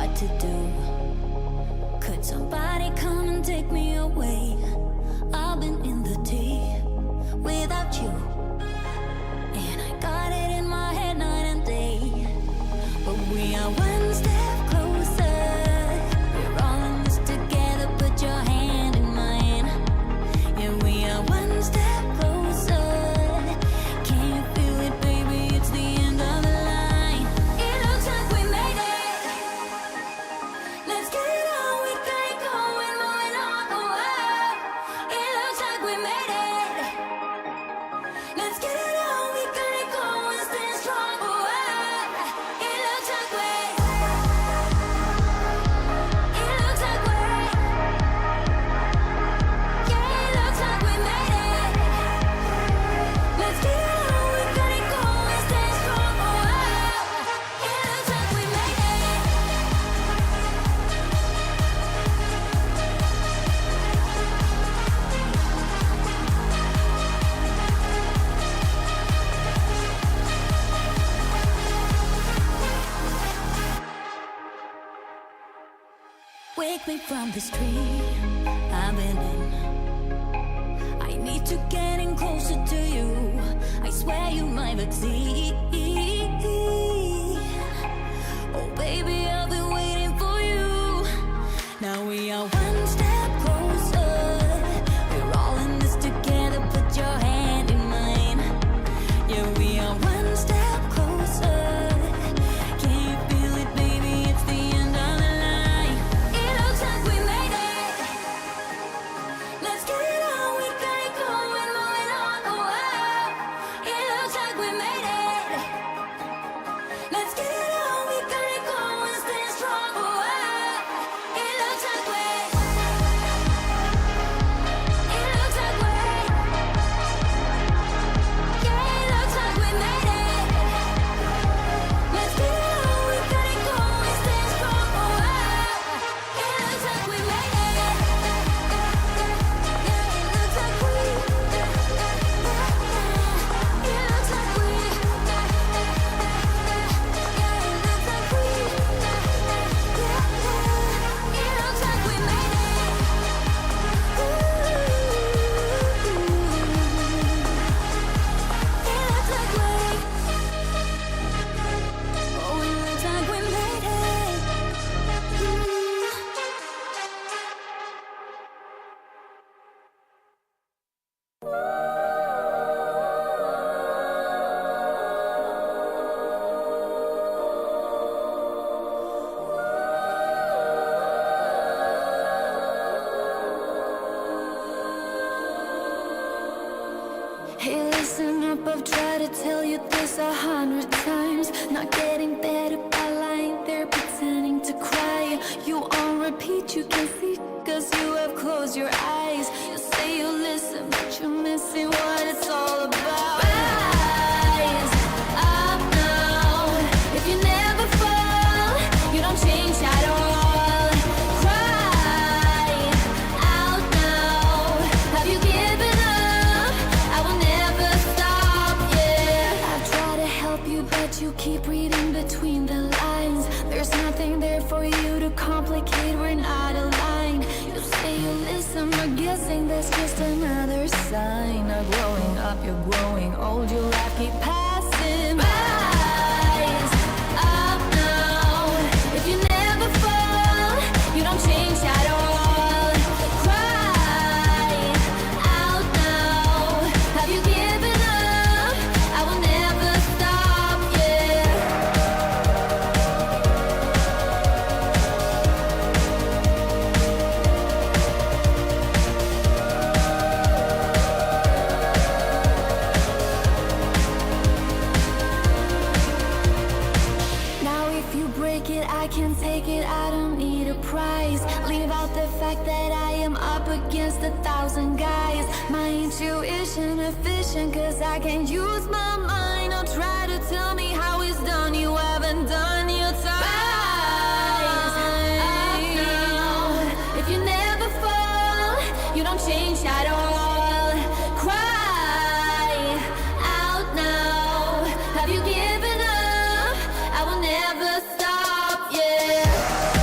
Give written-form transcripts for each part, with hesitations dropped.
what to do. Could somebody come and take me away? I've been in the deep without you, and I got it in my head night and day. But we are one step closer. We're all in this together. Put your hand in mine. Yeah, we are one step closer. Can you feel it, baby? It's the end of the line. It looks like we made it. Let's get it on. We got it going, moving on. Oh, it looks like we made it. Let's get it on. We got it going, staying strong. Oh, it looks like we. It looks like we. Yeah, it looks like we made it. Let's get it on. We got it going, staying strong. Oh, it looks like we made it. Wake me from this dream I've been in. I need to get in closer to you. I swear you might succeed. Oh baby, I've been waiting for you. Now we are one step closer. We're all in this together. Put your hand in mine. Yeah, we are one step closer. Can you feel it, baby? It's the end of the line. It looks like we made it. Let's get it on. We got it going, moving on. Oh, it looks like we made it. Let's get it on. We got it going, staying strong. Oh, it looks like we. It looks like we. Yeah, it looks like we made it. Let's get it on. We got it going, staying strong. Oh, it looks like we made it. Yeah, it looks like we. It looks like we. Yeah, it looks like we. It looks like we made it. Ooh. It looks like we. Oh, it looks like we made it. Hey, listen up, I've tried to tell you this 100 times. Not getting better by lying there pretending to cry. You on repeat, you can see, cause you have closed your eyes. You say you listen, but you're missing what it's all about. Rise up now. If you never fall, you don't change at all. Cry out now. Have you given up? I will never stop, yeah. I try to help you, but you keep reading between the lines. There's nothing there for you to complicate, we're not aligned. You say you listen, but guessing that's just another sign. Not growing up, you're growing old, your life keep passing. Rise up now. If you never fall, you don't change at all. Cry out now. Have you given up? I will never stop, yeah. Now if you break it, I can take it, I don't need a prize. Leave out the fact that I am up against 1,000 guys. My intuition efficient, cause I can use my mind. Don't try to tell me how it's done, you haven't done your time. Rise up now. If you never fall, you don't change at all. Cry out now. Have you given up? I will never stop, yeah.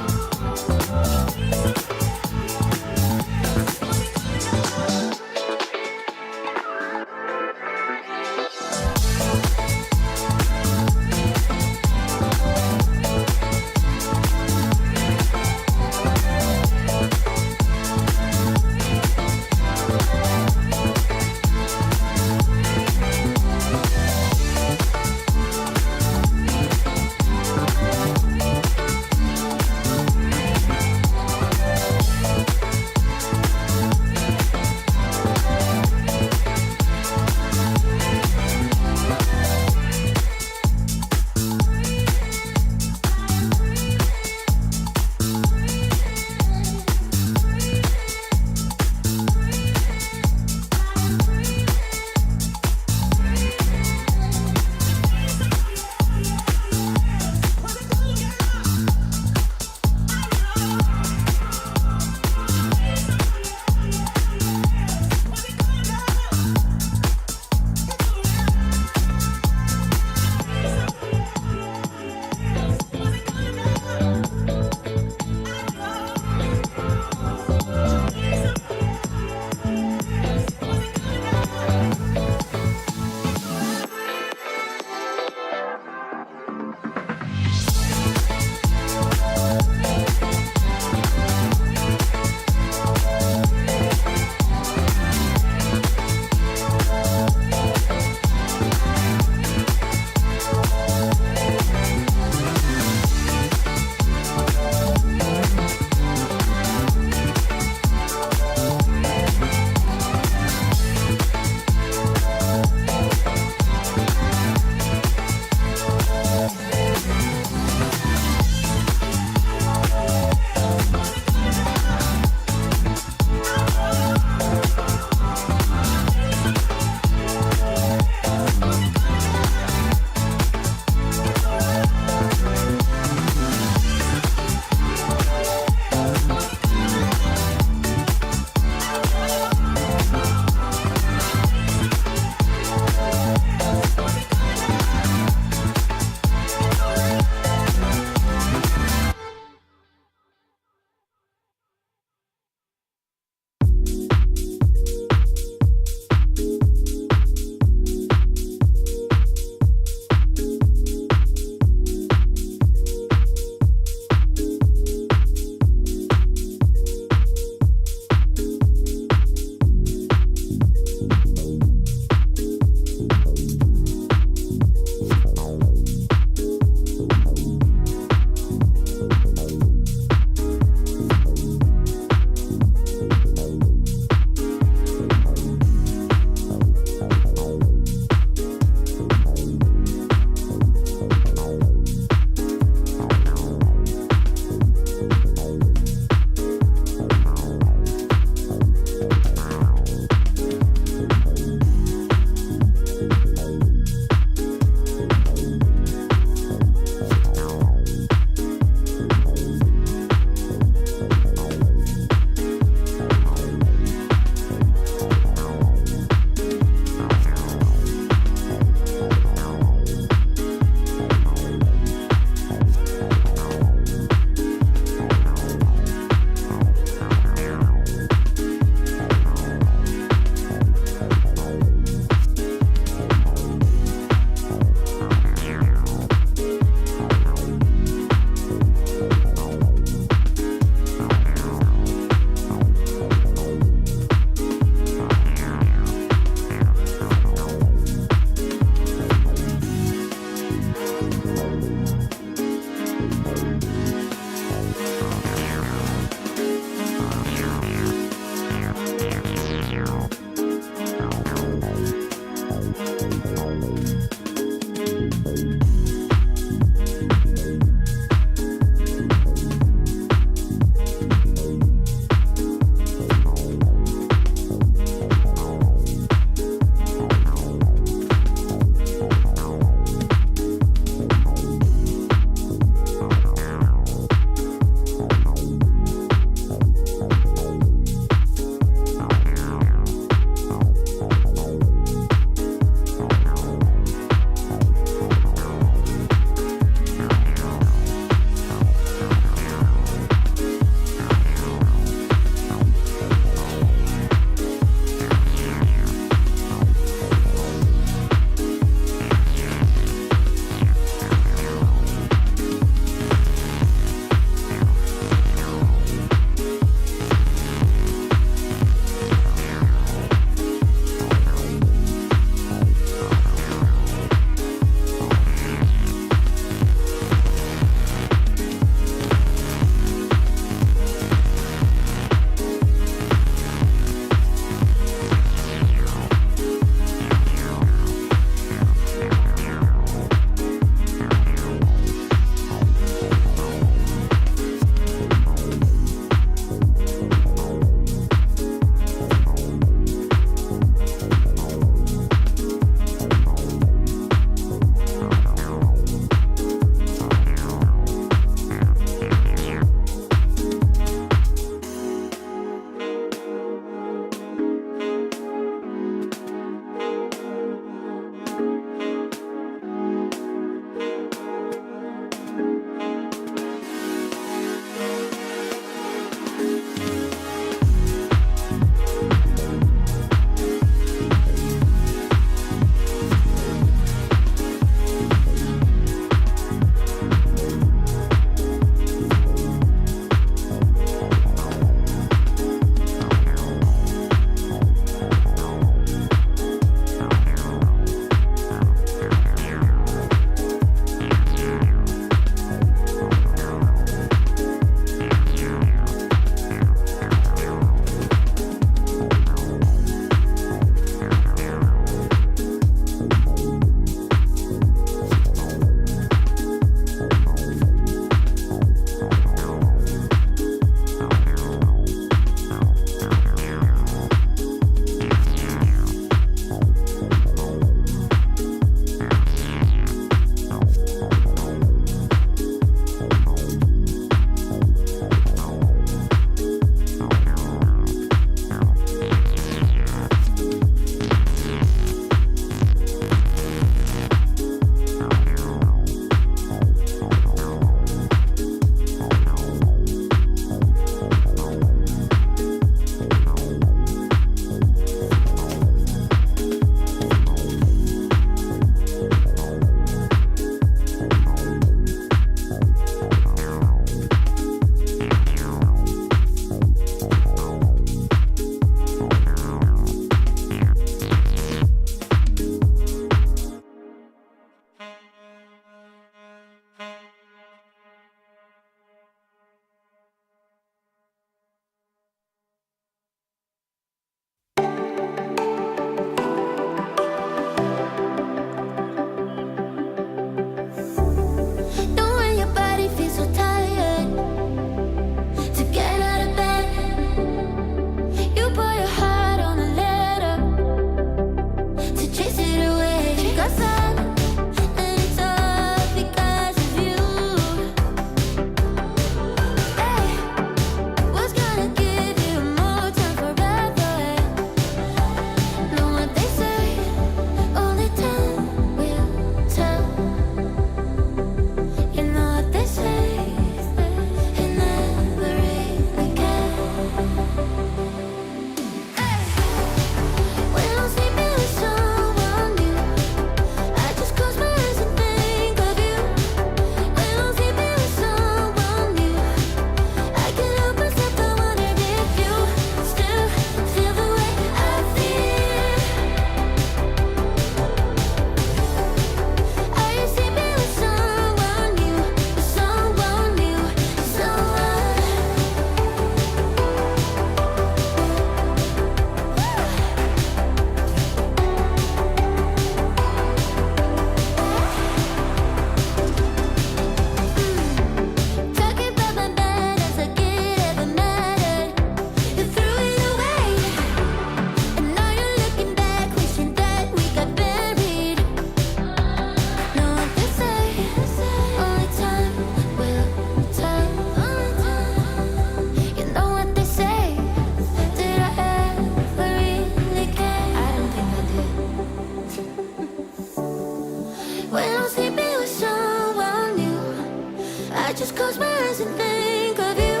just close my eyes and think of you.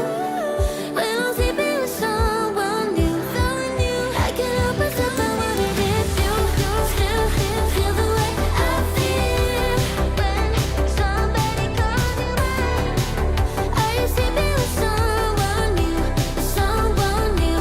When I'm sleeping with someone new, I can't help myself, I wanna hit you. Still feel the way I feel when somebody calls you mine. Are you sleeping with someone new? Someone new,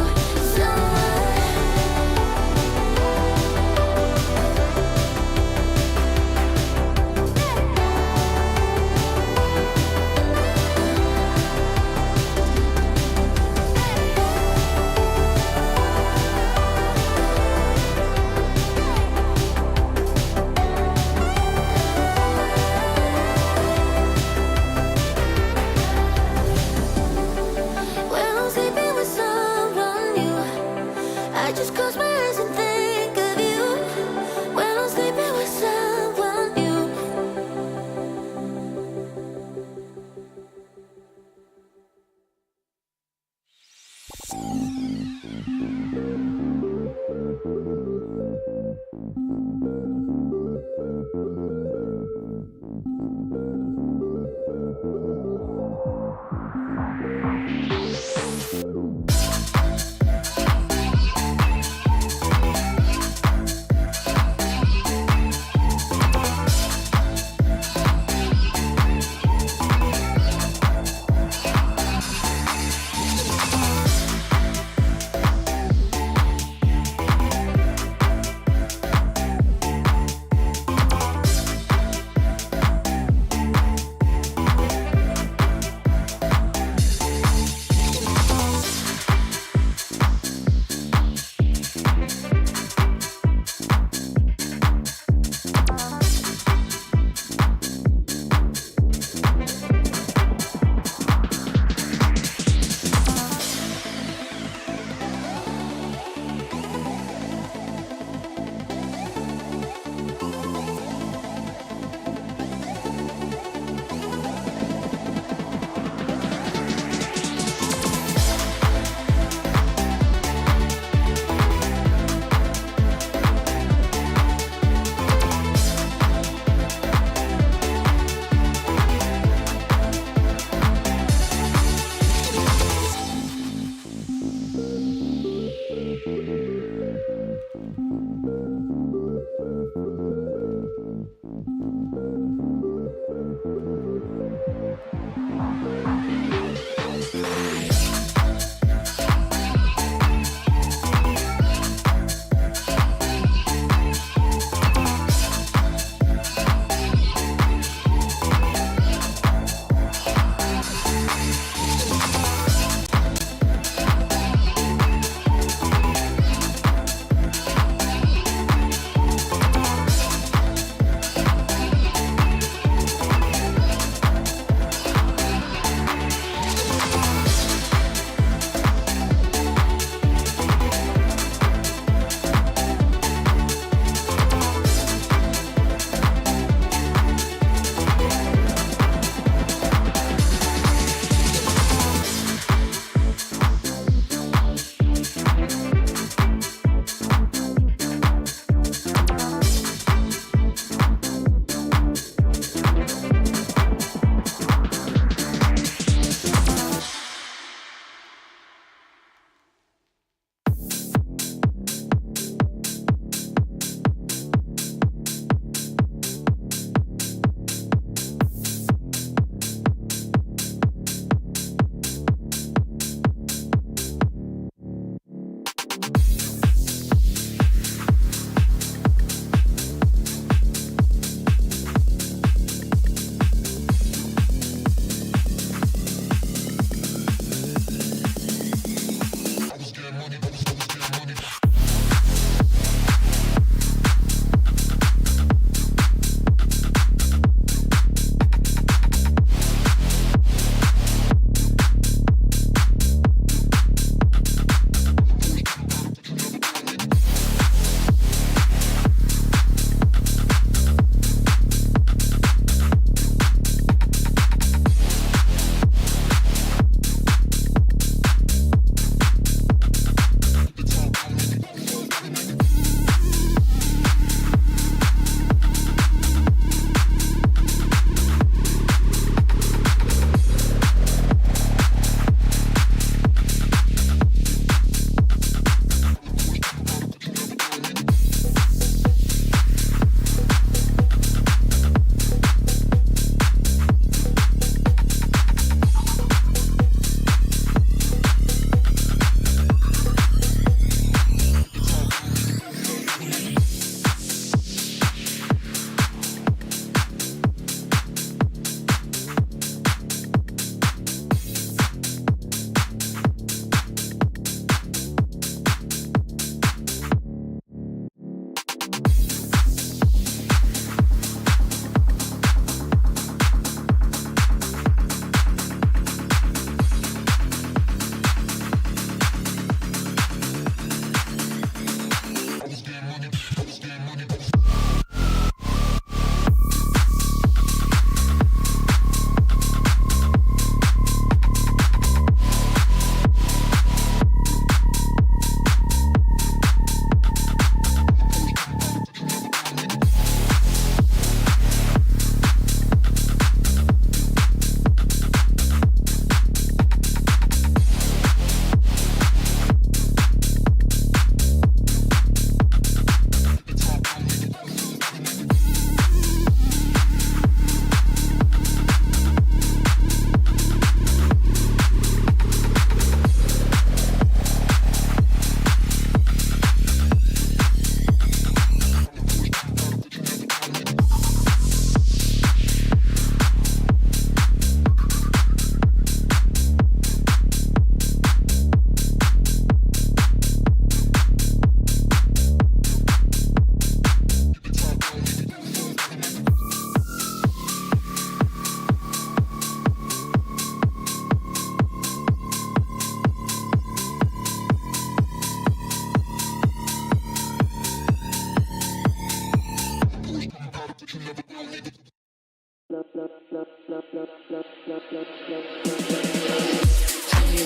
Tell me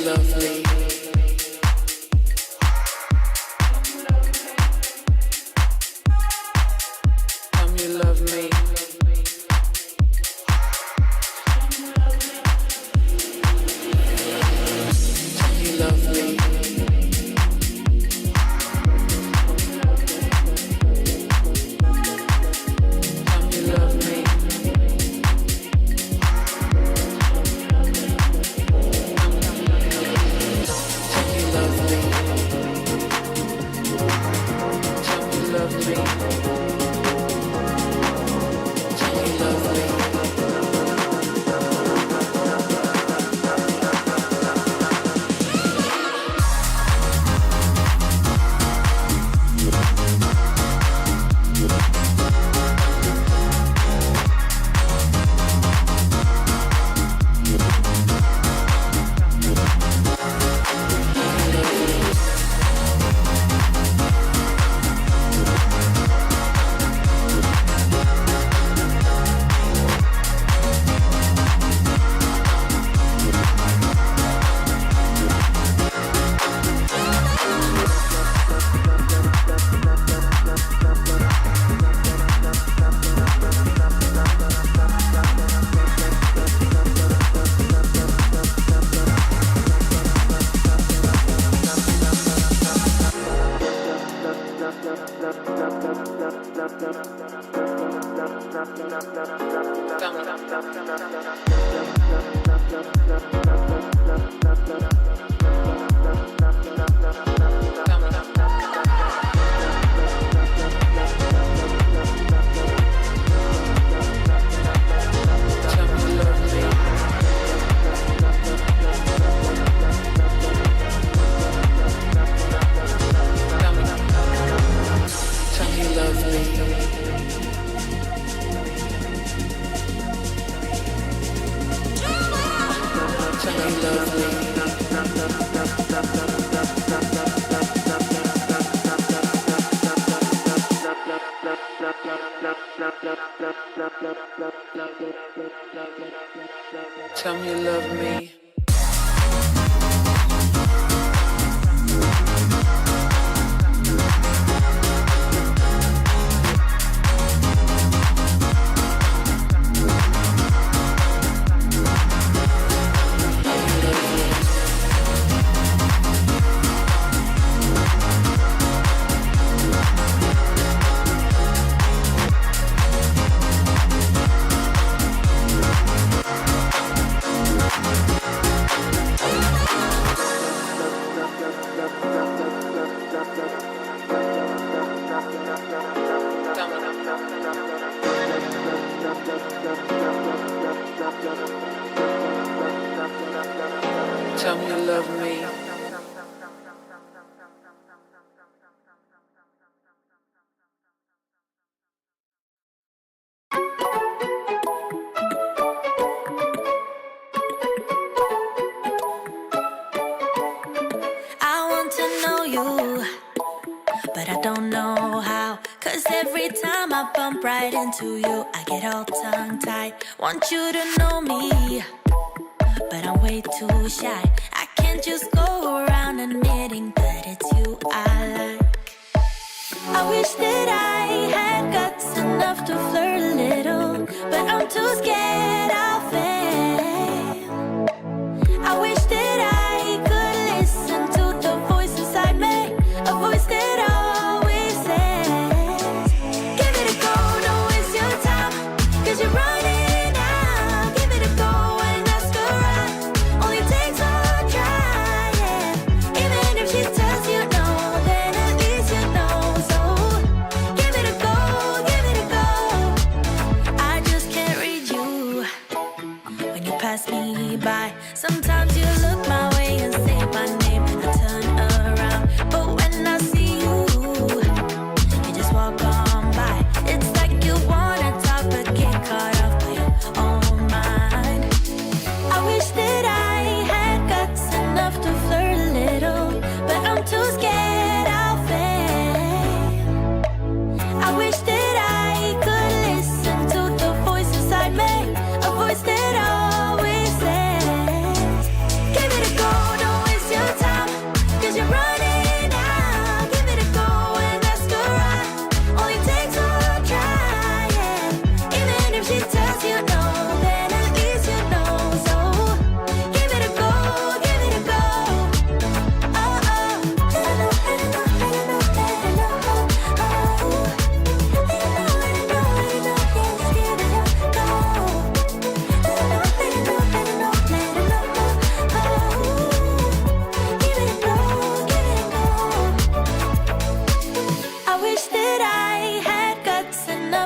lovely. Tell me love me. Tell me love me. Tell me you love me. Tell me you love me. I want to know you, but I don't know how. 'Cause every time I bump right into you, I get all tongue-tied. Want you to know me, but I'm way too shy. I can't just go around admitting that it's you I like. I wish that I had guts enough to flirt a little, but I'm too scared I'll fail. I wish that I could listen to the voice inside me, a voice that always says, give it a go, don't waste your time, 'cause you're running out. Give it a go and ask around, only takes one try, yeah. Even if she tells you no, then at least you know. So give it a go, give it a go.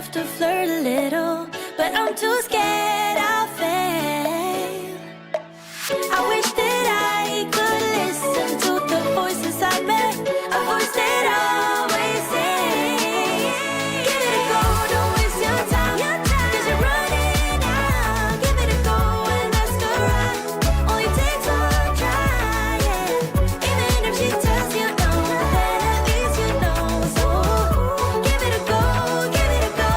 enough to flirt a little, but I'm too scared I'll fail. I wish that I could listen to the voice inside me, a voice that always says, give it a go, don't waste your time, 'cause you're running out. Give it a go and ask her out, only takes one try, yeah. Even if she tells you no, then at least you know. So give it a go, give it a go.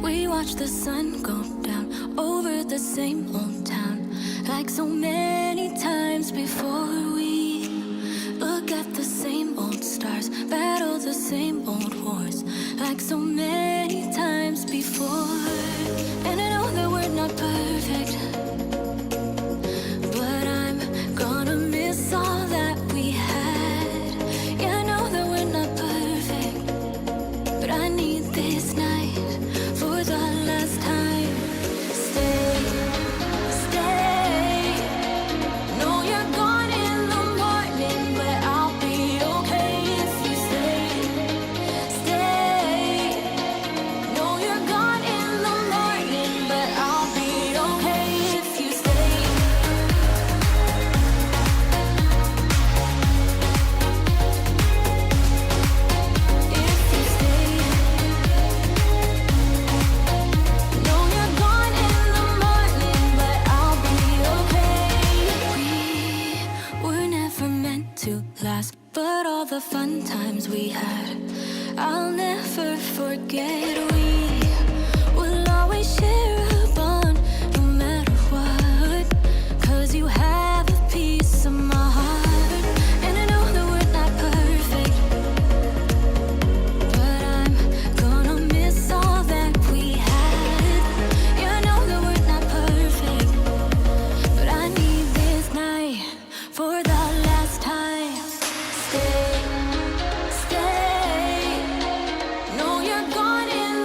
We watch the sun go down over the same old town, like so many times before. We look at the same old stars, battle the same old wars, like so many times before. And I know that we're not perfect, but I'm gonna miss all that we had. Yeah, I know that we're not perfect, but I need this night for the last time. Stay, stay. Know you're gone in the morning, but I'll be okay if you stay. Stay. Know you're gone in the morning, but I'll be okay if you stay. If you stay. Know you're gone in the morning, but I'll be okay. We were never meant to last, but all the fun times we had, I'll never forget. We will always share a bond, no matter what, 'cause you have a piece of my heart. And I know that we're not perfect, but I'm gonna miss all that we had. Yeah, I know that we're not perfect, but I need this night for the last time. Stay, stay. Know you're gone in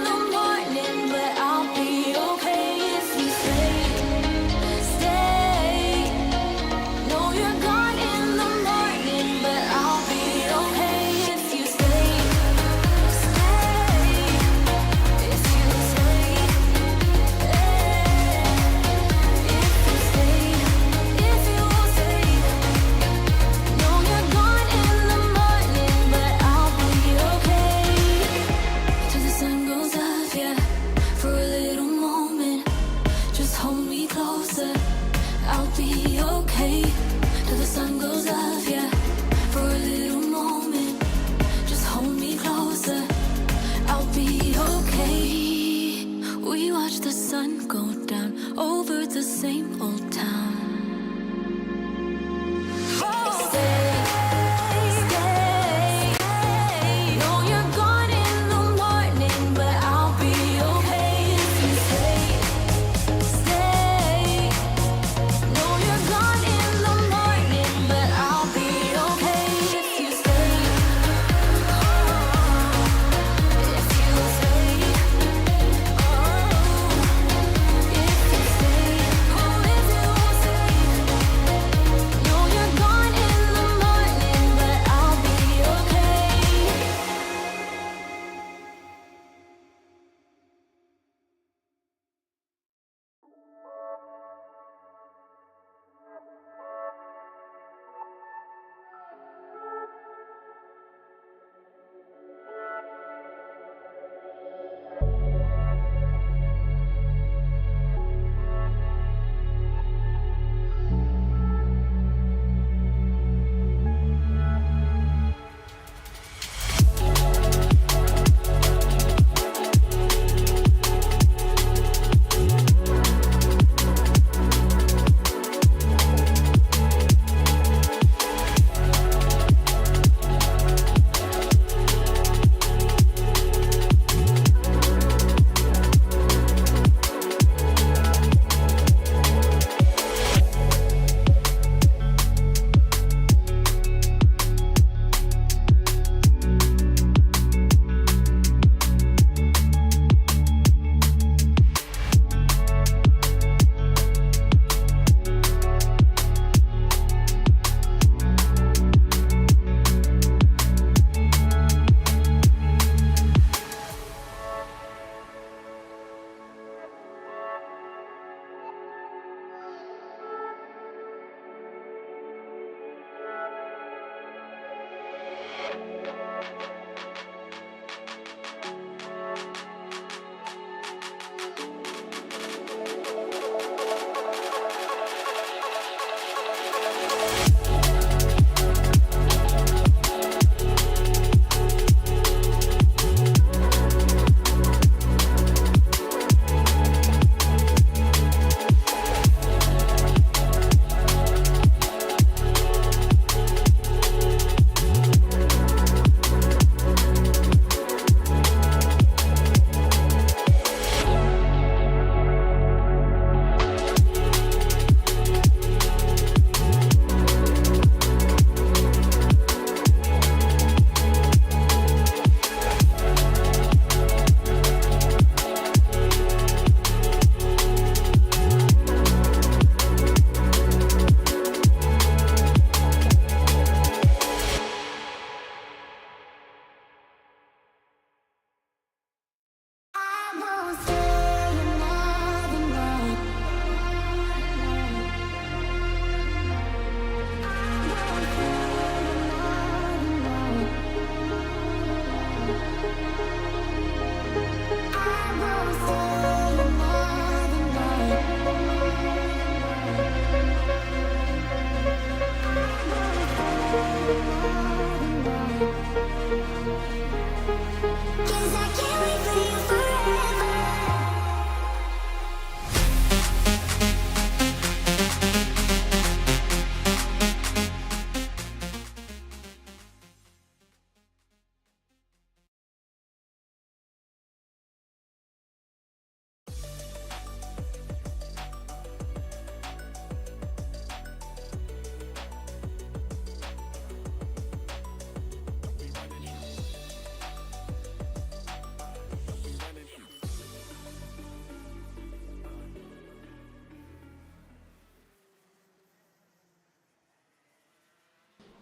the sun go down over the same old town.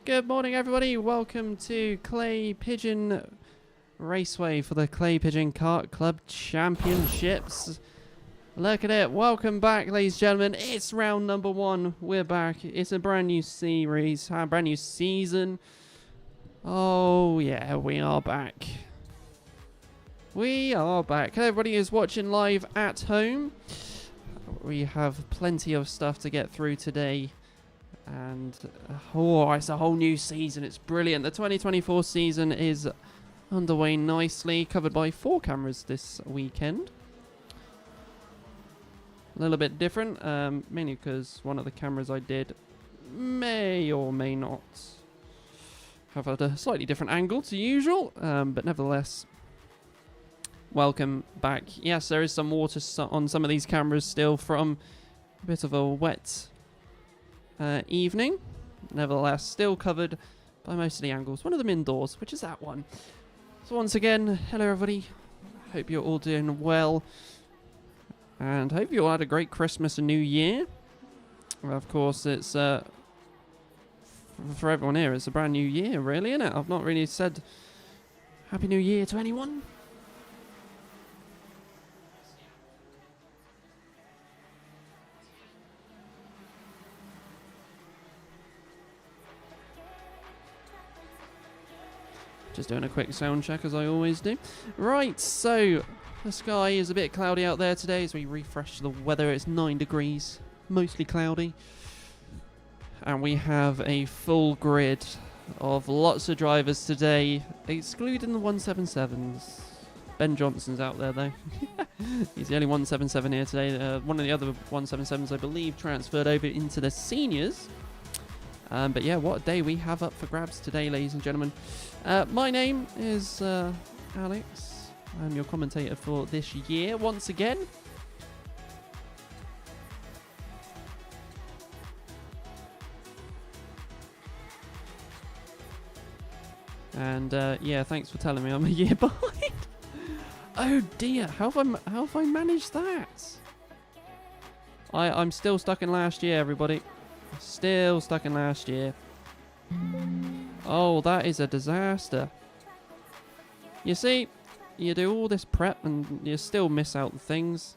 Good morning, everybody. Welcome to Clay Pigeon Raceway for the Clay Pigeon Kart Club Championships. Look at it. Welcome back, ladies and gentlemen. It's round number 1. We're back. It's a brand new series, a brand new season. Oh, yeah, we are back. We are back. Everybody is watching live at home. We have plenty of stuff to get through today. And, it's a whole new season. It's brilliant. The 2024 season is underway nicely, covered by 4 cameras this weekend. a little bit different, mainly because one of the cameras I did may or may not have had a slightly different angle to usual, but nevertheless, welcome back. Yes, there is some water on some of these cameras still from a bit of a wet evening. Nevertheless, still covered by most of the angles. One of them indoors, which is that one. So once again, hello everybody. Hope you're all doing well. And hope you all had a great Christmas and New Year. Well, of course, it's for everyone here, it's a brand new year, really, isn't it? I've not really said Happy New Year to anyone. Just doing a quick sound check as I always do. Right, so the sky is a bit cloudy out there today as we refresh the weather. It's 9 degrees, mostly cloudy. And we have a full grid of lots of drivers today, excluding the 177s. Ben Johnson's out there though. He's the only 177 here today. One of the other 177s, I believe, transferred over into the seniors. But yeah, what a day we have up for grabs today, ladies and gentlemen. My name is Alex. I'm your commentator for this year once again. And yeah, thanks for telling me I'm a year behind. Oh dear, how have I managed that? I'm still stuck in last year, everybody. Still stuck in last year. Oh, that is a disaster. You see, you do all this prep and you still miss out things.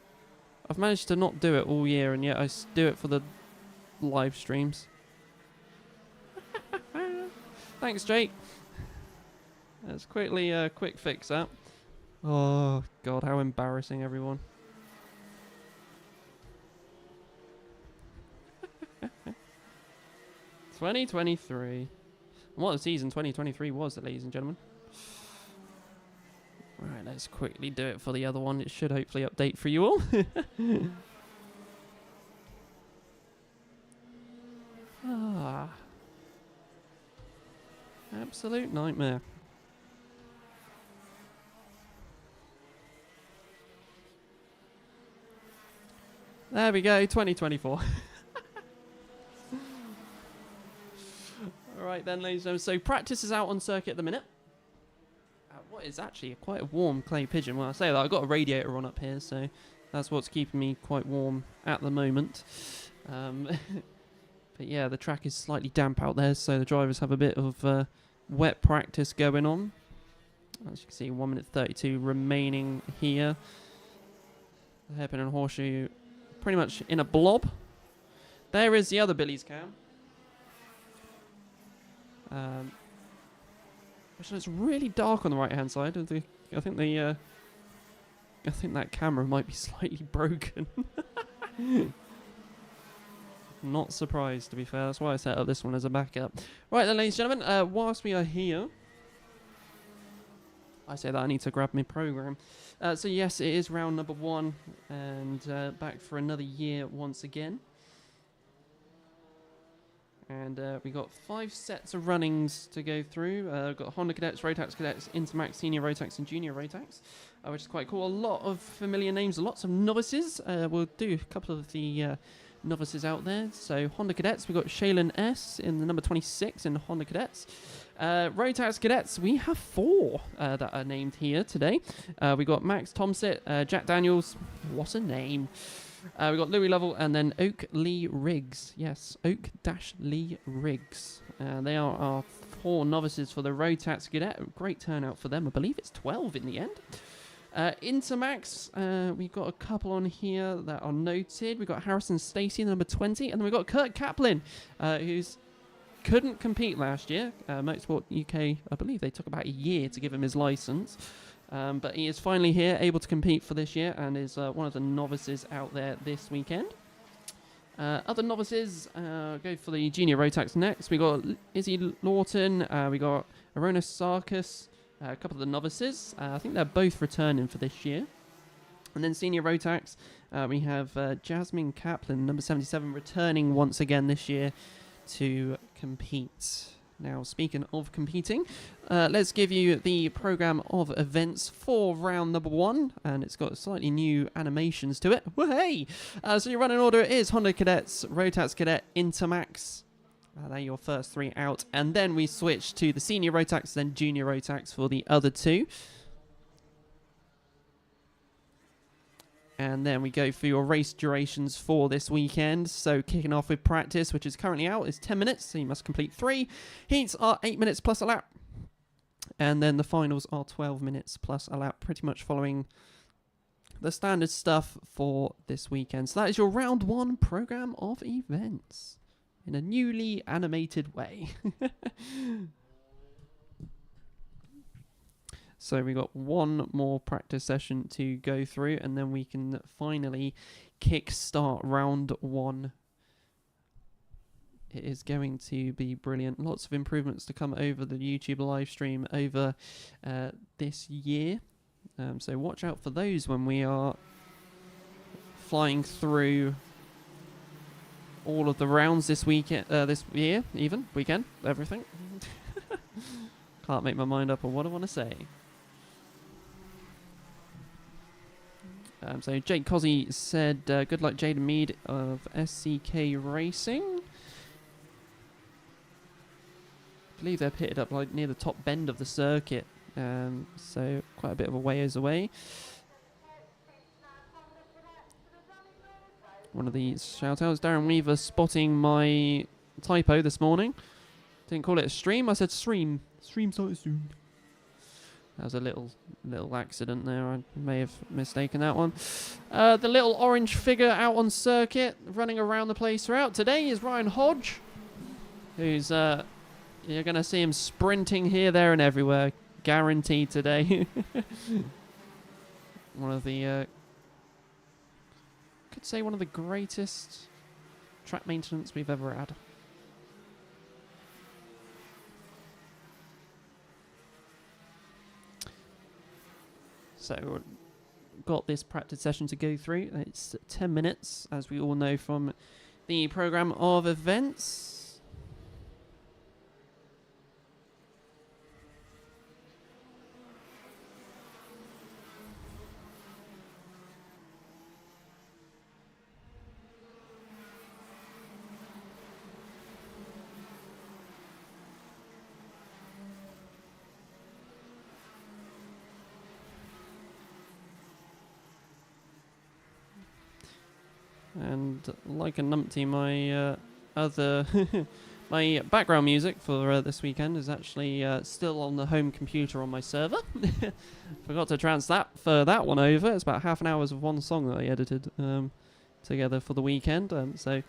I've managed to not do it all year, and yet I do it for the live streams. Thanks, Jake. Let's quickly quick fix that. Oh god, how embarrassing, everyone. (2023). What a season 2023 was, ladies and gentlemen. Right, let's quickly do it for the other one. It should hopefully update for you all. Ah, absolute nightmare. There we go, 2024. Alright then, ladies and gentlemen. So practice is out on circuit at the minute. What is actually quite a warm clay pigeon. Well, I say that, I've got a radiator on up here, so that's what's keeping me quite warm at the moment. But yeah, the track is slightly damp out there, so the drivers have a bit of wet practice going on. As you can see, 1 minute 32 remaining here. The hairpin and horseshoe pretty much in a blob. There is the other Billy's cam. Which looks really dark on the right hand side. I think that camera might be slightly broken. Not surprised, to be fair. That's why I set up this one as a backup. Right then, ladies and gentlemen, whilst we are here, I say that I need to grab my program. So yes, it is round number 1, and back for another year once again. And we got 5 sets of runnings to go through. We've got Honda Cadets, Rotax Cadets, Intermax, Senior Rotax, and Junior Rotax, which is quite cool. A lot of familiar names, lots of novices. We'll do a couple of the novices out there. So Honda Cadets, we've got Shaylin S in the number 26 in Honda Cadets. Rotax Cadets, we have 4 that are named here today. We got Max Tomsit, Jack Daniels, what a name. We got Louis Lovell and then Oak Lee Riggs. Yes, Oak-Lee Riggs. They are our 4 novices for the Rotax Cadet. Great turnout for them. I believe it's 12 in the end. Intermax, we've got a couple on here that are noted. We've got Harrison Stacey, number 20. And then we've got Kurt Kaplan, who's couldn't compete last year. Motorsport UK, I believe they took about a year to give him his license. But he is finally here, able to compete for this year, and is one of the novices out there this weekend. Other novices go for the Junior Rotax next. We got Izzy Lawton, we got Arona Sarkis, a couple of the novices. I think they're both returning for this year. And then Senior Rotax, We have Jasmine Kaplan, number 77, returning once again this year to compete. Now, speaking of competing, let's give you the program of events for round number 1, and it's got slightly new animations to it. Whoa-hey! So your running order is Honda Cadets, Rotax Cadet, Intermax. They're your first 3 out, and then we switch to the senior Rotax, then junior Rotax for the other 2. And then we go for your race durations for this weekend. So kicking off with practice, which is currently out, is 10 minutes. So you must complete 3. Heats are 8 minutes plus a lap. And then the finals are 12 minutes plus a lap, pretty much following the standard stuff for this weekend. So that is your round 1 program of events in a newly animated way. So we got 1 more practice session to go through, and then we can finally kick-start round 1. It is going to be brilliant. Lots of improvements to come over the YouTube live stream over this year. So watch out for those when we are flying through all of the rounds this weekend, this year, even weekend, everything. Can't make my mind up on what I want to say. So Jake Cozzy said, good luck Jaden Mead of SCK Racing. I believe they're pitted up like near the top bend of the circuit, so quite a bit of a ways away. One of these shout outs, Darren Weaver spotting my typo this morning. Didn't call it a stream, I said stream. Stream started soon. That was a little accident there. I may have mistaken that one. The little orange figure out on circuit, running around the place throughout today is Ryan Hodge, who's you're going to see him sprinting here, there, and everywhere, guaranteed today. One of the, could say one of the greatest track maintenance we've ever had. So, got this practice session to go through. It's 10 minutes, as we all know from the program of events. And like a numpty, my other my background music for this weekend is actually still on the home computer on my server. Forgot to transfer that one over. It's about half an hour of one song that I edited together for the weekend. So,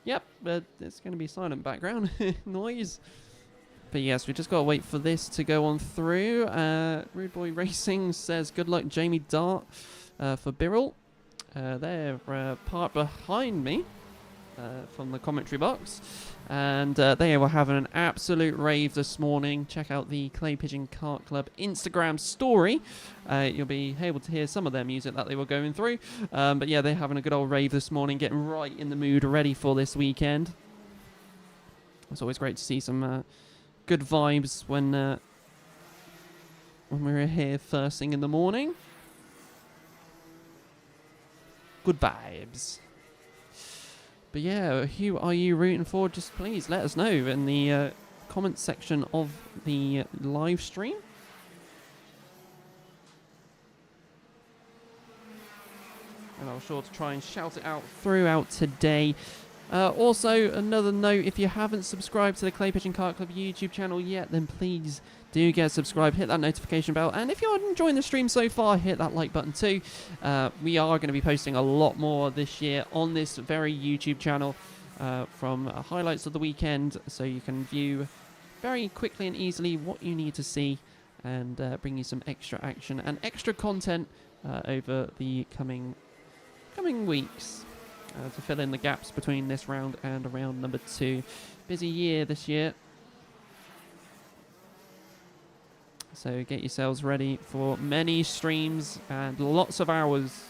yep, it's going to be silent background noise. But yes, we just got to wait for this to go on through. Rude Boy Racing says, good luck, Jamie Dart, for Birrell. They're part behind me from the commentary box, and they were having an absolute rave this morning. Check out the Clay Pigeon Kart Club Instagram story. You'll be able to hear some of their music that they were going through. But yeah, they're having a good old rave this morning, getting right in the mood, ready for this weekend. It's always great to see some good vibes when we're here first thing in the morning. Good vibes. But yeah, who are you rooting for? Just please let us know in the comment section of the live stream. And I'll sure to try and shout it out throughout today. Also, another note, if you haven't subscribed to the Clay Pigeon Kart Club YouTube channel yet, then please do get subscribed, hit that notification bell, and if you're enjoying the stream so far, hit that like button too. We are going to be posting a lot more this year on this very YouTube channel from highlights of the weekend, so you can view very quickly and easily what you need to see and bring you some extra action and extra content over the coming weeks. To fill in the gaps between this round and round number 2. Busy year this year. So get yourselves ready for many streams and lots of hours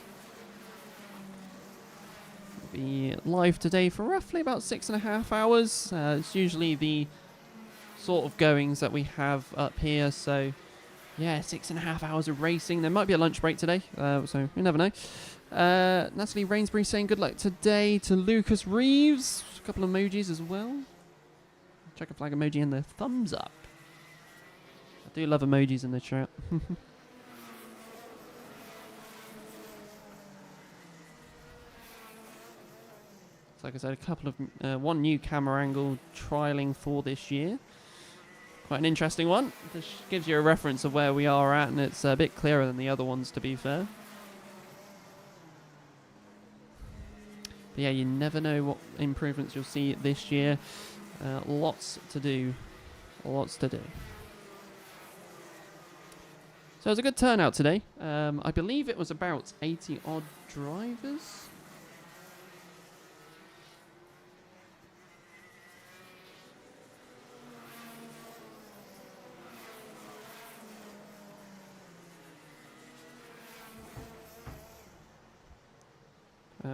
be live today for roughly about 6.5 hours. It's usually the sort of goings that we have up here, so yeah, 6.5 hours of racing. There might be a lunch break today, so you never know. Natalie Rainsbury saying good luck today to Lucas Reeves. A couple of emojis as well. Checker flag emoji and the thumbs up. I do love emojis in the chat. So like I said, a couple of one new camera angle trialing for this year. Quite an interesting one. This gives you a reference of where we are at, and it's a bit clearer than the other ones, to be fair. But yeah, you never know what improvements you'll see this year. Lots to do. Lots to do. So it was a good turnout today. I believe it was about 80 odd drivers.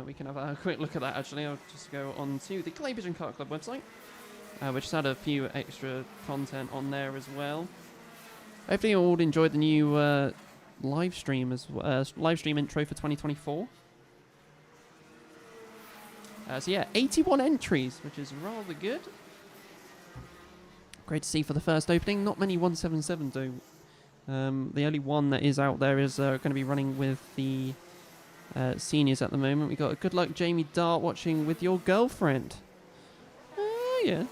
We can have a quick look at that actually. I'll just go on to the Clay Pigeon Kart Club website, which has had a few extra content on there as well. Hopefully you all enjoyed the new live stream live stream intro for 2024. So yeah, 81 entries, which is rather good. Great to see for the first opening. Not many 177 though. The only one that is out there is going to be running with the seniors at the moment. We got a good luck Jamie Dart watching with your girlfriend. Oh yeah.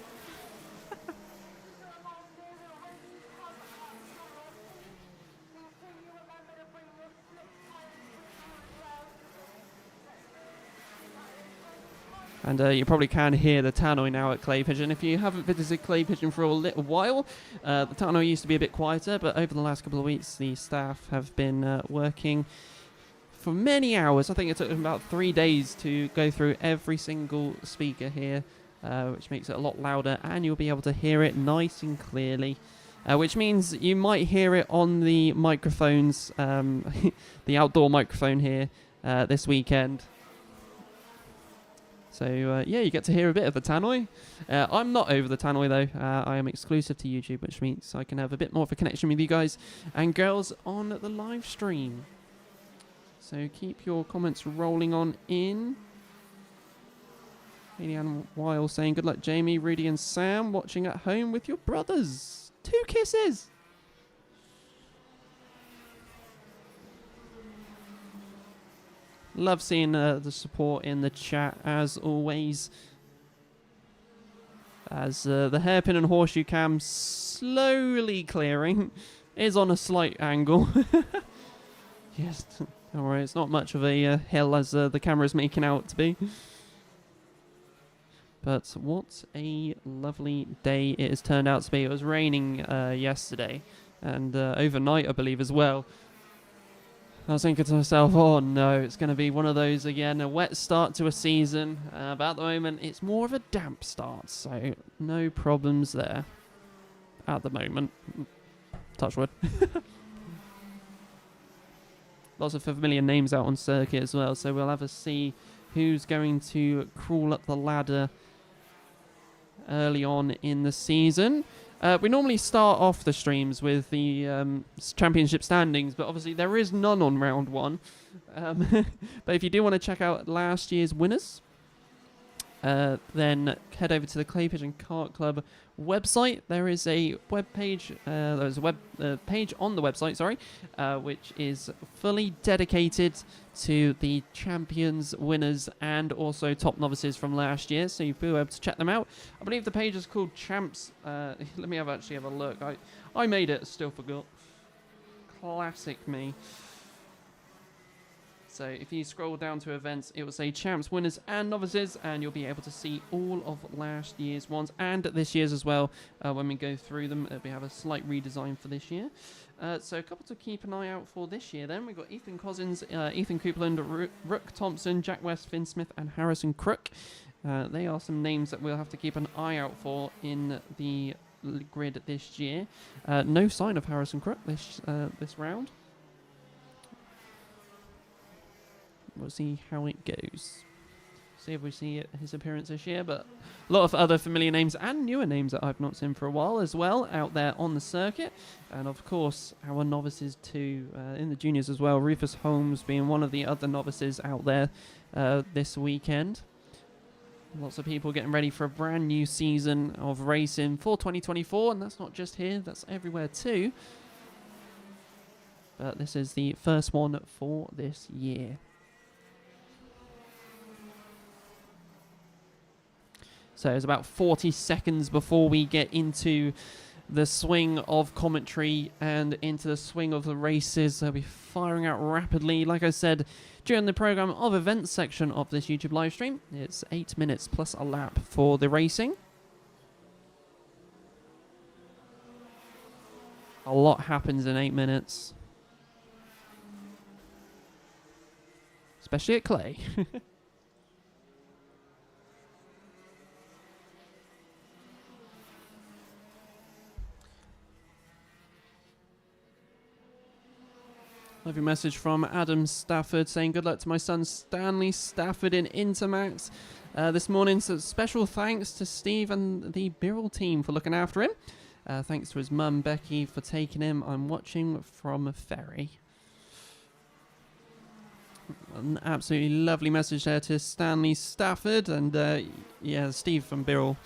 And you probably can hear the tannoy now at Clay Pigeon. If you haven't visited Clay Pigeon for a little while, the tannoy used to be a bit quieter, but over the last couple of weeks the staff have been working for many hours. I think it took them about 3 days to go through every single speaker here, which makes it a lot louder, and you'll be able to hear it nice and clearly, which means you might hear it on the microphones, the outdoor microphone here this weekend. So yeah, you get to hear a bit of the tannoy. I'm not over the tannoy though. I am exclusive to YouTube, which means I can have a bit more of a connection with you guys and girls on the live stream. So keep your comments rolling on in. Leanne Weil saying good luck Jamie, Rudy and Sam watching at home with your brothers. 2 kisses. Love seeing the support in the chat as always. As the hairpin and horseshoe cam slowly clearing is on a slight angle. Yes, don't worry, it's not much of a hill as the camera's making out to be. But what a lovely day it has turned out to be. It was raining yesterday and overnight I believe as well. I was thinking to myself, oh no, it's going to be one of those again, a wet start to a season. But at the moment, it's more of a damp start, so no problems there at the moment. Touch wood. Lots of familiar names out on circuit as well, so we'll have a see who's going to crawl up the ladder early on in the season. We normally start off the streams with the championship standings, but obviously there is none on round 1. But if you do want to check out last year's winners, then head over to the Clay Pigeon Kart Club website. There is a web page. There's a web page on the website, sorry, which is fully dedicated to the champions, winners, and also top novices from last year. So you'll be able to check them out. I believe the page is called Champs. Let me actually have a look. I made it, still forgot. Classic me. So if you scroll down to events, it will say champs, winners, and novices, and you'll be able to see all of last year's ones and this year's as well. When we go through them, we have a slight redesign for this year. So a couple to keep an eye out for this year then. We've got Ethan Cousins, Ethan Copeland, Rook Thompson, Jack West, Finn Smith, and Harrison Crook. They are some names that we'll have to keep an eye out for in the grid this year. No sign of Harrison Crook this round. We'll see how it goes. see if we see his appearance this year. But a lot of other familiar names and newer names that I've not seen for a while as well out there on the circuit. And of course, our novices too, in the juniors as well. Rufus Holmes being one of the other novices out there this weekend. Lots of people getting ready for a brand new season of racing for 2024. And that's not just here, that's everywhere too. But this is the first one for this year. So it's about 40 seconds before we get into the swing of commentary and into the swing of the races. They'll be firing out rapidly. Like I said, during the program of events section of this YouTube live stream, it's 8 minutes plus a lap for the racing. A lot happens in 8 minutes. Especially at Clay. Love your message from Adam Stafford saying good luck to my son Stanley Stafford in Intermax this morning. So special thanks to Steve and the Birrell team for looking after him. Thanks to his mum Becky for taking him. I'm watching from Ferry. An absolutely lovely message there to Stanley Stafford. And yeah, Steve from Birrell,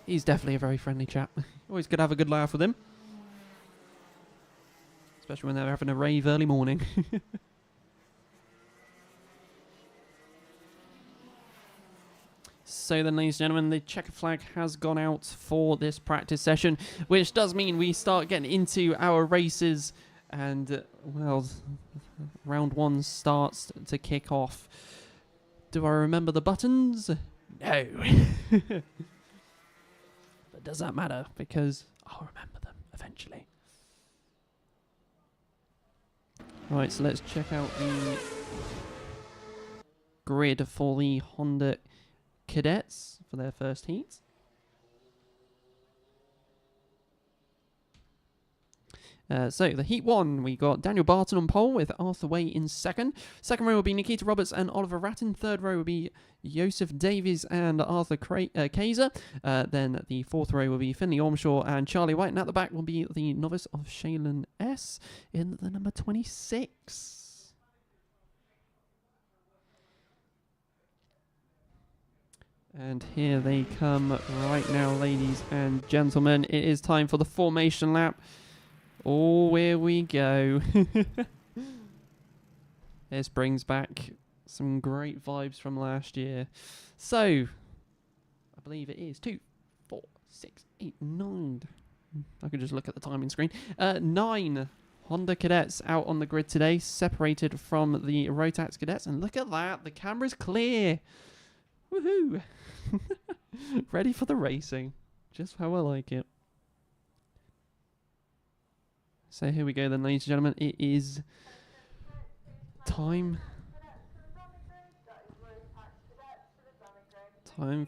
he's definitely a very friendly chap. Always good to have a good laugh with him. Especially when they're having a rave early morning. So then, ladies and gentlemen, the checker flag has gone out for this practice session, which does mean we start getting into our races. And, well, round one starts to kick off. Do I remember the buttons? No. But does that matter? Because I'll remember them eventually. Right, so let's check out the grid for the Honda Cadets for their first heat. So the Heat 1, we got Daniel Barton on pole with Arthur Way in second. Second row will be Nikita Roberts and Oliver Ratton. Third row will be Joseph Davies and Arthur Kaiser. Then the fourth row will be Finley Ormshaw and Charlie White. And at the back will be the novice of Shaylin S. in the number 26. And here they come right now, ladies and gentlemen. It is time for the formation lap. Oh, here we go. This brings back some great vibes from last year. So, I believe it is 2, 4, 6, 8, 9. I could just look at the timing screen. 9 Honda Cadets out on the grid today, separated from the Rotax Cadets. And look at that, the camera's clear. Woohoo! Ready for the racing. Just how I like it. So here we go then, ladies and gentlemen. It is time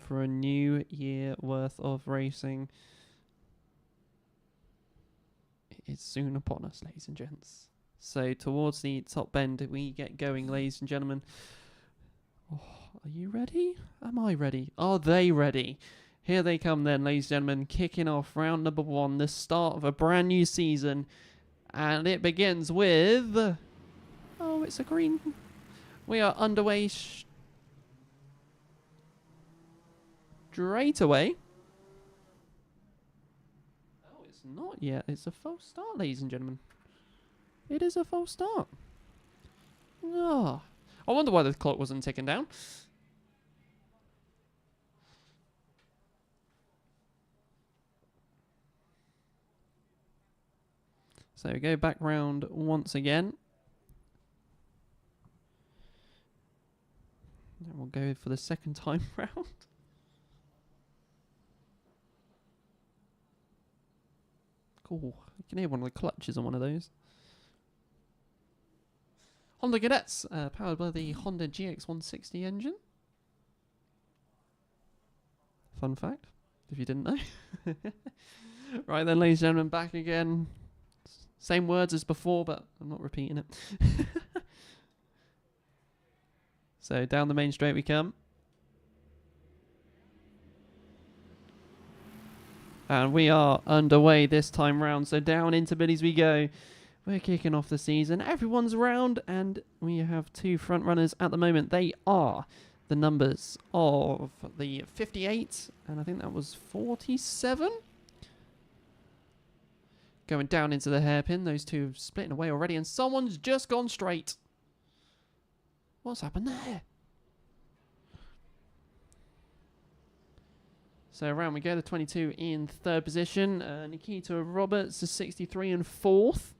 for a new year worth of racing. It's soon upon us, ladies and gents. So towards the top bend we get going, ladies and gentlemen. Oh, are you ready? Am I ready? Are they ready? Here they come then, ladies and gentlemen, kicking off round number 1, the start of a brand new season. And it begins with... oh, it's a green. We are underway straight away. Oh, it's not yet. It's a false start, ladies and gentlemen. It is a false start. Oh, I wonder why the clock wasn't ticking down. So we go back round once again. Then we'll go for the second time round. Cool. You can hear one of the clutches on one of those. Honda Cadets, powered by the Honda GX160 engine. Fun fact, if you didn't know. Right then, ladies and gentlemen, back again. Same words as before, but I'm not repeating it. So down the main straight we come. And we are underway this time round. So down into biddies we go. We're kicking off the season. Everyone's round, and we have two front runners at the moment. They are the numbers of the 58, and I think that was 47. Going down into the hairpin. Those two have splitting away already, and someone's just gone straight. What's happened there? So around we go. The 22 in third position. Nikita Roberts is 63 in fourth.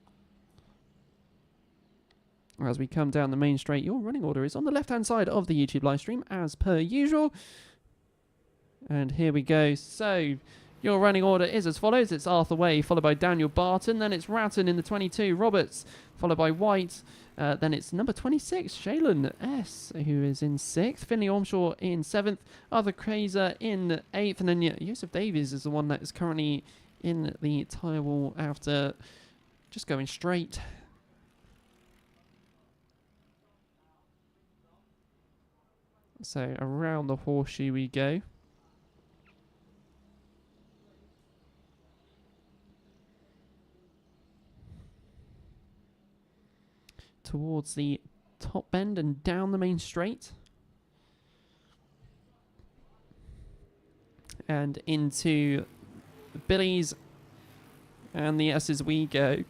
As we come down the main straight, your running order is on the left-hand side of the YouTube live stream, as per usual. And here we go. So your running order is as follows. It's Arthur Way, followed by Daniel Barton. Then it's Ratton in the 22, Roberts, followed by White. Then it's number 26, Shaylin S, who is in 6th. Finley Ormshaw in 7th. Arthur Kraser in 8th. And then Yusuf Davies is the one that is currently in the tyre wall after just going straight. So around the horseshoe we go. Towards the top bend and down the main straight. And into the Billies and the S's we go.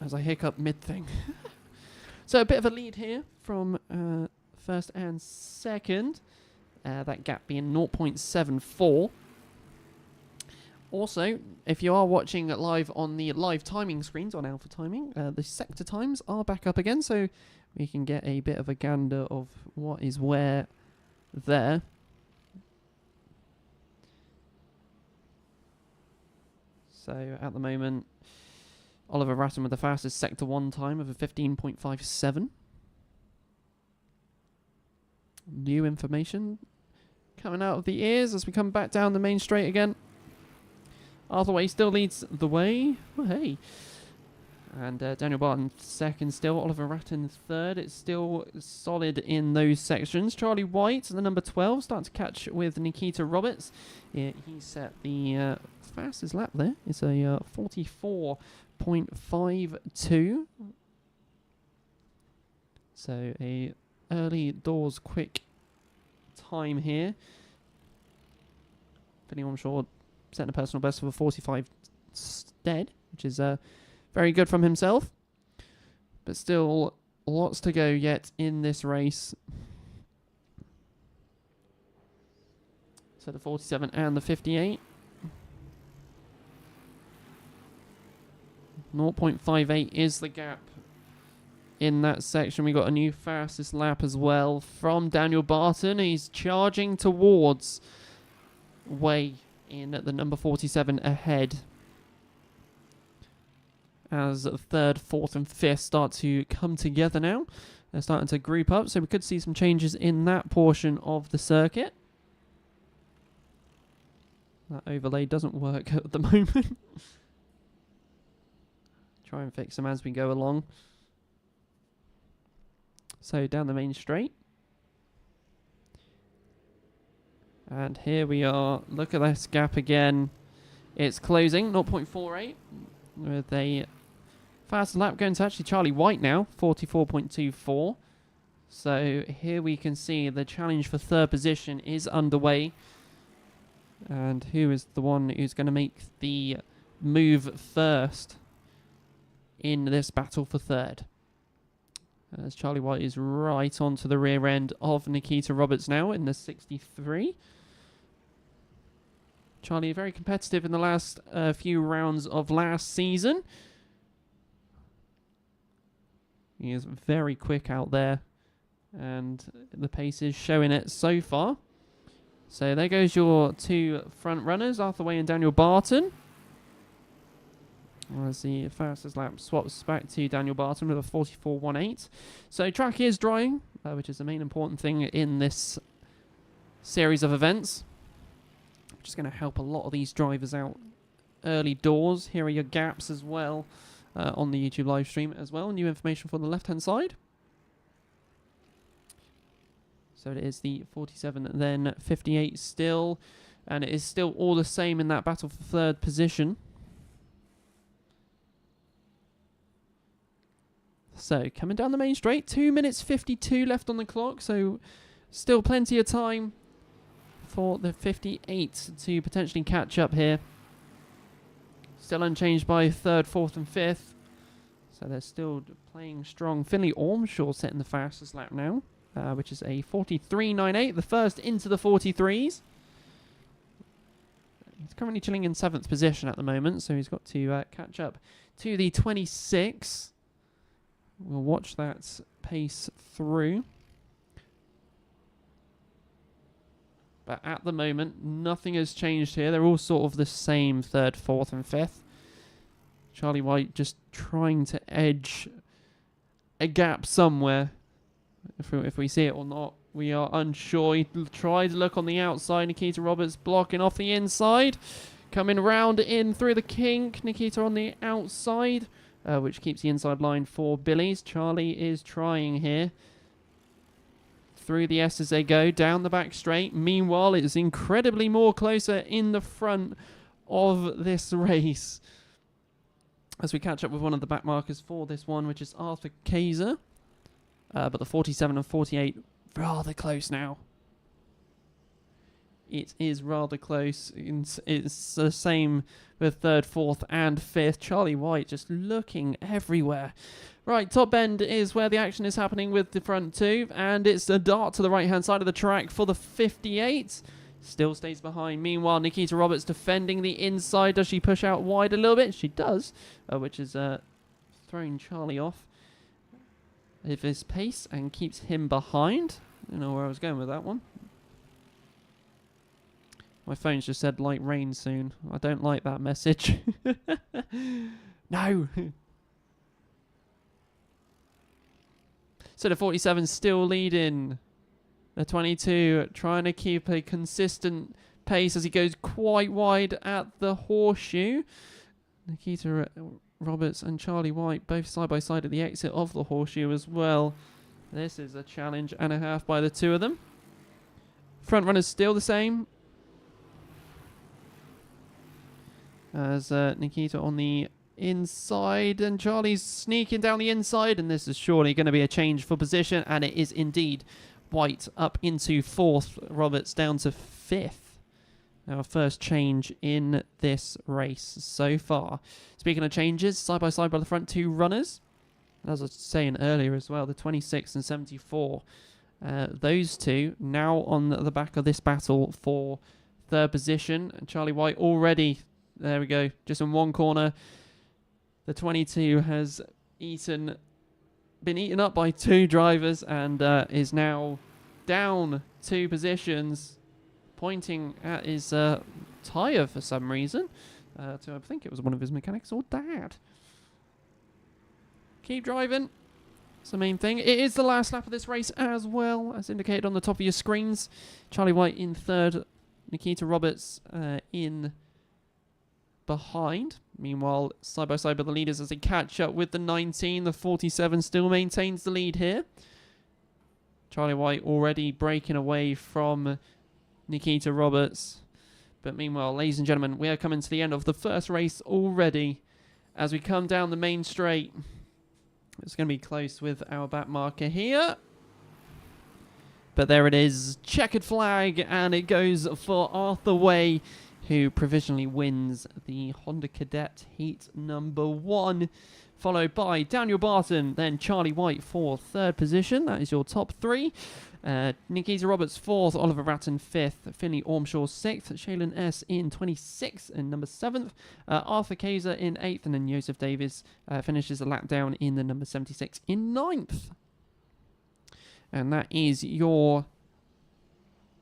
As I hiccup mid-thing. So a bit of a lead here from first and second. That gap being 0.74. Also, if you are watching live on the live timing screens on Alpha Timing, the sector times are back up again, so we can get a bit of a gander of what is where there. So at the moment, Oliver Ratton with the fastest sector 1 time of a 15.57. New information coming out of the ears as we come back down the main straight again. Arthur Way still leads the way. Oh, hey. And Daniel Barton second still. Oliver Ratton third. It's still solid in those sections. Charlie White, the number 12, starting to catch with Nikita Roberts. Yeah, he set the fastest lap there. It's a 44.52. So a early doors quick time here. Finley Ormshaw setting a personal best of a 45 stead, which is very good from himself. But still lots to go yet in this race. So the 47 and the 58. 0.58 is the gap in that section. We got a new fastest lap as well from Daniel Barton. He's charging towards Way in at the number 47 ahead. As third, fourth and fifth start to come together now. They're starting to group up, so we could see some changes in that portion of the circuit. That overlay doesn't work at the moment. Try and fix them as we go along. So down the main straight. And here we are. Look at this gap again. It's closing, 0.48. With a fast lap going to actually Charlie White now, 44.24. So here we can see the challenge for third position is underway. And who is the one who's going to make the move first in this battle for third? As Charlie White is right onto the rear end of Nikita Roberts now in the 63. Charlie very competitive in the last few rounds of last season. He is very quick out there, and the pace is showing it so far. So there goes your two front runners, Arthur Way and Daniel Barton. As the fastest lap swaps back to Daniel Barton with a 44.18. So track is drying, which is the main important thing in this series of events. Which is going to help a lot of these drivers out early doors. Here are your gaps as well on the YouTube live stream as well. New information for the left-hand side. So it is the 47, then 58 still. And it is still all the same in that battle for third position. So, coming down the main straight, 2 minutes 52 left on the clock, so still plenty of time for the 58 to potentially catch up here. Still unchanged by third, fourth and fifth. So they're still playing strong. Finley Ormshaw setting the fastest lap now, which is a 43.98, the first into the 43s. He's currently chilling in 7th position at the moment, so he's got to catch up to the 26. We'll watch that pace through. But at the moment, nothing has changed here. They're all sort of the same, third, fourth and fifth. Charlie White just trying to edge a gap somewhere. If we see it or not, we are unsure. He tried to look on the outside. Nikita Roberts blocking off the inside. Coming round in through the kink. Nikita on the outside, which keeps the inside line for Billy's. Charlie is trying here. Through the S as they go, down the back straight. Meanwhile, it's incredibly more closer in the front of this race. As we catch up with one of the back markers for this one, which is Arthur Kaiser. But the 47 and 48, rather close now. It is rather close. It's the same with third, fourth and fifth. Charlie White just looking everywhere. Right, top bend is where the action is happening with the front two, and it's a dart to the right-hand side of the track for the 58. Still stays behind. Meanwhile, Nikita Roberts defending the inside. Does she push out wide a little bit? She does, which is throwing Charlie off of his pace and keeps him behind. I don't know where I was going with that one. My phone's just said light rain soon. I don't like that message. No. So the 47 still leading. The 22 trying to keep a consistent pace as he goes quite wide at the horseshoe. Nikita Roberts and Charlie White both side by side at the exit of the horseshoe as well. This is a challenge and a half by the two of them. Front runners still the same. As Nikita on the inside and Charlie's sneaking down the inside, and this is surely going to be a change for position, and it is indeed. White up into fourth, Roberts down to fifth. Our first change in this race so far. Speaking of changes, side by side by the front two runners, and as I was saying earlier as well, the 26 and 74, those two now on the back of this battle for third position. And Charlie White already, there we go, just in one corner. The 22 has been eaten up by two drivers and is now down 2 positions, pointing at his tyre for some reason. I think it was one of his mechanics or dad. Keep driving. That's the main thing. It is the last lap of this race as well, as indicated on the top of your screens. Charlie White in third, Nikita Roberts in behind. Meanwhile, side by side by the leaders as they catch up with the 19. The 47 still maintains the lead here. Charlie White already breaking away from Nikita Roberts. But meanwhile, ladies and gentlemen, we are coming to the end of the first race already. As we come down the main straight, it's going to be close with our back marker here. But there it is, checkered flag, and it goes for Arthur Way, who provisionally wins the Honda Cadet Heat number 1, followed by Daniel Barton, then Charlie White for third position. That is your top 3. Nikita Roberts 4th, Oliver Ratton 5th, Finley Ormshaw 6th, Shaylin S in 26th and number 7th, Arthur Kaiser in 8th, and then Joseph Davis finishes a lap down in the number 76 in 9th. And that is your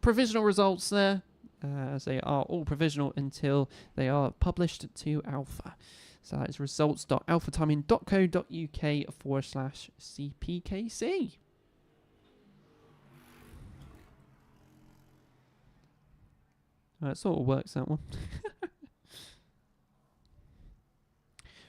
provisional results there. As they are all provisional until they are published to Alpha. So that is results.alphatiming.co.uk/CPKC. That sort of works, that one.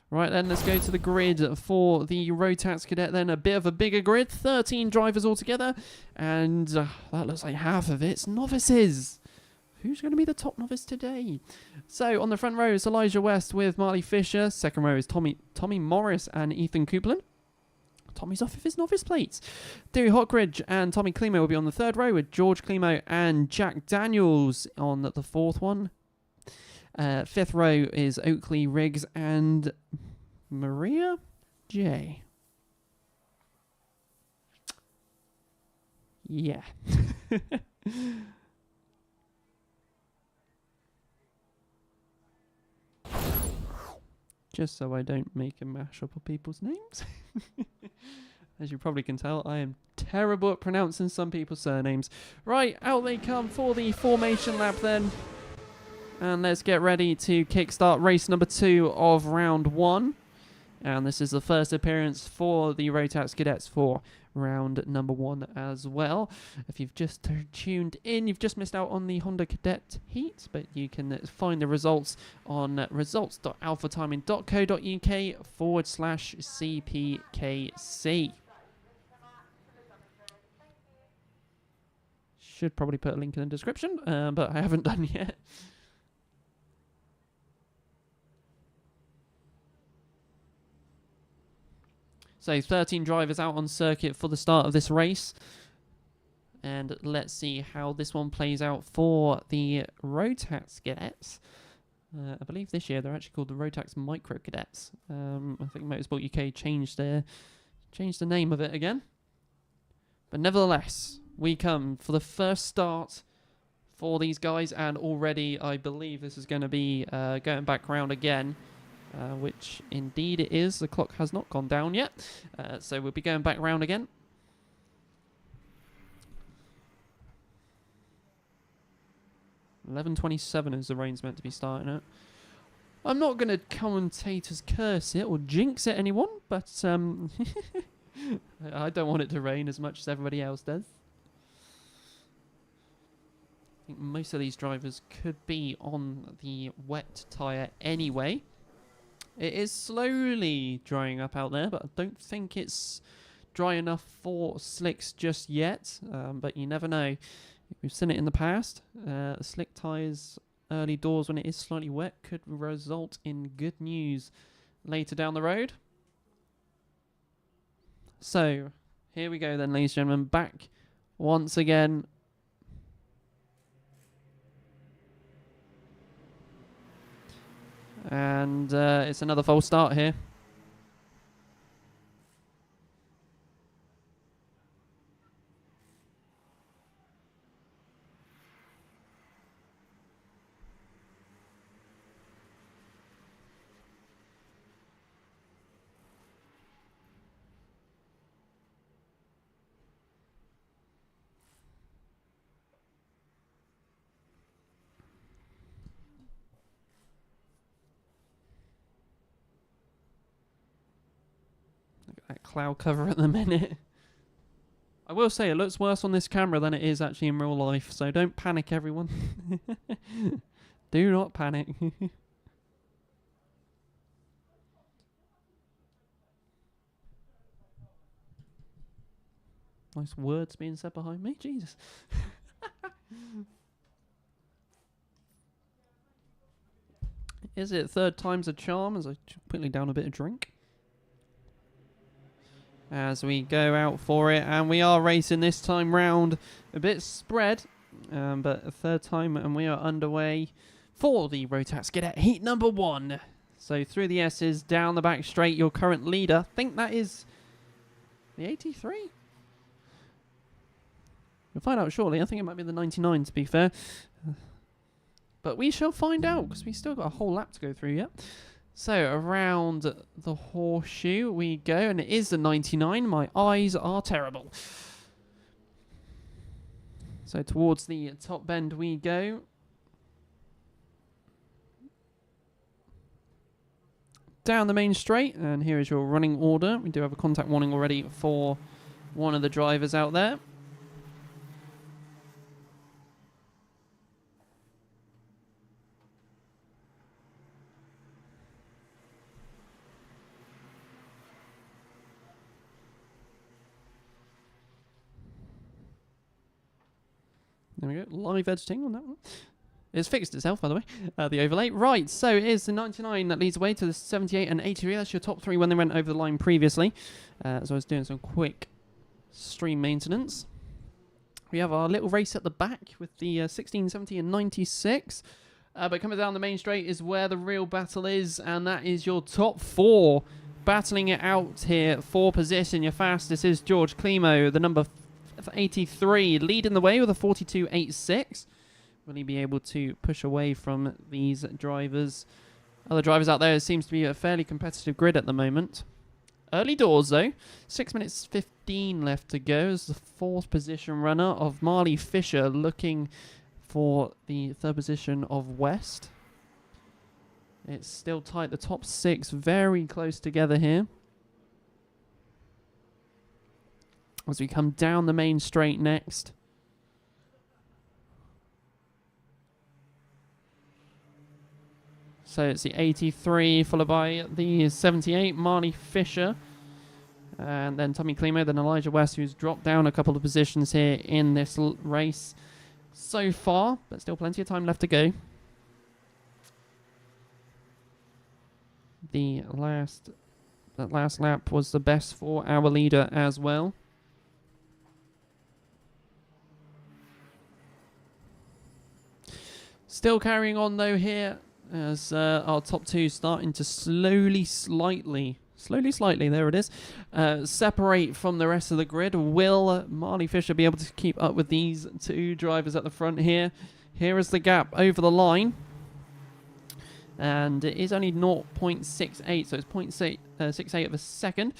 Right then, let's go to the grid for the Rotax Cadet then. A bit of a bigger grid, 13 drivers altogether, and that looks like half of it's novices Who's going to be the top novice today? So on the front row is Elijah West with Marley Fisher. Second row is Tommy Morris and Ethan Coupland. Tommy's off of his novice plates. Dewey Hockridge and Tommy Klimo will be on the third row with George Klimo and Jack Daniels on the fourth one. Fifth row is Oakley Riggs and Maria J. Yeah. Just so I don't make a mashup of people's names. As you probably can tell, I am terrible at pronouncing some people's surnames. Right, out they come for the formation lap then. And let's get ready to kickstart race number 2 of round 1. And this is the first appearance for the Rotax Cadets for round number 1 as well. If you've just tuned in, you've just missed out on the Honda Cadet Heat, but you can find the results on results.alphatiming.co.uk/CPKC. Should probably put a link in the description, but I haven't done yet. So 13 drivers out on circuit for the start of this race. And let's see how this one plays out for the Rotax Cadets. I believe this year they're actually called the Rotax Micro Cadets. I think Motorsport UK changed the name of it again. But nevertheless, we come for the first start for these guys. And already I believe this is going to be going back round again. Which indeed it is. The clock has not gone down yet. So we'll be going back round again. $11:27 is the rain's meant to be starting at. I'm not going to commentator's curse it or jinx it anyone, but I don't want it to rain as much as everybody else does. I think most of these drivers could be on the wet tyre anyway. It is slowly drying up out there, but I don't think it's dry enough for slicks just yet. But you never know. We've seen it in the past. Slick tyres early doors when it is slightly wet could result in good news later down the road. So, here we go then, ladies and gentlemen. Back once again. And it's another false start here. That cloud cover at the minute. I will say it looks worse on this camera than it is actually in real life, so don't panic, everyone. Do not panic. Nice words being said behind me. Jesus. Is it third time's a charm as I quickly down a bit of drink? As we go out for it, and we are racing this time round a bit spread, but a third time, and we are underway for the Rotax Cadet Heat number 1. So through the S's, down the back straight, your current leader. I think that is the 83? We'll find out shortly. I think it might be the 99 to be fair. But we shall find out, because we still got a whole lap to go through yet. So, around the horseshoe we go, and it is the 99. My eyes are terrible. So, towards the top bend we go. Down the main straight, and here is your running order. We do have a contact warning already for one of the drivers out there. There we go, live editing on that one. It's fixed itself, by the way, the overlay. Right, so it is the 99 that leads away to the 78 and 83. That's your top three when they went over the line previously. So I was doing some quick stream maintenance. We have our little race at the back with the 16, 70 and 96. But coming down the main straight is where the real battle is, and that is your top four battling it out here for position. Your fastest is George Klimo, the number 83, leading the way with a 42.86. Will he be able to push away from these drivers? Other drivers out there, it seems to be a fairly competitive grid at the moment. Early doors though, 6 minutes 15 left to go as the fourth position runner of Marley Fisher looking for the third position of West. It's still tight, the top six very close together here. As we come down the main straight next. So it's the 83 followed by the 78, Marley Fisher. And then Tommy Klimo, then Elijah West, who's dropped down a couple of positions here in this race so far. But still plenty of time left to go. That last lap was the best for our leader as well. Still carrying on though here as our top two starting to slowly, slightly, there it is, separate from the rest of the grid. Will Marley Fisher be able to keep up with these two drivers at the front here? Here is the gap over the line. And it is only 0.68, so it's 0.68 of a second.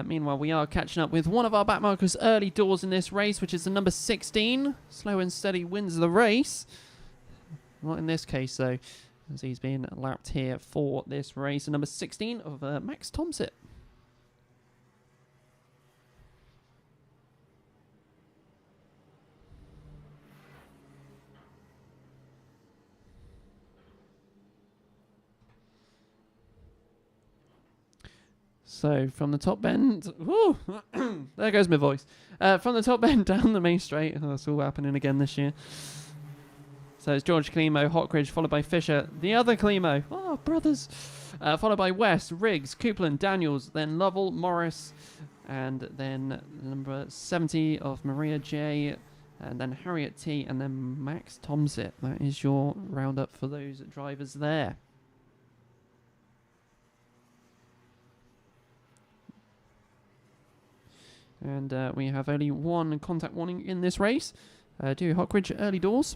Meanwhile, we are catching up with one of our backmarkers early doors in this race, which is the number 16. Slow and steady wins the race. Not in this case, though, as he's being lapped here for this race. The number 16 of Max Tomsit. So from the top bend, whoo, there goes my voice. From the top bend down the main straight, that's all happening again this year. So it's George Klimo, Hockridge, followed by Fisher, the other Klimo, oh brothers, followed by West, Riggs, Coupland, Daniels, then Lovell, Morris, and then number 70 of Maria J, and then Harriet T, and then Max Tomsit. That is your roundup for those drivers there. And we have only one contact warning in this race. Do Hockridge early doors.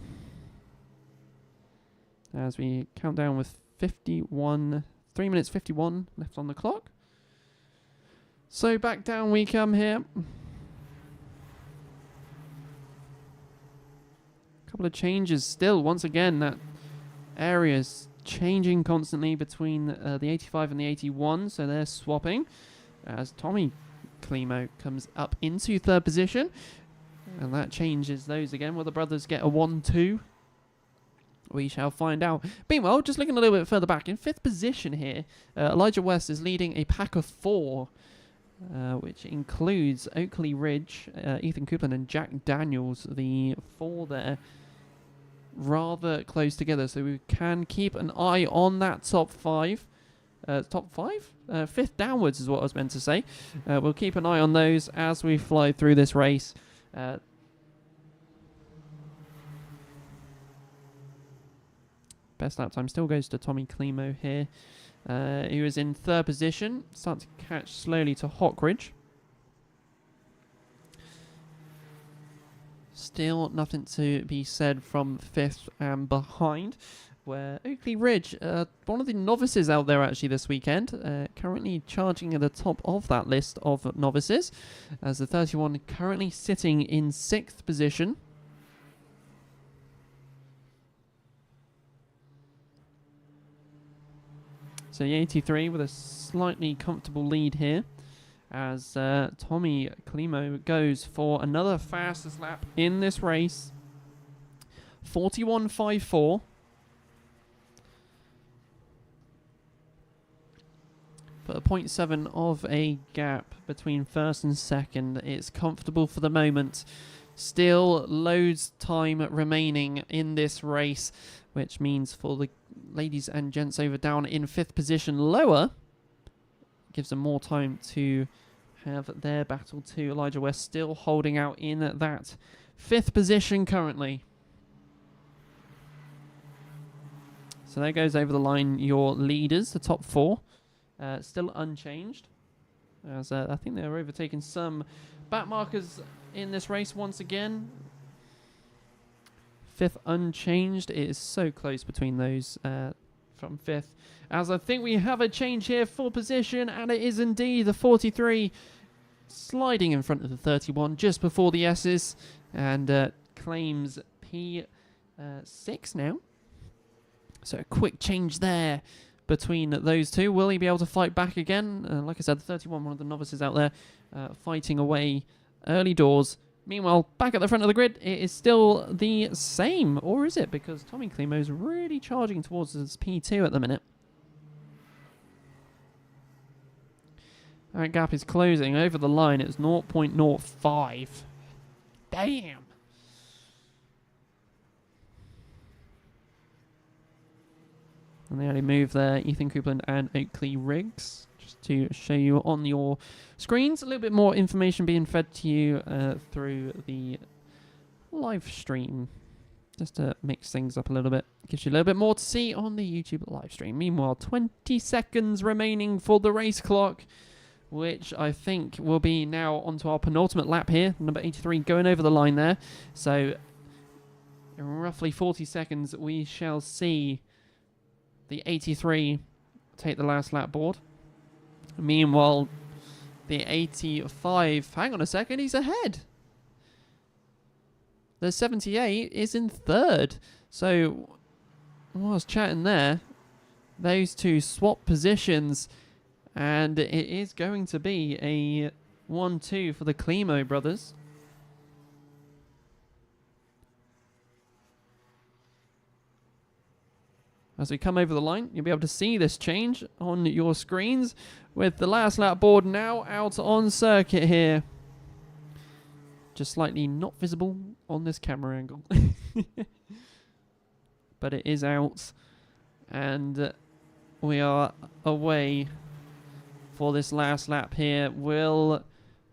As we count down with 3 minutes 51 left on the clock. So back down we come here. Couple of changes still. Once again, that area is changing constantly between the 85 and the 81. So they're swapping. As Tommy Klimo comes up into third position, and that changes those again. Will the brothers get a 1-2? We shall find out. Meanwhile, just looking a little bit further back, in fifth position here, Elijah West is leading a pack of 4, which includes Oakley Ridge, Ethan Coupland, and Jack Daniels. The 4 there, rather close together, so we can keep an eye on that top 5. Top 5? Fifth downwards is what I was meant to say. We'll keep an eye on those as we fly through this race. Best lap time still goes to Tommy Klimo here. He was in third position. Start to catch slowly to Hockridge. Still nothing to be said from fifth and behind, where Oakley Ridge, one of the novices out there actually this weekend, currently charging at the top of that list of novices, as the 31 currently sitting in 6th position. So the 83 with a slightly comfortable lead here, as Tommy Klimo goes for another fastest lap in this race. 41.54. But a 0.7 of a gap between first and second. It's comfortable for the moment. Still loads time remaining in this race, which means for the ladies and gents over down in 5th position lower, gives them more time to have their battle to Elijah West, still holding out in that 5th position currently. So there goes over the line your leaders, the top 4, still unchanged. As I think they're overtaking some back markers in this race once again. 5th unchanged. It is so close between those from 5th. As I think we have a change here for position, and it is indeed the 43 sliding in front of the 31 just before the S's, and claims P6 now. So a quick change there between those two. Will he be able to fight back again? Like I said, the 31, one of the novices out there, fighting away early doors. Meanwhile, back at the front of the grid, it is still the same. Or is it? Because Tommy Klimo's really charging towards his P2 at the minute. That gap is closing. Over the line, it's 0.05. Damn. And they only move there, Ethan Coupland and Oakley Riggs, just to show you on your screens. A little bit more information being fed to you through the live stream, just to mix things up a little bit. Gives you a little bit more to see on the YouTube live stream. Meanwhile, 20 seconds remaining for the race clock, which I think will be now onto our penultimate lap here. Number 83 going over the line there. So in roughly 40 seconds, we shall see the 83 take the last lap board. Meanwhile, the 85, hang on a second, he's ahead. The 78 is in 3rd. So, while I was chatting there, those two swap positions, and it is going to be a 1-2 for the Klimo brothers. As we come over the line, you'll be able to see this change on your screens with the last lap board now out on circuit here. Just slightly not visible on this camera angle. But it is out. And we are away for this last lap here. Will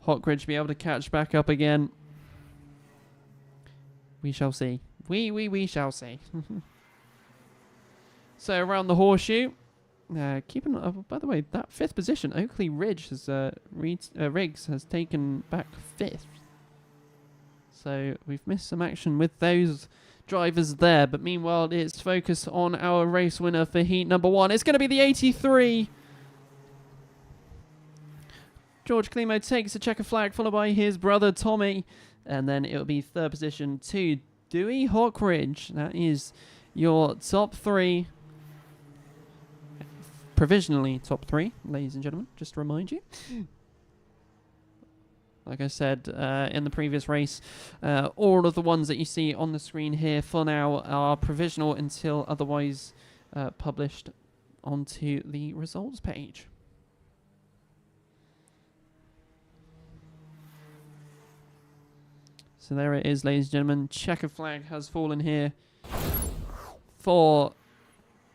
Hockridge be able to catch back up again? We shall see. We shall see. So around the horseshoe, keeping by the way, that 5th position, Oakley Ridge has Riggs has taken back 5th. So we've missed some action with those drivers there. But meanwhile, it's focused on our race winner for heat number 1. It's going to be the 83. George Klimo takes a checker flag, followed by his brother Tommy, and then it'll be 3rd position to Dewey Hockridge. That is your top 3. Provisionally top 3, ladies and gentlemen, just to remind you. Like I said in the previous race, all of the ones that you see on the screen here for now are provisional until otherwise published onto the results page. So there it is, ladies and gentlemen. Checker flag has fallen here for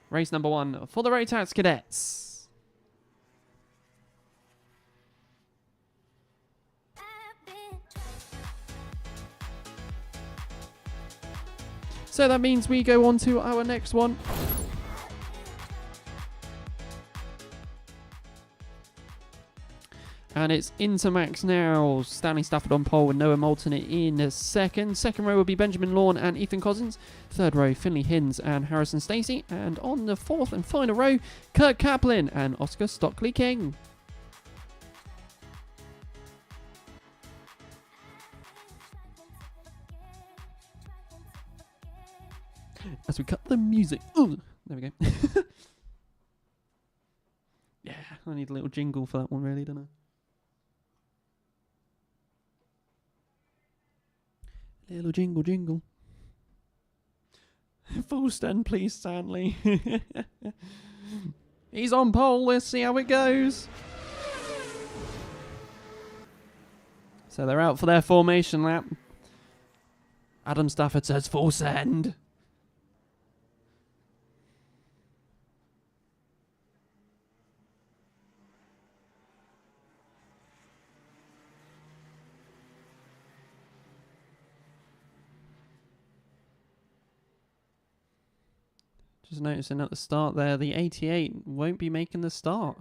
race number 1 for the Rotax Cadets. So that means we go on to our next one. And it's Intermax now. Stanley Stafford on pole with Noah Moulton in second. Second row will be Benjamin Lawn and Ethan Cousins. Third row, Finley Hinds and Harrison Stacey. And on the 4th and final row, Kurt Kaplan and Oscar Stockley King. As we cut the music. Ooh, there we go. Yeah, I need a little jingle for that one really, don't I? Little jingle, jingle. Full stand, please, Stanley. He's on pole. Let's see how it goes. So they're out for their formation lap. Adam Stafford says full send. Just noticing at the start there, the 88 won't be making the start.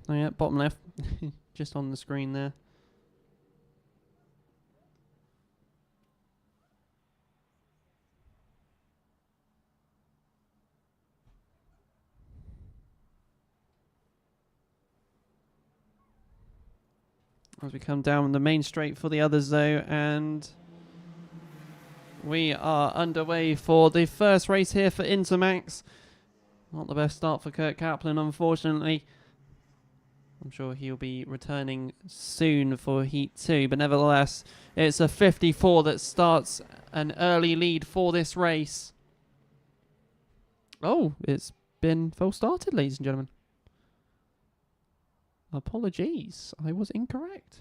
Oh yeah, bottom left, just on the screen there. As we come down the main straight for the others though, and we are underway for the first race here for Intermax. Not the best start for Kurt Kaplan, unfortunately. I'm sure he'll be returning soon for Heat 2, but nevertheless, it's a 54 that starts an early lead for this race. Oh, it's been full started, ladies and gentlemen. Apologies, I was incorrect.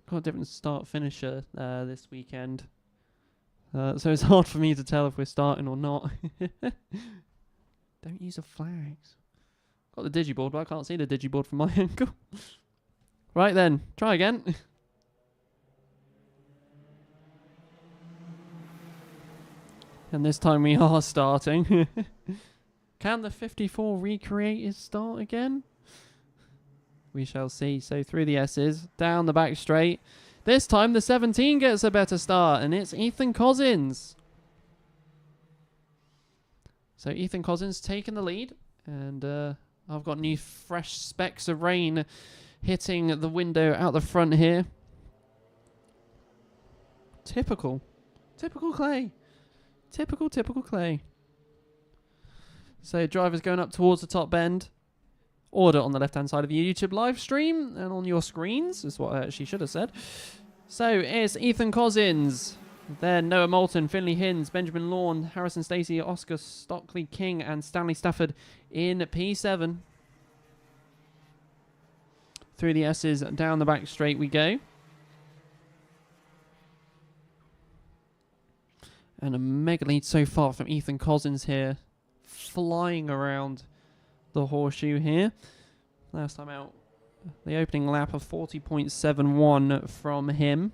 Got a different start finisher this weekend, so it's hard for me to tell if we're starting or not. Don't use the flags. Got the digiboard, but I can't see the digiboard from my angle. Right then, try again. And this time we are starting. Can the 54 recreate his start again? We shall see. So through the S's, down the back straight. This time the 17 gets a better start, and it's Ethan Cousins. So Ethan Cousins taking the lead, and I've got new fresh specks of rain hitting the window out the front here. Typical Clay. Typical Clay. So driver's going up towards the top bend. Order on the left-hand side of the YouTube live stream and on your screens is what she should have said. So it's Ethan Cousins, then Noah Moulton, Finley Hinds, Benjamin Lawn, Harrison Stacey, Oscar Stockley King, and Stanley Stafford in P7. Through the S's, down the back straight we go. And a mega lead so far from Ethan Cousins here, flying around the horseshoe here. Last time out, the opening lap of 40.71 from him.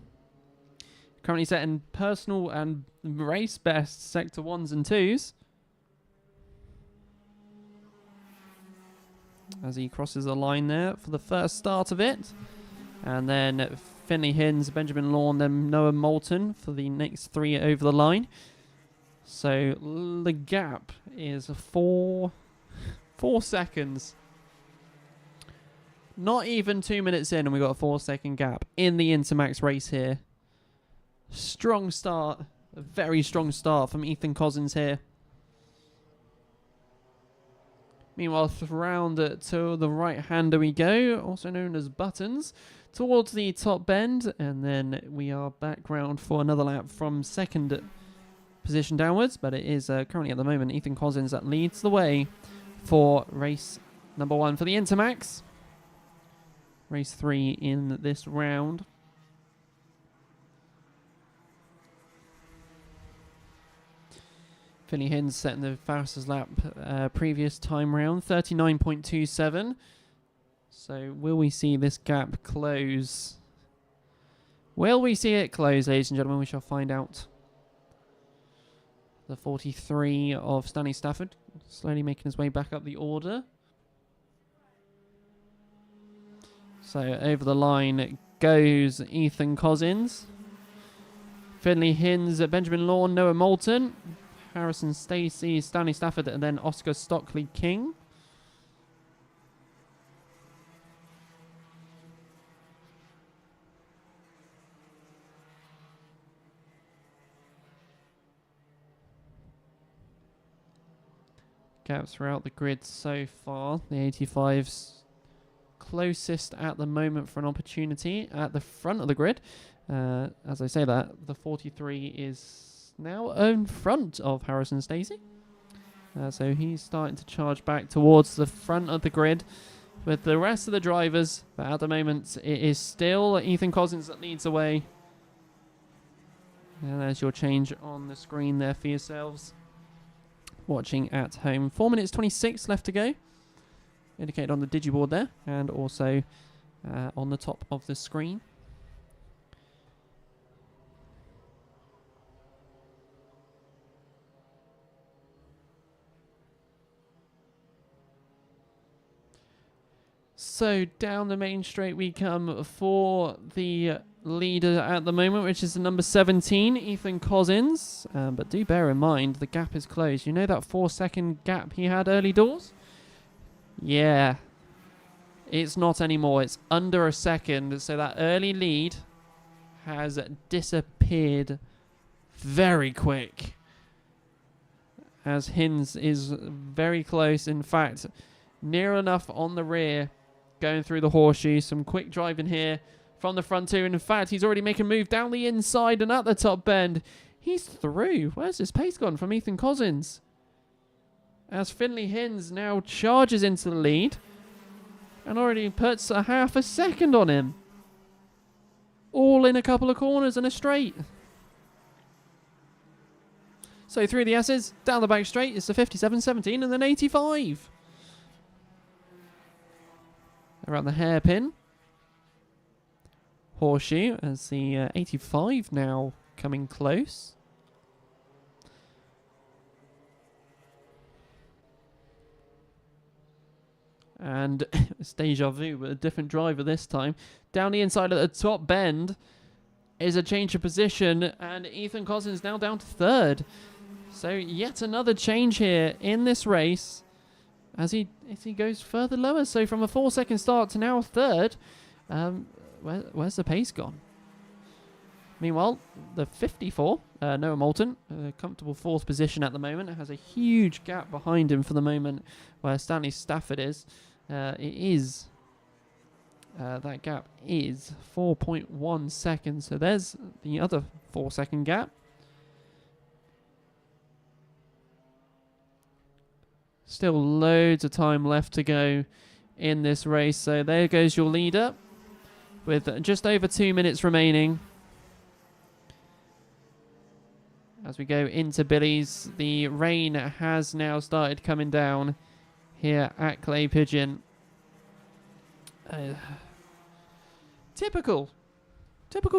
Currently setting personal and race best sector 1s and 2s. As he crosses the line there for the first start of it. And then Finley Hinds, Benjamin Lawn, then Noah Moulton for the next 3 over the line. So the gap is 4 seconds. Not even 2 minutes in and we got a 4-second gap in the Intermax race here. Strong start. A very strong start from Ethan Cousins here. Meanwhile, round to the right-hander we go, also known as Buttons, towards the top bend, and then we are back round for another lap from second position downwards, but it is currently at the moment Ethan Cousins that leads the way for race number 1 for the Intermax. Race 3 in this round. Finley Hinds setting the fastest lap previous time round, 39.27. So will we see this gap close? Will we see it close, ladies and gentlemen? We shall find out. The 43 of Stanley Stafford, slowly making his way back up the order. So over the line goes Ethan Cousins. Finley Hinds, Benjamin Lawn, Noah Moulton, Harrison Stacey, Stanley Stafford, and then Oscar Stockley King. Gaps throughout the grid so far. The 85's closest at the moment for an opportunity at the front of the grid. As I say that, the 43 is now in front of Harrison Stacey. So he's starting to charge back towards the front of the grid with the rest of the drivers. But at the moment, it is still Ethan Cousins that leads the way. And there's your change on the screen there for yourselves watching at home. 4 minutes 26 left to go. Indicated on the digiboard there, and also on the top of the screen. So down the main straight we come for the leader at the moment, which is the number 17, Ethan Cousins. But do bear in mind, the gap is closed. You know that 4-second gap he had early doors? Yeah. It's not anymore. It's under a second. So that early lead has disappeared very quick. As Hinz is very close. In fact, near enough on the rear. Going through the horseshoe. Some quick driving here from the front two. And in fact, he's already making a move down the inside and at the top bend. He's through. Where's his pace gone from Ethan Cousins? As Finley Hinz now charges into the lead. And already puts a half a second on him. All in a couple of corners and a straight. So through the S's, down the back straight, it's the 57-17 and then 85. Around the hairpin. Horseshoe as the 85 now coming close. And it's deja vu, but a different driver this time. Down the inside at the top bend is a change of position, and Ethan Cousins now down to third. So yet another change here in this race as he goes further lower. So from a 4-second start to now third. Where's the pace gone? Meanwhile, the 54, Noah Moulton, comfortable fourth position at the moment. It has a huge gap behind him for the moment where Stanley Stafford is. That gap is 4.1 seconds. So there's the other 4-second gap. Still loads of time left to go in this race. So there goes your leader with just over 2 minutes remaining. As we go into Billy's, the rain has now started coming down here at Clay Pigeon. Typical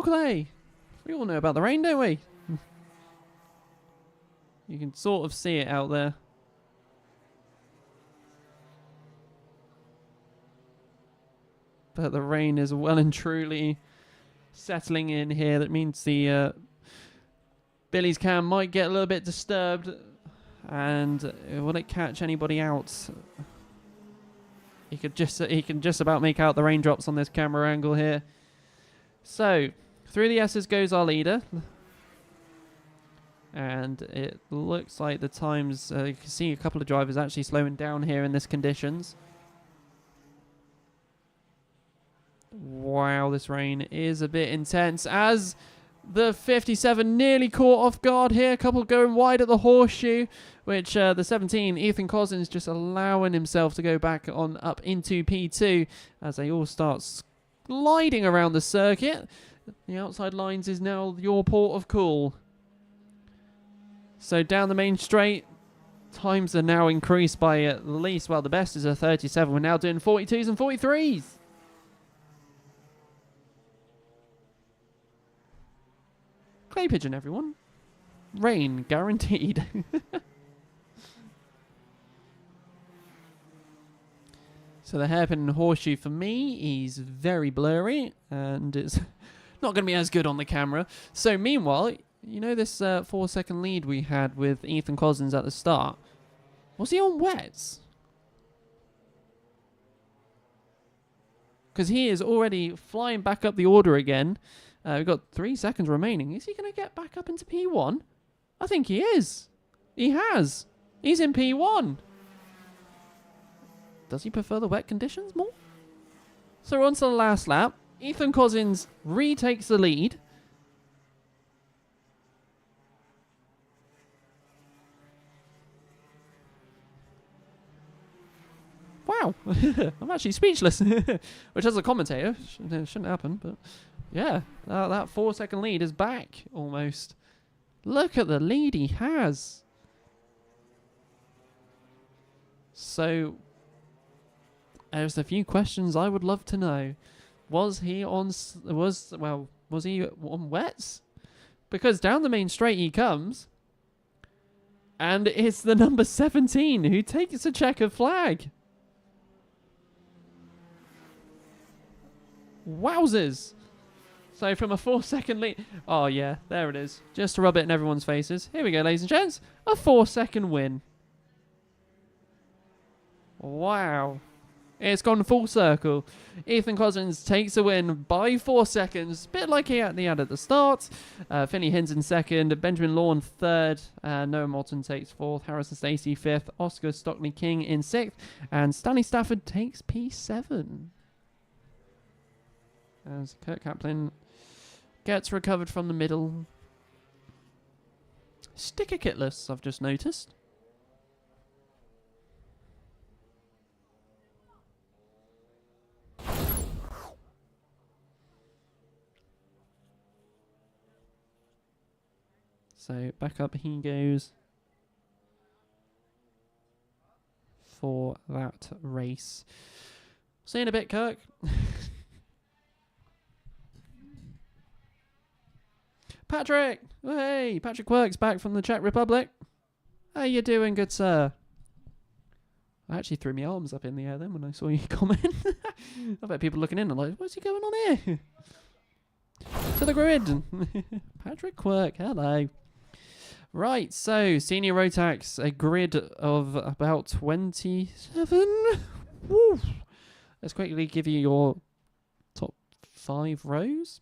Clay. We all know about the rain, don't we? You can sort of see it out there. But the rain is well and truly settling in here. That means the Billy's cam might get a little bit disturbed. And will it catch anybody out? He can just about make out the raindrops on this camera angle here. So through the S's goes our leader. And it looks like the times, you can see a couple of drivers actually slowing down here in this conditions. Wow, this rain is a bit intense as the 57 nearly caught off guard here. A couple going wide at the horseshoe, which the 17, Ethan Cousins, just allowing himself to go back on up into P2 as they all start sliding around the circuit. The outside lines is now your port of call. So down the main straight, times are now increased by at least, well, the best is a 37. We're now doing 42s and 43s. Clay Pigeon, everyone. Rain guaranteed. So the hairpin and horseshoe for me is very blurry and it's not going to be as good on the camera. So meanwhile, you know this 4-second lead we had with Ethan Cousins at the start? Was he on wets? Because he is already flying back up the order again. We've got 3 seconds remaining. Is he going to get back up into P1? I think he is. He has. He's in P1. Does he prefer the wet conditions more? So on to the last lap. Ethan Cousins retakes the lead. Wow. I'm actually speechless. Which as a commentator, shouldn't happen, but yeah, that 4-second lead is back almost. Look at the lead he has. So there's a few questions I would love to know. Was he on wets? Because down the main straight he comes, and it's the number 17 who takes a checkered flag. Wowzers! So from a 4-second lead, oh yeah, there it is. Just to rub it in everyone's faces. Here we go, ladies and gents. A 4-second win. Wow. It's gone full circle. Ethan Cousins takes a win by 4 seconds. Bit like he had at the start. Finney Hinton second. Benjamin Lawn third. Noah Morton takes fourth. Harrison Stacey fifth. Oscar Stockley King in sixth. And Stanley Stafford takes P7. As Kurt Kaplan gets recovered from the middle. Sticker kitless, I've just noticed. So back up he goes for that race. See you in a bit, Kirk. Patrick! Hey, Patrick Works back from the Czech Republic. How you doing, good sir? I actually threw my arms up in the air then when I saw you comment. I bet people looking in are like, what's he going on here? To the grid. Patrick Quirk, hello. Right, so senior Rotax, a grid of about 27. Woo. Let's quickly give you your top 5 rows.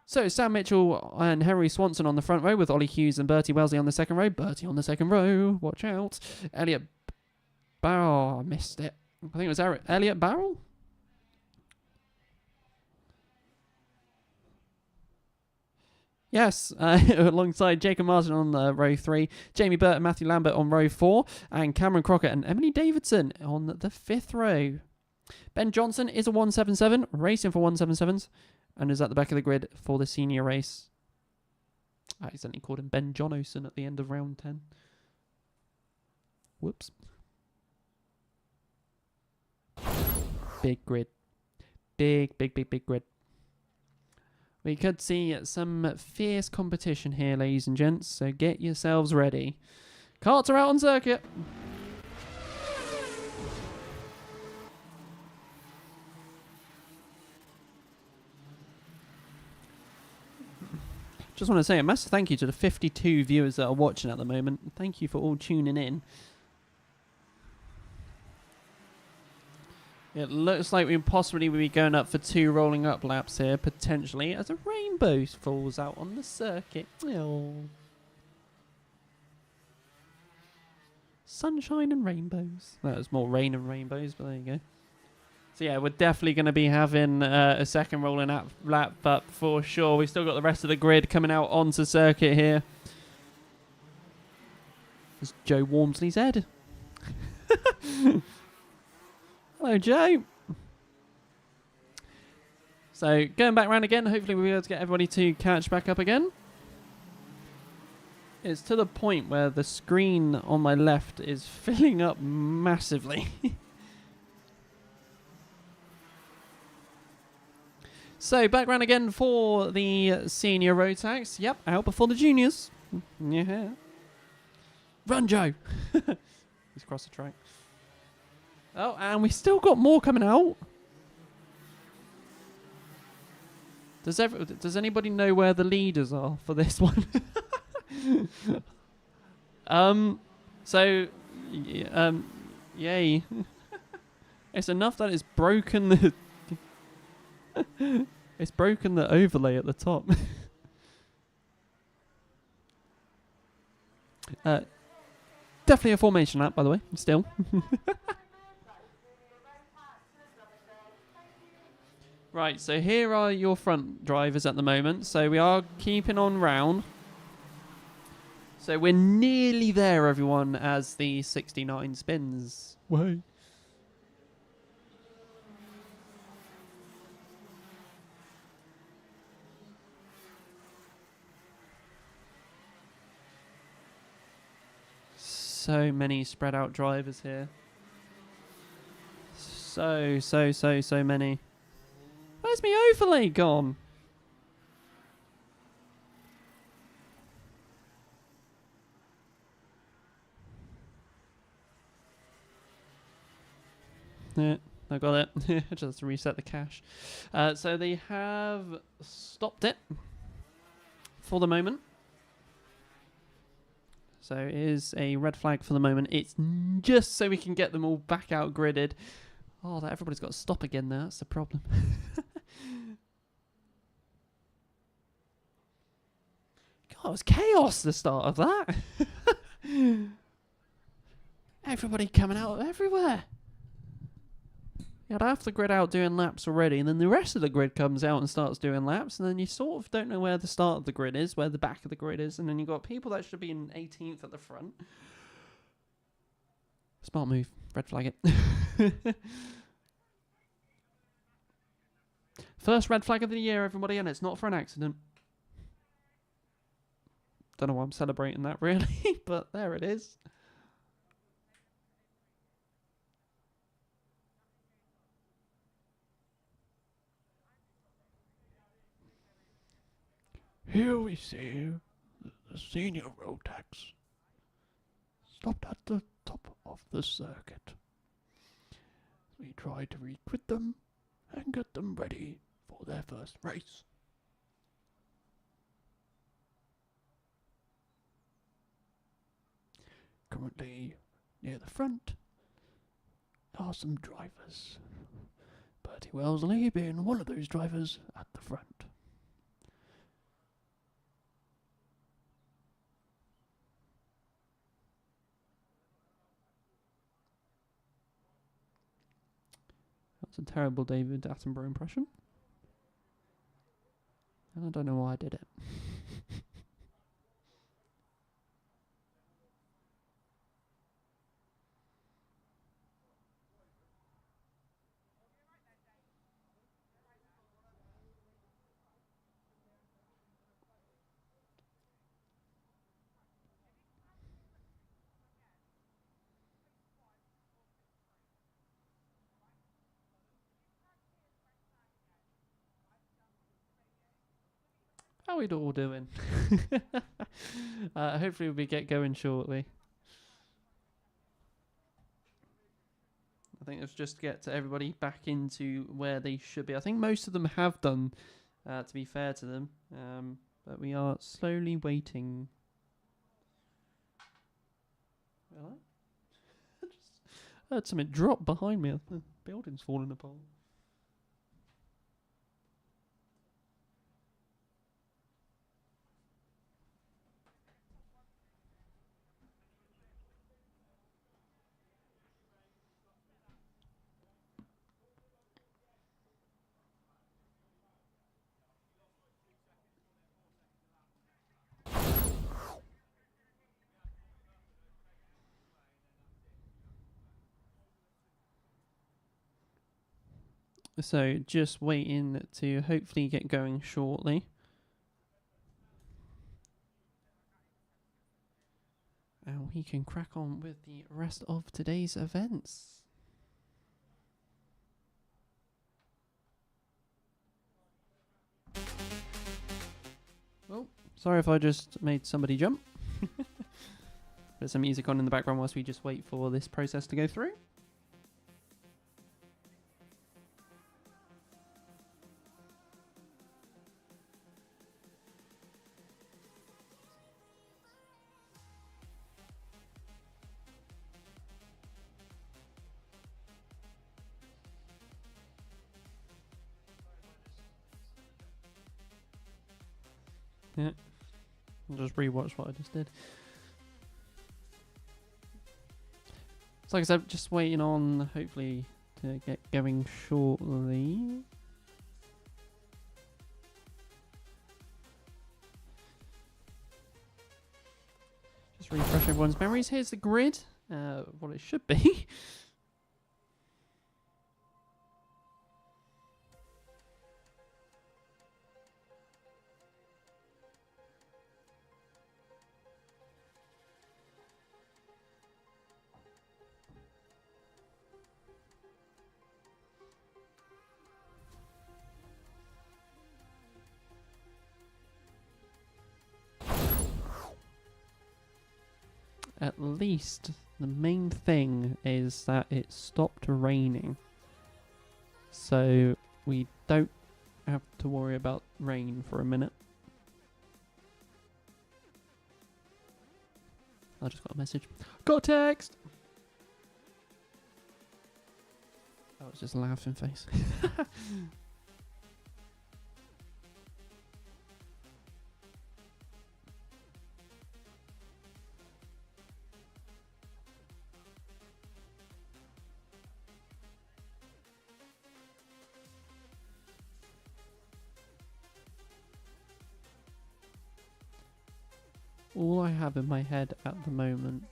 So Sam Mitchell and Henry Swanson on the front row with Ollie Hughes and Bertie Wellesley on the second row. Bertie on the second row, watch out. Elliot Barrel, I missed it. I think it was Elliot Barrel? Yes, alongside Jacob Martin on row 3, Jamie Burt and Matthew Lambert on row 4, and Cameron Crockett and Emily Davidson on the 5th row. Ben Johnson is a 177, racing for 177s, and is at the back of the grid for the senior race. I accidentally called him Ben Johnson at the end of round 10. Whoops. Big grid. Big grid. We could see some fierce competition here, ladies and gents, so get yourselves ready. Karts are out on circuit. Just want to say a massive thank you to the 52 viewers that are watching at the moment. Thank you for all tuning in. It looks like we possibly will be going up for 2 rolling up laps here, potentially, as a rainbow falls out on the circuit. Oh. Sunshine and rainbows. That was more rain and rainbows, but there you go. So yeah, we're definitely going to be having a second rolling lap up for sure. We've still got the rest of the grid coming out onto circuit here. There's Joe Walmsley's head. Hello, Joe. So, going back round again, hopefully we'll be able to get everybody to catch back up again. It's to the point where the screen on my left is filling up massively. So, back round again for the senior Rotax. Yep, out before the juniors. Yeah. Run, Joe. He's crossed the track. Oh, and we still got more coming out. Does anybody know where the leaders are for this one? Yay. It's enough that it's broken the it's broken the overlay at the top. Definitely a formation lap, by the way, still. Right, so here are your front drivers at the moment. So we are keeping on round. So we're nearly there, everyone, as the 69 spins. Whoa. So many spread out drivers here. So many. Where's my overlay gone? Yeah, I got it. Just reset the cache. So they have stopped it for the moment. So it is a red flag for the moment. It's just so we can get them all back out gridded. Oh, that everybody's got to stop again now. That's the problem. God, it was chaos the start of that. Everybody coming out everywhere. You had half the grid out doing laps already, and then the rest of the grid comes out and starts doing laps, and then you sort of don't know where the start of the grid is, where the back of the grid is, and then you've got people that should be in 18th at the front. Smart move. Red flag it. First red flag of the year, everybody, and it's not for an accident. Don't know why I'm celebrating that, really, but there it is. Here we see the senior Rotax stopped at the top of the circuit. We try to re-quit them and get them ready for their first race. Currently near the front are some drivers. Bertie Wellesley being one of those drivers at the front. That's a terrible David Attenborough impression. And I don't know why I did it. How are we all doing? Hopefully we get going shortly. I think it's just to get to everybody back into where they should be. I think most of them have done, to be fair to them. But we are slowly waiting. Hello? I just heard something drop behind me. The building's falling apart. So just waiting to hopefully get going shortly. And we can crack on with the rest of today's events. Oh, sorry if I just made somebody jump. Put some music on in the background whilst we just wait for this process to go through. Yeah, I'll just rewatch what I just did. So like I said, just waiting on hopefully to get going shortly. refresh everyone's memories. Here's the grid, what it should be. At least the main thing is that it stopped raining. So we don't have to worry about rain for a minute. I just got a message. Got a text! That was just a laughing face. All I have in my head at the moment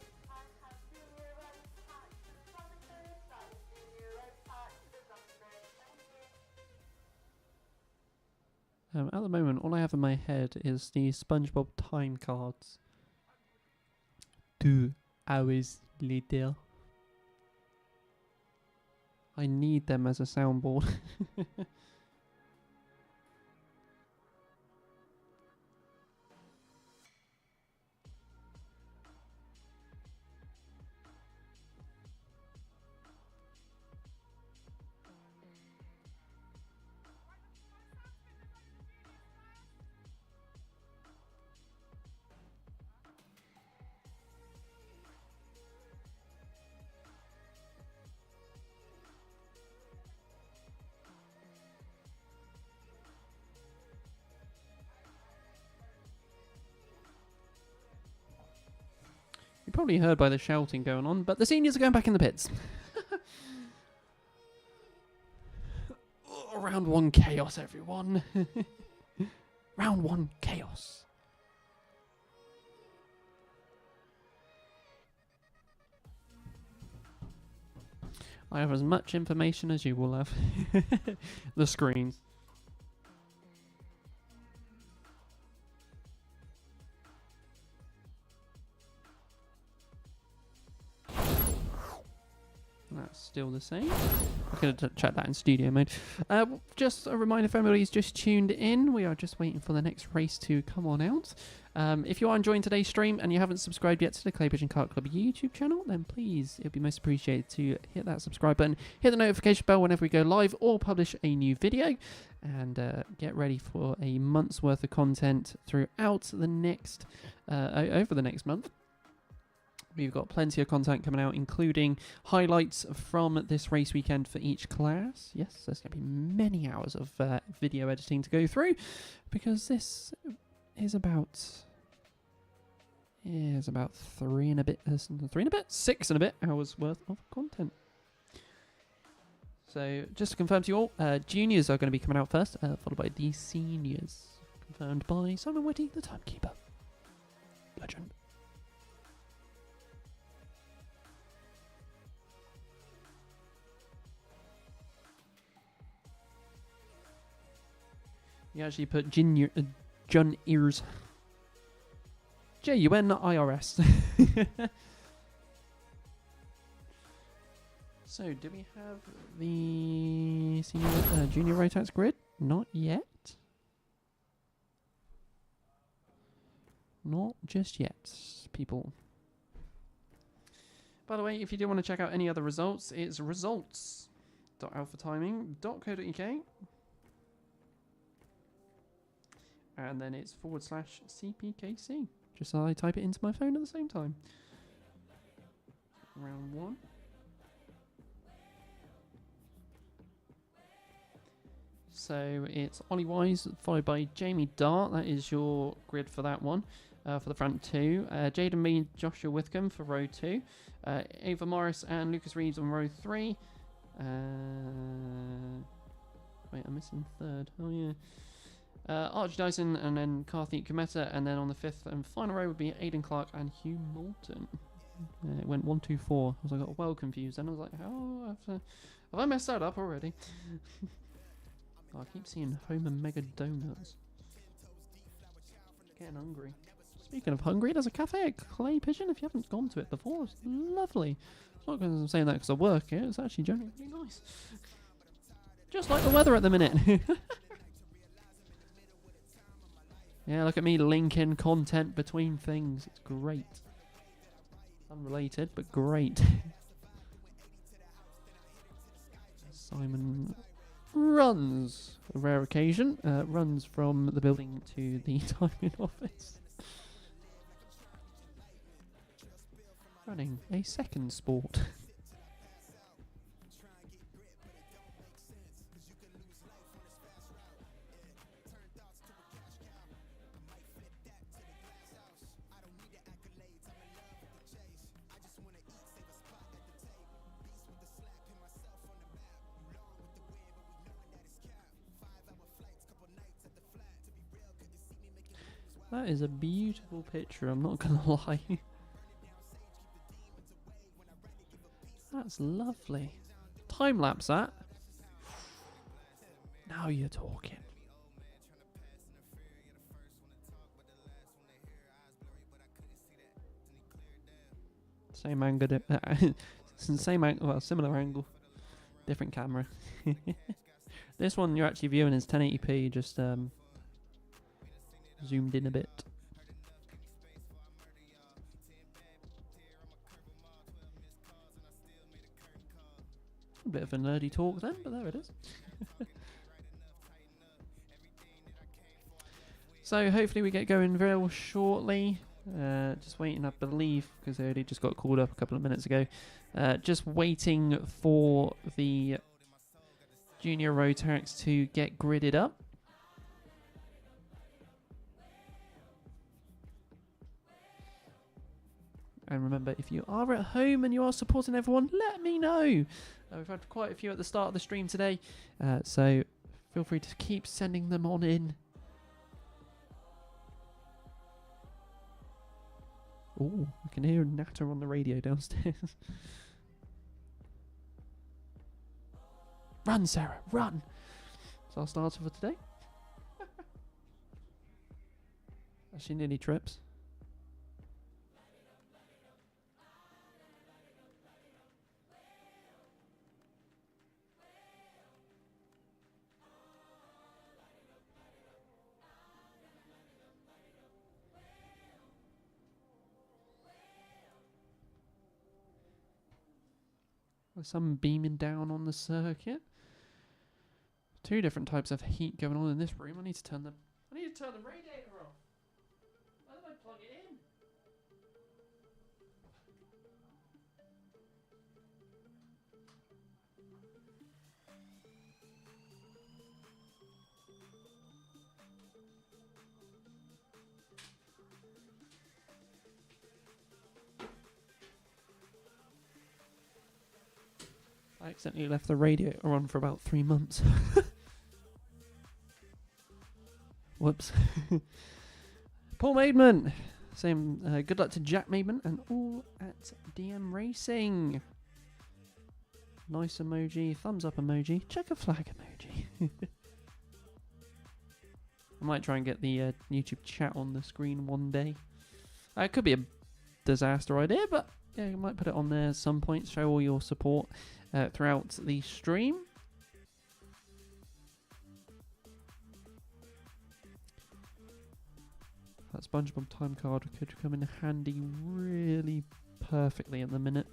all I have in my head is the SpongeBob time cards. 2 hours later. I need them as a soundboard. You probably heard by the shouting going on, but the seniors are going back in the pits. Oh, round 1 chaos, everyone. Round 1 chaos. I have as much information as you will have. The screens. That's still the same. I could have checked that in studio mode. Just a reminder if anybody's just tuned in, we are just waiting for the next race to come on out. If you are enjoying today's stream and you haven't subscribed yet to the Clay Pigeon Kart Club YouTube channel, then please, it would be most appreciated to hit that subscribe button, hit the notification bell whenever we go live or publish a new video, and get ready for a month's worth of content throughout the next, over the next month. We've got plenty of content coming out, including highlights from this race weekend for each class. Yes, there's going to be many hours of video editing to go through, because this is about 6 and a bit hours worth of content. So just to confirm to you all, juniors are going to be coming out first, followed by the seniors, confirmed by Simon Whitty, the timekeeper. Legend. You actually put Jun Ears. Junirs. So, do we have the senior, junior Rotax grid? Not yet. Not just yet, people. By the way, if you do want to check out any other results, it's results.alphatiming.co.uk. And then it's /CPKC. Just so I type it into my phone at the same time. Round 1. So it's Ollie Wise, followed by Jamie Dart. That is your grid for that one. For the front 2. Jaden Mead, Joshua Withcombe for row 2. Ava Morris and Lucas Reeves on row 3. Wait, I'm missing 3rd. Oh, yeah. Archie Dyson and then Karthik Kometa, and then on the 5th and final row would be Aidan Clark and Hugh Moulton. It went 1, 2, 4. I got well confused, and I was like, "How have I messed that up already?" Oh, I keep seeing Homer Mega Donuts. Getting hungry. Speaking of hungry, there's a cafe at Clay Pigeon. If you haven't gone to it before, it's lovely. It's not because I'm saying that because I work here. It's actually generally really nice. Just like the weather at the minute. Yeah, look at me linking content between things. It's great. Unrelated, but great. Simon runs, a rare occasion, runs from the building to the timing office. Running a second sport. That is a beautiful picture, I'm not gonna lie. That's lovely. Time lapse that. Now you're talking. Same angle, well, similar angle, different camera. This one you're actually viewing is 1080p, just zoomed in a bit. A bit of a nerdy talk then, but there it is. So hopefully we get going real shortly. Just waiting, I believe, because I already just got called up a couple of minutes ago. Just waiting for the junior Rotax to get gridded up. And remember, if you are at home and you are supporting everyone, let me know. We've had quite a few at the start of the stream today, so feel free to keep sending them on in. Oh, I can hear Natter on the radio downstairs. Run, Sarah, run! That's our starter for today. She nearly trips. There's some beaming down on the circuit. Two different types of heat going on in this room. I need to turn the radiator off. How did I plug it in? I accidentally left the radiator on for about 3 months. Whoops. Paul Maidman. Same. Good luck to Jack Maidman and all at DM Racing. Nice emoji. Thumbs up emoji. Checker flag emoji. I might try and get the YouTube chat on the screen one day. It could be a disaster idea, but yeah, you might put it on there at some point. Show all your support throughout the stream. That SpongeBob time card could come in handy really perfectly at the minute.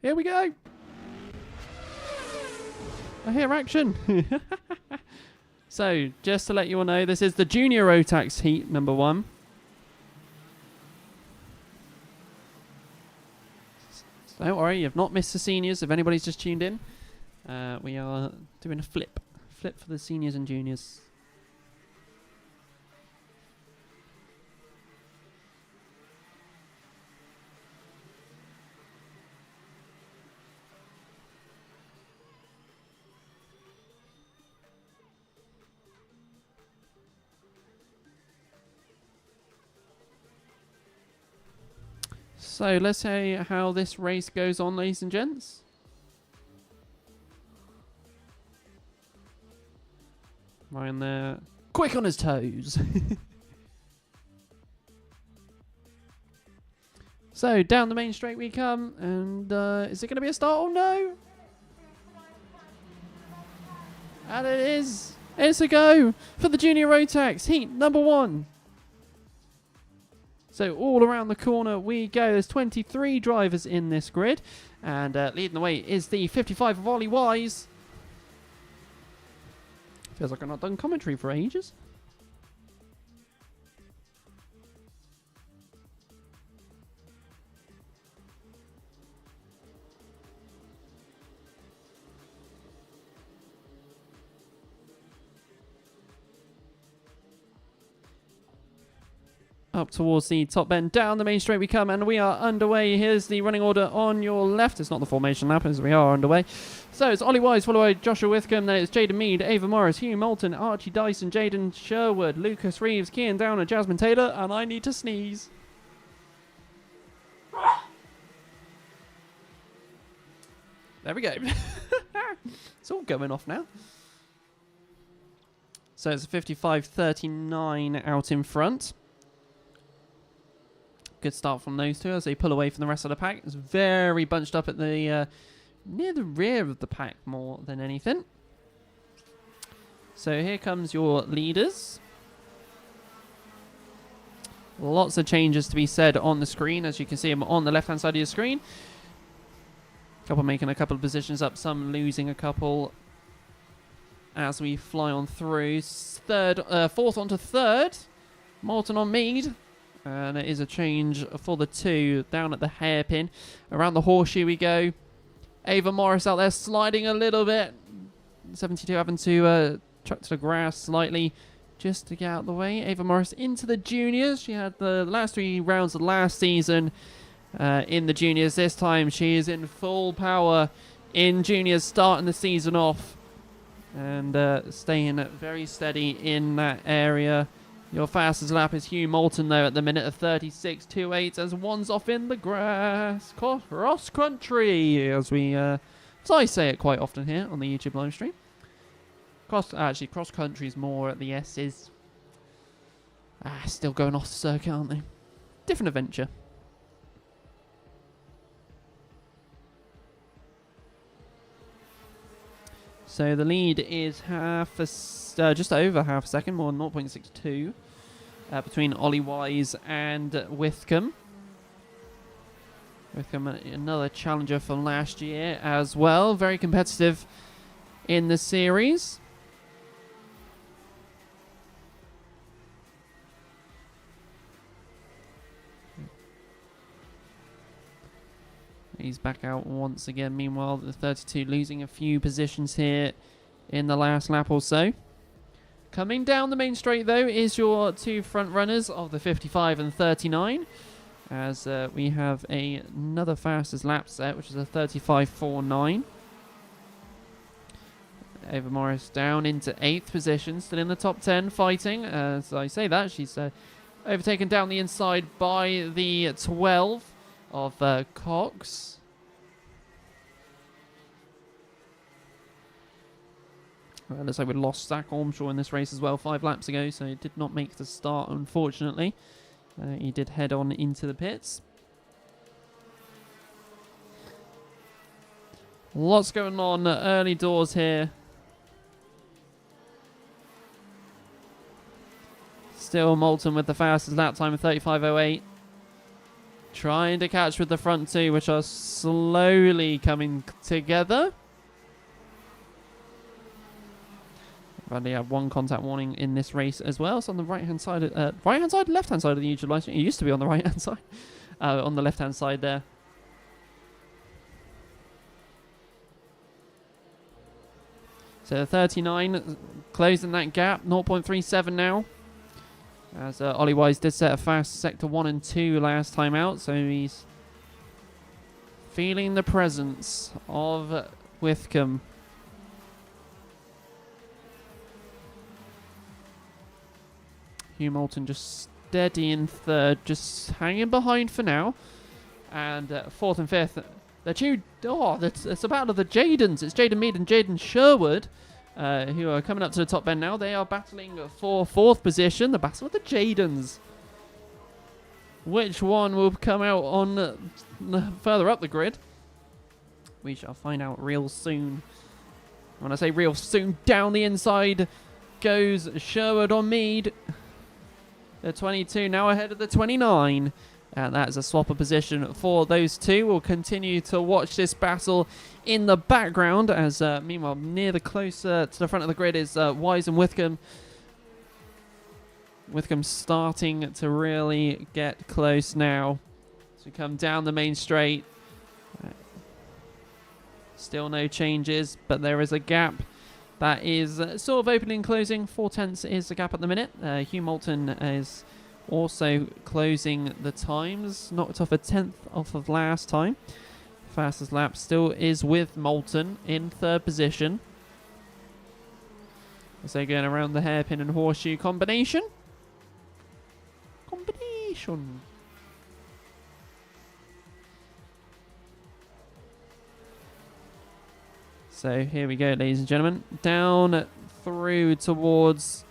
Here we go. I hear action. So, just to let you all know, this is the Junior Rotax Heat number 1. Don't worry, you've not missed the seniors. If anybody's just tuned in, we are doing a flip for the seniors and juniors. So let's see how this race goes on, ladies and gents. Ryan there, quick on his toes. So down the main straight we come, and is it going to be a start? Oh no! And it is. It's a go for the Junior Rotax Heat number 1. So all around the corner we go. There's 23 drivers in this grid. And leading the way is the 55 of Ollie Wise. Feels like I've not done commentary for ages. Up towards the top bend, down the main straight we come, and we are underway. Here's the running order on your left. It's not the formation lap, as we are underway. So it's Ollie Wise, followed by Joshua Withcombe. Then it's Jaden Mead, Ava Morris, Hugh Moulton, Archie Dyson, Jaden Sherwood, Lucas Reeves, Kian Downer, Jasmine Taylor, and I need to sneeze. There we go. It's all going off now. So it's a 55.39 out in front. Good start from those two as they pull away from the rest of the pack. It's very bunched up at the near the rear of the pack more than anything. So here comes your leaders. Lots of changes to be said on the screen, as you can see them on the left hand side of your screen. A couple making a couple of positions up, some losing a couple as we fly on through. Fourth onto third. Moulton on Mead. And it is a change for the 2 down at the hairpin. Around the horseshoe we go. Ava Morris out there sliding a little bit. 72 having to truck to the grass slightly just to get out of the way. Ava Morris into the juniors. She had the last 3 rounds of last season in the juniors. This time she is in full power in juniors, starting the season off. And staying very steady in that area. Your fastest lap is Hugh Moulton, though, at the minute of 36.28 as one's off in the grass. Cross country, as I say it quite often here on the YouTube live stream. Cross country is more at the S's. Still going off the circuit, aren't they? Different adventure. So the lead is just over half a second, more than 0.62, between Ollie Wise and Withcombe. Withcombe, another challenger from last year as well. Very competitive in the series. He's back out once again. Meanwhile, the 32 losing a few positions here in the last lap or so. Coming down the main straight, though, is your 2 front runners of the 55 and 39. As we have another fastest lap set, which is a 35.49. Ava Morris down into 8th position, still in the top 10, fighting. As I say that, she's overtaken down the inside by the 12 of Cox. Looks like we lost Zach Ormshaw in this race as well 5 laps ago, so he did not make the start, unfortunately. He did head on into the pits. Lots going on early doors here. Still Moulton with the fastest lap time of 35.08. Trying to catch with the front 2, which are slowly coming together. But they have 1 contact warning in this race as well. It's on the right-hand side, left-hand side of the YouTube live stream. It used to be on the right-hand side, on the left-hand side there. So 39 closing that gap, 0.37 now. As Ollie Wise did set a fast sector 1 and 2 last time out, so he's feeling the presence of Withcombe. Hugh Moulton just steady in third, just hanging behind for now. And fourth and fifth, they're two. Oh, it's a battle of the Jadens. It's Jaden Mead and Jaden Sherwood who are coming up to the top end now. They are battling for fourth position. The battle of the Jadens. Which one will come out on further up the grid? We shall find out real soon. When I say real soon, down the inside goes Sherwood on Mead. The 22 now ahead of the 29. And that is a swap of position for those two. We'll continue to watch this battle in the background as, meanwhile, near the closer to the front of the grid is Wise and Withcombe. Withcombe starting to really get close now. As we come down the main straight. Still no changes, but there is a gap that is sort of opening and closing. 4/10 is the gap at the minute. Hugh Moulton is also closing the times. Knocked off a 10th off of last time. Fastest lap still is with Moulton in third position. As they're going around the hairpin and horseshoe combination. So here we go, ladies and gentlemen. Down through towards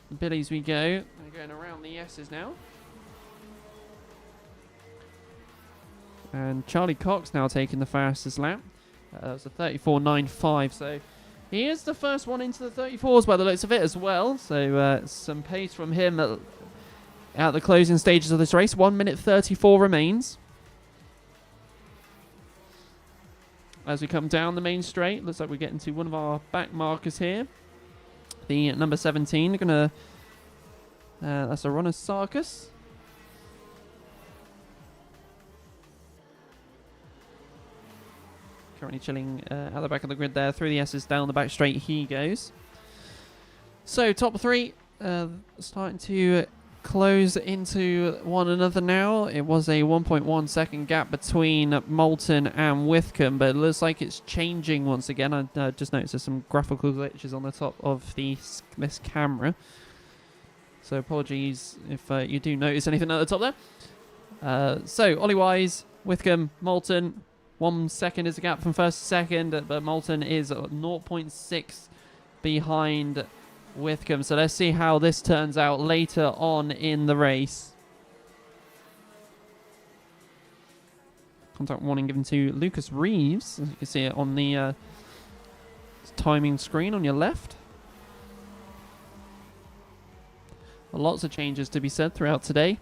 the Billies we go. They're going around the S's now. And Charlie Cox now taking the fastest lap. That's a 34.95. So he is the first one into the 34s by the looks of it as well. So some pace from him at the closing stages of this race. 1 minute 34 remains. As we come down the main straight, looks like we're getting to one of our back markers here. The number 17, gonna that's a runner Sarkis. Currently chilling at the back of the grid there, through the S's, down the back straight he goes. So top three starting to close into one another now. It was a 1.1 second gap between Moulton and Withcombe, but it looks like it's changing once again. I just noticed there's some graphical glitches on the top of this camera. So apologies if you do notice anything at the top there. So Ollie Wise, Withcombe, Moulton. 1 second is the gap from first to second, but Moulton is 0.6 behind Withcombe. So let's see how this turns out later on in the race. Contact warning given to Lucas Reeves. As you can see it on the timing screen on your left. Lots of changes to be said throughout today.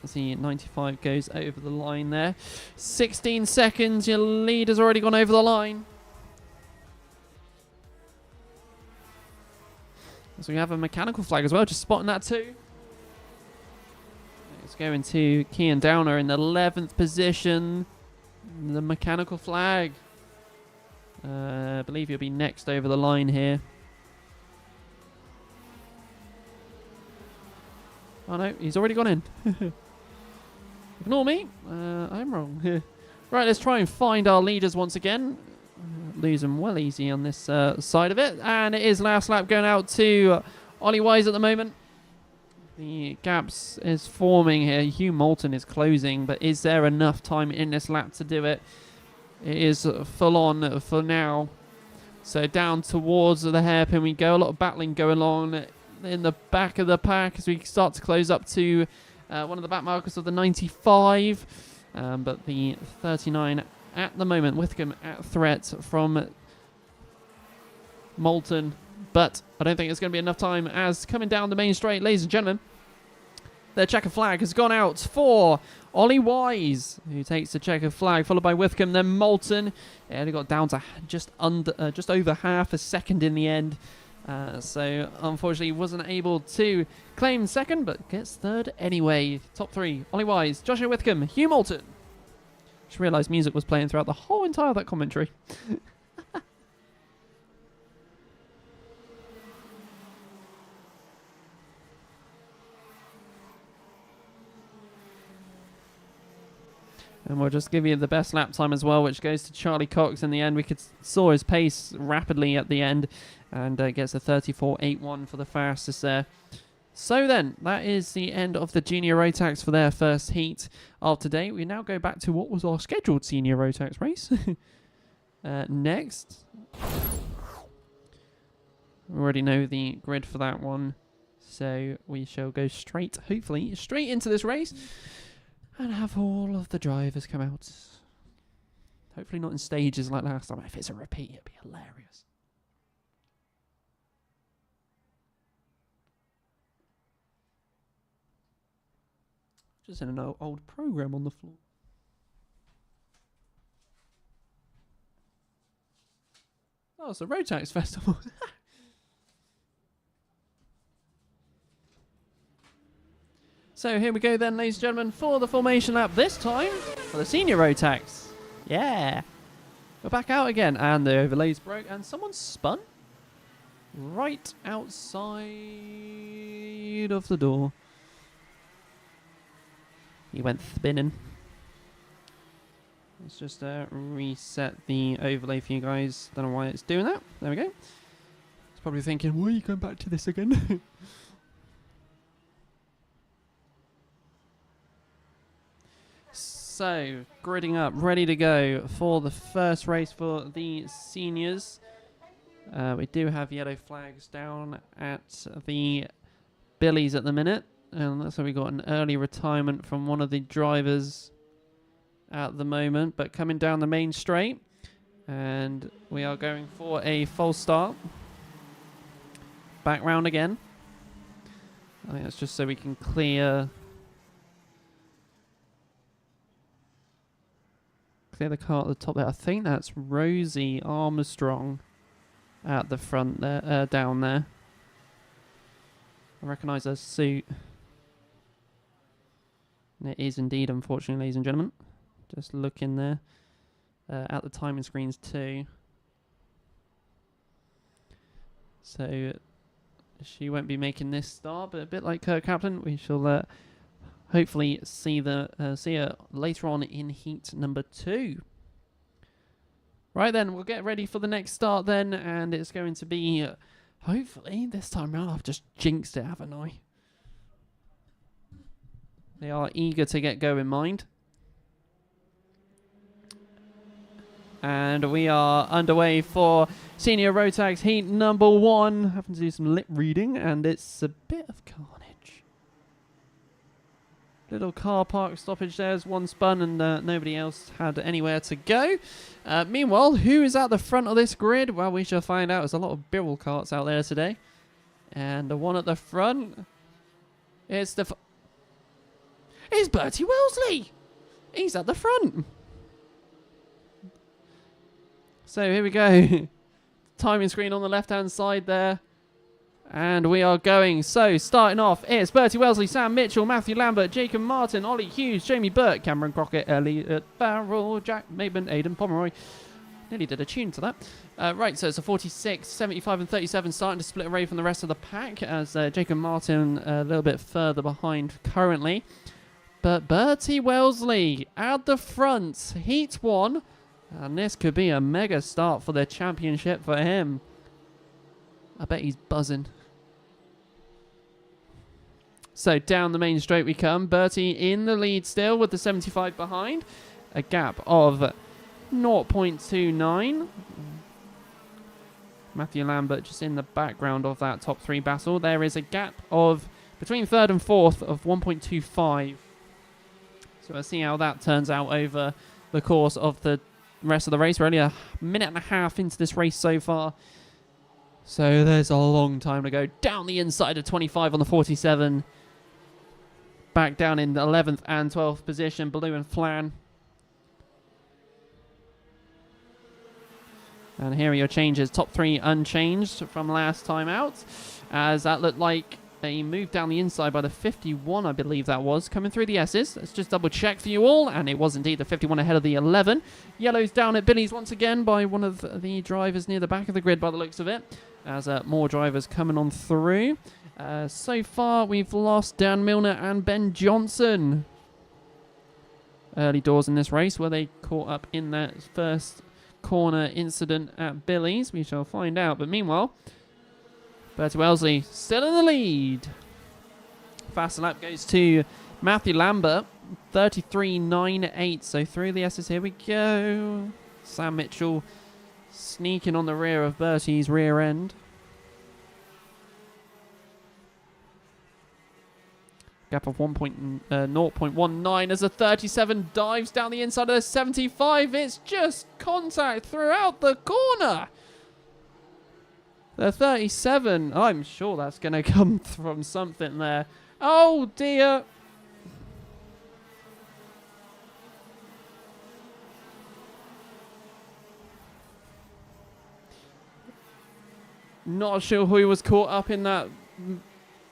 As the 95 goes over the line there. 16 seconds. Your lead has already gone over the line. So we have a mechanical flag as well. Just spotting that too. It's going to Kian Downer in the 11th position. The mechanical flag. I believe he'll be next over the line here. Oh no, he's already gone in. Ignore me. I'm wrong. Right, let's try and find our leaders once again. Lose them well easy on this side of it. And it is last lap going out to Ollie Wise at the moment. The gaps is forming here. Hugh Moulton is closing, but is there enough time in this lap to do it? It is full on for now. So down towards the hairpin we go. A lot of battling going on in the back of the pack as we start to close up to one of the back markers of the 95. But the 39 at the moment, Withcombe at threat from Moulton. But I don't think it's going to be enough time as coming down the main straight, ladies and gentlemen, the checker flag has gone out for Ollie Wise, who takes the checker flag, followed by Withcombe, then Moulton. It only got down to just over half a second in the end. So unfortunately wasn't able to claim second, but gets third anyway. Top three, Ollie Wise, Joshua Withcombe, Hugh Moulton. Just realised music was playing throughout the whole entire of that commentary. And we'll just give you the best lap time as well, which goes to Charlie Cox in the end. We saw his pace rapidly at the end, and gets a 34.81 for the fastest there. So then, that is the end of the Junior Rotax for their first heat of today. We now go back to what was our scheduled Senior Rotax race. Next. We already know the grid for that one, so we shall go straight, hopefully, straight into this race. And have all of the drivers come out. Hopefully not in stages like last time. If it's a repeat, it'd be hilarious. Just in an old program on the floor. Oh, it's a Rotax festival. So here we go then, ladies and gentlemen, for the formation lap, this time for the Senior Rotax. Yeah. We're back out again, and the overlays broke, and someone spun right outside of the door. He went spinning. Let's just reset the overlay for you guys. Don't know why it's doing that. There we go. It's probably thinking, why are you going back to this again? So, gridding up, ready to go for the first race for the seniors. We do have yellow flags down at the Billies at the minute. And that's why we got an early retirement from one of the drivers at the moment. But coming down the main straight. And we are going for a false start. Back round again. I think that's just so we can clear the car at the top there. I think that's Rosie Armstrong at the front there, down there. I recognise her suit. And it is indeed, unfortunately, ladies and gentlemen. Just looking there at the timing screens too. So she won't be making this start, but a bit like Kirk Kaplan, we shall hopefully see her later on in heat number 2. Right then, we'll get ready for the next start then, and it's going to be, hopefully, this time around, I've just jinxed it, haven't I? They are eager to get going, mind. And we are underway for Senior Rotax heat number 1. Having to do some lip reading, and it's a bit of carnage. Little car park stoppage. There's one spun, and nobody else had anywhere to go. Meanwhile, who is at the front of this grid? Well, we shall find out. There's a lot of Birrell carts out there today. And the one at the front is it's Bertie Wellesley. He's at the front. So here we go. Timing screen on the left-hand side there. And we are going. So, starting off, it's Bertie Wellesley, Sam Mitchell, Matthew Lambert, Jacob Martin, Ollie Hughes, Jamie Burt, Cameron Crockett, Elliot Barrell, Jack Maben, Aidan Pomeroy. Nearly did a tune to that. Right, so it's a 46, 75 and 37 starting to split away from the rest of the pack as Jacob Martin a little bit further behind currently. But Bertie Wellesley at the front, heat 1. And this could be a mega start for the championship for him. I bet he's buzzing. So down the main straight we come. Bertie in the lead still with the 75 behind. A gap of 0.29. Matthew Lambert just in the background of that top 3 battle. There is a gap of between 3rd and 4th of 1.25. So we'll see how that turns out over the course of the rest of the race. We're only a minute and a half into this race so far. So there's a long time to go. Down the inside of 25 on the 47. Back down in the 11th and 12th position, Blue and Flan. And here are your changes. Top 3 unchanged from last time out. As that looked like a move down the inside by the 51, I believe that was, coming through the S's. Let's just double check for you all, and it was indeed the 51 ahead of the 11. Yellow's down at Billy's once again by one of the drivers near the back of the grid by the looks of it, as more drivers coming on through. So far, we've lost Dan Milner and Ben Johnson. Early doors in this race, were they caught up in that first corner incident at Billy's? We shall find out, but meanwhile, Bertie Wellesley still in the lead. Fast lap goes to Matthew Lambert, 33.98. So through the S's, here we go. Sam Mitchell sneaking on the rear of Bertie's rear end. Gap of 0.19 as the 37 dives down the inside of the 75. It's just contact throughout the corner. The 37, I'm sure that's going to come from something there. Oh, dear. Not sure who was caught up in that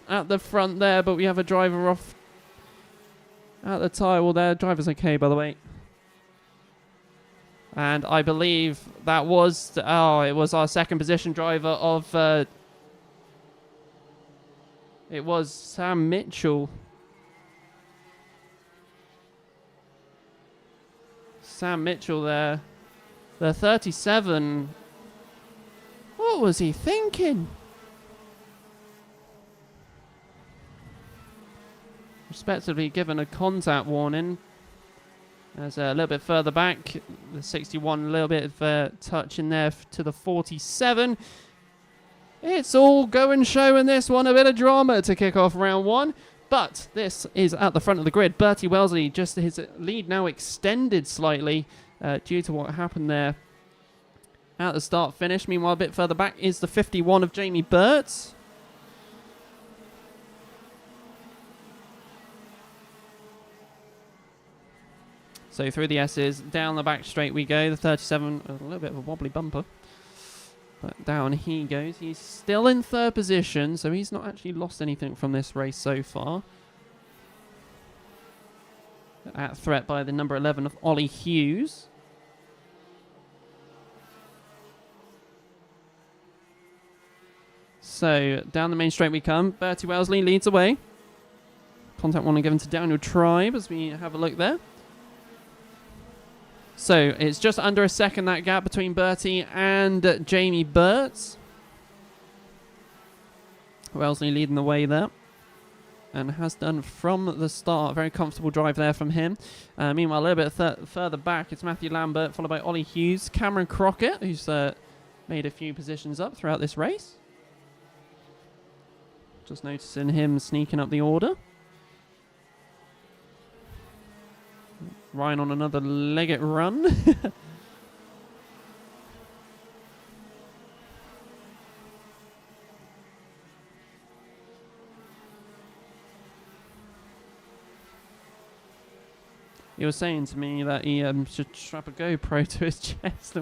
at the front there, but we have a driver off at the tyre wall there. Driver's okay, by the way. And I believe that was, it was our second position driver of, it was Sam Mitchell. Sam Mitchell there. The 37. What was he thinking? Respectively given a contact warning. As a little bit further back, the 61, a little bit of touch in there to the 47. It's all go and show in this one, a bit of drama to kick off round one. But this is at the front of the grid. Bertie Wellesley, just his lead now extended slightly due to what happened there at the start finish. Meanwhile, a bit further back is the 51 of Jamie Burt. So through the S's, down the back straight we go. The 37, a little bit of a wobbly bumper. But down he goes. He's still in third position, so he's not actually lost anything from this race so far. At threat by the number 11 of Ollie Hughes. So down the main straight we come. Bertie Wellesley leads away. Contact warning given to Daniel Tribe as we have a look there. So it's just under a second, that gap between Bertie and Jamie Burt. Wellesley leading the way there. And has done from the start. Very comfortable drive there from him. Meanwhile, a little bit further back, it's Matthew Lambert, followed by Ollie Hughes. Cameron Crockett, who's made a few positions up throughout this race. Just noticing him sneaking up the order. Ryan on another Leggett run. He was saying to me that he should strap a GoPro to his chest.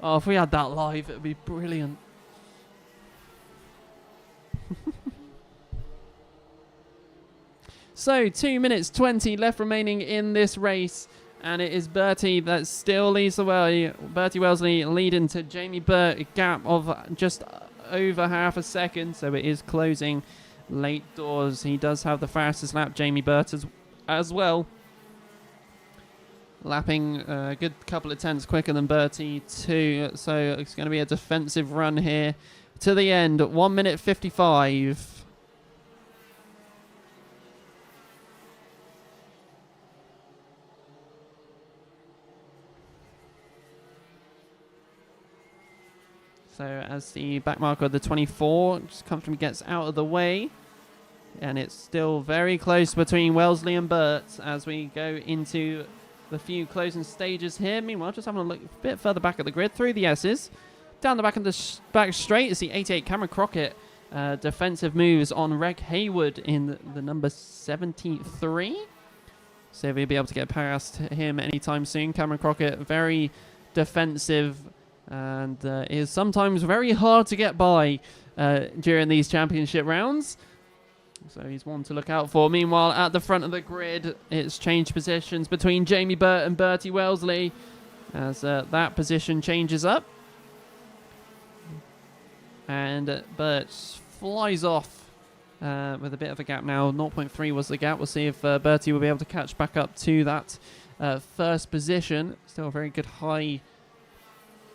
Oh, if we had that live, it would be brilliant. So, 2 minutes 20 left remaining in this race. And it is Bertie that still leads the way. Bertie Wellesley leading to Jamie Burt, a gap of just over half a second. So it is closing late doors. He does have the fastest lap, Jamie Burt, as well. Lapping a good couple of tenths quicker than Bertie too. So it's going to be a defensive run here to the end. 1 minute 55. So as the back marker of the 24 just comfortably gets out of the way. And it's still very close between Wellesley and Burt as we go into the few closing stages here. Meanwhile, just having a look a bit further back at the grid through the S's. Down the back of the back straight is the 88 Cameron Crockett. Defensive moves on Reg Hayward in the number 73. So we'll be able to get past him anytime soon. Cameron Crockett, very defensive and is sometimes very hard to get by during these championship rounds. So he's one to look out for. Meanwhile, at the front of the grid, it's changed positions between Jamie Burt and Bertie Wellesley as that position changes up. And Burt flies off with a bit of a gap now. 0.3 was the gap. We'll see if Bertie will be able to catch back up to that first position. Still a very good high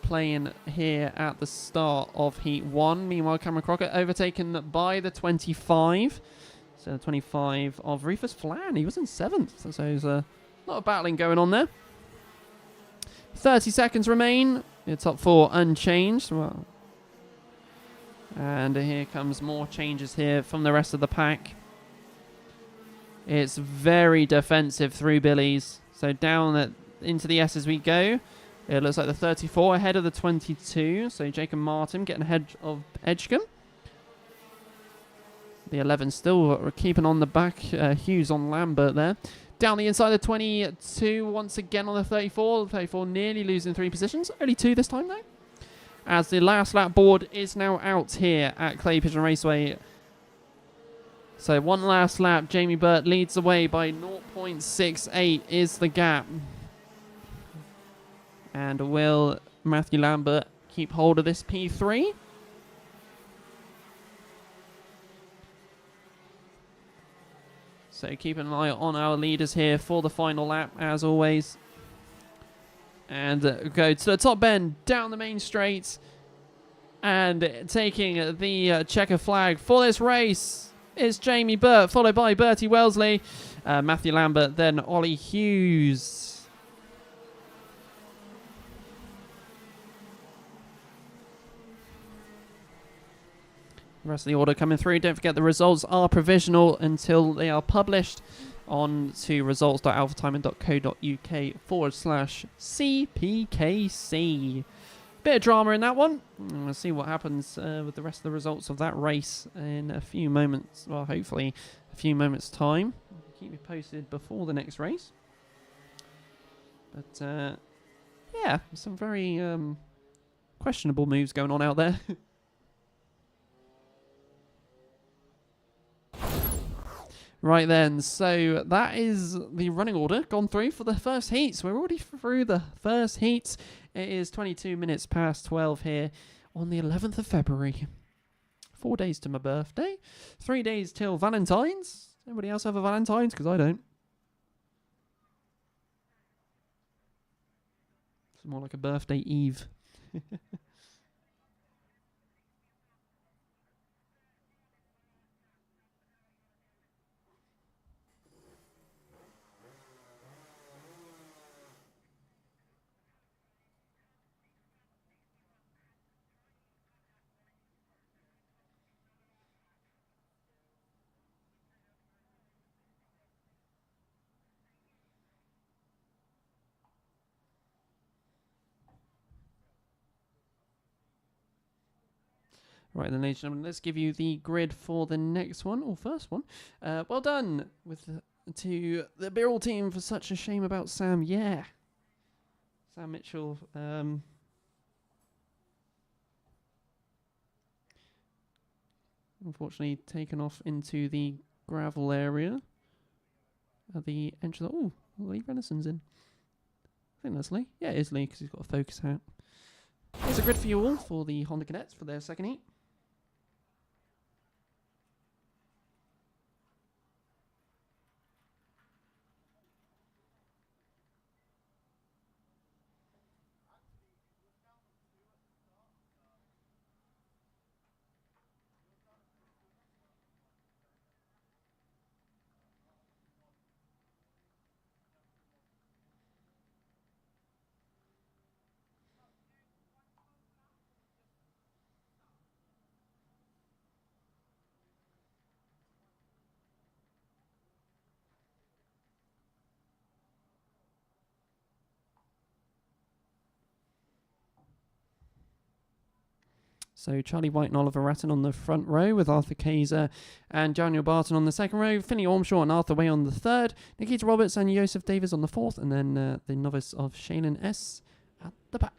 playing here at the start of Heat 1. Meanwhile, Cameron Crockett overtaken by the 25. So the 25 of Rufus Flan. He was in 7th. So there's a lot of battling going on there. 30 seconds remain. The top 4 unchanged. Well, and here comes more changes here from the rest of the pack. It's very defensive through Billy's. So down into the S as we go. It looks like the 34 ahead of the 22. So Jacob Martin getting ahead of Edgecombe. The 11 still keeping on the back. Hughes on Lambert there. Down the inside of the 22 once again on the 34. The 34 nearly losing 3 positions. Only 2 this time though. As the last lap board is now out here at Clay Pigeon Raceway. So one last lap. Jamie Burt leads the way by 0.68 is the gap. And will Matthew Lambert keep hold of this P3? So keep an eye on our leaders here for the final lap, as always. And go to the top bend, down the main straight. And taking the checker flag for this race is Jamie Burt, followed by Bertie Wellesley. Matthew Lambert, then Ollie Hughes. The rest of the order coming through. Don't forget the results are provisional until they are published on to results.alphatiming.co.uk/CPKC. Bit of drama in that one. We'll see what happens with the rest of the results of that race in a few moments. Well, hopefully a few moments' time. Keep you posted before the next race. But yeah, some very questionable moves going on out there. Right then, so that is the running order gone through for the first heat. So we're already through the first heat. It is 22 minutes past 12 here on the 11th of February. 4 days to my birthday. 3 days till Valentine's. Anybody else have a Valentine's? Because I don't. It's more like a birthday eve. Right then, ladies and gentlemen, let's give you the grid for the next one, or first one. Well done to the Birrell team for such a shame about Sam. Yeah. Sam Mitchell. Unfortunately taken off into the gravel area at the entrance. Oh, Lee Renison's in. I think that's Lee. Yeah, it is Lee because he's got a focus hat. Here's a grid for you all for the Honda Cadets for their second heat. So Charlie White and Oliver Ratton on the front row with Arthur Kaiser and Daniel Barton on the second row. Finney Ormshaw and Arthur Way on the third. Nikita Roberts and Joseph Davis on the fourth. And then the novice of Shaylin S at the back.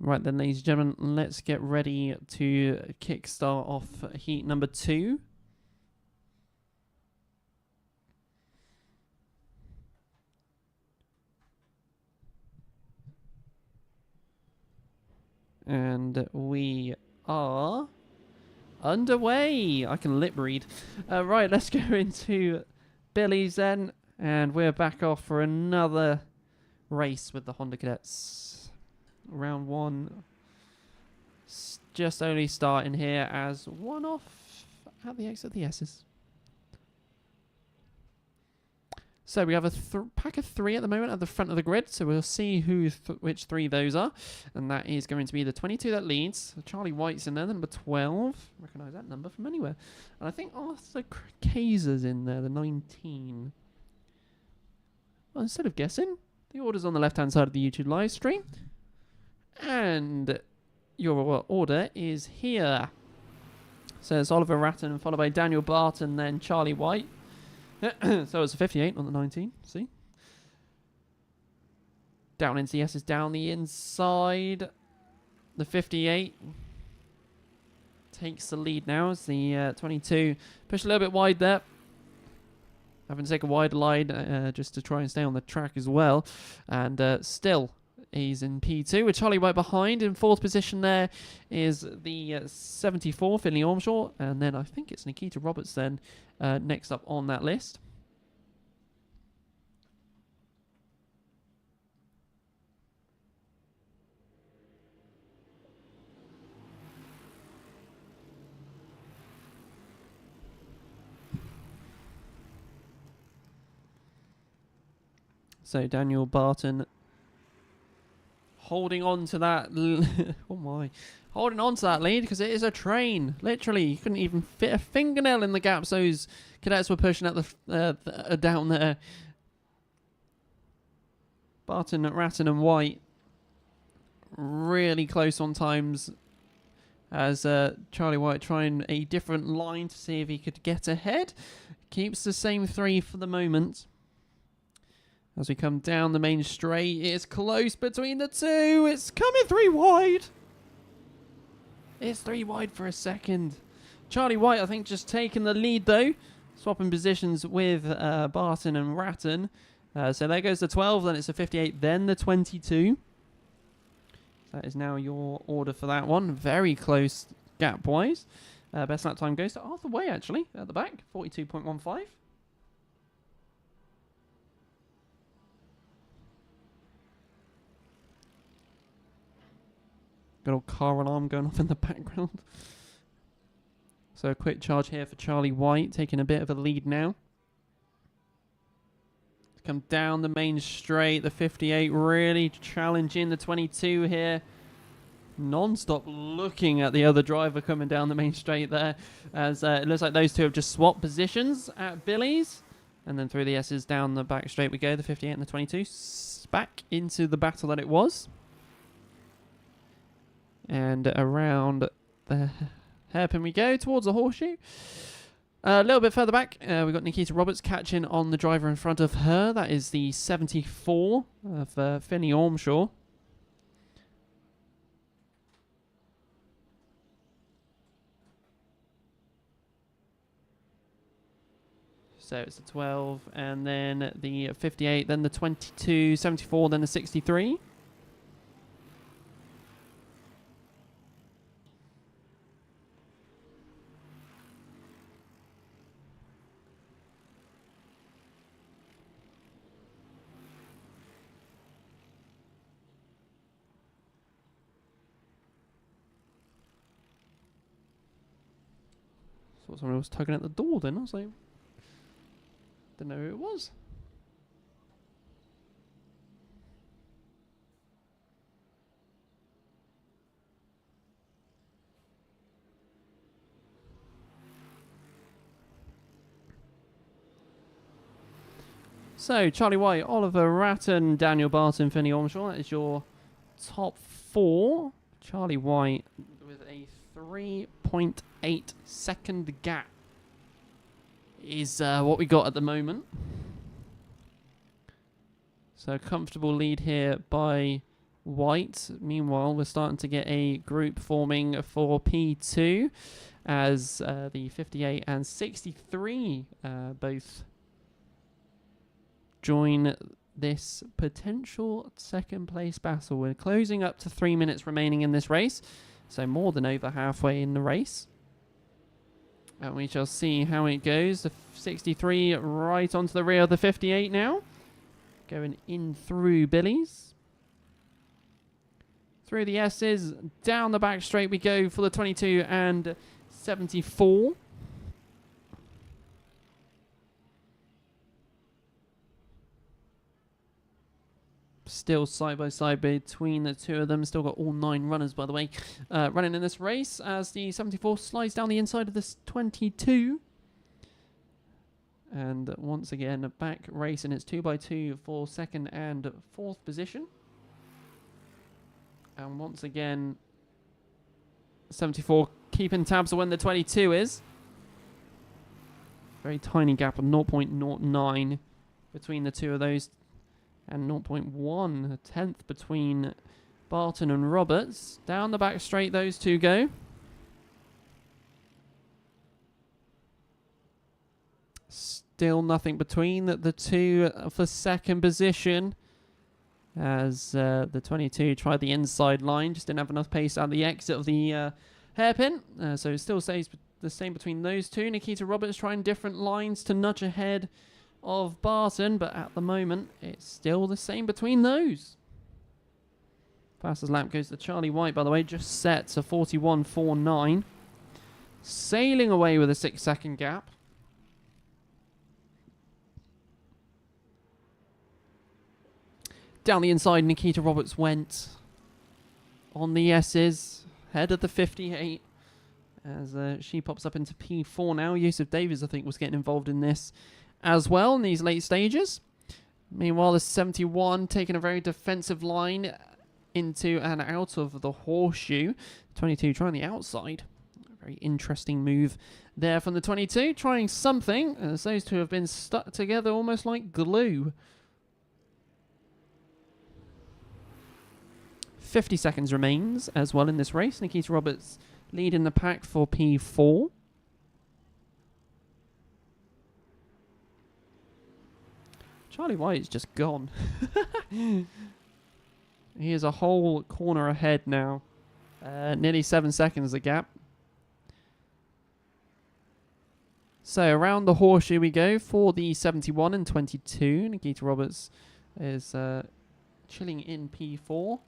Right then, ladies and gentlemen, let's get ready to kickstart off heat number 2. And we are underway. I can lip read. Right, let's go into Billy's then. And we're back off for another race with the Honda Cadets. Round 1. Just only starting here as one off at the exit of the S's. So we have a pack of 3 at the moment at the front of the grid. So we'll see which 3 those are. And that is going to be the 22 that leads. Charlie White's in there, the number 12. Recognise that number from anywhere. And I think Arthur Kaiser's in there, the 19. Well, instead of guessing, the order's on the left-hand side of the YouTube live stream. And your order is here. So it's Oliver Ratton, followed by Daniel Barton, then Charlie White. So it's a 58 on the 19, see? Down into the S's, down the inside. The 58 takes the lead now as the 22 push a little bit wide there. Having to take a wide line just to try and stay on the track as well. And still, he's in P2 with Charlie White behind. In 4th position there is the 74, Finley Ormshaw. And then I think it's Nikita Roberts then next up on that list. So Daniel Barton holding on to that. Oh my. Holding on to that lead because it is a train. Literally, you couldn't even fit a fingernail in the gaps those cadets were pushing at the down there. Barton, Ratton and White really close on times as Charlie White trying a different line to see if he could get ahead. Keeps the same 3 for the moment. As we come down the main straight, it's close between the 2. It's coming 3 wide. It's 3 wide for a second. Charlie White, I think, just taking the lead, though. Swapping positions with Barton and Ratton. So there goes the 12, then it's a 58, then the 22. That is now your order for that one. Very close gap-wise. Best lap time goes to Arthur Way, actually, at the back. 42.15. Good old car alarm going off in the background. So a quick charge here for Charlie White, taking a bit of a lead now. Come down the main straight, the 58 really challenging the 22 here. Non-stop looking at the other driver coming down the main straight there. As it looks like those 2 have just swapped positions at Billy's. And then through the S's down the back straight we go, the 58 and the 22. Back into the battle that it was. And around the hairpin we go towards the horseshoe. A little bit further back, we've got Nikita Roberts catching on the driver in front of her. That is the 74 of Finley Ormshaw. So it's the 12, and then the 58, then the 22, 74, then the 63. Thought someone was tugging at the door then. I was like, didn't know who it was. So, Charlie White, Oliver Ratton, Daniel Barton, Finley Ormshaw. That is your top 4. Charlie White with a 3.8 second gap is what we got at the moment. So comfortable lead here by white. Meanwhile, we're starting to get a group forming for P2 as the 58 and 63 both join this potential second place battle. We're closing up to 3 minutes remaining in this race, so more than over halfway in the race. And we shall see how it goes. The 63 right onto the rear of the 58 now. Going in through Billy's. Through the S's. Down the back straight we go for the 22 and 74. Still side by side between the two of them. Still got all 9 runners, by the way, running in this race as the 74 slides down the inside of this 22. And once again, back racing. It's 2x2 for second and fourth position. And once again, 74 keeping tabs on when the 22 is. Very tiny gap of 0.09 between the two of those. And 0.1, a tenth between Barton and Roberts. Down the back straight those two go. Still nothing between the two for second position. As the 22 tried the inside line. Just didn't have enough pace at the exit of the hairpin. So it still stays the same between those two. Nikita Roberts trying different lines to nudge ahead of Barton, but at the moment it's still the same between those. Fastest lap goes to Charlie White, by the way, just set to 41.49. Sailing away with a 6-second gap. Down the inside, Nikita Roberts went on the S's, head of the 58, as she pops up into P4 now. Yusuf Davies, I think, was getting involved in this as well in these late stages. Meanwhile, the 71 taking a very defensive line into and out of the horseshoe. 22 trying the outside. A very interesting move there from the 22. Trying something, as those two have been stuck together almost like glue. 50 seconds remains as well in this race. Nikita Roberts leading the pack for P4. Charlie White is just gone. He is a whole corner ahead now. Nearly 7 seconds the gap. So around the horseshoe we go for the 71 and 22. Nikita Roberts is chilling in P4.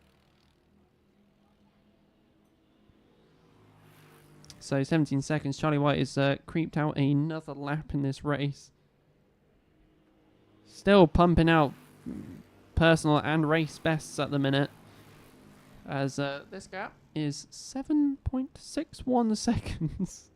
So 17 seconds. Charlie White is creeped out another lap in this race. Still pumping out personal and race bests at the minute. As this gap is 7.61 seconds.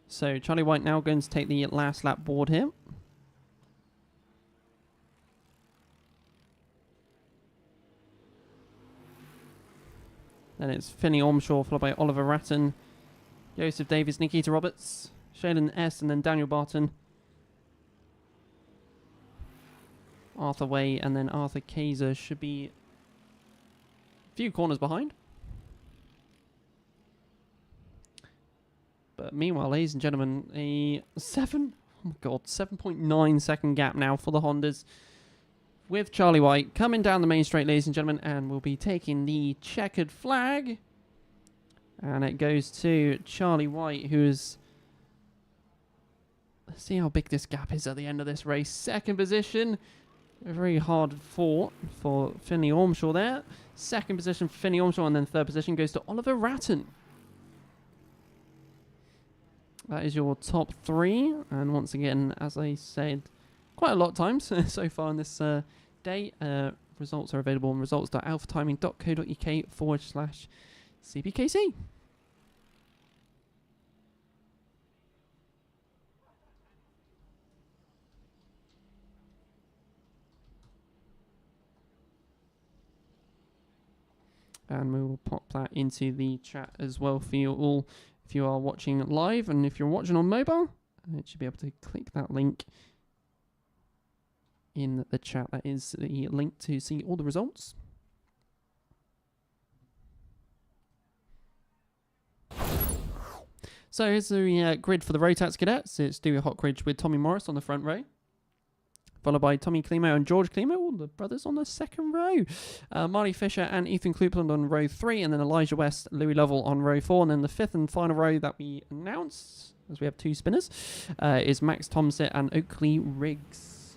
So Charlie White now going to take the last lap board here. Then it's Finney Ormshaw followed by Oliver Ratton, Joseph Davies, Nikita Roberts, Shaylin S, and then Daniel Barton, Arthur Way, and then Arthur Kaiser should be a few corners behind. But meanwhile, ladies and gentlemen, a 7.9 second gap now for the Hondas, with Charlie White coming down the main straight, ladies and gentlemen, and we'll be taking the checkered flag. And it goes to Charlie White, who's... Let's see how big this gap is at the end of this race. Second position, a very hard fought for Finley Ormshaw there. Second position for Finley Ormshaw, and then third position goes to Oliver Ratton. That is your top three. And once again, as I said quite a lot of times so far in this day, results are available on results.alphatiming.co.uk/CPKC. and we will pop that into the chat as well for you all if you are watching live, and if you're watching on mobile, you should be able to click that link in the chat. That is the link to see all the results. So here's the grid for the Rotax Cadets. It's Dewey Hockridge with Tommy Morris on the front row, followed by Tommy Klimo and George Klimo, all the brothers on the second row. Marty Fisher and Ethan Klupland on row 3, and then Elijah West, Louis Lovell on row 4, and then the fifth and final row that we announced, as we have 2 spinners, is Max Tomsit and Oakley Riggs.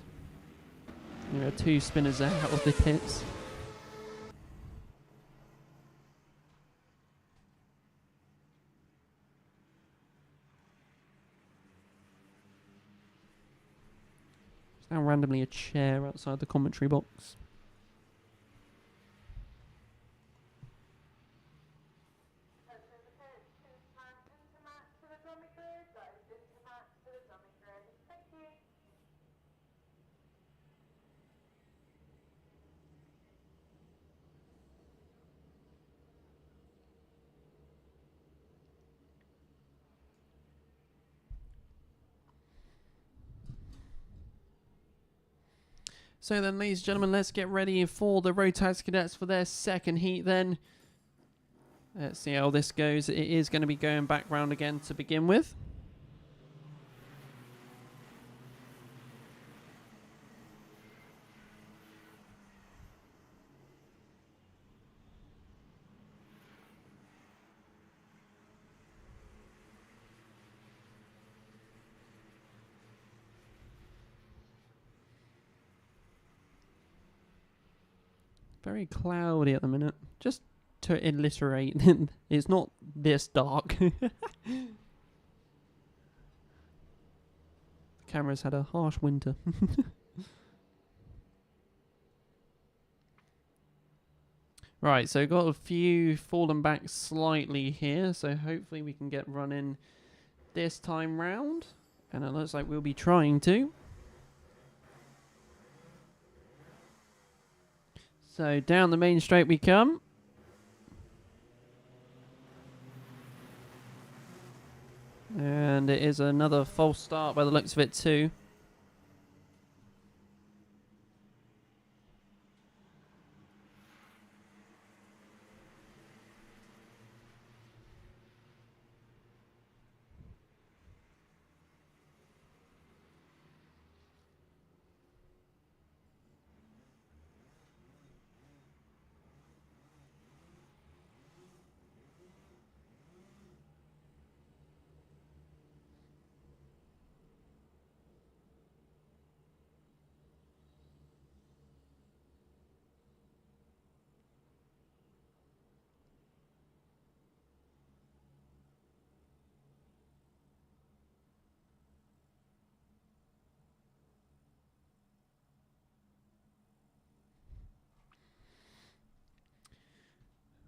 There are 2 spinners out of the pits. There's now randomly a chair outside the commentary box. So then, ladies and gentlemen, let's get ready for the Rotax Cadets for their second heat then. Let's see how this goes. It is going to be going back round again to begin with. Very cloudy at the minute. Just to alliterate, it's not this dark. The camera's had a harsh winter. Right, so got a few fallen back slightly here, so hopefully we can get running this time round. And it looks like we'll be trying to. So down the main straight we come. And it is another false start by the looks of it too.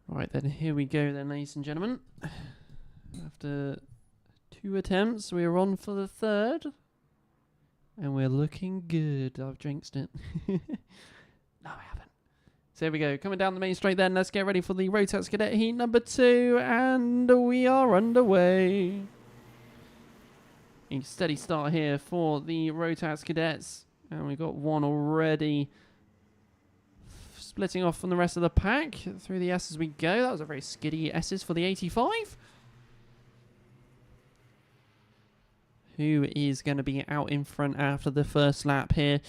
Right then, here we go then, ladies and gentlemen. After 2 attempts, we're on for the 3rd. And we're looking good. I've jinxed it. No, I haven't. So here we go. Coming down the main straight then. Let's get ready for the Rotax Cadet Heat number 2. And we are underway. A steady start here for the Rotax Cadets. And we've got one already splitting off from the rest of the pack. Through the S as we go. That was a very skiddy S's for the 85. Who is going to be out in front after the first lap here?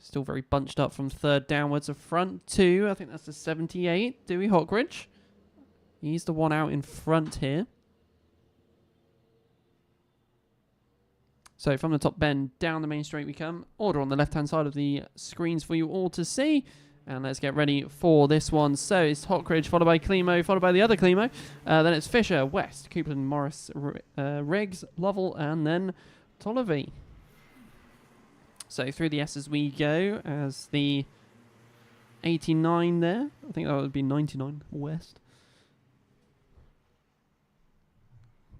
Still very bunched up from 3rd downwards. A front 2. I think that's the 78. Dewey Hockridge. He's the one out in front here. So from the top bend, down the main straight we come. Order on the left-hand side of the screens for you all to see. And let's get ready for this one. So it's Hockridge, followed by Klimo, followed by the other Klimo. Then it's Fisher, West, Coupland, Morris, Riggs, Lovell, and then Tolliver. So through the S as we go, as the 89 there. I think that would be 99, West.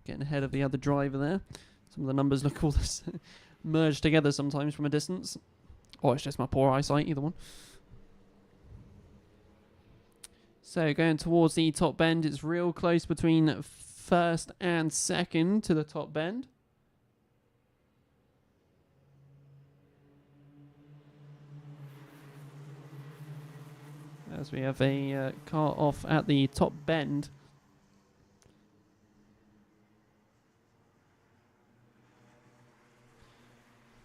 Getting ahead of the other driver there. Some of the numbers look all this merged together sometimes from a distance. Or it's just my poor eyesight, either one. So going towards the top bend, it's real close between first and second to the top bend. As we have a car off at the top bend.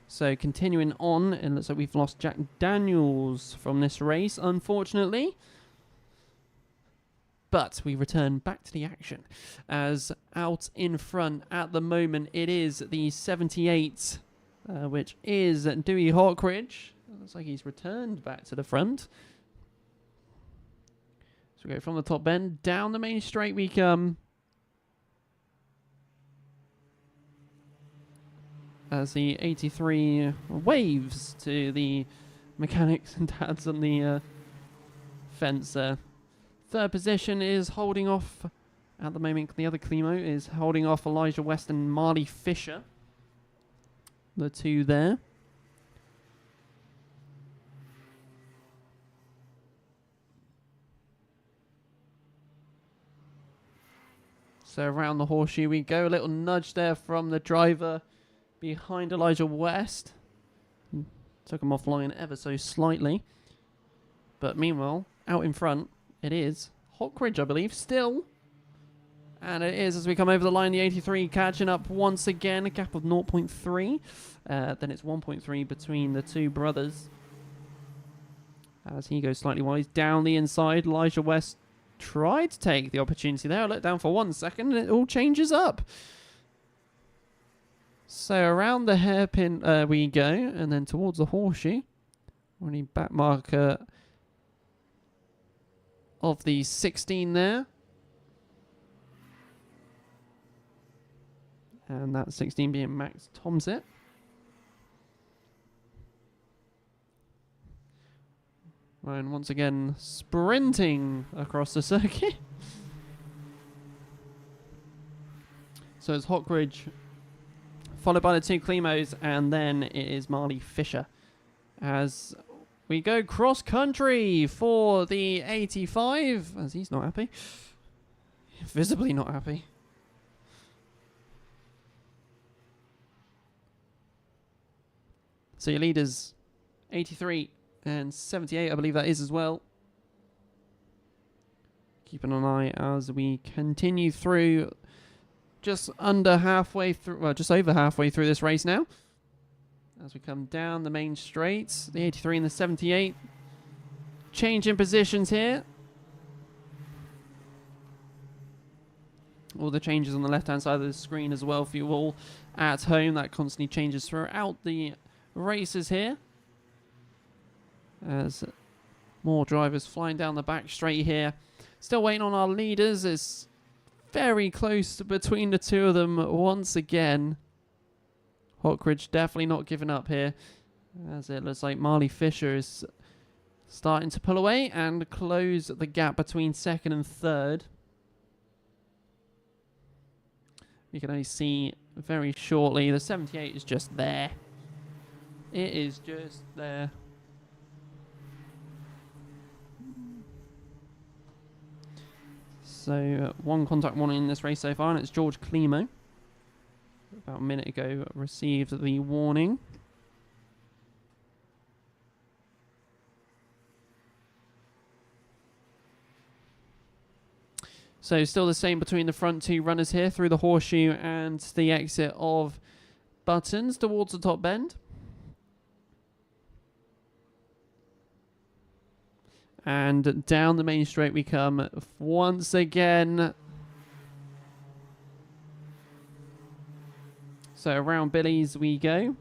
So continuing on, it looks like we've lost Jack Daniels from this race, unfortunately. But we return back to the action, as out in front at the moment it is the 78, which is Dewey Hawkridge. Looks like he's returned back to the front. So we go from the top bend, down the main straight we come. As the 83 waves to the mechanics and dads on the fence there. Third position is holding off at the moment. The other Climo is holding off Elijah West and Marley Fisher. The two there. So around the horseshoe we go. A little nudge there from the driver behind Elijah West. Took him offline ever so slightly. But meanwhile, out in front, it is Hawkridge, I believe, still. And it is, as we come over the line, the 83 catching up once again. A gap of 0.3. Then it's 1.3 between the two brothers. As he goes slightly wide down the inside, Elijah West tried to take the opportunity there. I let down for 1 second and it all changes up. So around the hairpin we go, and then towards the horseshoe. Only back marker of the 16 there. And that 16 being Max Tomsit. And once again, sprinting across the circuit. So it's Hawkridge, followed by the two Climos, and then it is Marley Fisher. As we go cross-country for the 85, as he's not happy. Visibly not happy. So your leaders, 83 and 78, I believe that is as well. Keeping an eye as we continue through, just under halfway through, well, just over halfway through this race now. As we come down the main straight, the 83 and the 78 changing positions here. All the changes on the left-hand side of the screen as well for you all at home. That constantly changes throughout the races here. As more drivers flying down the back straight here. Still waiting on our leaders. It's very close between the two of them once again. Hawkridge definitely not giving up here, as it looks like Marley Fisher is starting to pull away and close the gap between second and third. You can only see very shortly. The 78 is just there. It is just there. So one contact warning in this race so far, and it's George Climo. About a minute ago received the warning. So still the same between the front two runners here through the horseshoe and the exit of Buttons towards the top bend. And down the main straight we come once again. So around Billy's we go.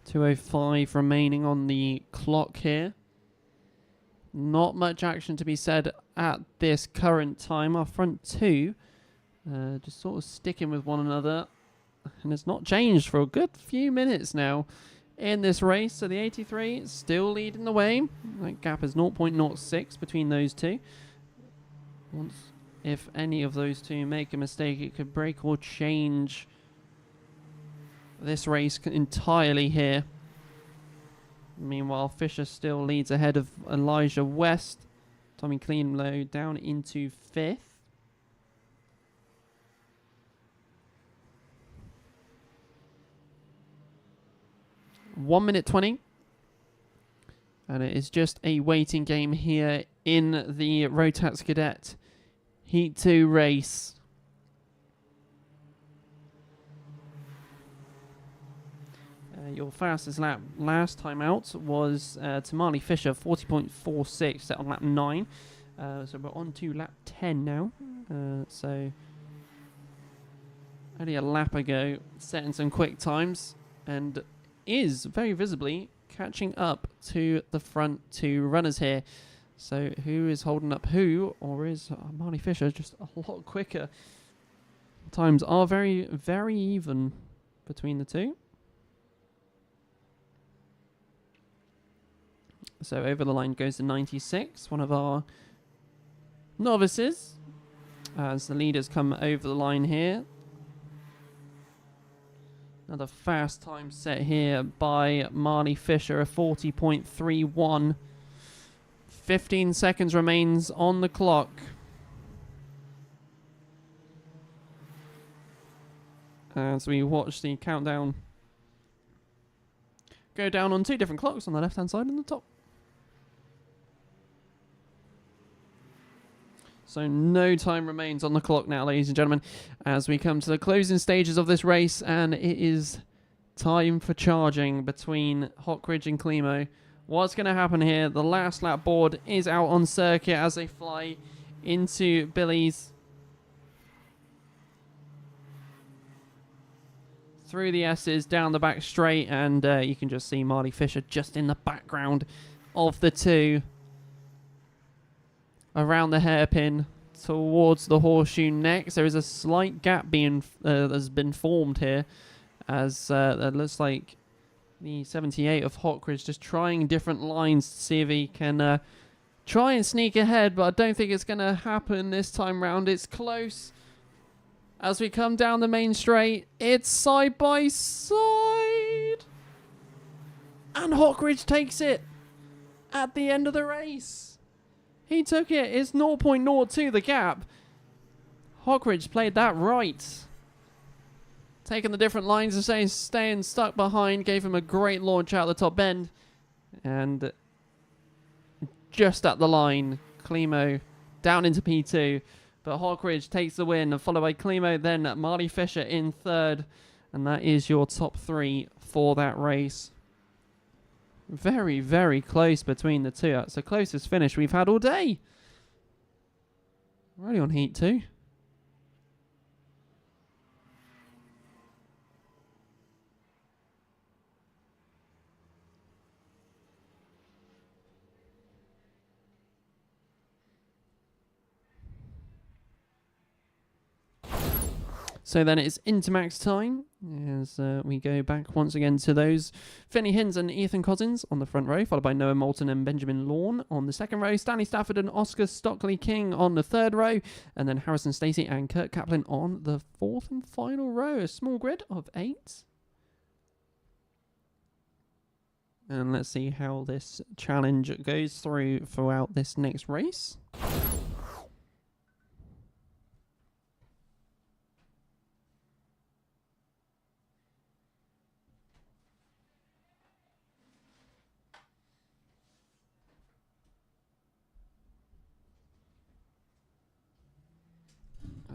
.205 remaining on the clock here. Not much action to be said at this current time. Our front two just sort of sticking with one another, and it's not changed for a good few minutes now. in this race. So the 83 still leading the way. That gap is 0.06 between those two. Once, if any of those two make a mistake, it could break or change this race entirely here. Meanwhile, Fisher still leads ahead of Elijah West. Tommy Cleanlow down into 5th. One minute 20. And it is just a waiting game here in the Rotax Cadet Heat 2 race. Your fastest lap last time out was Tamale Fisher, 40.46, set on lap 9. So we're on to lap 10 now. So only a lap ago, setting some quick times, and is very visibly catching up to the front two runners here. So who is holding up who, or is Marley Fisher just a lot quicker? Times are very, very even between the two. So over the line goes to 96, one of our novices, as the leaders come over the line here. Another fast time set here by Marley Fisher, a 40.31. 15 seconds remains on the clock. As we watch the countdown go down on two different clocks on the left-hand side and the top. So no time remains on the clock now, ladies and gentlemen, as we come to the closing stages of this race, and it is time for charging between Hockridge and Climo. What's going to happen here? The last lap board is out on circuit as they fly into Billy's. Through the S's, down the back straight, and you can just see Marley Fisher just in the background of the two. Around the hairpin towards the horseshoe next. There is a slight gap being has been formed here, as it looks like the 78 of Hockridge just trying different lines to see if he can try and sneak ahead, but I don't think it's going to happen this time round. It's close. As we come down the main straight, it's side by side. And Hockridge takes it at the end of the race. He took it. It's 0.02 the gap. Hockridge played that right. Taking the different lines and staying stuck behind. Gave him a great launch out the top end. And just at the line, Climo down into P2. But Hockridge takes the win, followed by Climo, then Marley Fisher in third. And that is your top three for that race. Very, very close between the two. That's the closest finish we've had all day. We're only on Heat 2. So then it's Intermax time, as we go back once again to those Finney Hinds and Ethan Cousins on the front row, followed by Noah Moulton and Benjamin Lawn on the second row, Stanley Stafford and Oscar Stockley King on the third row, and then Harrison Stacey and Kurt Kaplan on the fourth and final row. A small grid of 8. And let's see how this challenge goes through throughout this next race.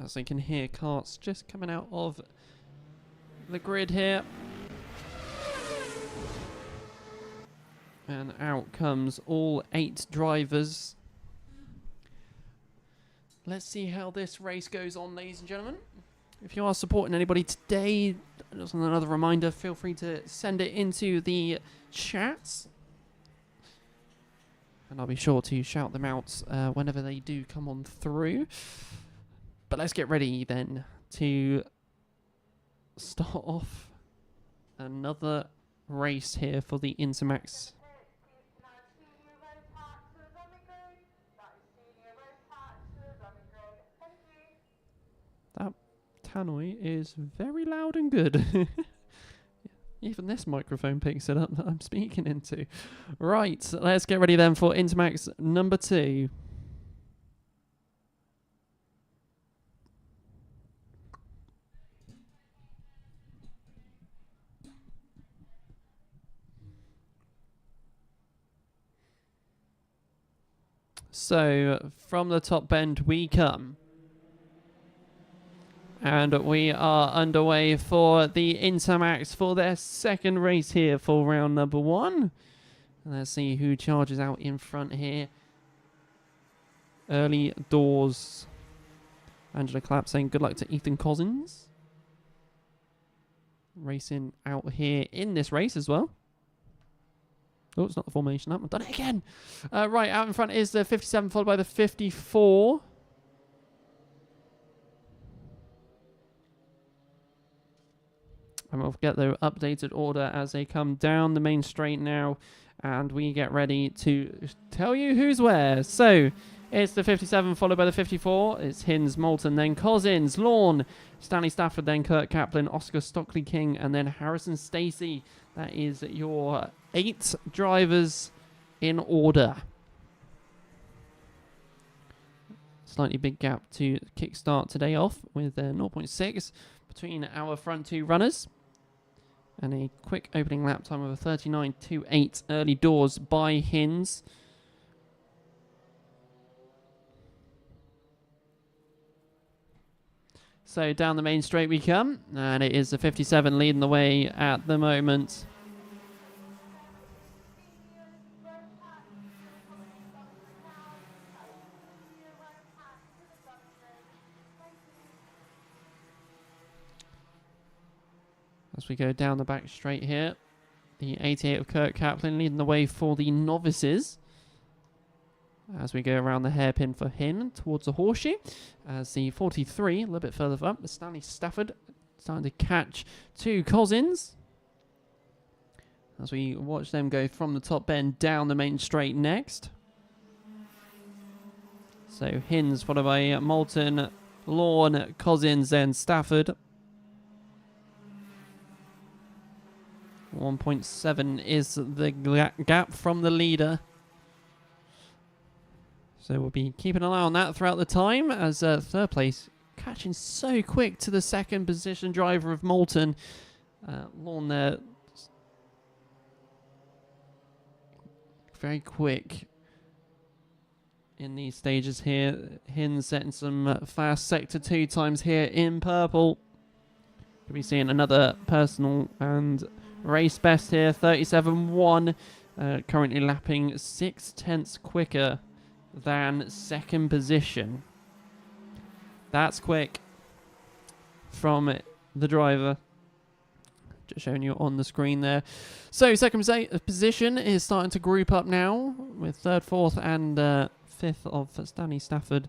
As you can hear, carts just coming out of the grid here. And out comes all 8 drivers. Let's see how this race goes on, ladies and gentlemen. If you are supporting anybody today, just another reminder, feel free to send it into the chats. And I'll be sure to shout them out whenever they do come on through. But let's get ready then to start off another race here for the Intermax. That tannoy is very loud and good. Even this microphone picks it up that I'm speaking into. Right, let's get ready then for Intermax number 2. So, from the top bend we come. And we are underway for the Intermax for their second race here for round number 1. Let's see who charges out in front here. Early doors. Angela Clapp saying good luck to Ethan Cousins. Racing out here in this race as well. Oh, it's not the formation up. I've done it again. Right, out in front is the 57 followed by the 54. And we'll get the updated order as they come down the main straight now. And we get ready to tell you who's where. So, it's the 57 followed by the 54. It's Hinz, Moulton, then Cousins, Lawn, Stanley Stafford, then Kurt Kaplan, Oscar Stockley King, and then Harrison Stacey. That is your 8 drivers in order. Slightly big gap to kickstart today off with 0.6 between our front 2 runners. And a quick opening lap time of a 39.28 early doors by Hinz. So down the main straight we come, and it is the 57 leading the way at the moment. As we go down the back straight here, the 88 of Kurt Kaplan leading the way for the novices. As we go around the hairpin for him towards the horseshoe. As the 43, a little bit further up, the Stanley Stafford starting to catch 2 Cousins. As we watch them go from the top bend down the main straight next. So Hinz followed by Moulton, Lawn, Cousins, then Stafford. 1.7 is the gap from the leader. So we'll be keeping an eye on that throughout the time as third place catching so quick to the second position driver of Moulton. Lawn there. Very quick in these stages here. Hinz setting some fast sector 2 times here in purple. We'll be seeing another personal and race best here, 37.1, currently lapping 0.6 quicker than second position. That's quick from the driver. Just showing you on the screen there. So second position is starting to group up now with third, fourth and fifth of Stanley Stafford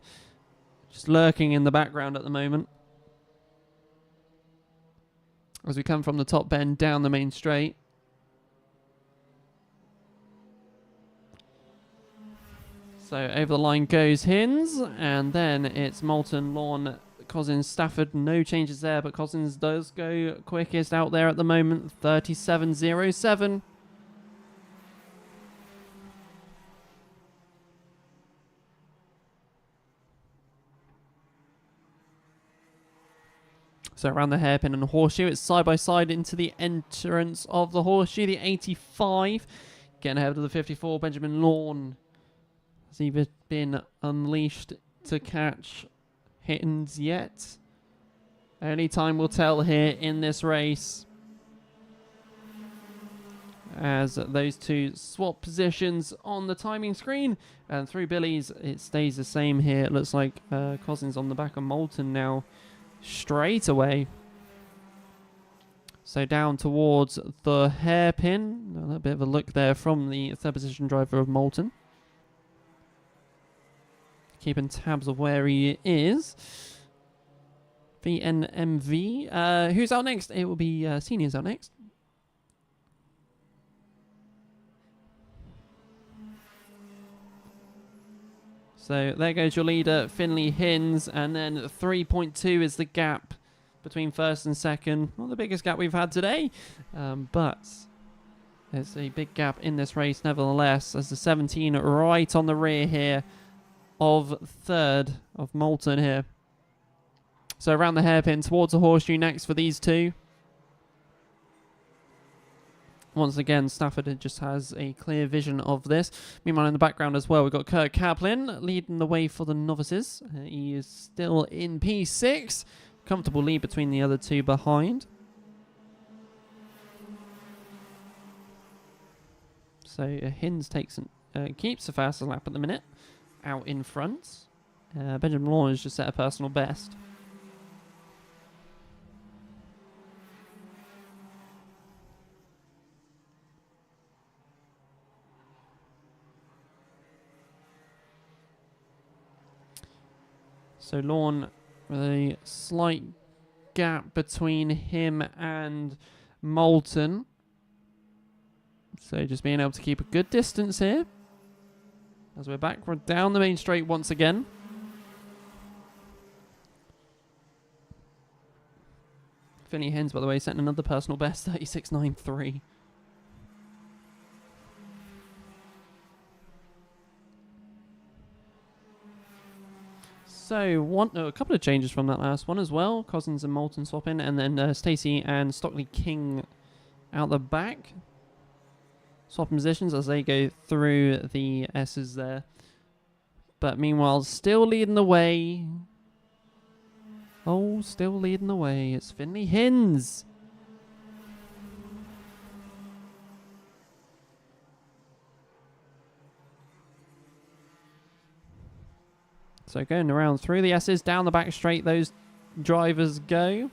just lurking in the background at the moment. As we come from the top bend down the main straight. So over the line goes Hinz, and then it's Moulton, Lawn, Cousins, Stafford. No changes there, but Cousins does go quickest out there at the moment, 37.07. So around the hairpin and horseshoe, it's side by side into the entrance of the horseshoe. The 85 getting ahead of the 54. Benjamin Lawn has either been unleashed to catch Hinz yet. Only time will tell here in this race. As those two swap positions on the timing screen. And through Billy's, it stays the same here. It looks like Cousins on the back of Moulton now. Straight away. So down towards the hairpin. A little bit of a look there from the third position driver of Moulton. Keeping tabs of where he is. VNMV. Who's out next? It will be Seniors out next. So there goes your leader, Finley Hinds, and then 3.2 is the gap between first and second. Not the biggest gap we've had today, but there's a big gap in this race nevertheless, as the 17 right on the rear here of third of Moulton here. So around the hairpin towards the horseshoe next for these two. Once again, Stafford just has a clear vision of this. Meanwhile, in the background as well, we've got Kurt Kaplan leading the way for the novices. He is still in P6. Comfortable lead between the other two behind. So Hinds keeps the fastest lap at the minute, out in front. Benjamin Law has just set a personal best. So Lawn with a slight gap between him and Moulton. So just being able to keep a good distance here. As we're back, we're down the main straight once again. Finley Hinds, by the way, setting another personal best, 36.93. So a couple of changes from that last one as well. Cousins and Moulton swapping, and then Stacey and Stockley King out the back. Swapping positions as they go through the S's there. But meanwhile, still leading the way. Oh, still leading the way. It's Finley Hinds. So going around through the S's, down the back straight, those drivers go.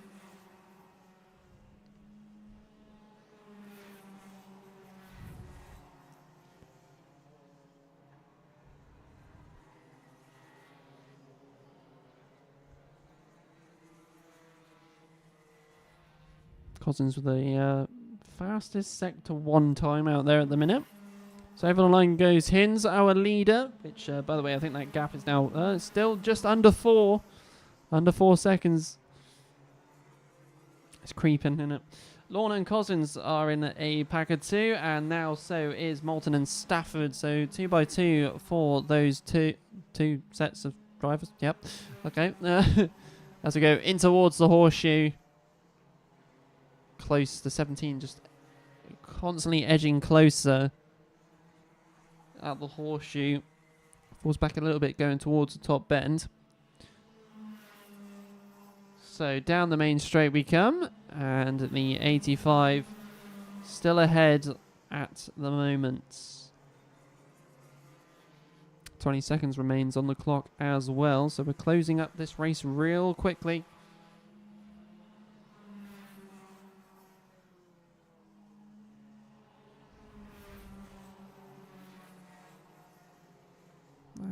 Cousins with the fastest sector 1 time out there at the minute. So over the line goes Hinds, our leader, which, by the way, I think that gap is now still just under 4. Under 4 seconds. It's creeping, isn't it? Lorna and Cousins are in a pack of 2, and now so is Moulton and Stafford. So 2 by 2 for those two sets of drivers. Yep. Okay. As we go in towards the horseshoe. Close to 17, just constantly edging closer at the horseshoe. Falls back a little bit going towards the top bend. So down the main straight we come, and the 85 still ahead at the moment. 20 seconds remains on the clock as well, so we're closing up this race real quickly.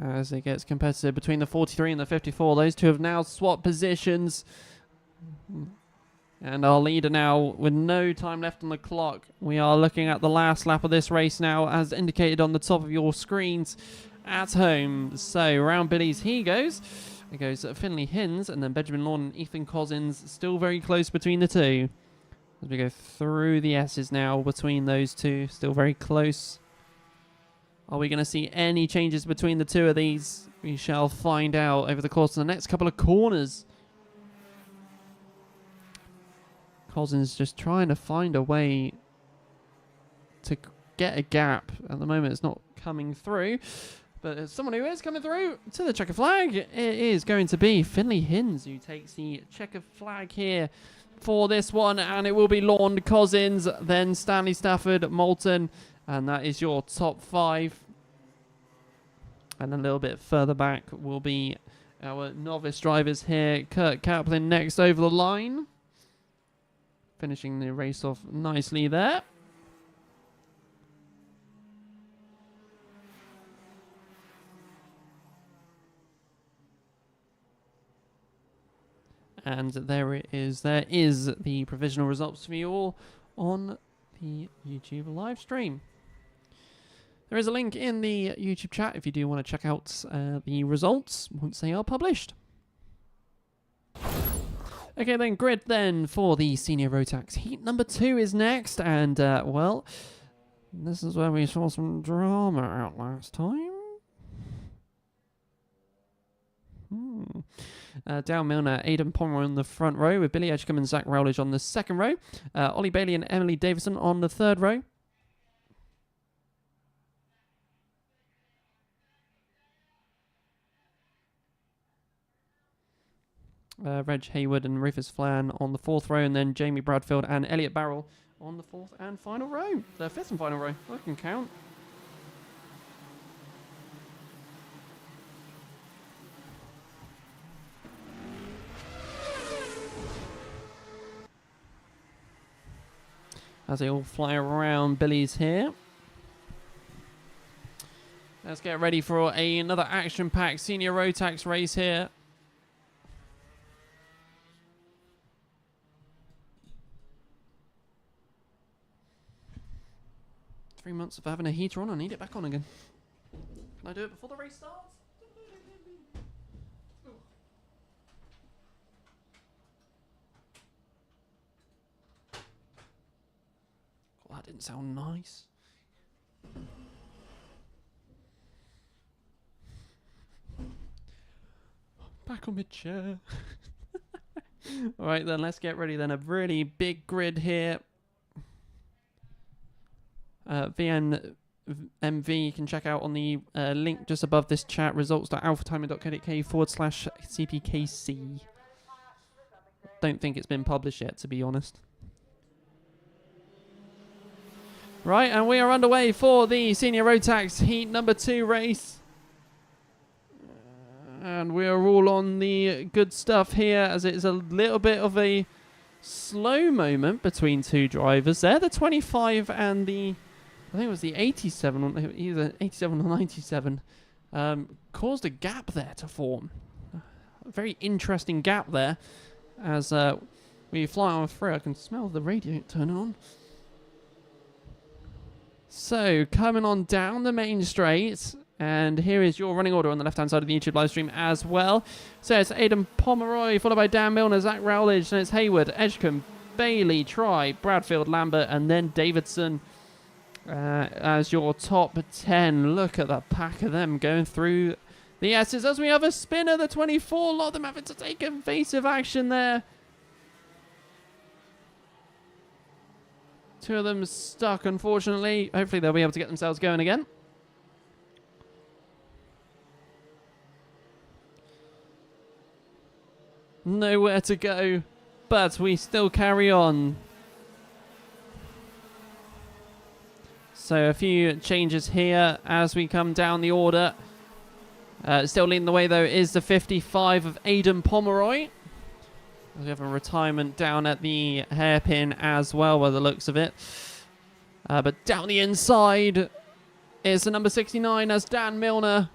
As it gets competitive between the 43 and the 54. Those two have now swapped positions. And our leader now, with no time left on the clock. We are looking at the last lap of this race now, as indicated on the top of your screens at home. So, round Billy's he goes. It goes Finley Hinds, and then Benjamin Lawn and Ethan Cousins, still very close between the two. As we go through the S's now between those two, still very close. Are we going to see any changes between the two of these? We shall find out over the course of the next couple of corners. Cousins just trying to find a way to get a gap. At the moment, it's not coming through. But as someone who is coming through to the checker flag, it is going to be Finley Hinds who takes the checker flag here for this one. And it will be Lorne Cousins, then Stanley Stafford, Moulton. And that is your top 5. And a little bit further back will be our novice drivers here. Kurt Kaplan next over the line. Finishing the race off nicely there. And there it is. There is the provisional results for you all on the YouTube live stream. There is a link in the YouTube chat if you do want to check out the results once they are published. Okay, then grid then for the Senior Rotax Heat number 2 is next, and well, this is where we saw some drama out last time. Dan Milner, Aidan Pomeroy on the front row, with Billy Edgecombe and Zach Rowledge on the second row. Ollie Bailey and Emily Davison on the third row. Reg Hayward and Rufus Flan on the fourth row, and then Jamie Bradfield and Elliot Barrell on the fourth and final row. The fifth and final row. I can count. As they all fly around Billy's here. Let's get ready for another action-packed Senior Rotax race here. Three months of having a heater on, I need it back on again. Can I do it before the race starts? Well, that didn't sound nice. Back on my chair. Alright then, let's get ready then. A really big grid here. VNMV you can check out on the link just above this chat, results.alphatimer.co.uk/CPKC. Don't think it's been published yet, to be honest. Right, and we are underway for the Senior Rotax Heat number 2 race. And we are all on the good stuff here, as it is a little bit of a slow moment between two drivers there. The 25 and the, I think it was the 87, either 87 or 97, caused a gap there to form. A very interesting gap there. As we fly on through, I can smell the radio turning on. So, coming on down the main straight, and here is your running order on the left-hand side of the YouTube live stream as well. So it's Aidan Pomeroy, followed by Dan Milner, Zach Rowledge, and it's Hayward, Edgecombe, Bailey, Try, Bradfield, Lambert, and then Davidson as your top 10. Look at the pack of them going through the S's as we have a spinner, the 24. A lot of them having to take evasive action there. Two of them stuck, unfortunately. Hopefully they'll be able to get themselves going again. Nowhere to go, but we still carry on. So a few changes here as we come down the order. Still leading the way, though, is the 55 of Aidan Pomeroy. We have a retirement down at the hairpin as well, by the looks of it. But down the inside is the number 69 as Dan Milner.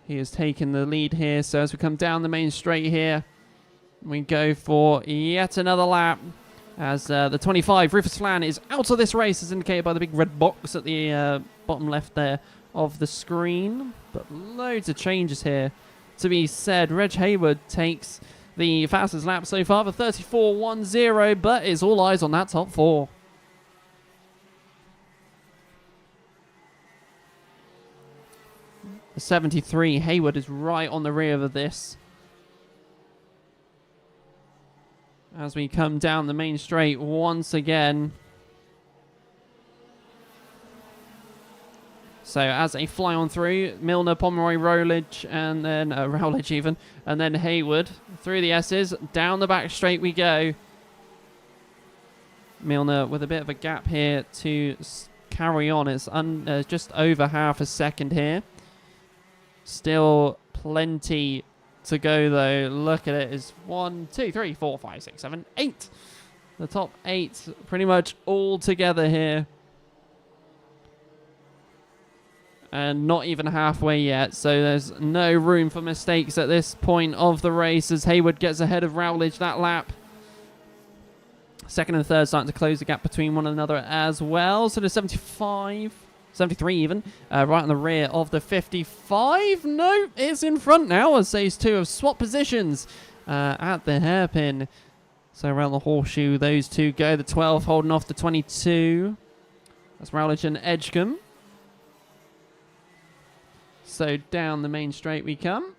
He has taken the lead here, so as we come down the main straight here, we go for yet another lap. As the 25, Rufus Flan, is out of this race, as indicated by the big red box at the bottom left there of the screen. But loads of changes here to be said. Reg Hayward takes the fastest lap so far, the 34.10, but it's all eyes on that top 4. The 73, Hayward, is right on the rear of this. As we come down the main straight once again. So as they fly on through, Milner, Pomeroy, Rowledge, and then Rowledge even, and then Hayward through the S's. Down the back straight we go. Milner with a bit of a gap here to carry on. It's just over half a second here. Still plenty to go, though. Look at it. It's 1, 2, 3, 4, 5, 6, 7, 8. The top 8 pretty much all together here. And not even halfway yet, so there's no room for mistakes at this point of the race as Hayward gets ahead of Rowledge that lap. Second and third starting to close the gap between one another as well. So the 75, 73 even, right in the rear of the 55. No, it's in front now as these two have swapped positions at the hairpin. So around the horseshoe, those two go. The 12 holding off the 22. That's Rowledge and Edgecombe. So down the main straight we come.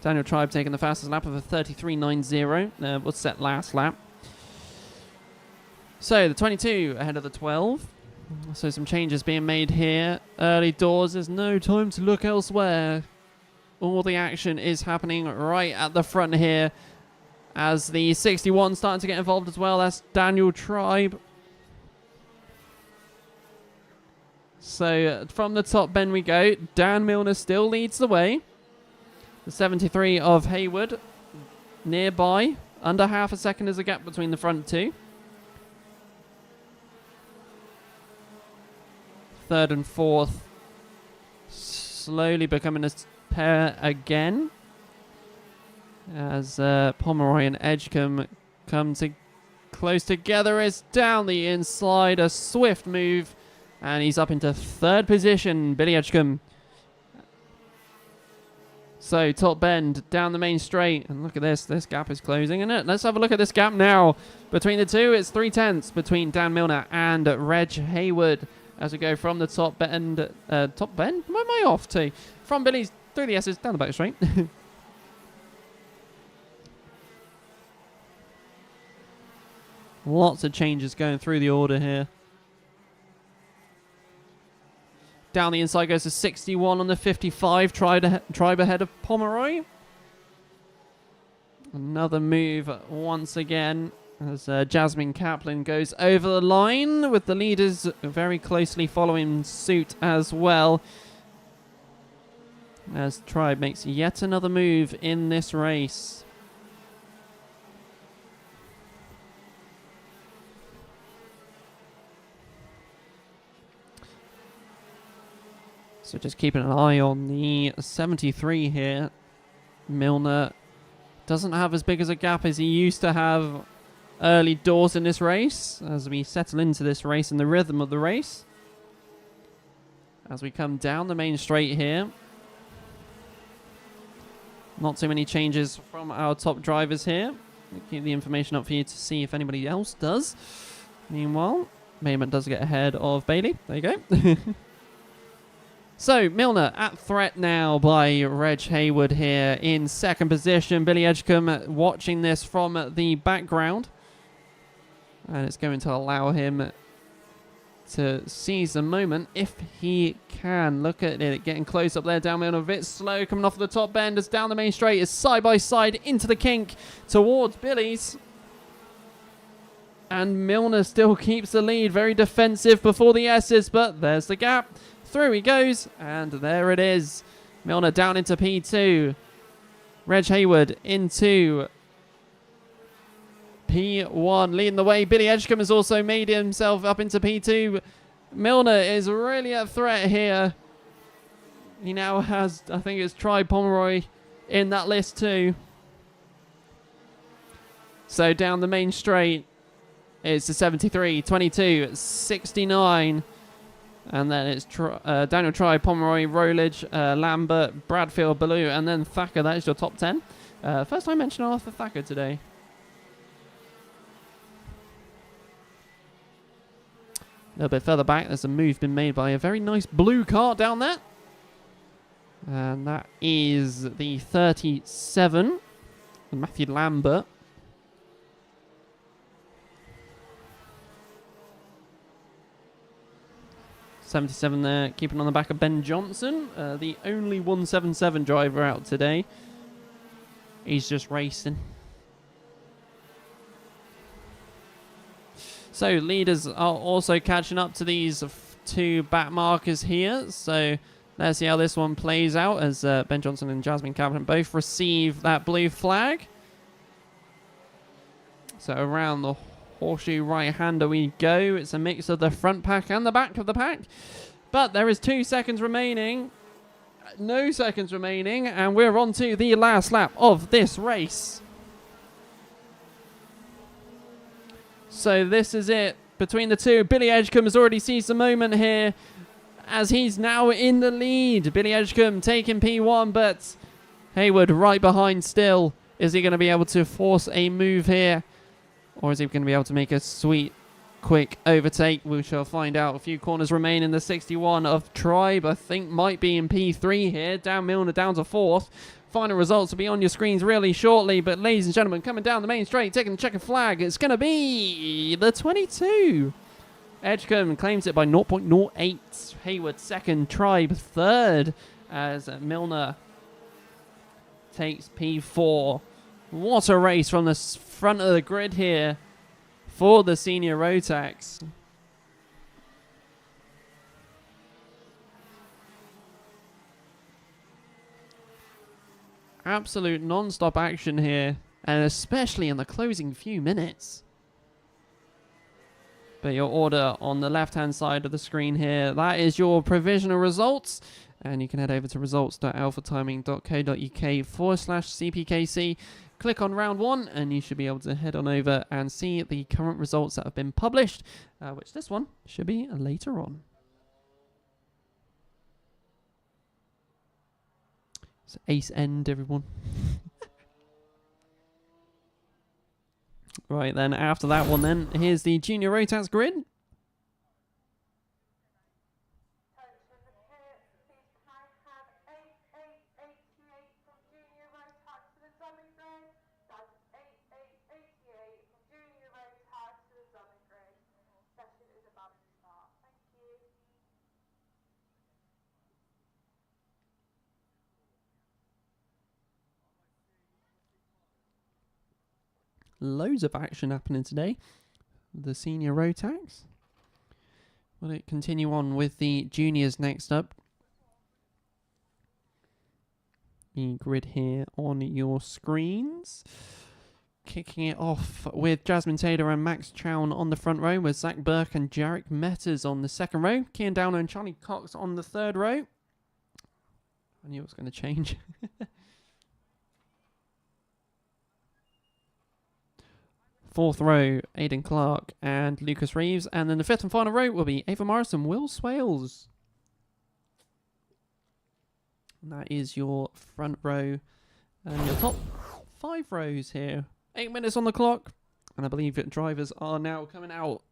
Daniel Tribe taking the fastest lap of a 33.90. Was set last lap. So the 22 ahead of the 12. So some changes being made here. Early doors, there's no time to look elsewhere. All the action is happening right at the front here. As the 61 starting to get involved as well. That's Daniel Tribe. So from the top bend we go. Dan Milner still leads the way. The 73 of Haywood nearby. Under half a second is a gap between the front two. Third and fourth slowly becoming a pair again. As Pomeroy and Edgecombe come to close together. It's down the inside. A swift move. And he's up into third position. Billy Edgecombe. So, top bend, down the main straight. And look at this. This gap is closing, isn't it? Let's have a look at this gap now. Between the two, it's 3/10 between Dan Milner and Reg Haywood. As we go from the top bend. Top bend? Where am I off to? From Billy's, through the S's, down the back straight. Lots of changes going through the order here. Down the inside goes to 61 on the 55. Tribe ahead of Pomeroy. Another move once again as Jasmine Kaplan goes over the line with the leaders very closely following suit as well. As Tribe makes yet another move in this race. So just keeping an eye on the 73 here. Milner doesn't have as big as a gap as he used to have early doors in this race. As we settle into this race and the rhythm of the race. As we come down the main straight here. Not too many changes from our top drivers here. I'll keep the information up for you to see if anybody else does. Meanwhile, Mayman does get ahead of Bailey. There you go. So, Milner at threat now by Reg Haywood here in second position. Billy Edgecombe watching this from the background. And it's going to allow him to seize the moment if he can. Look at it getting close up there. Down Milner a bit slow coming off the top bend as down the main straight is side by side into the kink towards Billy's. And Milner still keeps the lead. Very defensive before the S's, but there's the gap. Through he goes, and there it is. Milner down into P2. Reg Haywood into P1, leading the way. Billy Edgecombe has also made himself up into P2. Milner is really at threat here. He now has, I think it's Tribe Pomeroy in that list too. So down the main straight, it's the 73, 22, 69. And then it's Daniel Tribe, Pomeroy, Rowledge, Lambert, Bradfield, Ballou, and then Thacker. That is your top 10. First time mentioning Arthur Thacker today. A little bit further back, there's a move been made by a very nice blue car down there. And that is the 37, Matthew Lambert. 77 there, keeping on the back of Ben Johnson, the only 177 driver out today. He's just racing. So leaders are also catching up to these two back markers here. So let's see how this one plays out as Ben Johnson and Jasmine Kaplan both receive that blue flag. So around the horseshoe right-hander we go. It's a mix of the front pack and the back of the pack. But there is 2 seconds remaining. No seconds remaining, and we're on to the last lap of this race. So this is it between the two. Billy Edgecombe has already seized the moment here as he's now in the lead. Billy Edgecombe taking P1, but Hayward right behind still. Is he going to be able to force a move here? Or is he going to be able to make a sweet, quick overtake? We shall find out. A few corners remain in the 61 of Tribe. I think might be in P3 here. Dan Milner down to 4th. Final results will be on your screens really shortly. But ladies and gentlemen, coming down the main straight, taking the checkered flag, it's going to be the 22. Edgecombe claims it by 0.08. Hayward second, Tribe third, as Milner takes P4. What a race from the front of the grid here for the senior Rotax. Absolute non-stop action here, and especially in the closing few minutes. But your order on the left-hand side of the screen here, that is your provisional results. And you can head over to results.alphatiming.co.uk/CPKC. Click on round 1 and you should be able to head on over and see the current results that have been published, which this one should be later on. It's ace end, everyone. Right then, after that one then, here's the Junior Rotax grid. Loads of action happening today. The senior Rotax. Will it continue on with the juniors next up? The grid here on your screens. Kicking it off with Jasmine Taylor and Max Chown on the front row, with Zach Burke and Jarek Metters on the second row. Kian Downer and Charlie Cox on the third row. I knew it was going to change. Fourth row, Aidan Clark and Lucas Reeves. And then the fifth and final row will be Ava Morris and Will Swales. And that is your front row and your top 5 rows here. 8 minutes on the clock. And I believe that drivers are now coming out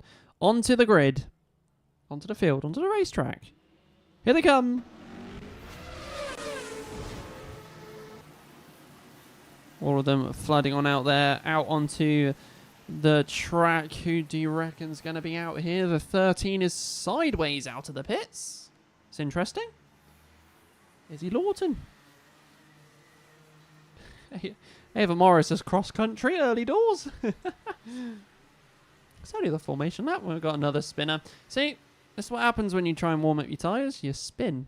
onto the grid, onto the field, onto the racetrack. Here they come. All of them flooding on out there, out onto the track. Who do you reckon's going to be out here? The 13 is sideways out of the pits. It's interesting. Izzy Lawton. Ava Morris is cross-country early doors. It's only the formation lap. We've got another spinner. See, this is what happens when you try and warm up your tyres. You spin.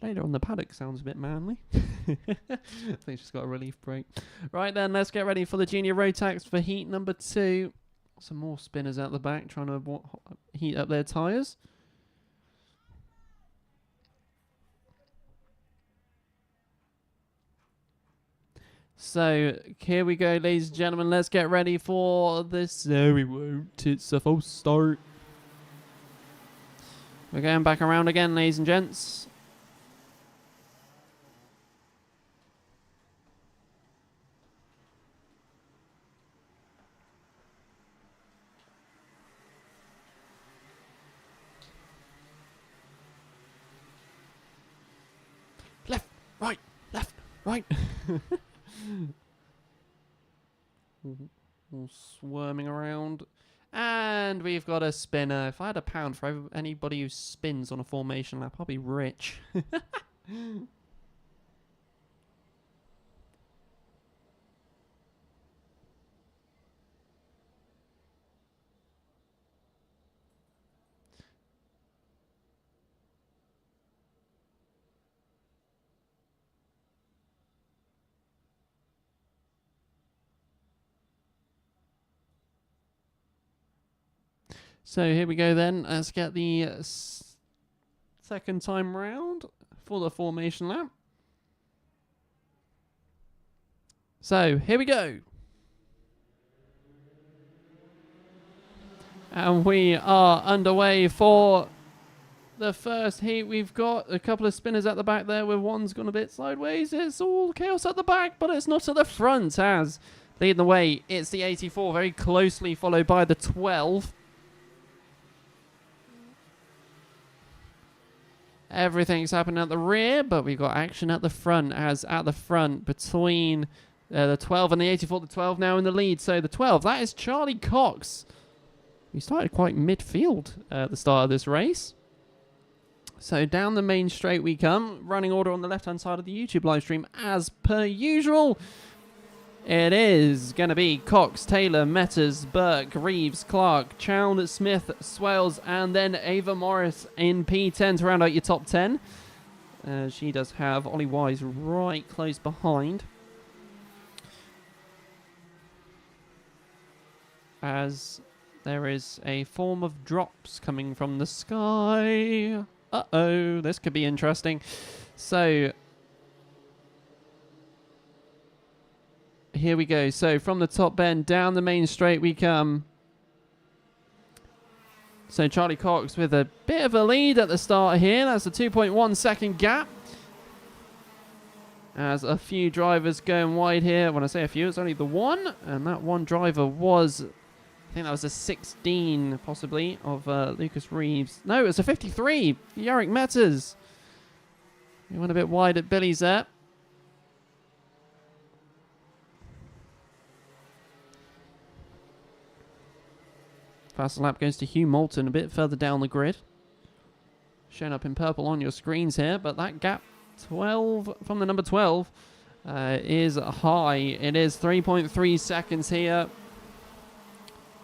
Later on the paddock sounds a bit manly. I think she's got a relief brake. Right then, let's get ready for the Junior Rotax for heat number 2. Some more spinners out the back trying to heat up their tyres. So, here we go, ladies and gentlemen. Let's get ready for this. No, we won't. It's a false start. We're going back around again, ladies and gents. Left, right, left, right. All swarming around. And we've got a spinner. If I had £1 for anybody who spins on a formation lap, I'll be rich. So here we go then. Let's get the second time round for the formation lap. So here we go. And we are underway for the first heat. We've got a couple of spinners at the back there where one's gone a bit sideways. It's all chaos at the back, but it's not at the front as leading the way. It's the 84 very closely followed by the 12. Everything's happening at the rear, but we've got action at the front as at the front between the 12 and the 84. The 12 now in the lead. So the 12, that is Charlie Cox. We started quite midfield at the start of this race. So down the main straight we come. Running order on the left-hand side of the YouTube live stream as per usual. It is going to be Cox, Taylor, Metters, Burke, Reeves, Clark, Chown, Smith, Swales, and then Ava Morris in P10 to round out your top 10. She does have Ollie Wise right close behind. As there is a form of drops coming from the sky. Uh-oh, this could be interesting. So here we go. So from the top bend down the main straight we come. So Charlie Cox with a bit of a lead at the start here. That's a 2.1 second gap. As a few drivers going wide here. When I say a few, it's only the one. And that one driver was, I think that was a 16 possibly of Lucas Reeves. No, it was a 53. Yarrick Metters. He went a bit wide at Billy's there. Fast lap goes to Hugh Moulton a bit further down the grid. Shown up in purple on your screens here, but that gap 12 from the number 12 is high. It is 3.3 seconds here.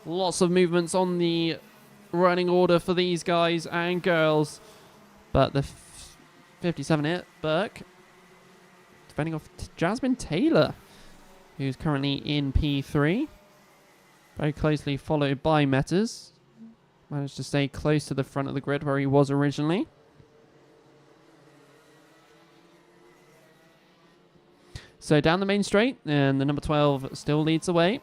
Lots of movements on the running order for these guys and girls. But the 57 hit, Burke. Defending off Jasmine Taylor, who's currently in P3. Very closely followed by Metters. Managed to stay close to the front of the grid where he was originally. So down the main straight, and the number 12 still leads the way.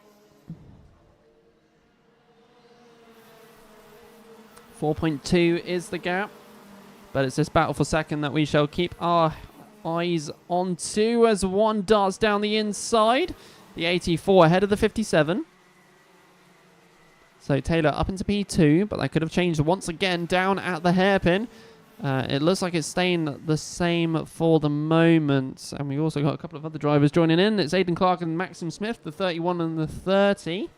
4.2 is the gap. But it's this battle for second that we shall keep our eyes on to as one darts down the inside. The 84 ahead of the 57. So Taylor up into P2, but that could have changed once again down at the hairpin. It looks like it's staying the same for the moment. And we've also got a couple of other drivers joining in. It's Aidan Clark and Maxim Smith, the 31 and the 30.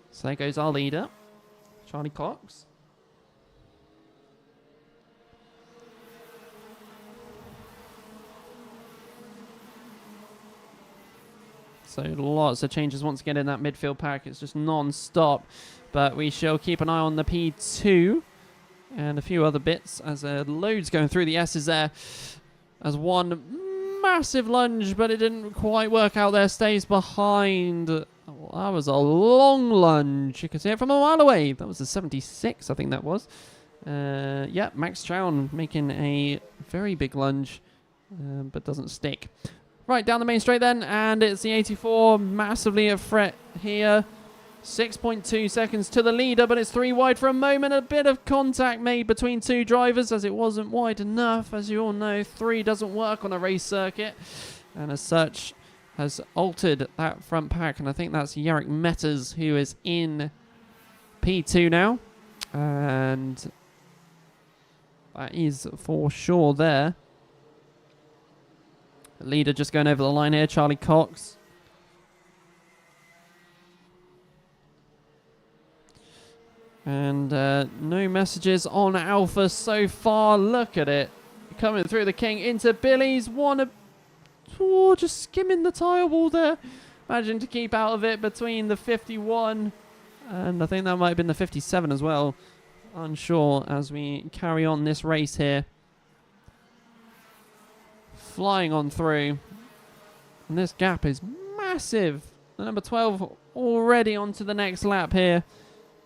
So there goes our leader, Charlie Cox. So lots of changes once again in that midfield pack. It's just non-stop. But we shall keep an eye on the P2 and a few other bits as loads going through the S's there. As one massive lunge, but it didn't quite work out there. Stays behind. Oh, that was a long lunge. You can see it from a mile away. That was a 76, I think that was. Yeah, Max Chown making a very big lunge, but doesn't stick. Right, down the main straight then, and it's the 84 massively at threat here. 6.2 seconds to the leader, but it's 3 wide for a moment. A bit of contact made between two drivers as it wasn't wide enough. As you all know, 3 doesn't work on a race circuit, and as such has altered that front pack. And I think that's Yarrick Metters who is in P2 now, and that is for sure there. The leader just going over the line here, Charlie Cox. And no messages on Alpha so far. Look at it. Coming through the King into Billy's. Just skimming the tyre wall there. Managing to keep out of it between the 51 and I think that might have been the 57 as well. Unsure as we carry on this race here. Flying on through. And this gap is massive. The number 12 already onto the next lap here.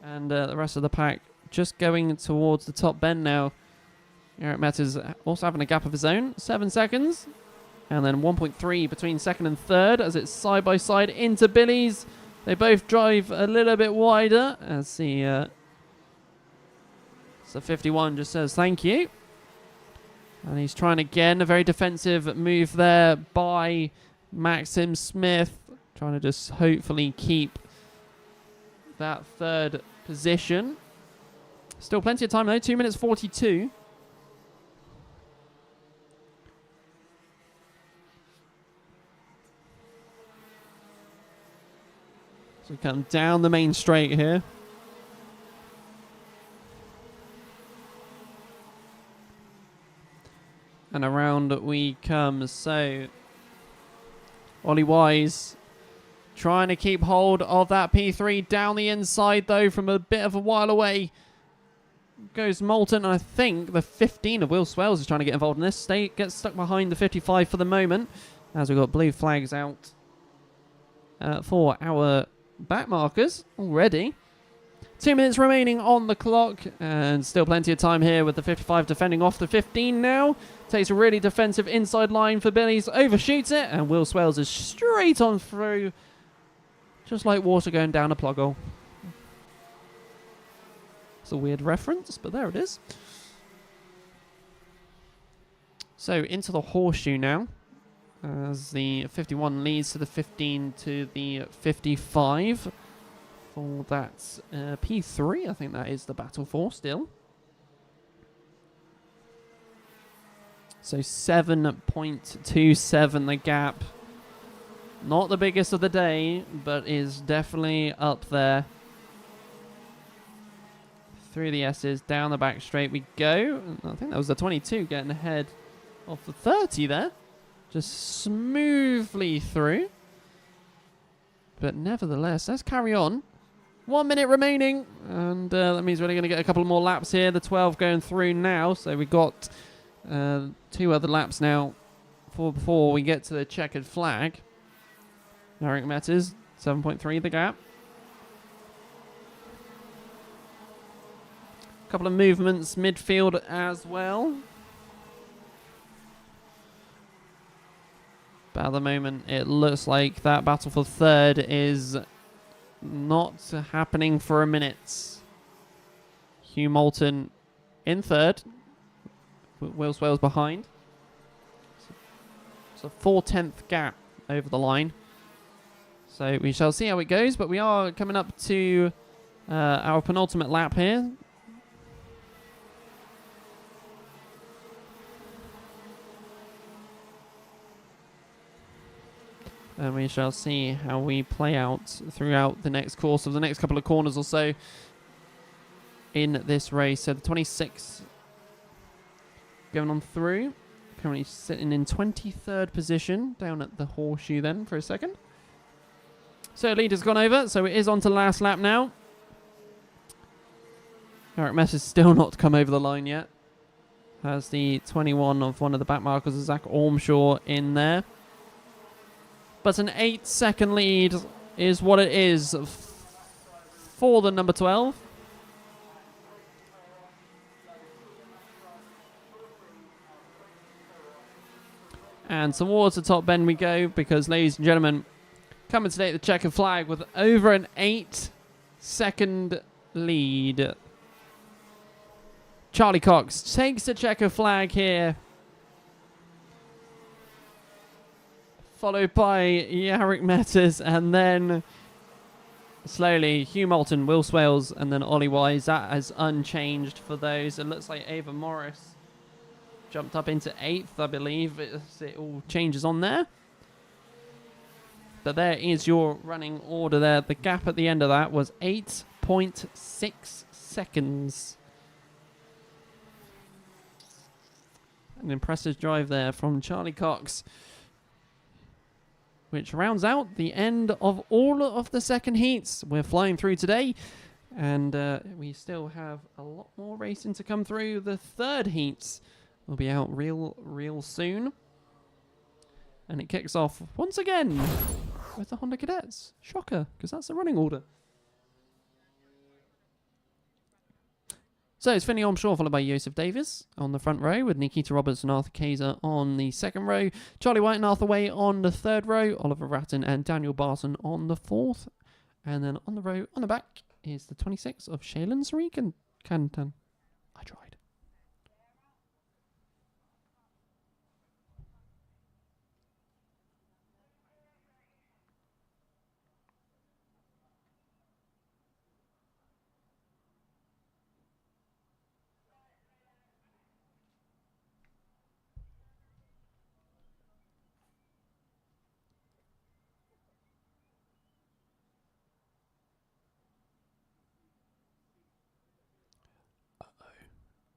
And the rest of the pack just going towards the top bend now. Eric Metter's also having a gap of his own. 7 seconds. And then 1.3 between second and third as it's side by side into Billy's. They both drive a little bit wider as the so 51 just says thank you. And he's trying again. A very defensive move there by Maxim Smith. Trying to just hopefully keep that third position. Still plenty of time though. 2 minutes 42. So we come down the main straight here. And around we come. So Ollie Wise trying to keep hold of that P3 down the inside though from a bit of a while away. Goes Moulton, and I think the 15 of Will Swells is trying to get involved in this. Gets stuck behind the 55 for the moment as we've got blue flags out for our back markers already. 2 minutes remaining on the clock and still plenty of time here with the 55 defending off the 15 now. Takes a really defensive inside line for Billy's, overshoots it, and Will Swells is straight on through. Just like water going down a plug hole. It's a weird reference, but there it is. So into the horseshoe now. As the 51 leads to the 15 to the 55. For that P3, I think that is the battle for still. So 7.27 the gap. Not the biggest of the day, but is definitely up there. Through the S's, down the back straight we go. I think that was the 22 getting ahead of the 30 there. Just smoothly through. But nevertheless, let's carry on. 1 minute remaining. And that means we're only going to get a couple more laps here. The 12 going through now. So we've got 2 other laps now before we get to the checkered flag. Eric Metters, 7.3 the gap. Couple of movements midfield as well. But at the moment, it looks like that battle for third is not happening for a minute. Hugh Moulton in third. Will Swells behind. It's a 4/10 gap over the line. So we shall see how it goes. But we are coming up to our penultimate lap here. And we shall see how we play out throughout the next course of the next couple of corners or so in this race. So the 26 going on through. Currently sitting in 23rd position down at the horseshoe then for a second. So leader's gone over. So it is on to last lap now. Eric Mess has still not come over the line yet. Has the 21 of one of the back markers of Zach Ormshaw in there. But an 8-second lead is what it is for the number 12. And towards the top bend we go because, ladies and gentlemen, coming to take the checkered flag with over an 8-second lead. Charlie Cox takes the checkered flag here. Followed by Yarrick Metters, and then slowly Hugh Moulton, Will Swales, and then Ollie Wise. That is unchanged for those. It looks like Ava Morris jumped up into 8th, I believe. It all changes on there. But there is your running order there. The gap at the end of that was 8.6 seconds. An impressive drive there from Charlie Cox, which rounds out the end of all of the second heats. We're flying through today, and we still have a lot more racing to come through. The third heats will be out real soon. And it kicks off once again with the Honda Cadets. Shocker, because that's the running order. So it's Finney Armstrong followed by Joseph Davis on the front row with Nikita Roberts and Arthur Kaiser on the second row. Charlie White and Arthur Way on the third row. Oliver Ratton and Daniel Barton on the fourth. And then on the row on the back is the 26 of Shaylin Sarikan Canton. I tried.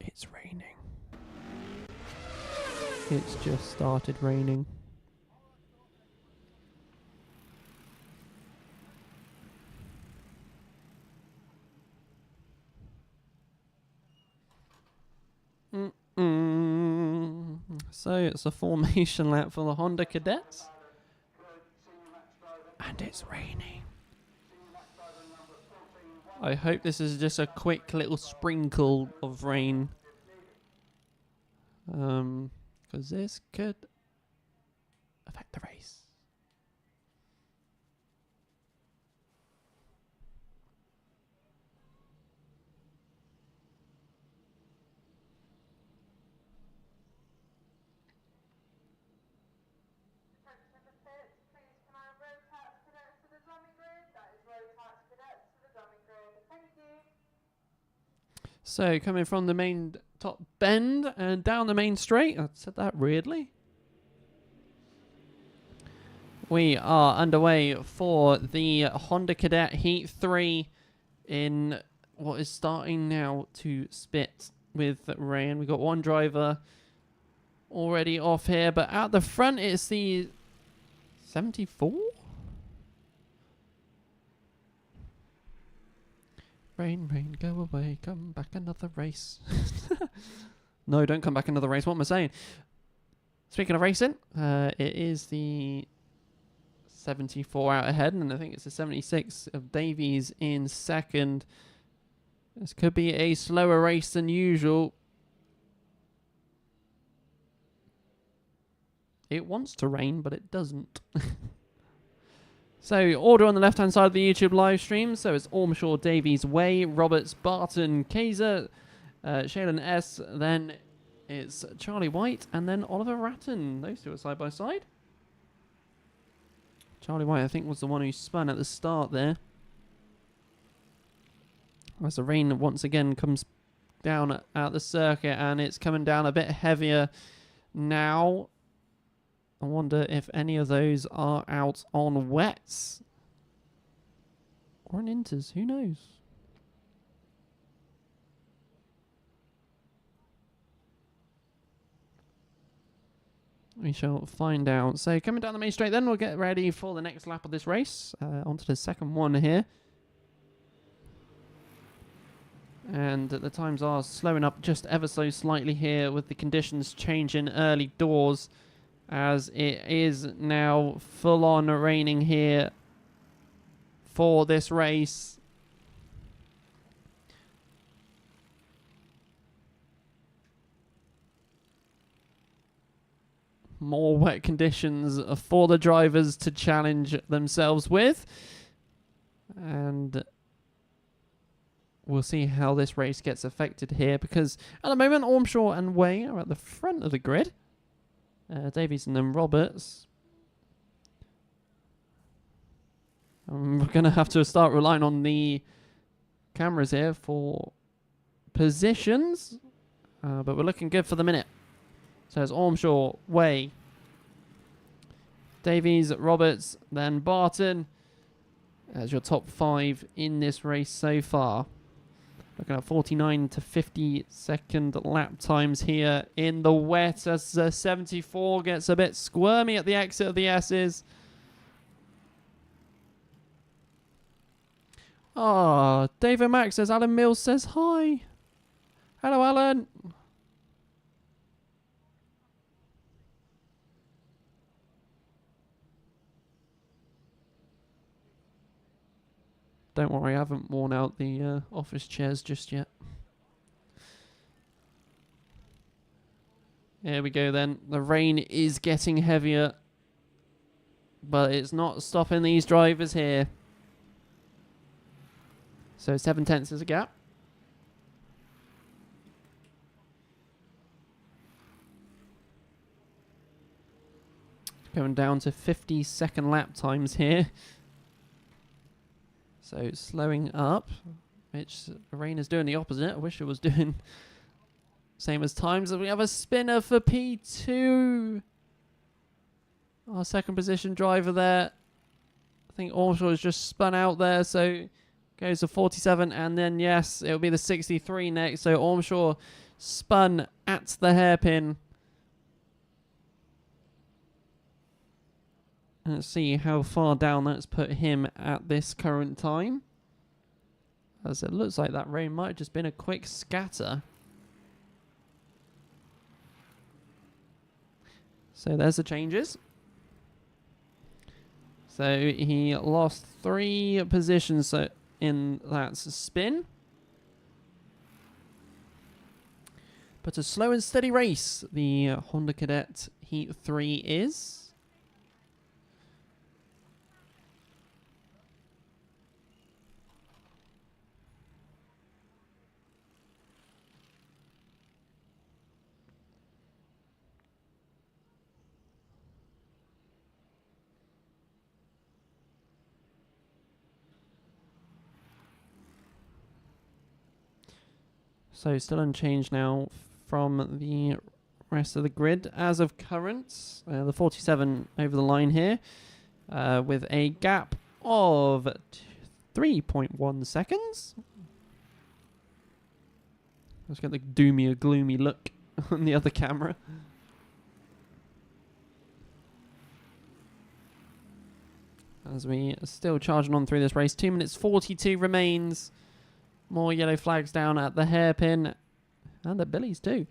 It's raining. It's just started raining. So it's a formation lap for the Honda Cadets. And it's raining. I hope this is just a quick little sprinkle of rain. Because this could affect the race. Please can I have Rotax Cadets to the dummy grid? That is Rotax Cadets to the dummy grid. Thank you. So coming from the main top bend and down the main straight. I said that weirdly. We are underway for the Honda Cadet Heat 3 in what is starting now to spit with rain. We've got one driver already off here, but at the front it's the 74? Rain, rain, go away, come back another race. No, don't come back another race. What am I saying? Speaking of racing, it is the 74 out ahead, and I think it's the 76 of Davies in second. This could be a slower race than usual. It wants to rain, but it doesn't. So, order on the left-hand side of the YouTube live stream. So it's Ormshaw, Davies, Way, Roberts, Barton, Kaiser, Shaylin S. Then it's Charlie White, and then Oliver Ratton. Those two are side by side. Charlie White, I think, was the one who spun at the start there. As the rain once again comes down at the circuit, and it's coming down a bit heavier now. I wonder if any of those are out on wets or on inters. Who knows? We shall find out. So coming down the main straight then, we'll get ready for the next lap of this race. Onto the second one here. And the times are slowing up just ever so slightly here with the conditions changing early doors, as it is now full on raining here for this race. More wet conditions for the drivers to challenge themselves with. And we'll see how this race gets affected here, because at the moment Ormshaw and Way are at the front of the grid. Davies and then Roberts. We're going to have to start relying on the cameras here for positions. But we're looking good for the minute. So it's Ormshaw, Way, Davies, Roberts, then Barton as your top 5 in this race so far. Looking at 49 to 50 second lap times here in the wet, as 74 gets a bit squirmy at the exit of the S's. Ah, David Mack says, Alan Mills says hi. Hello, Alan. Don't worry, I haven't worn out the office chairs just yet. Here we go then. The rain is getting heavier, but it's not stopping these drivers here. So 7/10 is a gap. Going down to 50-second lap times here. So slowing up, which the rain is doing the opposite. I wish it was doing same as times. We have a spinner for P2. Our second position driver there. I think Ormshaw has just spun out there, so goes to 47, and then yes, it'll be the 63 next. So Ormshaw spun at the hairpin. Let's see how far down that's put him at this current time. As it looks like that rain might have just been a quick scatter. So there's the changes. So he lost 3 positions in that spin. But a slow and steady race, the Honda Cadet Heat 3 is. So still unchanged now from the rest of the grid as of current. The 47 over the line here with a gap of 3.1 seconds. Let's get the doomy, gloomy look on the other camera. As we are still charging on through this race. 2 minutes 42 remains. More yellow flags down at the hairpin. And the Billies too.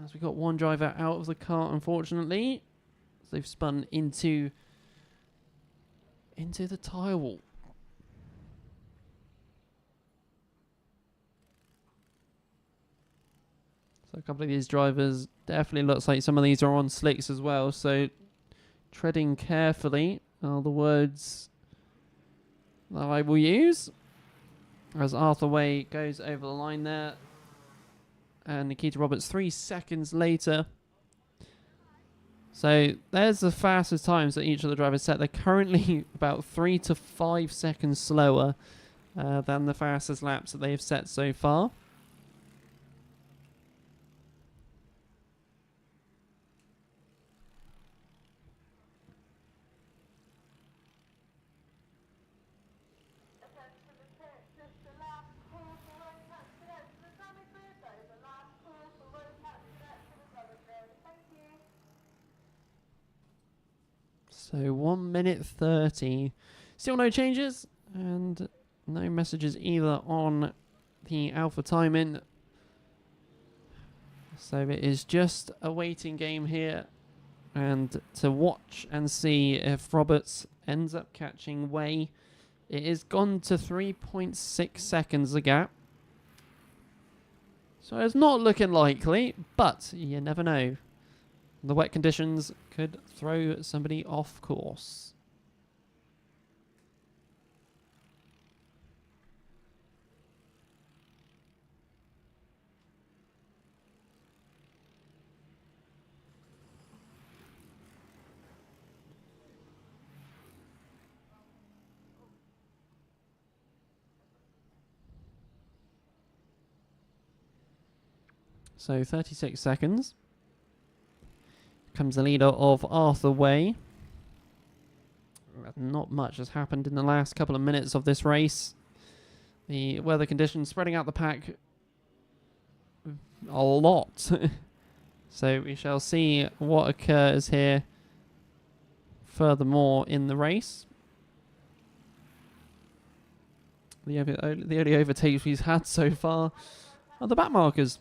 As we got one driver out of the car, unfortunately. So they've spun into the tyre wall. So a couple of these drivers definitely looks like some of these are on slicks as well. So treading carefully are the words that I will use. As Arthur Way goes over the line there. And Nikita Roberts 3 seconds later. So there's the fastest times that each of the drivers set. They're currently about 3 to 5 seconds slower than the fastest laps that they've set so far. So 1 minute 30. Still no changes and no messages either on the alpha timing. So it is just a waiting game here and to watch and see if Roberts ends up catching Way. It is gone to 3.6 seconds a gap. So it's not looking likely, but you never know. The wet conditions could throw somebody off course. So 36 seconds. Comes the leader of Arthur Way. Not much has happened in the last couple of minutes of this race. The weather conditions spreading out the pack a lot. So we shall see what occurs here furthermore in the race. The only overtakes he's had so far are the back markers.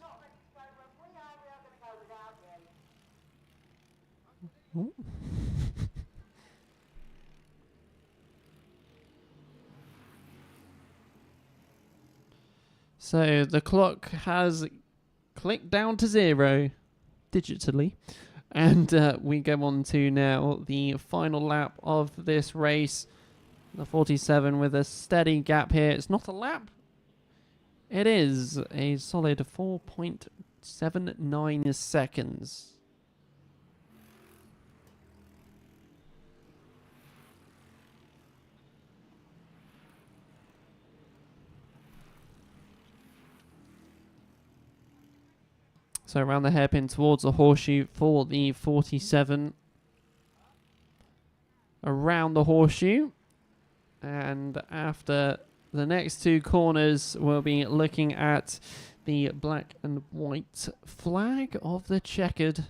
Ooh. So the clock has clicked down to 0. digitally. And we go on to now the final lap of this race. The 47 with a steady gap here. It's not a lap. It is a solid 4.79 seconds. So around the hairpin towards the horseshoe for the 47. Around the horseshoe. And after the next two corners, we'll be looking at the black and white flag of the checkered.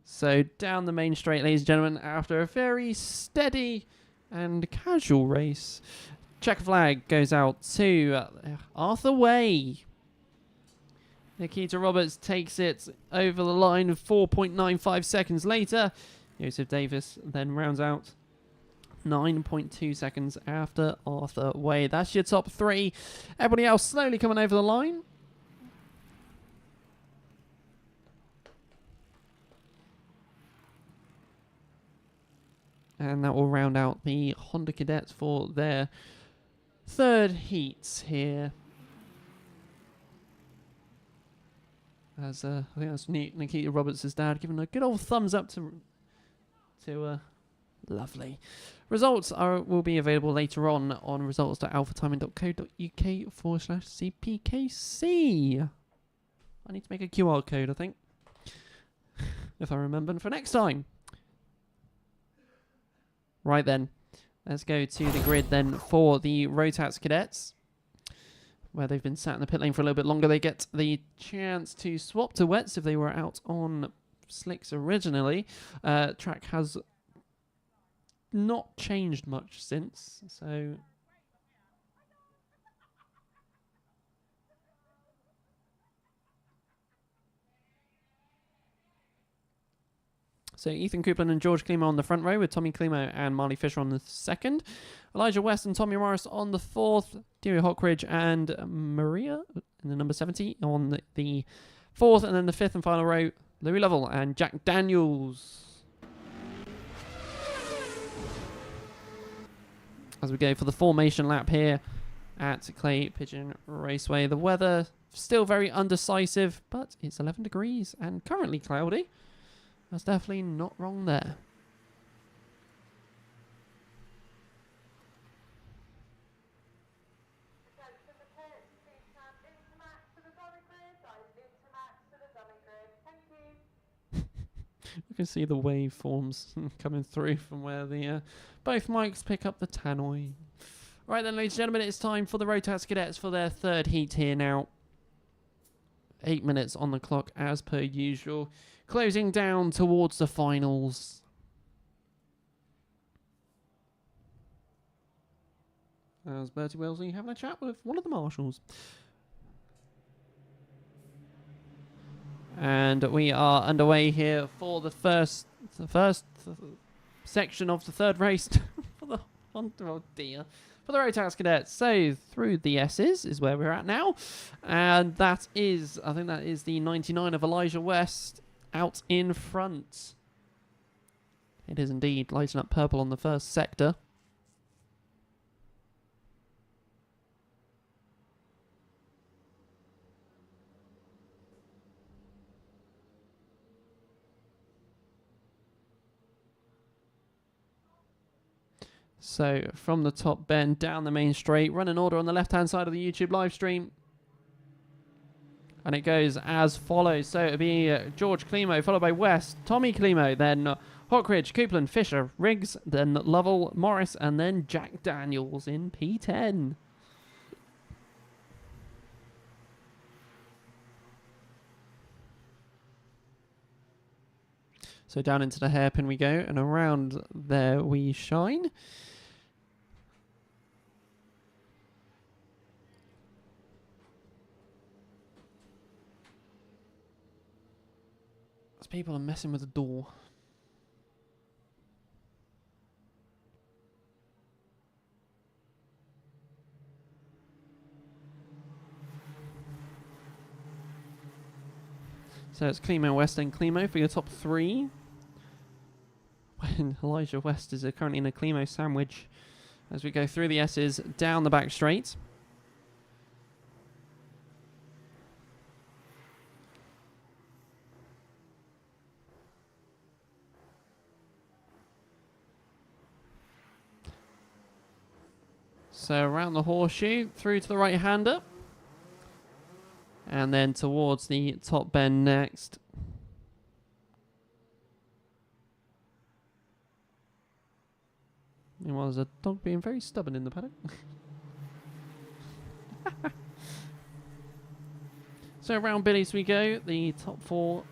So down the main straight, ladies and gentlemen, after a very steady and casual race, checker flag goes out to Arthur Way. Nikita Roberts takes it over the line 4.95 seconds later. Joseph Davis then rounds out 9.2 seconds after Arthur Way. That's your top three. Everybody else slowly coming over the line. And that will round out the Honda Cadets for their third heat here. As I think that's Nikita Roberts' dad giving a good old thumbs up to lovely. Results will be available later on results.alphatiming.co.uk/CPKC. I need to make a QR code, I think, if I remember for next time. Right then, let's go to the grid then for the Rotax Cadets, where they've been sat in the pit lane for a little bit longer. They get the chance to swap to wets if they were out on slicks originally. Track has not changed much since, so Ethan Coupland and George Klimo on the front row, with Tommy Klimo and Marley Fisher on the second. Elijah West and Tommy Morris on the fourth. Dewey Hockridge and Maria in the number 70 on the fourth. And then the fifth and final row, Louis Lovell and Jack Daniels. As we go for the formation lap here at Clay Pigeon Raceway. The weather still very undecisive, but it's 11 degrees and currently cloudy. That's definitely not wrong there. Okay, so the pits, please have Intermax to the dummy grid. That is Intermax to the dummy grid. Thank you. You can see the waveforms coming through from where the both mics pick up the tannoy. Right then, ladies and gentlemen, it's time for the Rotax Cadets for their third heat here now. 8 minutes on the clock as per usual. Closing down towards the finals. As Bertie Wellesley having a chat with one of the marshals. And we are underway here for the first section of the third race for the for the Rotax Cadets. So through the S's is where we're at now, and that is, I think that is the 99 of Elijah West out in front. It is indeed lighting up purple on the first sector. So from the top bend down the main straight, run in order on the left-hand side of the YouTube live stream. And it goes as follows. So it'll be George Klimo, followed by West, Tommy Klimo, then Hockridge, Coupland, Fisher, Riggs, then Lovell, Morris, and then Jack Daniels in P10. So down into the hairpin we go, and around there we shine. People are messing with the door. So it's Climo, West and Climo for your top 3. When Elijah West is currently in a Climo sandwich as we go through the S's down the back straight. So around the horseshoe, through to the right-hander. And then towards the top bend next. Meanwhile, there's a dog being very stubborn in the paddock. So around Billy's we go, the top 4.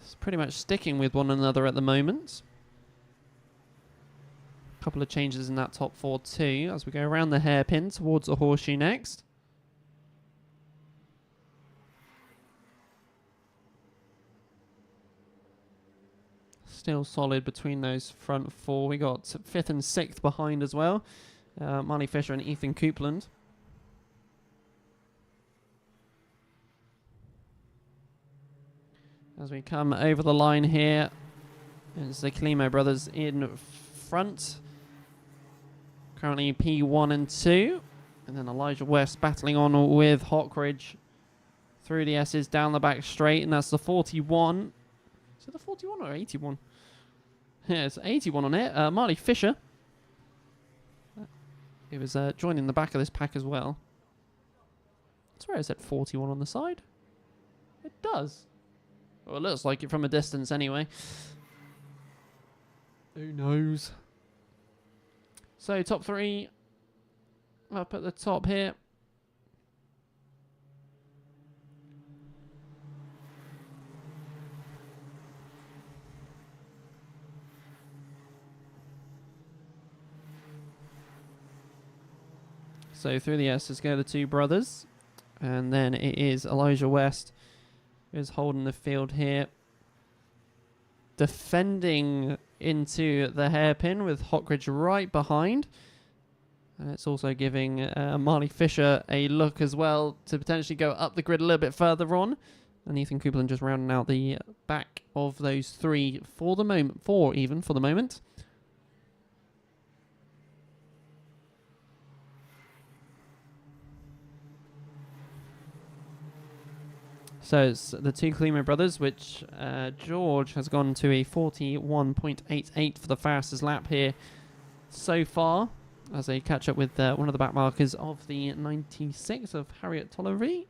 It's pretty much sticking with one another at the moment. Couple of changes in that top 4 too as we go around the hairpin towards the horseshoe next. Still solid between those front 4. We got 5th and 6th behind as well. Marley Fisher and Ethan Coupland. As we come over the line here, it's the Climo brothers in front. Currently P1 and 2. And then Elijah West battling on with Hockridge through the S's down the back straight. And that's the 41. Is it the 41 or 81? Yeah, it's 81 on it. Marley Fisher. He was joining the back of this pack as well. I swear it said 41 on the side. It does. Well, it looks like it from a distance anyway. Who knows? So, top 3 up at the top here. So, through the S's go the 2 brothers. And then it is Elijah West who's holding the field here. Defending into the hairpin with Hockridge right behind. And it's also giving Marley Fisher a look as well to potentially go up the grid a little bit further on. And Ethan Coupland just rounding out the back of those 3 for the moment. 4 even for the moment. So it's the 2 Climo brothers, which George has gone to a 41.88 for the fastest lap here so far, as they catch up with one of the back markers of the 96 of Harriet Tollery.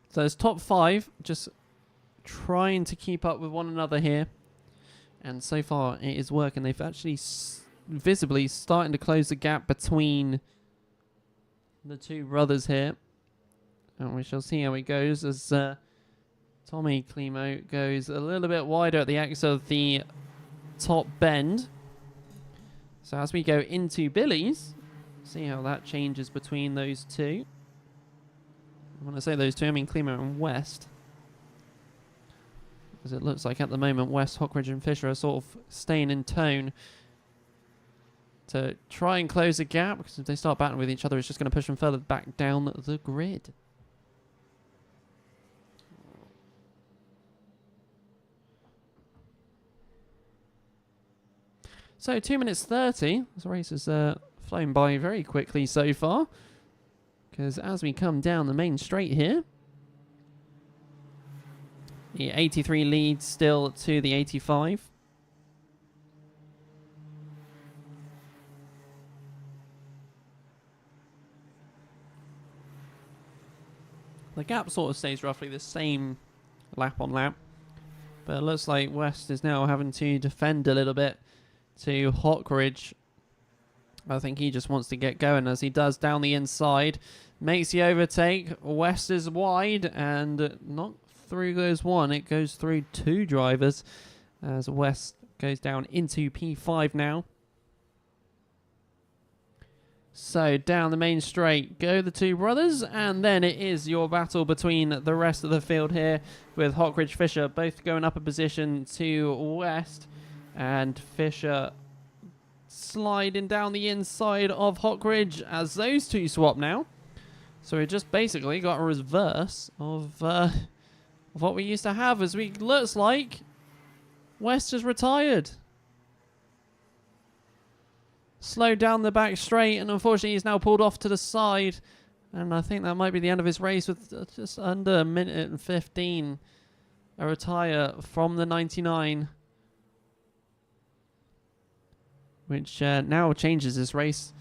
So it's top 5, just trying to keep up with one another here. And so far it is working. They've actually visibly starting to close the gap between the 2 brothers here. And we shall see how it goes as Tommy Climo goes a little bit wider at the exit of the top bend. So as we go into Billy's, see how that changes between those 2. When I say those 2, I mean Climo and West. As it looks like at the moment, West, Hockridge and Fisher are sort of staying in tone to try and close the gap, because if they start battling with each other, it's just going to push them further back down the grid. So 2 minutes 30. This race has flown by very quickly so far, because as we come down the main straight here, the 83 leads still to the 85. The gap sort of stays roughly the same lap on lap, but it looks like West is now having to defend a little bit to Hockridge. I think he just wants to get going as he does down the inside. Makes the overtake. West is wide and not through goes 1. It goes through 2 drivers as West goes down into P5 now. So down the main straight go the 2 brothers, and then it is your battle between the rest of the field here with Hockridge Fisher both going up a position to West, And Fisher sliding down the inside of Hockridge as those two swap now. So we just basically got a reverse of what we used to have, as we looks like West has retired. Slowed down the back straight, and unfortunately he's now pulled off to the side. And I think that might be the end of his race with just under a minute and 15. A retire from the 99. Which now changes this race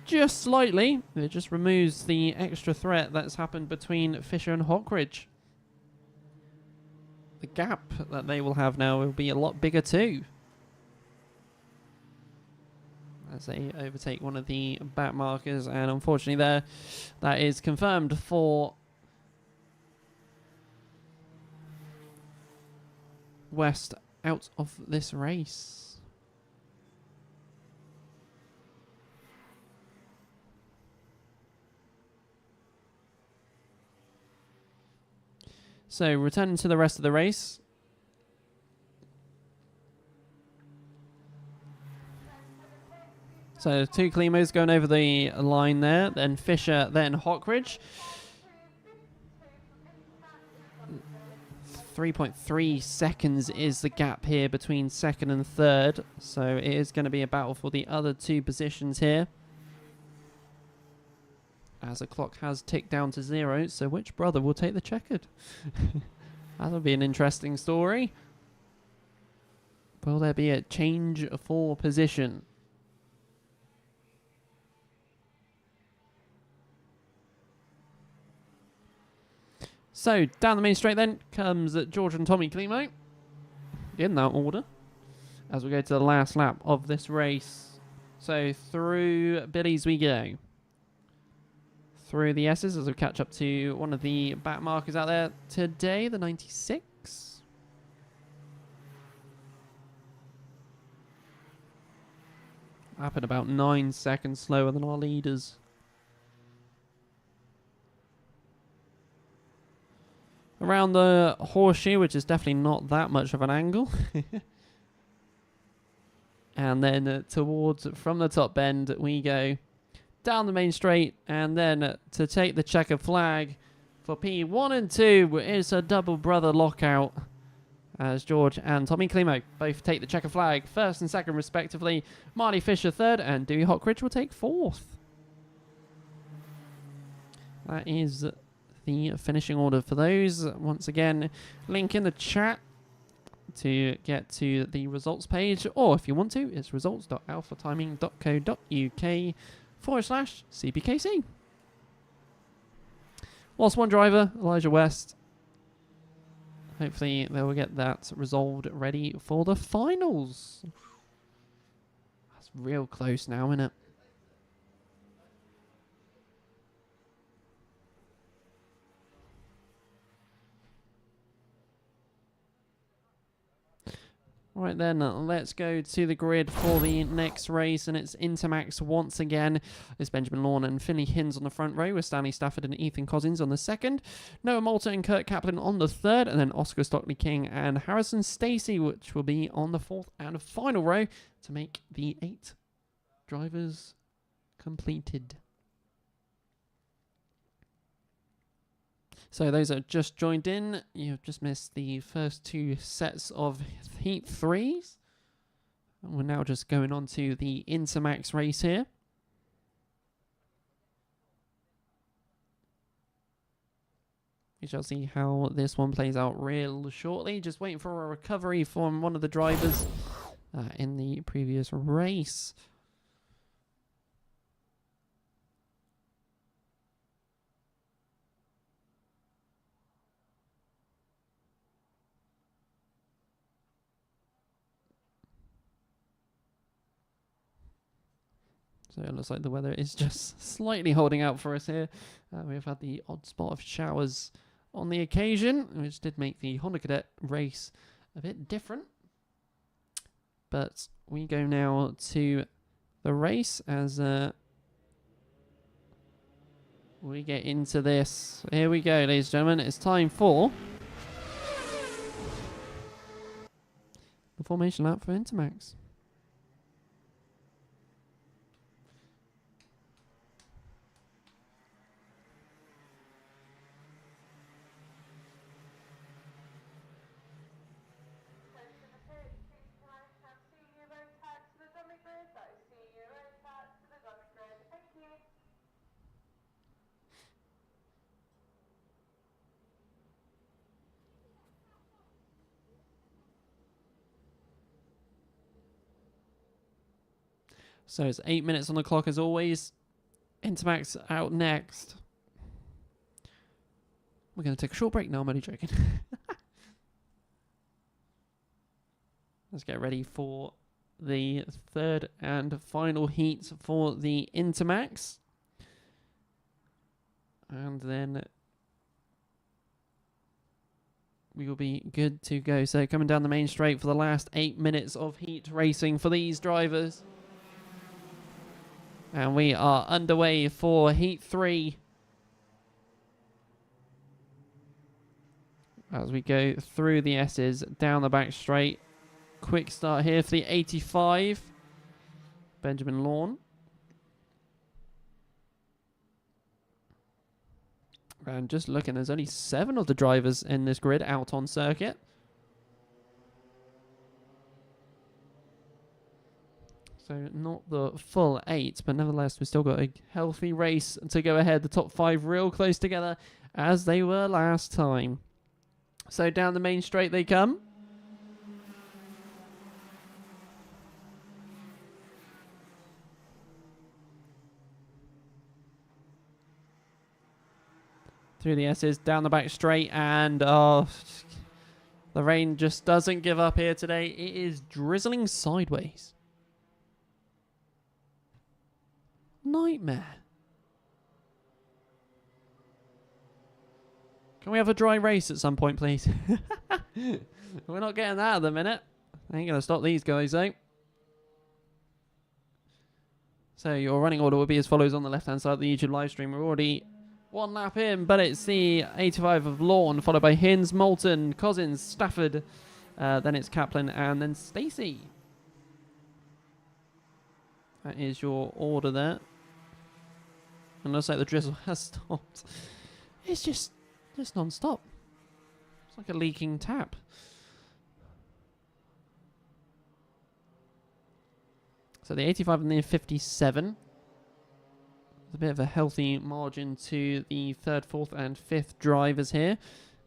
just slightly. It just removes the extra threat that's happened between Fisher and Hockridge. The gap that they will have now will be a lot bigger too, as they overtake one of the back markers, and unfortunately there, that is confirmed for West out of this race. So returning to the rest of the race. So two Climos going over the line there, then Fisher, then Hockridge. 3.3 seconds is the gap here between second and third. So it is going to be a battle for the other two positions here, as the clock has ticked down to 0. So which brother will take the checkered? That'll be an interesting story. Will there be a change for position? So down the main straight then comes George and Tommy Climo, in that order, as we go to the last lap of this race. So through Billy's we go. Through the S's as we catch up to one of the back markers out there today, the 96. Up at about 9 seconds slower than our leaders. Around the horseshoe, which is definitely not that much of an angle. And then towards, from the top bend, we go down the main straight, and then to take the checker flag for P1 and 2 is a double brother lockout, as George and Tommy Climo both take the checker flag, first and second respectively. Marty Fisher third, and Dewey Hockridge will take fourth. That is the finishing order for those. Once again, link in the chat to get to the results page, or if you want to, it's results.alphatiming.co.uk/CPKC. Whilst one driver, Elijah West, hopefully they will get that resolved ready for the finals. That's real close now, isn't it? Right then, let's go to the grid for the next race, and it's Intermax once again. It's Benjamin Lawn and Finley Hinds on the front row, with Stanley Stafford and Ethan Cousins on the second, Noah Moulton and Kurt Kaplan on the third, and then Oscar Stockley King and Harrison Stacey, which will be on the fourth and final row to make the 8 drivers completed. So those that have just joined in, you've just missed the first 2 sets of Heat 3s. And we're now just going on to the Intermax race here. We shall see how this one plays out real shortly. Just waiting for a recovery from one of the drivers in the previous race. So it looks like the weather is just slightly holding out for us here. We've had the odd spot of showers on the occasion, which did make the Honda Cadet race a bit different. But we go now to the race as we get into this. Here we go, ladies and gentlemen. It's time for the formation lap for Intermax. Attention the pit, please can I have senior Rotax to the dummy grid? That is senior Rotax to the dummy grid. Thank you. So it's 8 minutes on the clock as always. Intermax out next. We're going to take a short break. No, I'm only joking. Let's get ready for the third and final heat for the Intermax. And then we will be good to go. So coming down the main straight for the last 8 minutes of heat racing for these drivers. And we are underway for Heat 3. As we go through the S's, down the back straight. Quick start here for the 85. Benjamin Lawn. And just looking, there's only 7 of the drivers in this grid out on circuit. So not the full 8, but nevertheless we've still got a healthy race to go ahead. The top 5 real close together as they were last time. So down the main straight they come. Through the S's, down the back straight, and the rain just doesn't give up here today. It is drizzling sideways. Nightmare. Can we have a dry race at some point, please? We're not getting that at the minute. I ain't going to stop these guys, though. So your running order will be as follows on the left-hand side of the YouTube live stream. We're already 1 lap in, but it's the 85 of Lawn, followed by Hinz, Moulton, Cousins, Stafford. Then it's Kaplan, and then Stacey. That is your order there. And looks like the drizzle has stopped. It's just non-stop. It's like a leaking tap. So the 85 and the 57. There's a bit of a healthy margin to the 3rd, 4th and 5th drivers here.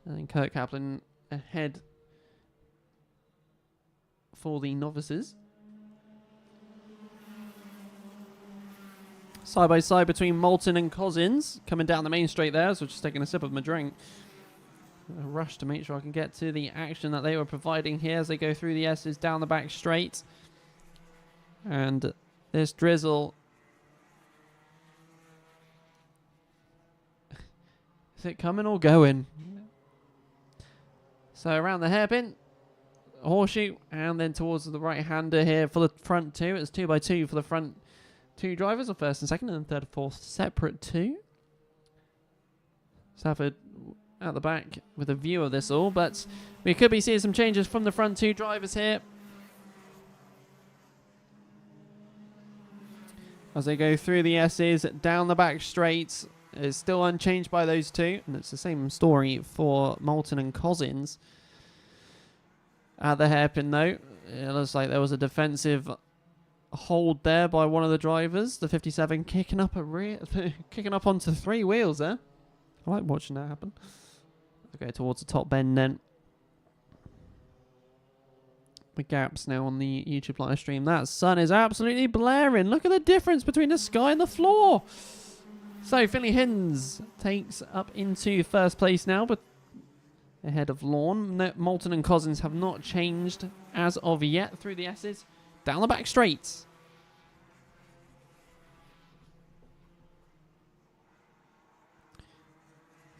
And then Kurt Kaplan ahead for the novices. Side by side between Moulton and Cousins. Coming down the main straight there, so just taking a sip of my drink. A rush to make sure I can get to the action that they were providing here as they go through the S's down the back straight. And this drizzle. Is it coming or going? So around the hairpin. Horseshoe. And then towards the right-hander here for the front 2. It's 2x2 for the front 2 drivers, or 1st and 2nd, and then 3rd and 4th separate 2. Stafford at the back with a view of this all, but we could be seeing some changes from the front 2 drivers here as they go through the S's down the back straight. Is still unchanged by those 2, and it's the same story for Moulton and Cousins. At the hairpin though, it looks like there was a defensive hold there by one of the drivers. The 57 kicking up kicking up onto 3 wheels there. I like watching that happen. Okay, towards the top bend then. The gaps now on the YouTube live stream. That sun is absolutely blaring. Look at the difference between the sky and the floor. So Finley Hinz takes up into 1st place now, but ahead of Lawn. Moulton and Cousins have not changed as of yet through the S's. Down the back straight.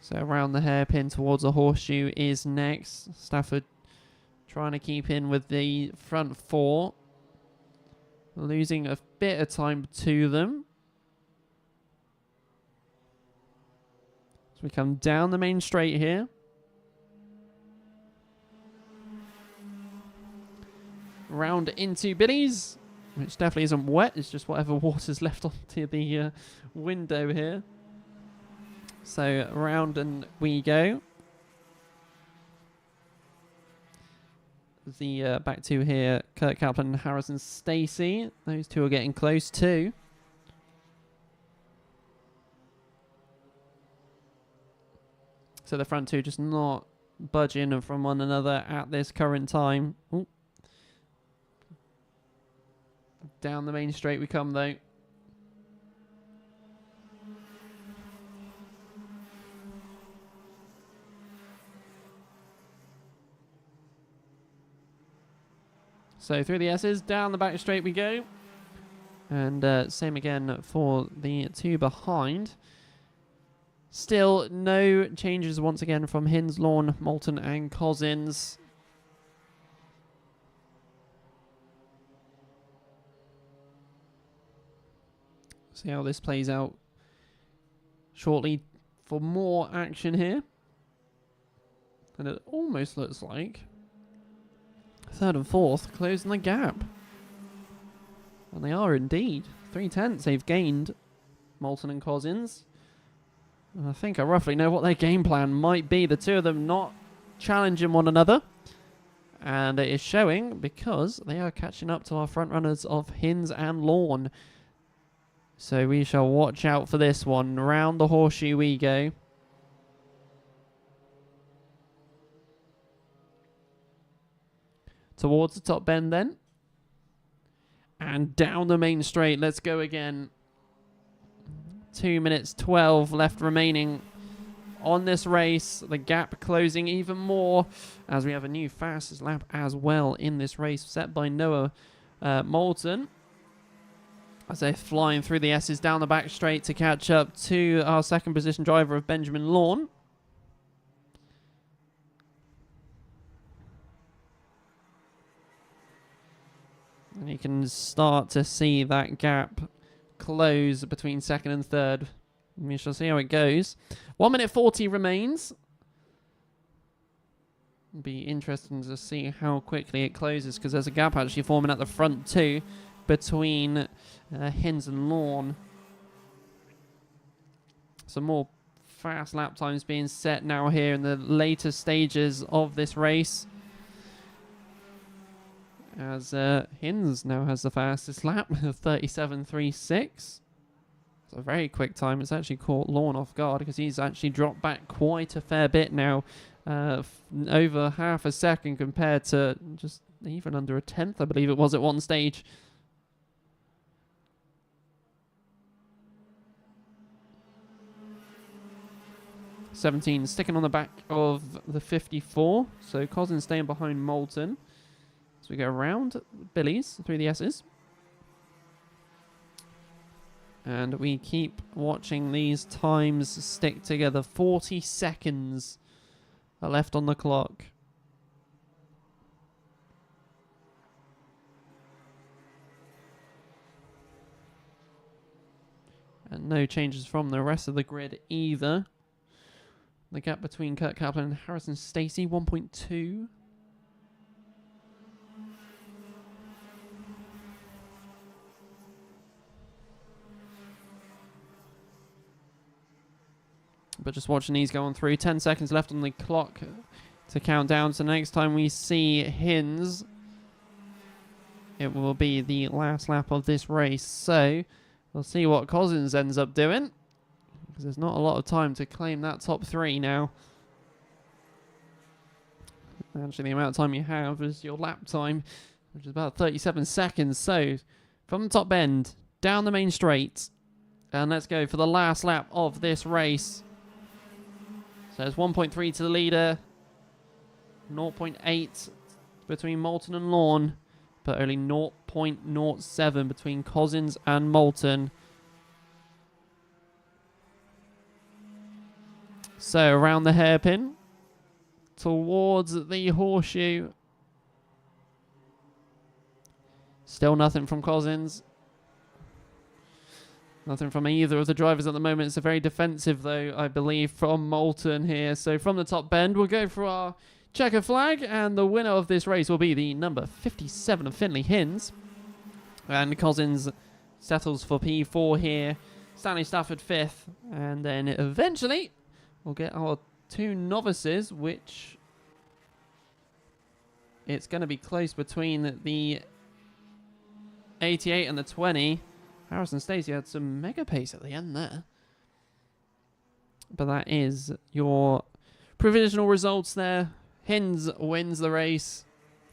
So around the hairpin towards the horseshoe is next. Stafford trying to keep in with the front 4. Losing a bit of time to them. So we come down the main straight here. round into Billy's, which definitely isn't wet. It's just whatever water's left onto the window here. So round and we go. The back two here, Kurt Kaplan and Harrison Stacey. Those two are getting close too. So the front two just not budging from one another at this current time. Ooh. Down the main straight we come though. So through the S's, down the back straight we go. And same again for the two behind. Still no changes once again from Hinds, Lawn, Moulton and Cozzens. See how this plays out shortly for more action here. And it almost looks like third and fourth closing the gap. And they are indeed. 3/10 they've gained, Moulton and Cozzens. And I think I roughly know what their game plan might be. The two of them not challenging one another. And it is showing because they are catching up to our front runners of Hinds and Lawn. So we shall watch out for this one. Round the horseshoe we go. Towards the top bend then. And down the main straight. Let's go again. 2 minutes 12 left remaining on this race. The gap closing even more as we have a new fastest lap as well in this race set by Noah Moulton. As they're flying through the S's down the back straight to catch up to our second position driver of Benjamin Lawn. And you can start to see that gap close between second and third. We shall see how it goes. 1 minute 40 remains. It'll be interesting to see how quickly it closes because there's a gap actually forming at the front too between Hinds and Lawn. Some more fast lap times being set now here in the later stages of this race. As Hinds now has the fastest lap of 37.36. It's a very quick time. It's actually caught Lawn off guard because he's actually dropped back quite a fair bit now. Over half a second compared to just even under a tenth, I believe it was at one stage. (17) sticking on the back of the 54. So Cozzens staying behind Moulton. So we go around Billy's through the S's. And we keep watching these times stick together. 40 seconds are left on the clock. And no changes from the rest of the grid either. The gap between Kurt Kaplan and Harrison Stacey, 1.2. But just watching these going through. 10 seconds left on the clock to count down. So next time we see Hinds, it will be the last lap of this race. So we'll see what Cozzens ends up doing, because there's not a lot of time to claim that top three now. Actually, the amount of time you have is your lap time, which is about 37 seconds. So from the top end, down the main straight, and let's go for the last lap of this race. So it's 1.3 to the leader, 0.8 between Moulton and Lawn, but only 0.07 between Cozzens and Moulton. So around the hairpin, towards the horseshoe. Still nothing from Cozzens. Nothing from either of the drivers at the moment. It's a very defensive, though, I believe, from Moulton here. So from the top bend, we'll go for our checker flag, and the winner of this race will be the number 57 of Finley Hinds. And Cousins settles for P4 here. Stanley Stafford 5th. And then eventually we'll get our 2 novices, which it's going to be close between the 88 and the 20. Harrison Stacey had some mega pace at the end there. But that is your provisional results there. Hinds wins the race,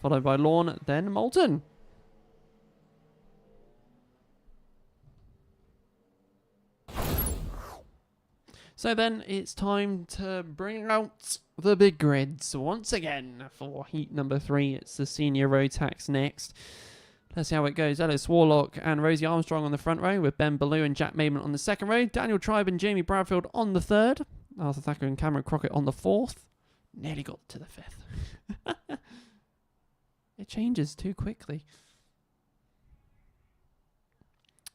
followed by Lorne, then Moulton. So then it's time to bring out the big grids once again for heat number 3. It's the senior Rotax next. Let's see how it goes. Ellis Warlock and Rosie Armstrong on the front row, with Ben Ballou and Jack Maidman on the second row. Daniel Tribe and Jamie Bradfield on the third. Arthur Thacker and Cameron Crockett on the fourth. Nearly got to the fifth. It changes too quickly.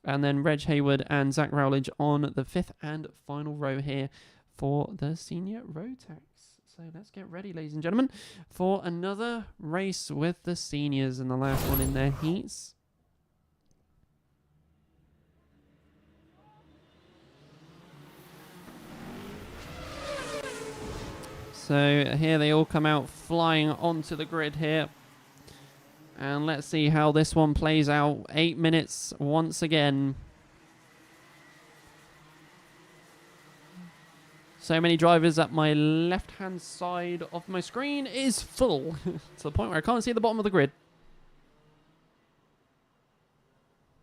And then Reg Hayward and Zach Rowledge on the fifth and final row here for the senior Rotax. So let's get ready, ladies and gentlemen, for another race with the seniors and the last one in their heats. So here they all come out flying onto the grid here. And let's see how this one plays out. 8 minutes once again. So many drivers at my left-hand side of my screen is full. To the point where I can't see the bottom of the grid.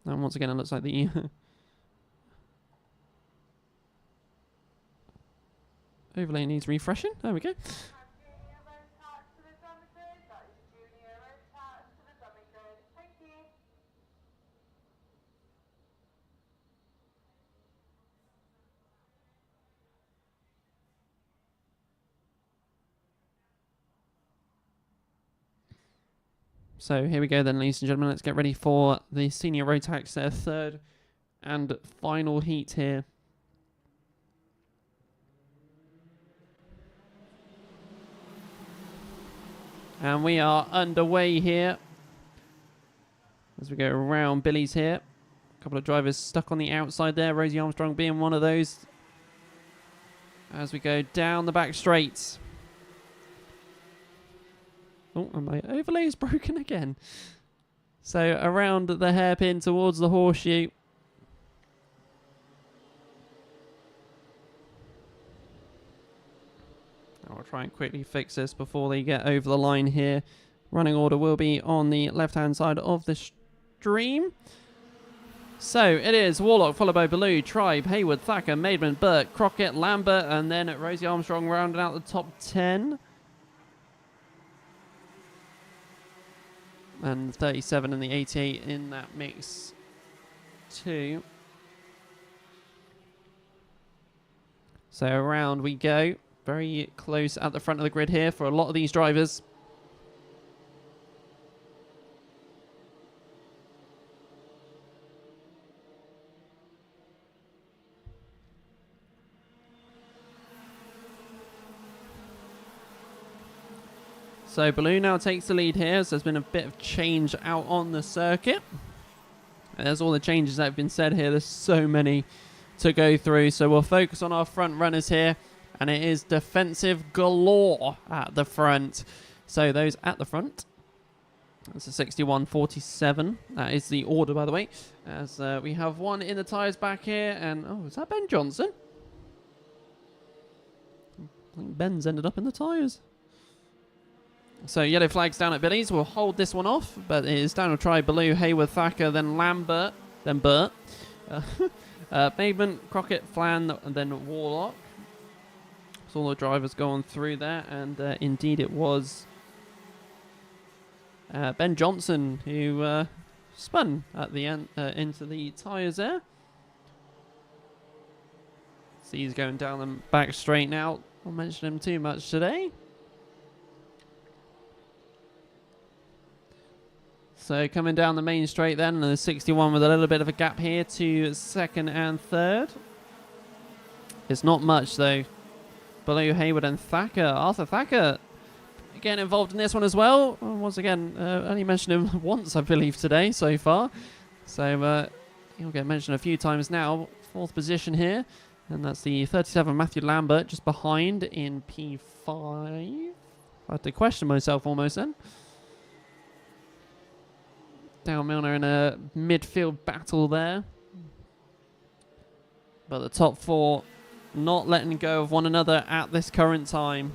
And once again, it looks like the... overlay needs refreshing. There we go. Junior Rotax to the dummy grid. That is Junior Rotax to the dummy grid. Thank you. So here we go then, ladies and gentlemen. Let's get ready for the senior Rotax, their third and final heat here. And we are underway here as we go around Billy's here. A couple of drivers stuck on the outside there, Rosie Armstrong being one of those. As we go down the back straights. Oh, and my overlay is broken again. So around the hairpin towards the horseshoe. I'll try and quickly fix this before they get over the line here. Running order will be on the left-hand side of the stream. So it is Warlock, followed by Ballou, Tribe, Hayward, Thacker, Maidman, Burt, Crockett, Lambert, and then Rosie Armstrong rounding out the top 10. And 37 and the 88 in that mix too. So around we go. Very close at the front of the grid here for a lot of these drivers. So Ballou now takes the lead here. So there's been a bit of change out on the circuit. And there's all the changes that have been said here. There's so many to go through. So we'll focus on our front runners here. And it is defensive galore at the front. So those at the front. That's a 61-47. That is the order, by the way. As we have one in the tyres back here. And, oh, is that Ben Johnson? I think Ben's ended up in the tyres. So yellow flags down at Billy's. We'll hold this one off. But it is Daniel Tribe, Ballou, Hayward, Thacker, then Lambert, then Burt. Maidman, Crockett, Flan, and then Warlock. So all the drivers going through there, and indeed it was Ben Johnson who spun at the end into the tyres there. So he's going down the back straight now. I'll mention him too much today. So coming down the main straight then, and the 61 with a little bit of a gap here to second and third. It's not much though. Below Hayward and Thacker. Arthur Thacker getting involved in this one as well. Once again, only mentioned him once, I believe, today so far. So he'll get mentioned a few times now. 4th position here. And that's the 37 Matthew Lambert just behind in P5. I had to question myself almost then. Dale Milner in a midfield battle there. But the top 4 not letting go of one another at this current time.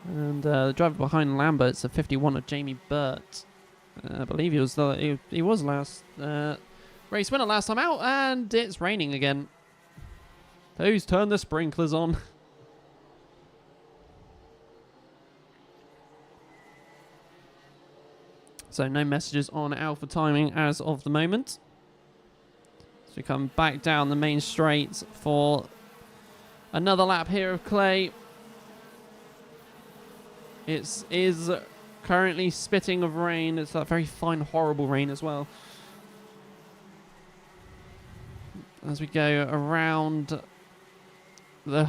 And the driver behind Lambert's a 51 of Jamie Burt. I believe he was last race winner last time out, and it's raining again. Who's turned the sprinklers on? So no messages on Alpha timing as of the moment. So we come back down the main straight for another lap here of clay. It is currently spitting of rain. It's that very fine, horrible rain as well. As we go around the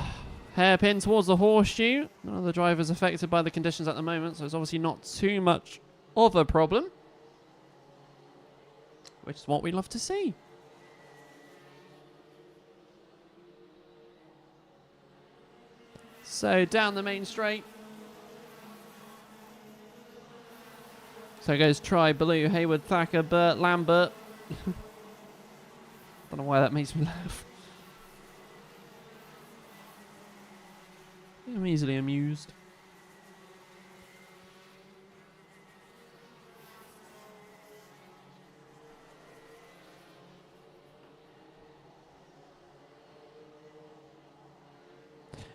hairpin towards the horseshoe. None of the drivers affected by the conditions at the moment, so it's obviously not too much of a problem. Which is what we love to see. So down the main straight. So it goes Try, Baloo, Hayward, Thacker, Burt, Lambert. Don't know why that makes me laugh. I'm easily amused.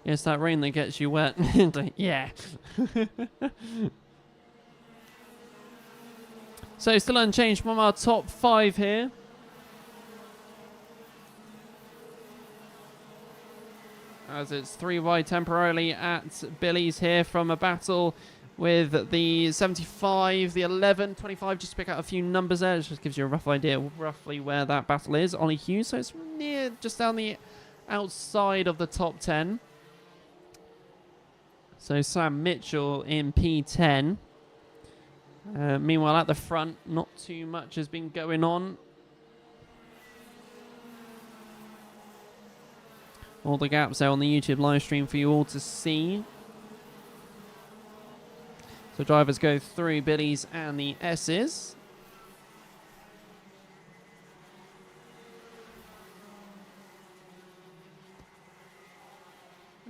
It's that rain that gets you wet. Yeah. So still unchanged from our top 5 here. As it's 3 wide temporarily at Billy's here from a battle with the 75, the 11, 25. Just to pick out a few numbers there. It just gives you a rough idea roughly where that battle is. Ollie Hughes, so it's near, just down the outside of the top 10. So Sam Mitchell in P10. Meanwhile, at the front, not too much has been going on. All the gaps there on the YouTube live stream for you all to see. So drivers go through Billy's and the S's.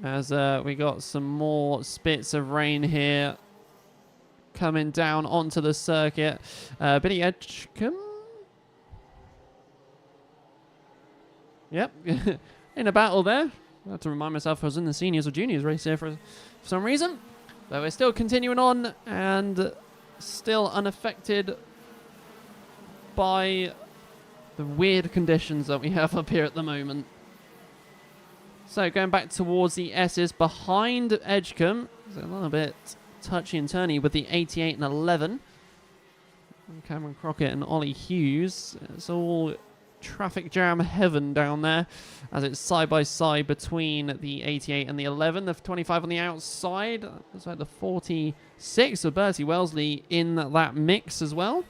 As we got some more spits of rain here coming down onto the circuit. Billy Edgecombe. Yep. In a battle there. I have to remind myself I was in the seniors or juniors race here for some reason. But we're still continuing on and still unaffected by the weird conditions that we have up here at the moment. So going back towards the S's behind Edgecombe. It's a little bit touchy and turny with the 88 and 11. And Cameron Crockett and Ollie Hughes. It's all traffic jam heaven down there as it's side by side between the 88 and the 11. The 25 on the outside. Looks like the 46 of Bertie Wellesley in that mix as well.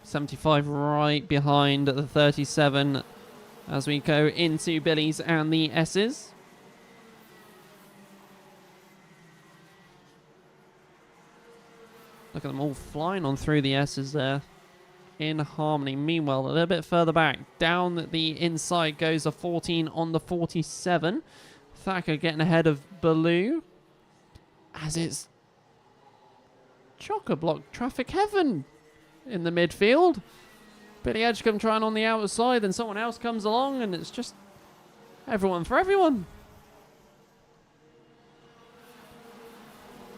75 right behind the 37 as we go into Billy's and the S's. Look at them all flying on through the S's there in harmony. Meanwhile, a little bit further back, down the inside goes a 14 on the 47. Thacker getting ahead of Baloo as it's chock-a-block traffic heaven in the midfield. Billy Edgecombe trying on the outside, then someone else comes along, and it's just everyone for everyone.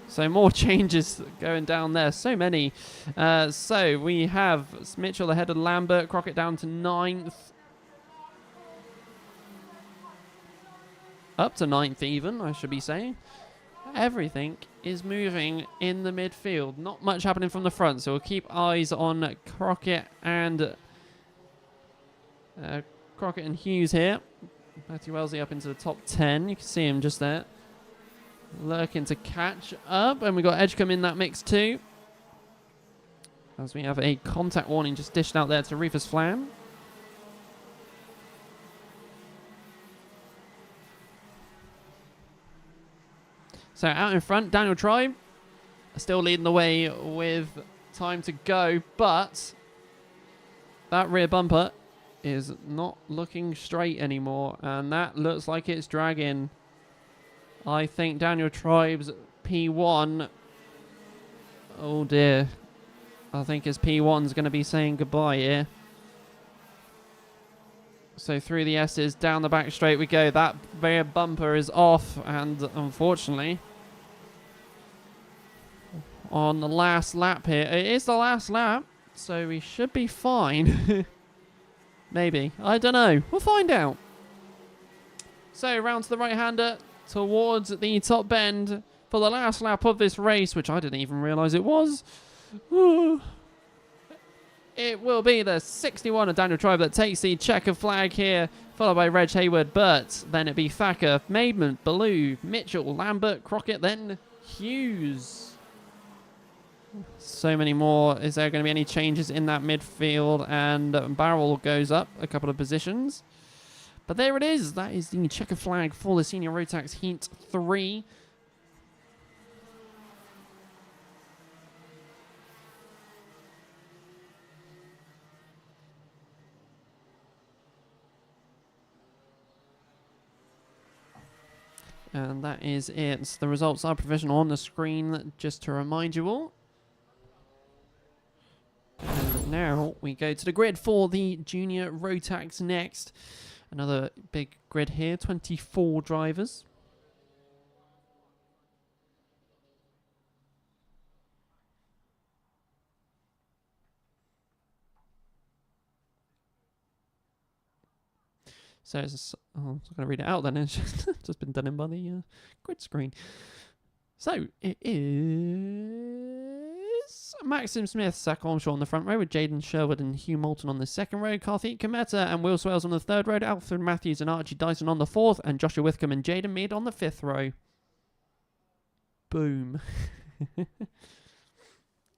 So more changes going down there. So many. So we have Mitchell ahead of Lambert. Crockett down to 9th. Up to 9th even, I should be saying. everything is moving in the midfield. Not much happening from the front, so we'll keep eyes on Crockett and Hughes here. Matthew Wellesley up into the top 10. You can see him just there. Lurking to catch up. And we got Edgecombe in that mix too. As we have a contact warning just dished out there to Rufus Flam. So out in front, Daniel Tribe still leading the way with time to go. But that rear bumper is not looking straight anymore, and that looks like it's dragging. I think Daniel Tribe's P1, oh dear, I think his P1's going to be saying goodbye here. So through the S's, down the back straight we go. That rear bumper is off, and unfortunately on the last lap here, it is the last lap, so we should be fine. Maybe. I don't know. We'll find out. So, round to the right-hander towards the top bend for the last lap of this race, which I didn't even realise it was. It will be the 61 of Daniel Tribe that takes the checker flag here, followed by Reg Hayward, but then it'd be Thacker, Maidment, Ballou, Mitchell, Lambert, Crockett, then Hughes. So many more. Is there going to be any changes in that midfield? And Barrel goes up a couple of positions. But there it is. That is the checker flag for the Senior Rotax Heat 3. And that is it. The results are provisional on the screen, just to remind you all. And now we go to the grid for the Junior Rotax next. Another big grid here, 24 drivers. So it's, oh, I'm not going to read it out then, it's just been done in by the grid screen. So it is Maxim Smith, Zach Armstrong on the front row with Jaden Sherwood and Hugh Moulton on the second row, Karthik Kometa and Will Swales on the third row, Alfred Matthews and Archie Dyson on the fourth, and Joshua Withcombe and Jaden Mead on the fifth row. Boom.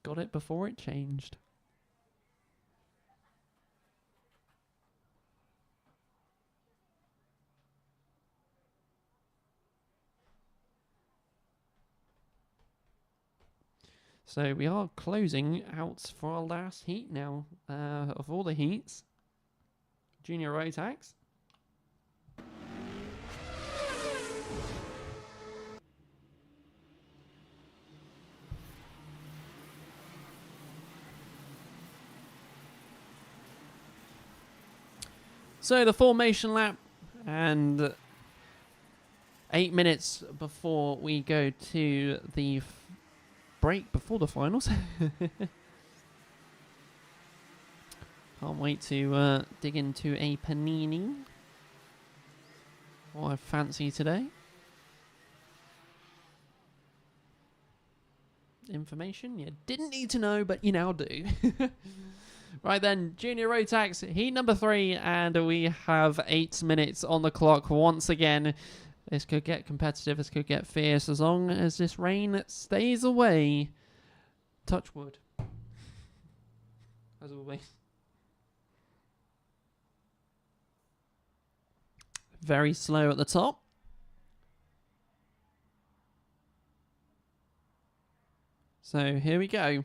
Got it before it changed. So we are closing out for our last heat now of all the heats. Junior Rotax. So the formation lap, and 8 minutes before we go to the break before the finals. Can't wait to dig into a panini. What I fancy today. Information you didn't need to know, but you now do. Right then, Junior Rotax, heat number 3, and we have 8 minutes on the clock once again. This could get competitive, this could get fierce, as long as this rain stays away. Touch wood. As always. Very slow at the top. So here we go.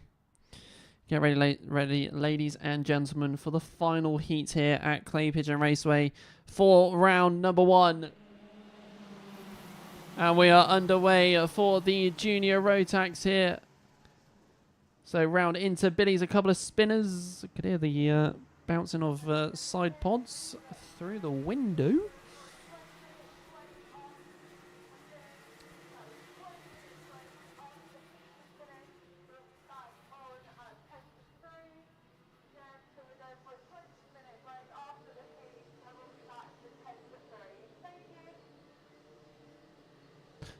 Get ready, ladies and gentlemen, for the final heat here at Clay Pigeon Raceway for round number 1. And we are underway for the Junior Rotax here. So round into Billy's, a couple of spinners. Could hear the bouncing of side pods through the window.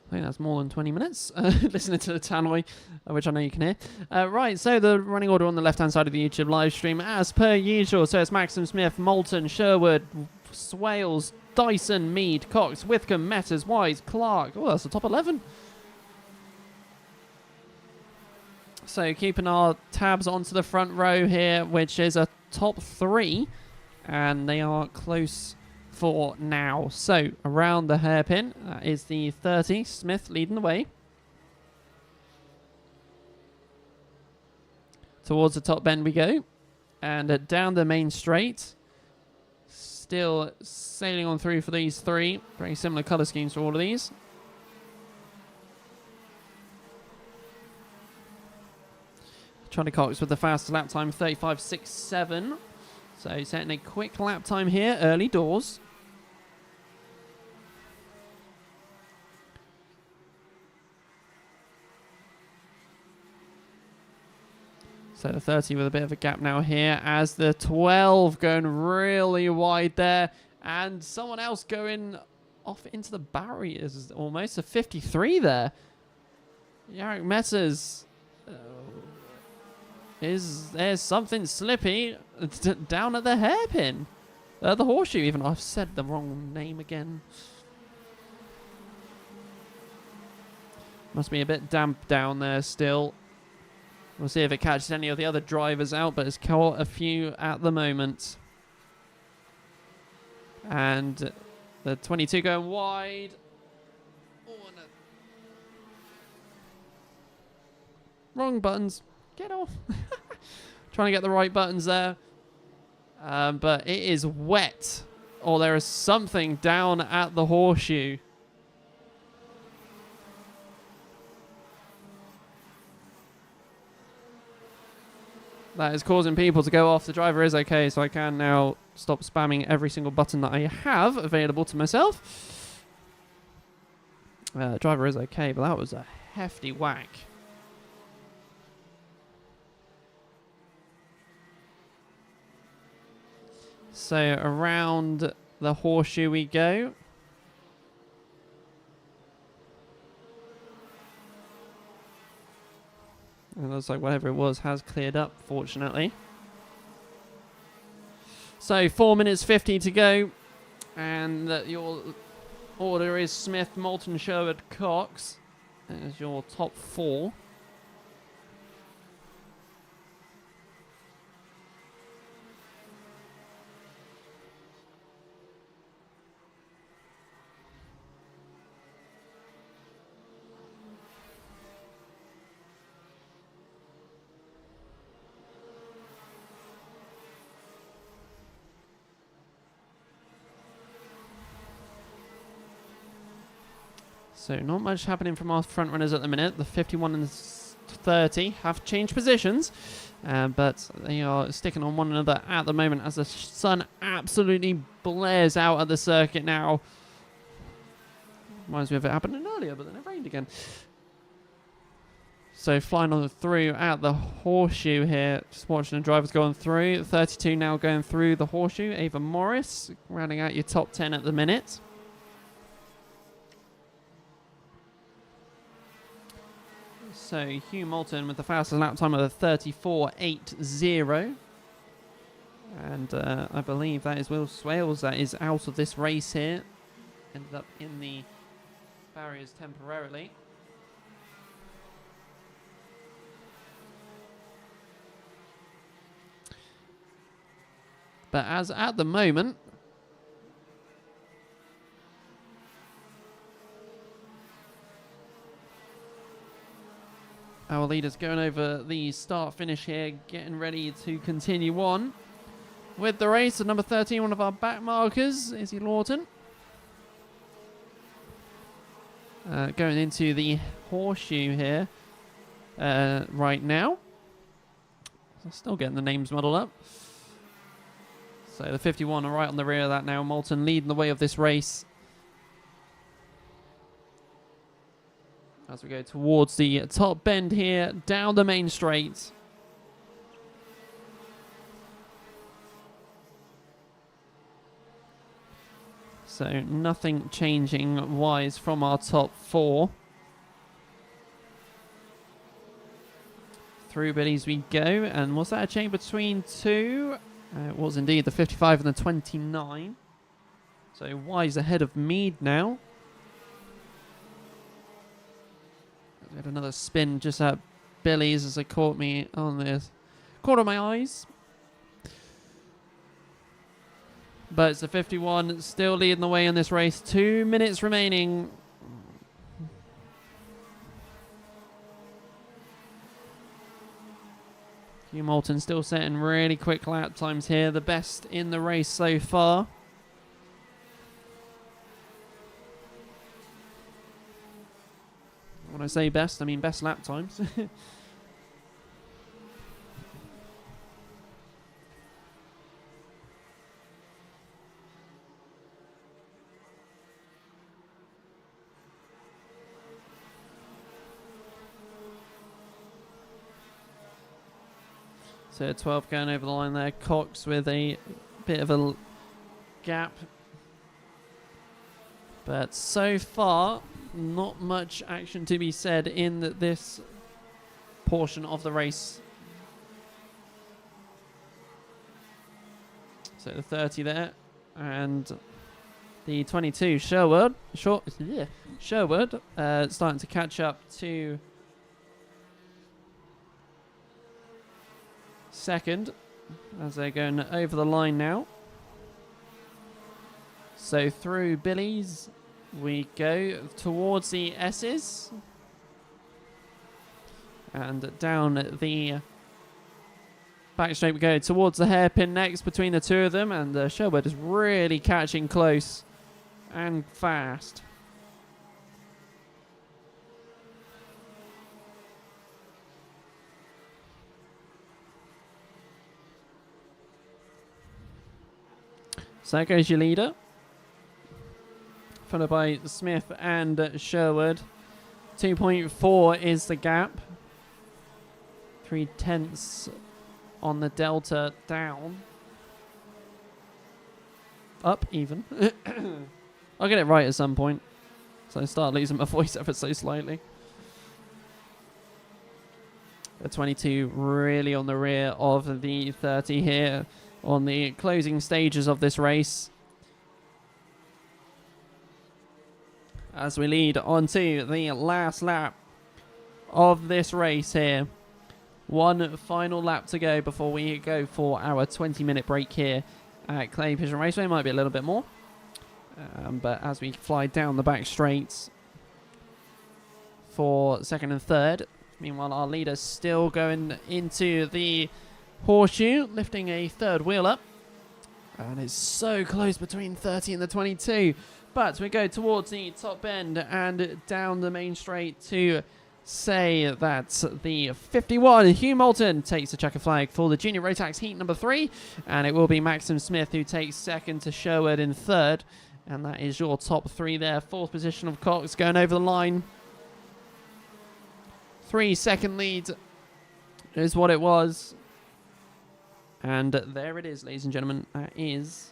I think that's more than 20 minutes listening to the tannoy, which I know you can hear. Right, so the running order on the left-hand side of the YouTube live stream, as per usual. So it's Maxim, Smith, Moulton, Sherwood, Swales, Dyson, Mead, Cox, Withcombe, Metters, Wise, Clark. Oh, that's the top 11. So keeping our tabs onto the front row here, which is a top 3. And they are close for now. So around the hairpin is the 30, Smith leading the way. Towards the top bend we go. And down the main straight. Still sailing on through for these 3. Very similar colour schemes for all of these. Charlie Cox with the fastest lap time, 35.67. So setting a quick lap time here, early doors. So the 30 with a bit of a gap now here, as the 12 going really wide there. And someone else going off into the barriers almost, a 53 there. Jarek Metters. There's something slippy down at the hairpin. The horseshoe even. I've said the wrong name again. Must be a bit damp down there still. We'll see if it catches any of the other drivers out, but it's caught a few at the moment. And the 22 going wide. Oh, no. Wrong buttons. Get off. Trying to get the right buttons there. But it is wet. Or there is something down at the horseshoe. That is causing people to go off. The driver is okay, so I can now stop spamming every single button that I have available to myself. Driver is okay, but that was a hefty whack. So around the horseshoe we go. It looks like whatever it was has cleared up, fortunately. So 4 minutes 50 to go. And your order is Smith, Moulton, Sherwood, Cox. As your top 4. So not much happening from our front runners at the minute. The 51 and 30 have changed positions, but they are sticking on one another at the moment as the sun absolutely blares out at the circuit now. Reminds me of it happening earlier, but then it rained again. So flying on through at the horseshoe here. Just watching the drivers going through. 32 now going through the horseshoe. Ava Morris rounding out your top 10 at the minute. So Hugh Moulton with the fastest lap time of a 34.80. And I believe that is Will Swales that is out of this race here. Ended up in the barriers temporarily. But as at the moment, our leaders going over the start finish here, getting ready to continue on with the race. At number 13, one of our back markers, Izzy Lawton. Going into the horseshoe here right now. So still getting the names muddled up. So the 51 are right on the rear of that now. Moulton leading the way of this race. As we go towards the top bend here, down the main straight. So nothing changing wise from our top 4. Through Billies we go. And was that a change between two? It was indeed, the 55 and the 29. So Wise ahead of Mead now. We had another spin just at Billies as they caught me on this. Caught on my eyes. But it's the 51 still leading the way in this race. 2 minutes remaining. Hugh Moulton still setting really quick lap times here. The best in the race so far. When I say best, I mean best lap times. So 12 going over the line there. Cox with a bit of a gap. But so far, not much action to be said in this portion of the race. So the 30 there. And the 22, Sherwood. Sherwood starting to catch up to second as they're going over the line now. So through Billies we go towards the S's and down the back straight we go towards the hairpin next between the two of them, and Sherwood is really catching close and fast. So there goes your leader, followed by Smith and Sherwood. 2.4 is the gap. 0.3 on the delta down. Up even. I'll get it right at some point. So I start losing my voice ever so slightly. The 22 really on the rear of the 30 here on the closing stages of this race. As we lead on to the last lap of this race here. One final lap to go before we go for our 20-minute break here at Clay Pigeon Raceway. Might be a little bit more. But as we fly down the back straights for second and third. Meanwhile, our leader's still going into the horseshoe, lifting a third wheel up. And it's so close between 30 and the 22. But we go towards the top bend and down the main straight to say that the 51, Hugh Moulton, takes the checker flag for the Junior Rotax Heat number 3. And it will be Maxim Smith who takes second to Sherwood in third. And that is your top three there. Fourth position of Cox going over the line. 3-second lead is what it was. And there it is, ladies and gentlemen. That is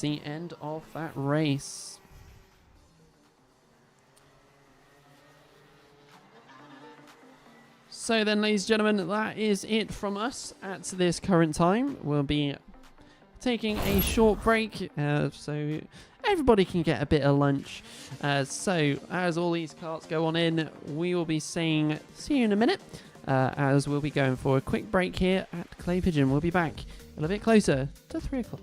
the end of that race. So then, ladies and gentlemen, that is it from us at this current time. We'll be taking a short break so everybody can get a bit of lunch. So as all these carts go on in, we will be saying see you in a minute as we'll be going for a quick break here at Clay Pigeon. We'll be back a little bit closer to 3 o'clock.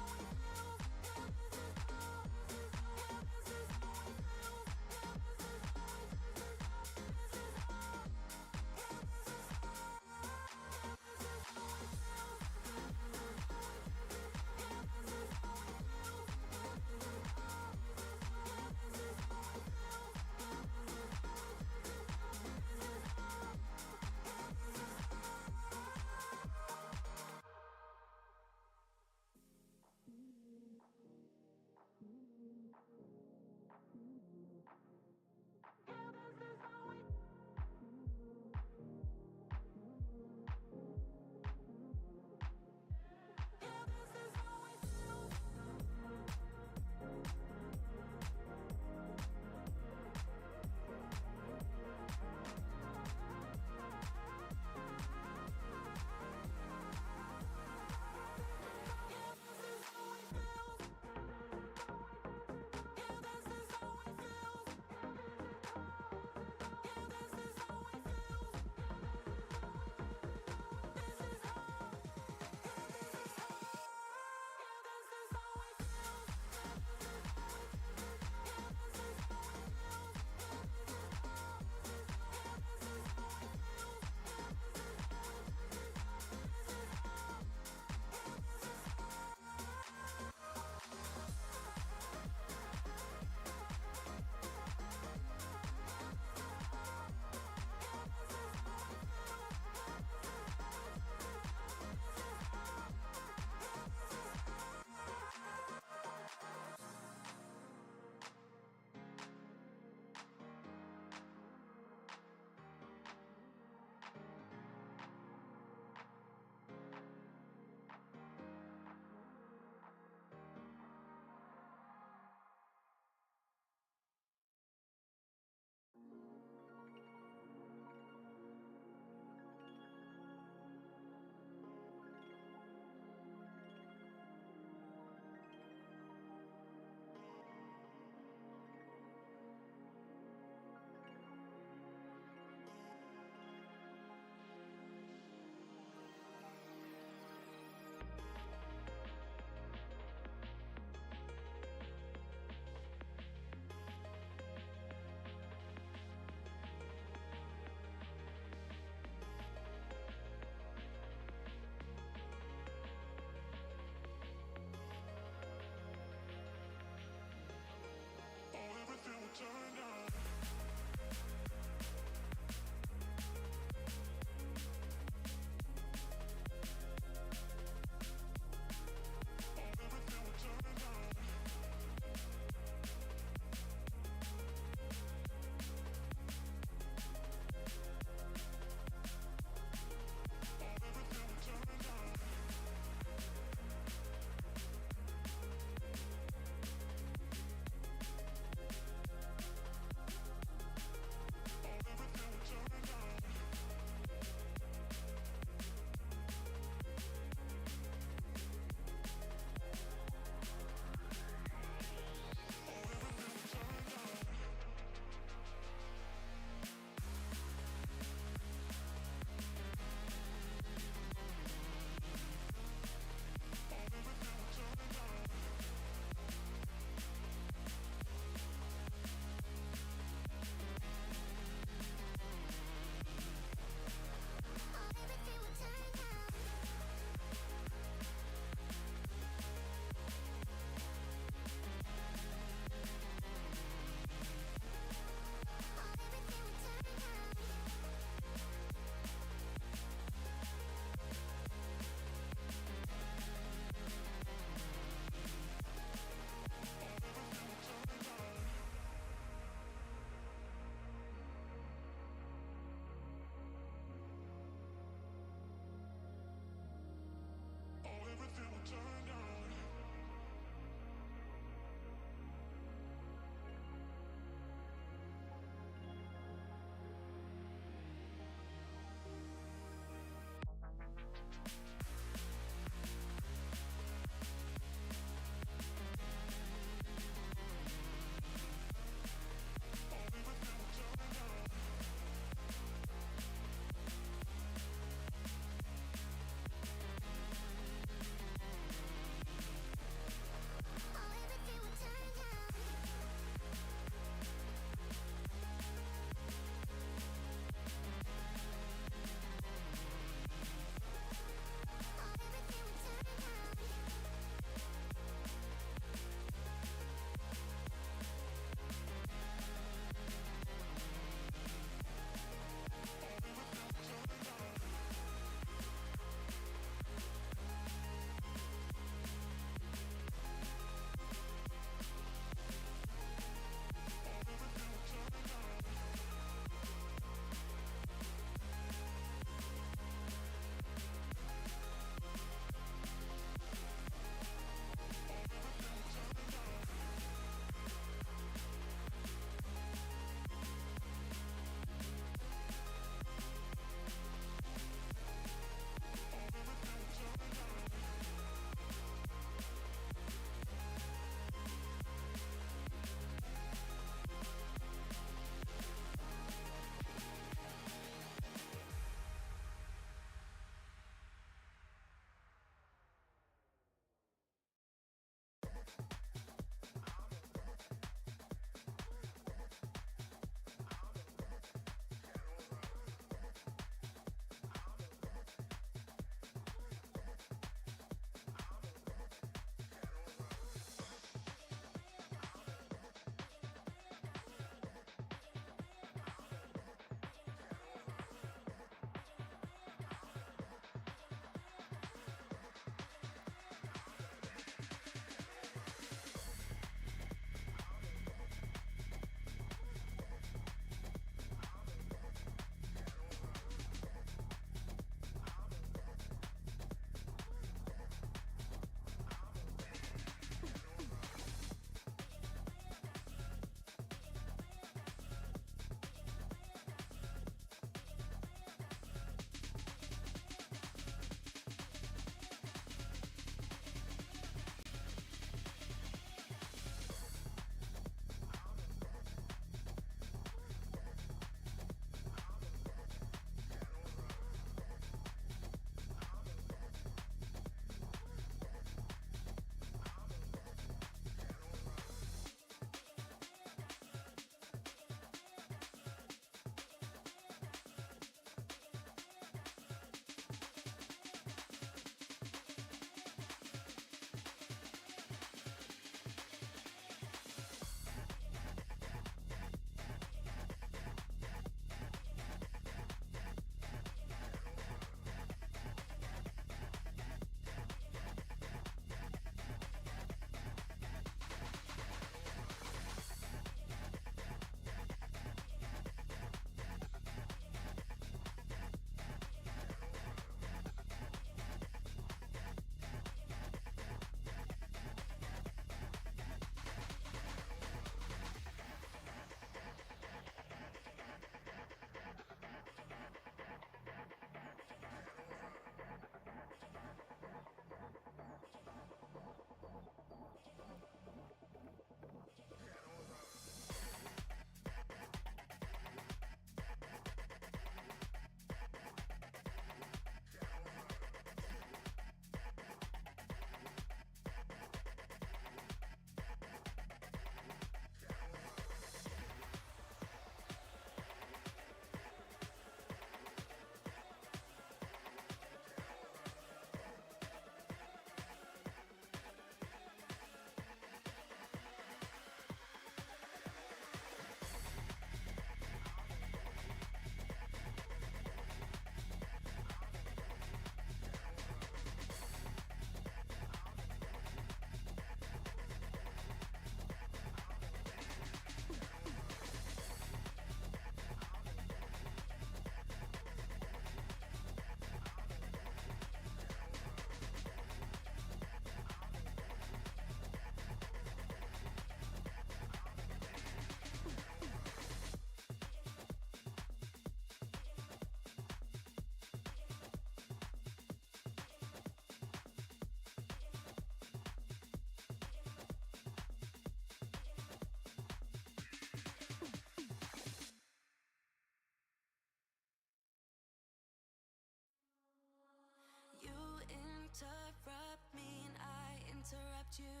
interrupt me and I interrupt you.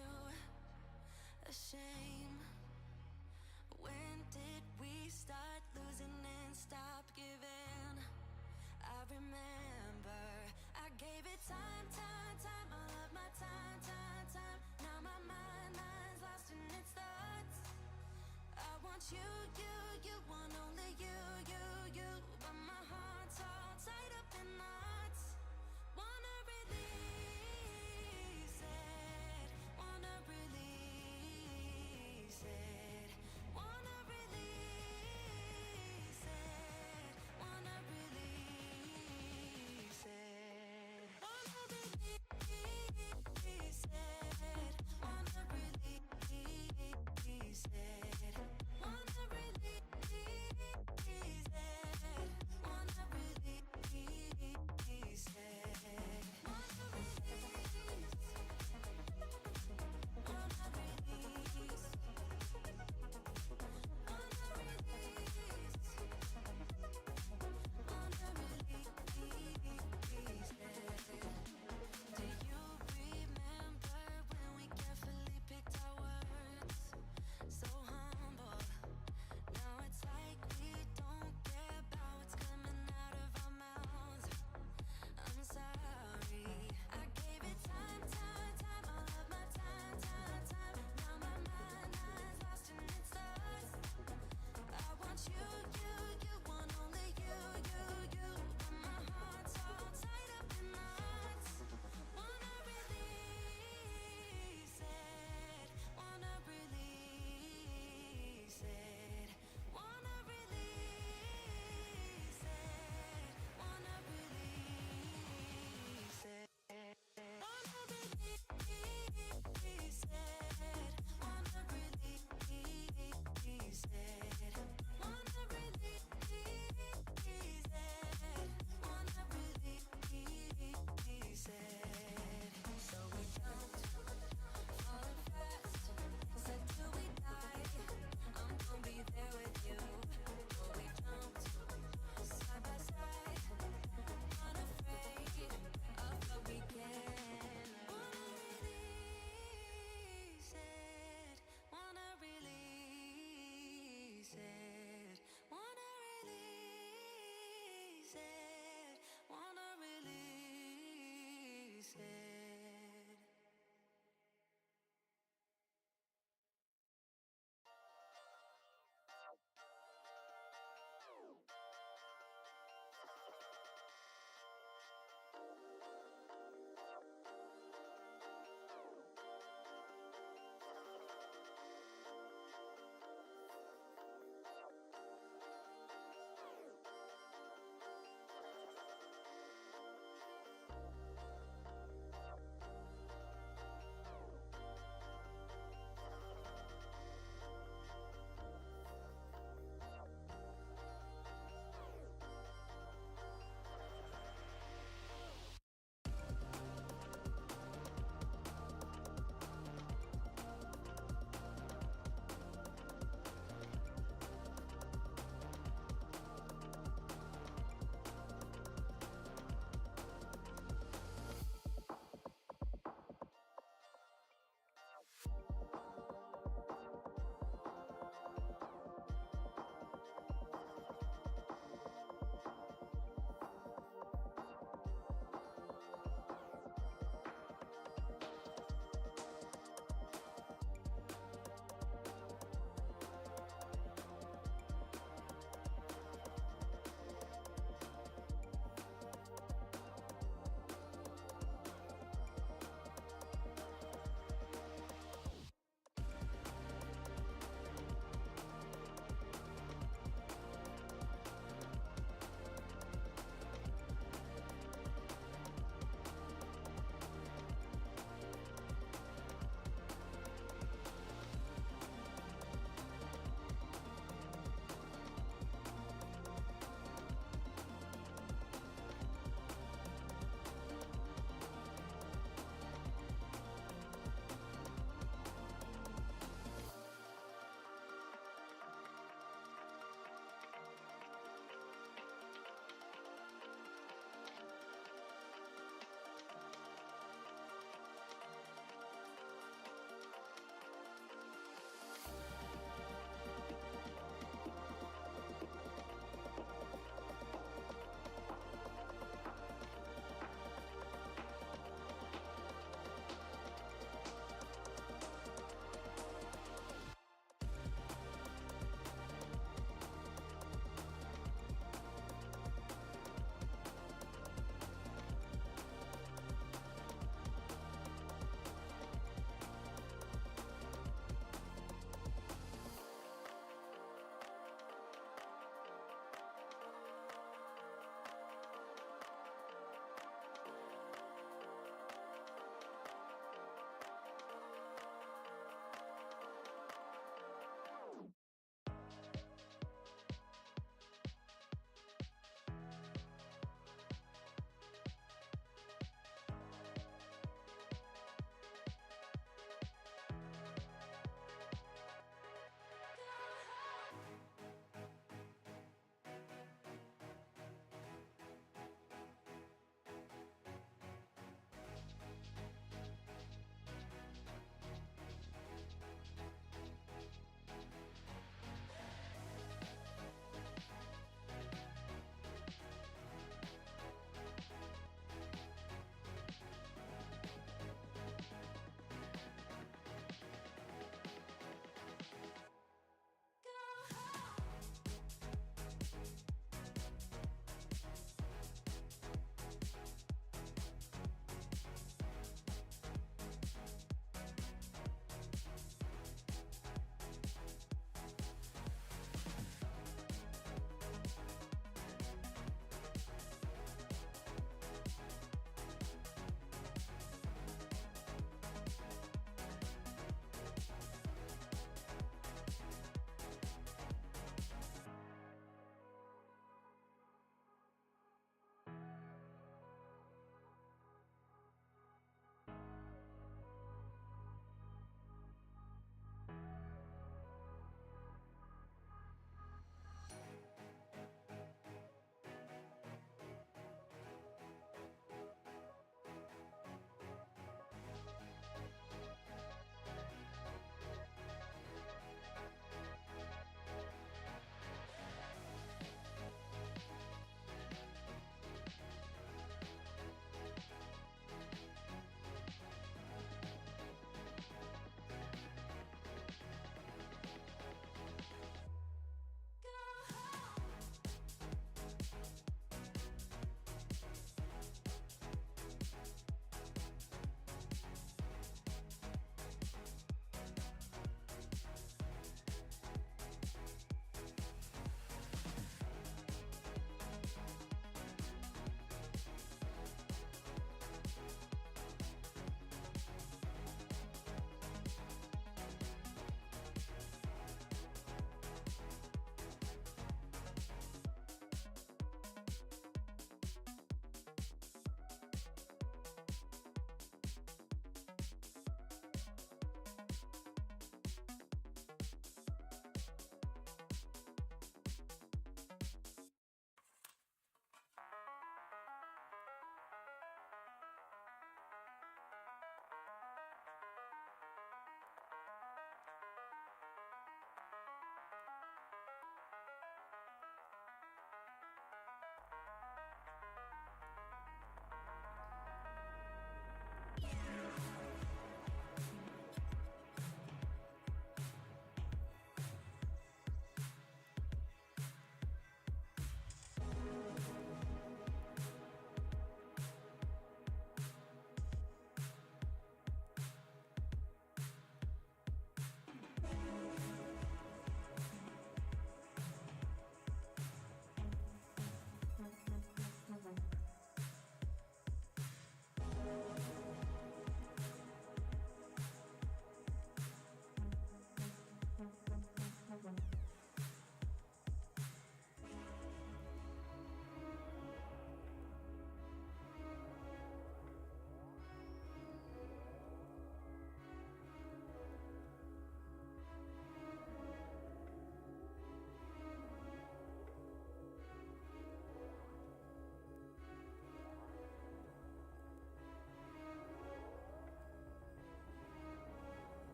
A shame. When did we start losing and stop giving? I remember I gave it time. I love my time. Now my mind's lost in its thoughts. I want you want only you. But my heart's all tied up in knots. Wanna release it. Wanna release it. Wanna release it.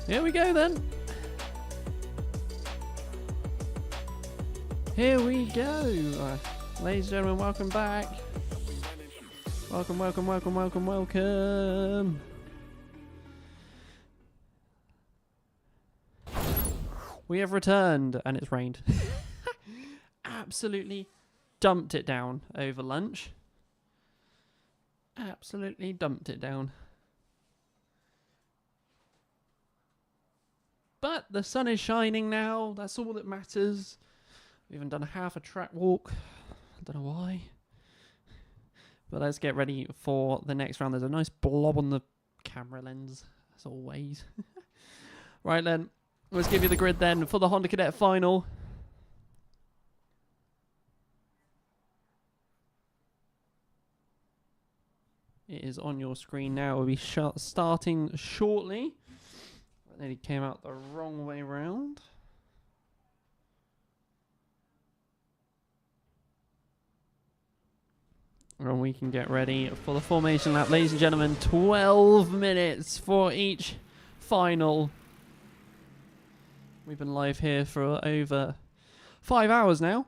Here we go then. Here we go. Ladies and gentlemen, welcome back. Welcome, welcome, welcome, welcome, welcome. We have returned, and it's rained. Absolutely dumped it down over lunch. Absolutely dumped it down. But the sun is shining now. That's all that matters. We haven't done half a track walk. I don't know why. But let's get ready for the next round. There's a nice blob on the camera lens, as always. Right then, let's give you the grid then for the Honda Cadet Final. It is on your screen now. We'll be starting shortly. Then it came out the wrong way round. And we can get ready for the formation lap. Ladies and gentlemen, 12 minutes for each final. We've been live here for over 5 hours now.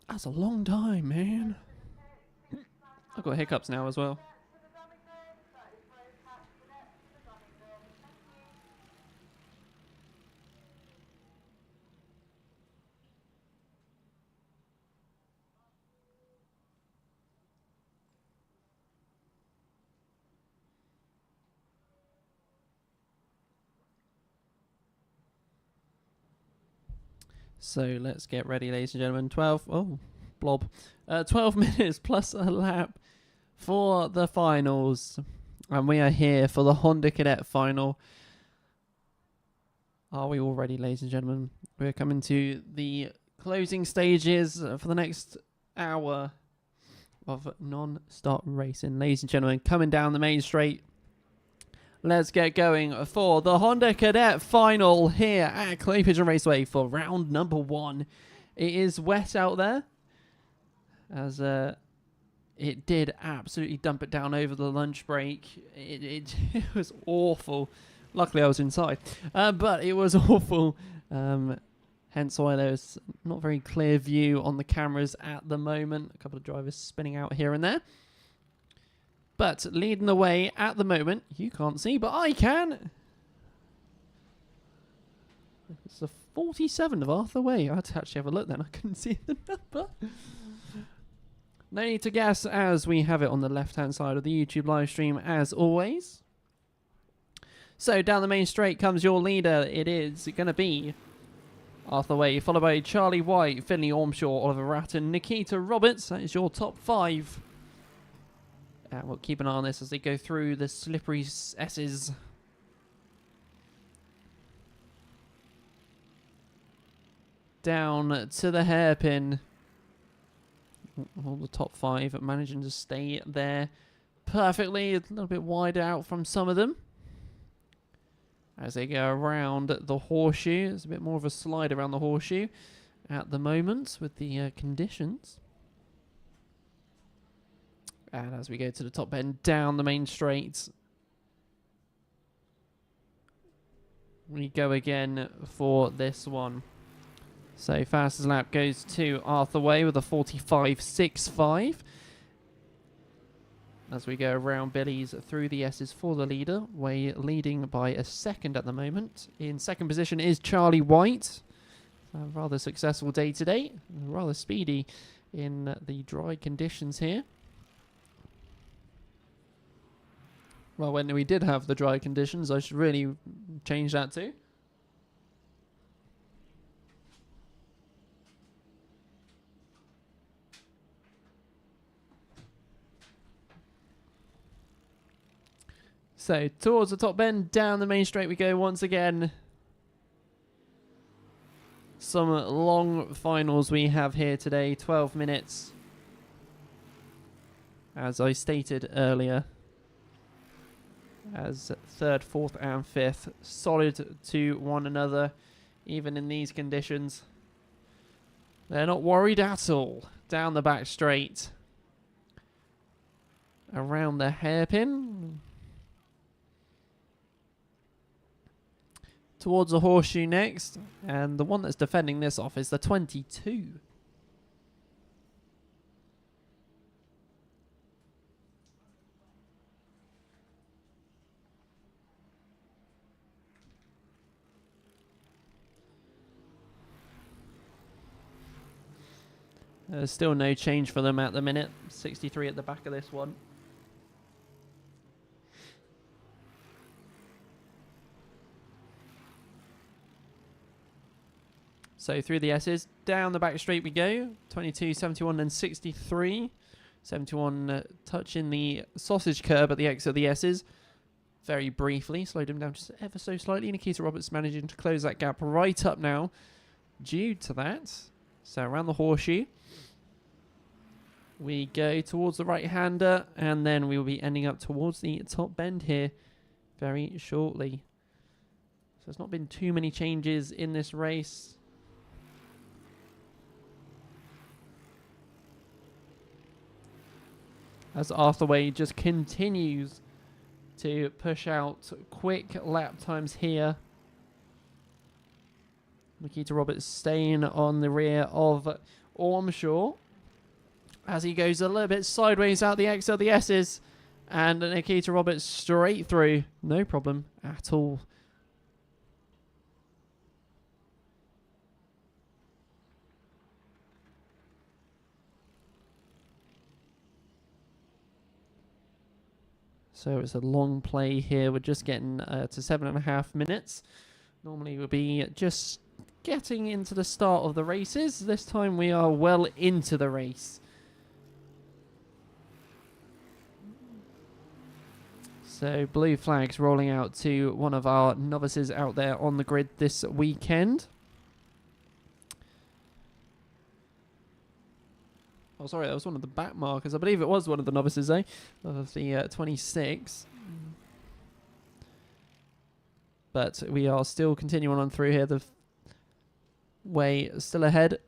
That's a long time, man. I've got hiccups now as well. So let's get ready, ladies and gentlemen. 12 minutes plus a lap for the finals. And we are here for the Honda Cadet Final. Are we all ready, ladies and gentlemen? We're coming to the closing stages for the next hour of non-stop racing. Ladies and gentlemen, coming down the main straight. Let's get going for the Honda Cadet Final here at Clay Pigeon Raceway for round number 1. It is wet out there, as it did absolutely dump it down over the lunch break. It was awful. Luckily, I was inside, but it was awful. Hence why there's not very clear view on the cameras at the moment. A couple of drivers spinning out here and there. But leading the way at the moment, you can't see, but I can. It's the 47 of Arthur Way. I had to actually have a look then. I couldn't see the number. No need to guess, as we have it on the left-hand side of the YouTube live stream, as always. So down the main straight comes your leader. It is going to be Arthur Way, followed by Charlie White, Finley Ormshaw, Oliver Ratton, Nikita Roberts. That is your top 5. We'll keep an eye on this as they go through the slippery S's. Down to the hairpin. All the top 5 managing to stay there perfectly. A little bit wider out from some of them. As they go around the horseshoe. It's a bit more of a slide around the horseshoe at the moment with the conditions. And as we go to the top end, down the main straight, we go again for this one. So fastest lap goes to Arthur Way with a 45.65. As we go around Billy's through the S's for the leader. Way leading by a second at the moment. In second position is Charlie White. A rather successful day today. Rather speedy in the dry conditions here. Well, when we did have the dry conditions, I should really change that too. So, towards the top end, down the main straight we go once again. Some long finals we have here today, 12 minutes. As I stated earlier. As 3rd, 4th and 5th solid to one another, even in these conditions. They're not worried at all. Down the back straight. Around the hairpin. towards the horseshoe next. And the one that's defending this off is the 22. There's still no change for them at the minute. 63 at the back of this one. So through the S's, down the back straight we go. 22, 71 and 63. 71 touching the sausage curb at the exit of the S's. Very briefly, slowed him down just ever so slightly. Nikita Roberts managing to close that gap right up now due to that. So around the horseshoe. We go towards the right-hander, and then we will be ending up towards the top bend here very shortly. So there's not been too many changes in this race. As Arthurway just continues to push out quick lap times here. Nikita Roberts staying on the rear of Ormshaw as he goes a little bit sideways out the exit of the S's, and Nikita Roberts straight through, no problem at all. So it's a long play here. We're just getting to 7.5 minutes. Normally we'll be just getting into the start of the races. This time we are well into the race. So blue flags rolling out to one of our novices out there on the grid this weekend. Oh, sorry, that was one of the back markers. I believe it was one of the novices, of the 26. But we are still continuing on through here. The way still ahead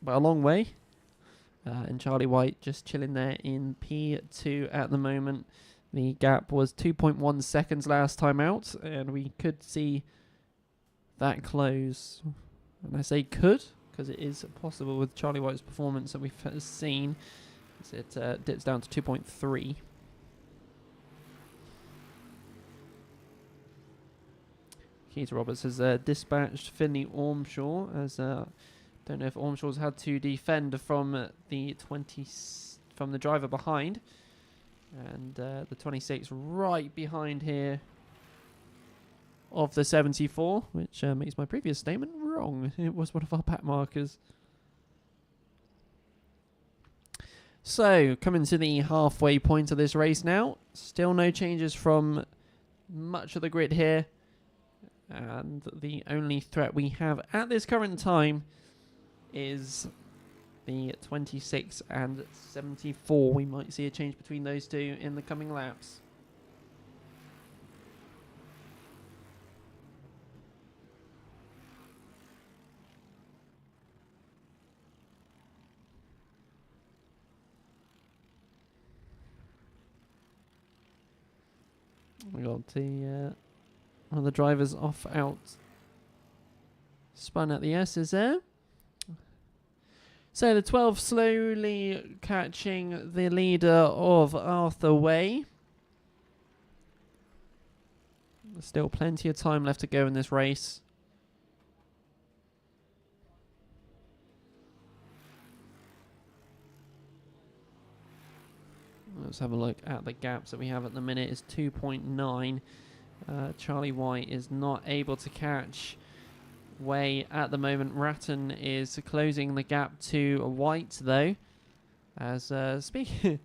by a long way. And Charlie White just chilling there in P2 at the moment. The gap was 2.1 seconds last time out, and we could see that close. And I say could, because it is possible with Charlie White's performance that we've seen. It dips down to 2.3. Keita Roberts has dispatched Finley Ormshaw, as don't know if Ormshaw's had to defend from the from the driver behind. And the 26 right behind here of the 74, which makes my previous statement wrong. It was one of our pack markers. So, coming to the halfway point of this race now. Still no changes from much of the grid here. And the only threat we have at this current time is the 26 and 74. We might see a change between those two in the coming laps. We got the one of the drivers off out, spun at the S's there. So the 12 slowly catching the leader of Arthur Way. There's still plenty of time left to go in this race. Let's have a look at the gaps that we have at the minute. It's 2.9. Charlie White is not able to catch Way at the moment. Ratton is closing the gap to White though, as speaking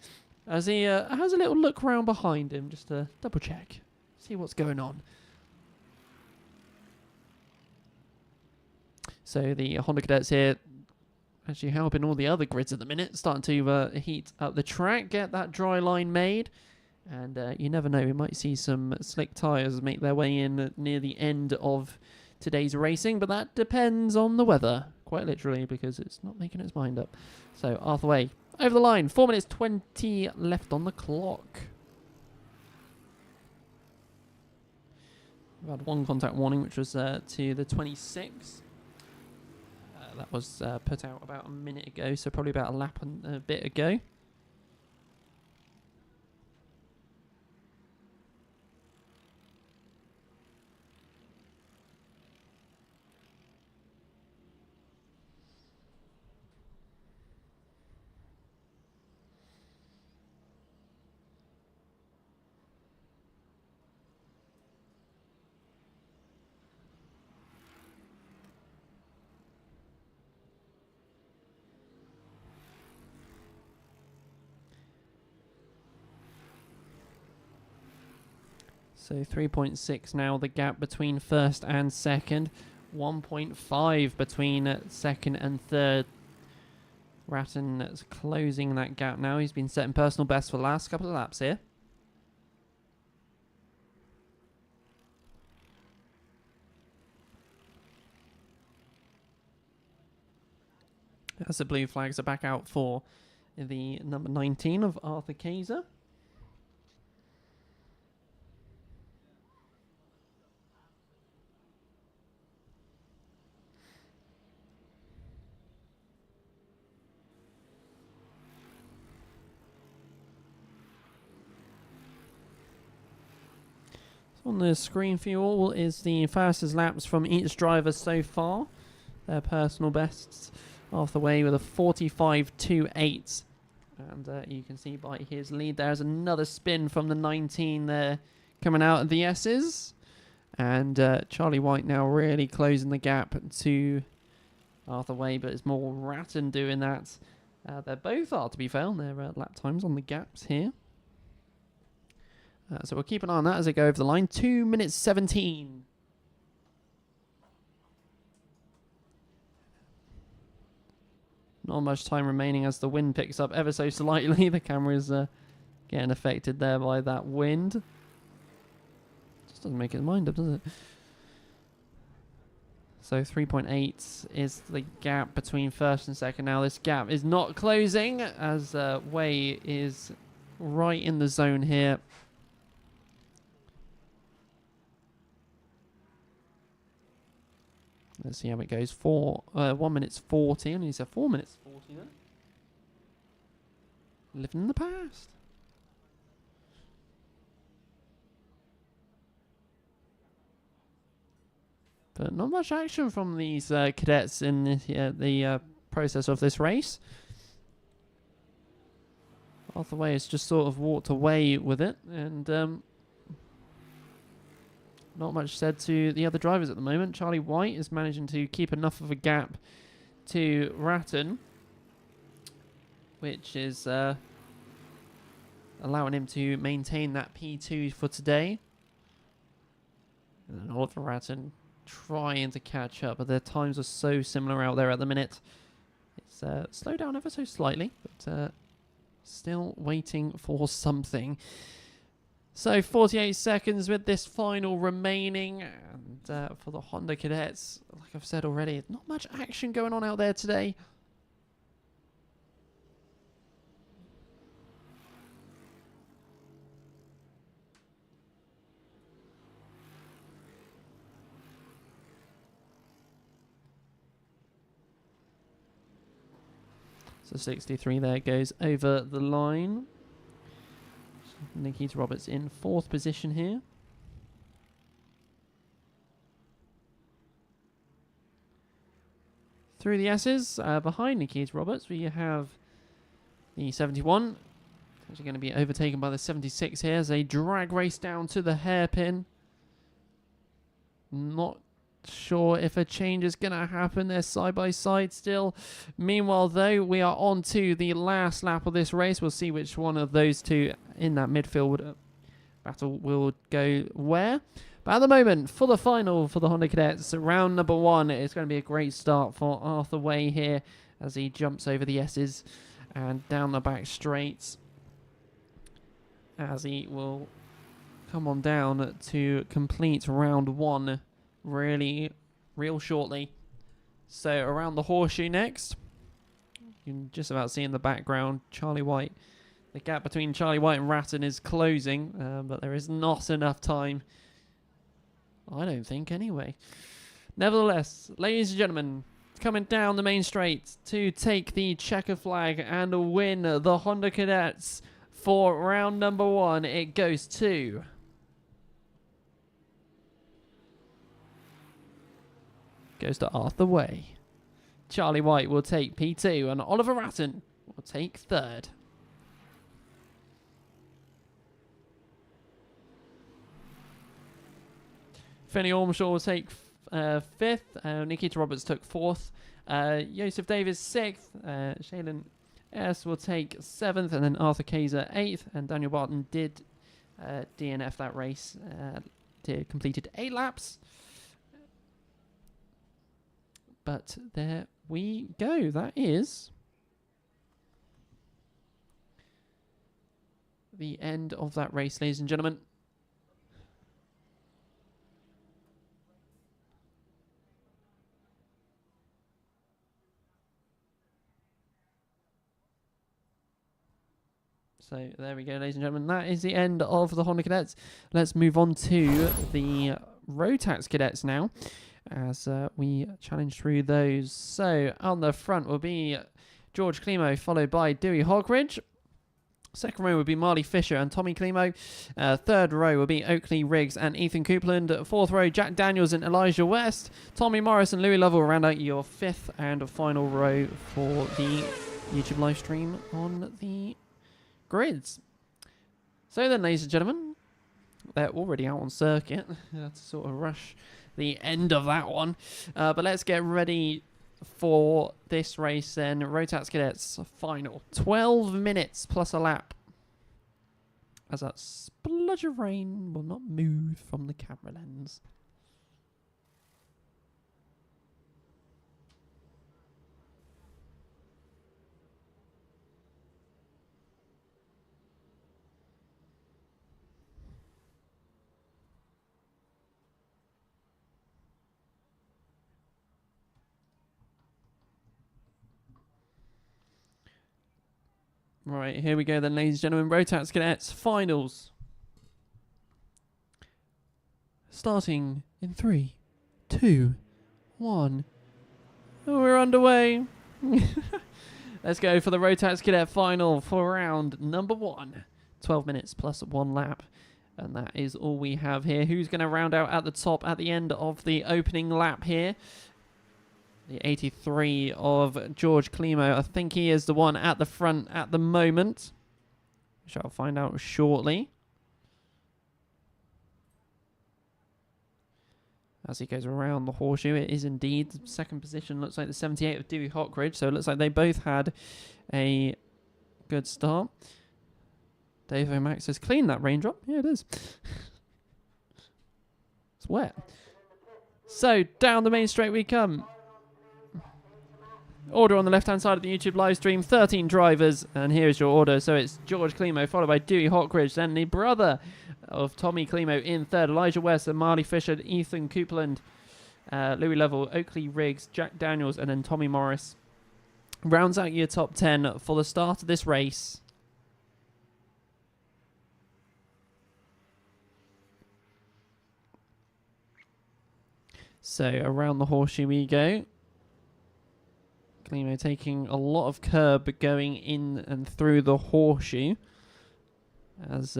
as he has a little look around behind him just to double check, see what's going on. So the Honda Cadets here actually helping all the other grids at the minute, starting to heat up the track, get that dry line made, and you never know, we might see some slick tyres make their way in near the end of today's racing, but that depends on the weather, quite literally, because it's not making its mind up. So Arthur Way over the line, 4 minutes 20 left on the clock. We've had one contact warning, which was to the 26. That was put out about a minute ago, so probably about a lap and a bit ago. So 3.6 now, the gap between first and second. 1.5 between second and third. Ratton is closing that gap now. He's been setting personal best for the last couple of laps here. As the blue flags are back out for the number 19 of Arthur Kaiser. On the screen for you all is the fastest laps from each driver so far. Their personal bests off the way with a 45.28. And you can see by his lead there's another spin from the 19 there coming out of the S's. And Charlie White now really closing the gap to Arthur Way, but it's more Ratton doing that. They both are, to be fair, on their lap times on the gaps here. So we'll keep an eye on that as they go over the line. 2 minutes 17. Not much time remaining as the wind picks up ever so slightly. The camera is getting affected there by that wind. Just doesn't make its mind up, does it? So 3.8 is the gap between first and second. Now this gap is not closing as Way is right in the zone here. Let's see how it goes. 1 minute 40. And he said 4 minutes 40 then. Living in the past. But not much action from these cadets in the process of this race. Arthur Way has just sort of walked away with it. And not much said to the other drivers at the moment. Charlie White is managing to keep enough of a gap to Ratton, which is allowing him to maintain that P2 for today. And Oliver Ratton trying to catch up, but their times are so similar out there at the minute. It's slowed down ever so slightly, but still waiting for something. So 48 seconds with this final remaining, and for the Honda Cadets, like I've said already, not much action going on out there today. So 63 there goes over the line. Nikita Roberts in 4th position here. Through the S's, behind Nikita Roberts, we have the 71. Actually going to be overtaken by the 76 here as they drag race down to the hairpin. Not sure if a change is going to happen. They're side by side still. Meanwhile, though, we are on to the last lap of this race. We'll see which one of those two in that midfield battle will go where. But at the moment, for the final for the Honda Cadets, round number 1, it's going to be a great start for Arthur Way here as he jumps over the S's and down the back straight as he will come on down to complete round 1 real shortly. So around the horseshoe next, you can just about see in the background Charlie White. The gap between Charlie White and Ratton is closing, but there is not enough time I don't think anyway. Nevertheless, ladies and gentlemen, coming down the main straight to take the checker flag and win the Honda Cadets for round number 1, it goes to Arthur Way. Charlie White will take P2 and Oliver Ratton will take 3rd. Finney Ormshaw will take 5th. Nikita Roberts took 4th. Joseph Davis 6th. Shaylin S will take 7th, and then Arthur Kaiser 8th. And Daniel Barton did DNF that race. Completed 8 laps. But there we go. That is the end of that race, ladies and gentlemen. So there we go, ladies and gentlemen. That is the end of the Honda Cadets. Let's move on to the Rotax Cadets now, as we challenge through those. So on the front will be George Climo, followed by Dewey Hawkridge. Second row will be Marley Fisher and Tommy Climo. Third row will be Oakley Riggs and Ethan Coupland. Fourth row, Jack Daniels and Elijah West. Tommy Morris and Louis Lovell round out your fifth and final row for the YouTube live stream on the grids. So then, ladies and gentlemen, they're already out on circuit. To sort of rush the end of that one. But let's get ready for this race then. Rotax Cadets Final. 12 minutes plus a lap. As that spludge of rain will not move from the camera lens. Right, here we go then, ladies and gentlemen. Rotax Cadets Finals. Starting in 3, 2, 1. Oh, we're underway. Let's go for the Rotax Cadet Final for round number 1. 12 minutes plus 1 lap. And that is all we have here. Who's going to round out at the top at the end of the opening lap here? The 83 of George Climo. I think he is the one at the front at the moment, which I'll find out shortly. As he goes around the horseshoe, it is indeed the second position. Looks like the 78 of Dewey Hawkridge. So it looks like they both had a good start. Dave O'Max says, clean that raindrop. Yeah, it is. It's wet. So down the main straight we come. Order on the left-hand side of the YouTube live stream, 13 drivers, and here's your order. So it's George Climo, followed by Dewey Hawkridge, then the brother of Tommy Climo in third, Elijah West, and Marley Fisher, Ethan Coupland, Louis Lovell, Oakley Riggs, Jack Daniels, and then Tommy Morris. Rounds out your top 10 for the start of this race. So around the horseshoe we go. Climo taking a lot of curb going in and through the horseshoe, as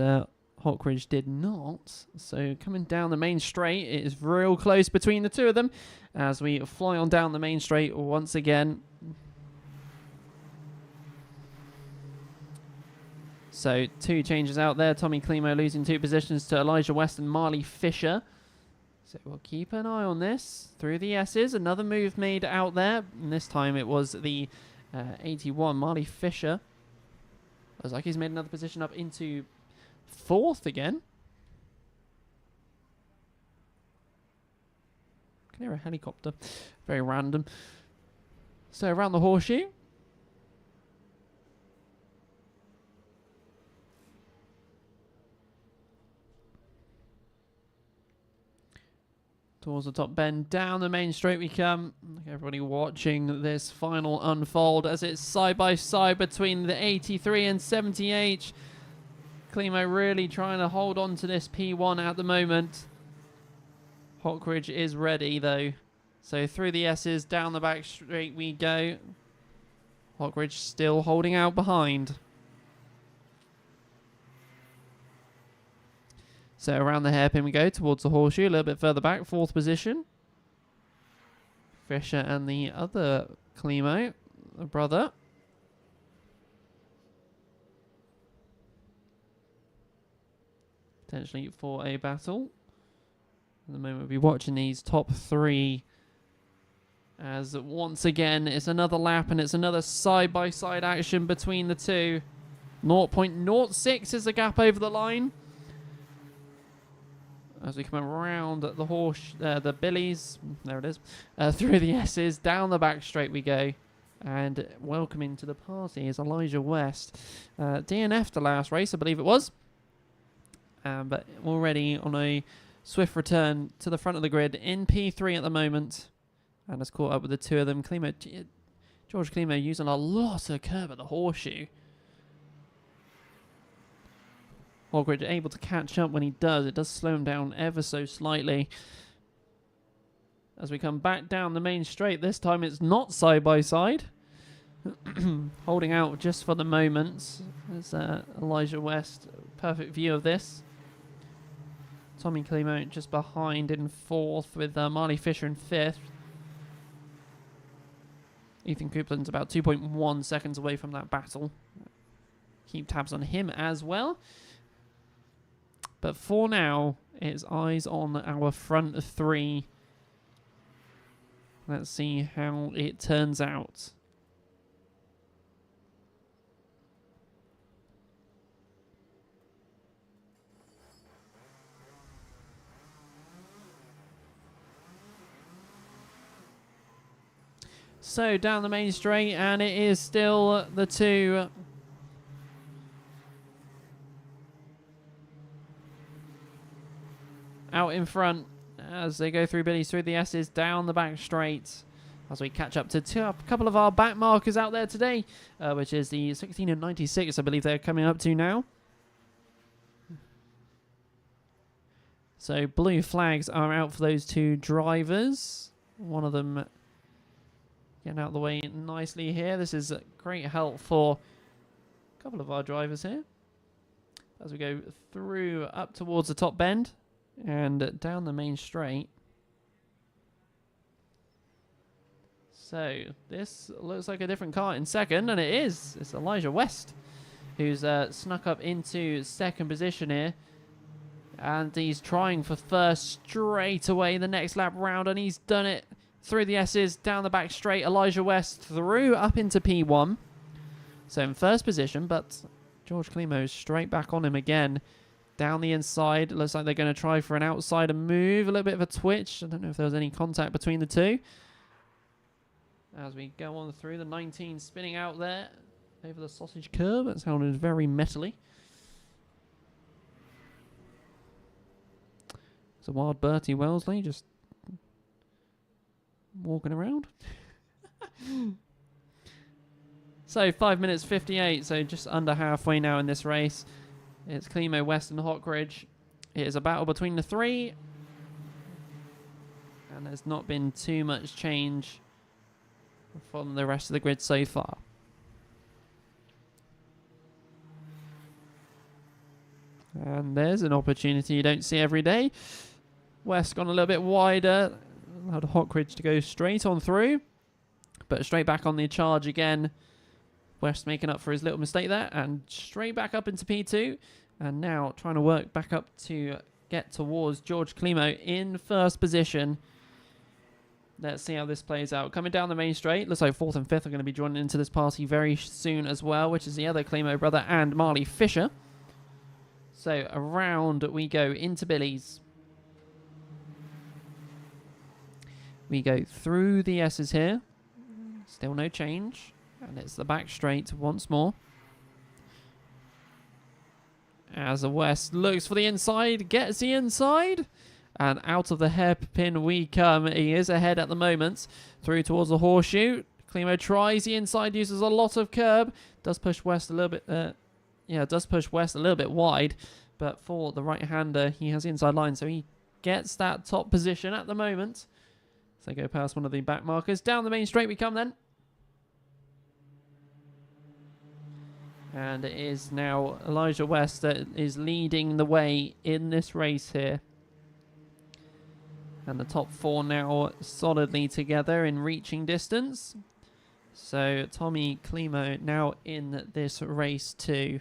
Hawkridge did not. So coming down the main straight, it is real close between the two of them as we fly on down the main straight once again. So 2 changes out there. Tommy Climo losing 2 positions to Elijah West and Marley Fisher. So we'll keep an eye on this through the S's. Another move made out there. And this time it was the 81, Marley Fisher. Looks like he's made another position up into 4th again. Can hear a helicopter. Very random. So around the horseshoe. Towards the top bend, down the main straight we come. Everybody watching this final unfold as it's side by side between the 83 and 78. Climo really trying to hold on to this P1 at the moment. Hockridge is ready though. So through the S's, down the back straight we go. Hockridge still holding out behind. So around the hairpin we go towards the horseshoe, a little bit further back, 4th position. Fisher and the other Climo, the brother. Potentially for a battle. At the moment we'll be watching these top 3 as once again it's another lap and it's another side-by-side action between the two. 0.06 is the gap over the line. As we come around the Billies, there it is, through the S's, down the back straight we go. And welcoming to the party is Elijah West. DNF the last race, I believe it was. But already on a swift return to the front of the grid in P3 at the moment. And has caught up with the two of them. George Climo using a lot of curb at the horseshoe. Hockridge able to catch up when he does. It does slow him down ever so slightly. As we come back down the main straight, this time it's not side by side. Holding out just for the moment. There's Elijah West. Perfect view of this. Tommy Climo just behind in 4th with Marley Fisher in 5th. Ethan Coupland's about 2.1 seconds away from that battle. Keep tabs on him as well. But for now, it's eyes on our front 3. Let's see how it turns out. So down the main straight, and it is still the two out in front as they go through Billy's, through the S's, down the back straight. As we catch up to a couple of our back markers out there today, which is the 16 and 96, I believe they're coming up to now. So blue flags are out for those two drivers. One of them getting out of the way nicely here. This is great help for a couple of our drivers here. As we go through up towards the top bend and down the main straight. So this looks like a different car in second, and it is. It's Elijah West who's snuck up into second position here. And he's trying for first straight away the next lap round, and he's done it. Through the S's, down the back straight, Elijah West through up into P1. So in first position, but George Climo's straight back on him again. Down the inside, looks like they're going to try for an outsider move. A little bit of a twitch. I don't know if there was any contact between the two. As we go on through, the 19 spinning out there over the sausage curb. That sounded very metally. It's a wild Bertie Wellesley just walking around. So 5 minutes 58, so just under halfway now in this race. It's Climo, West and Hockridge. It is a battle between the three, and there's not been too much change from the rest of the grid so far. And there's an opportunity you don't see every day. West gone a little bit wider. Allowed Hockridge to go straight on through, but straight back on the charge again. West making up for his little mistake there, and straight back up into P2, and now trying to work back up to get towards George Climo in first position. Let's see how this plays out. Coming down the main straight, looks like 4th and 5th are going to be joining into this party very soon as well, which is the other Climo brother and Marley Fisher. So around we go into Billy's. We go through the S's here. Still no change. And it's the back straight once more. As the West looks for the inside, gets the inside. And out of the hairpin we come. He is ahead at the moment. Through towards the horseshoe. Climo tries the inside, uses a lot of curb. Does push West a little bit, does push West a little bit wide. But for the right-hander, he has the inside line, so he gets that top position at the moment. So they go past one of the back markers. Down the main straight we come then. And it is now Elijah West that is leading the way in this race here. And the top 4 now solidly together in reaching distance. So Tommy Klimo now in this race too.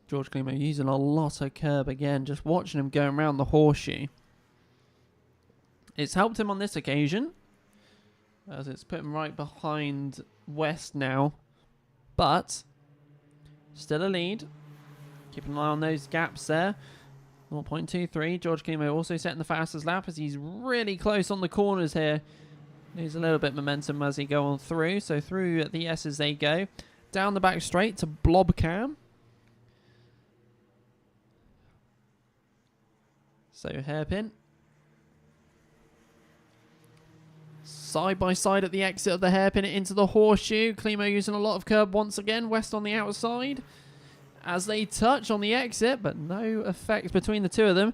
George Klimo using a lot of curb again, just watching him going around the horseshoe. It's helped him on this occasion, as it's put him right behind West now. But still a lead. Keeping an eye on those gaps there. 0.23. George Klimo also setting the fastest lap as he's really close on the corners here. Lose a little bit of momentum as he go on through. So through the S's they go. Down the back straight to Blobcam. So hairpin. Side by side at the exit of the hairpin into the horseshoe. Klimo using a lot of curb once again. West on the outside as they touch on the exit, but no effect between the two of them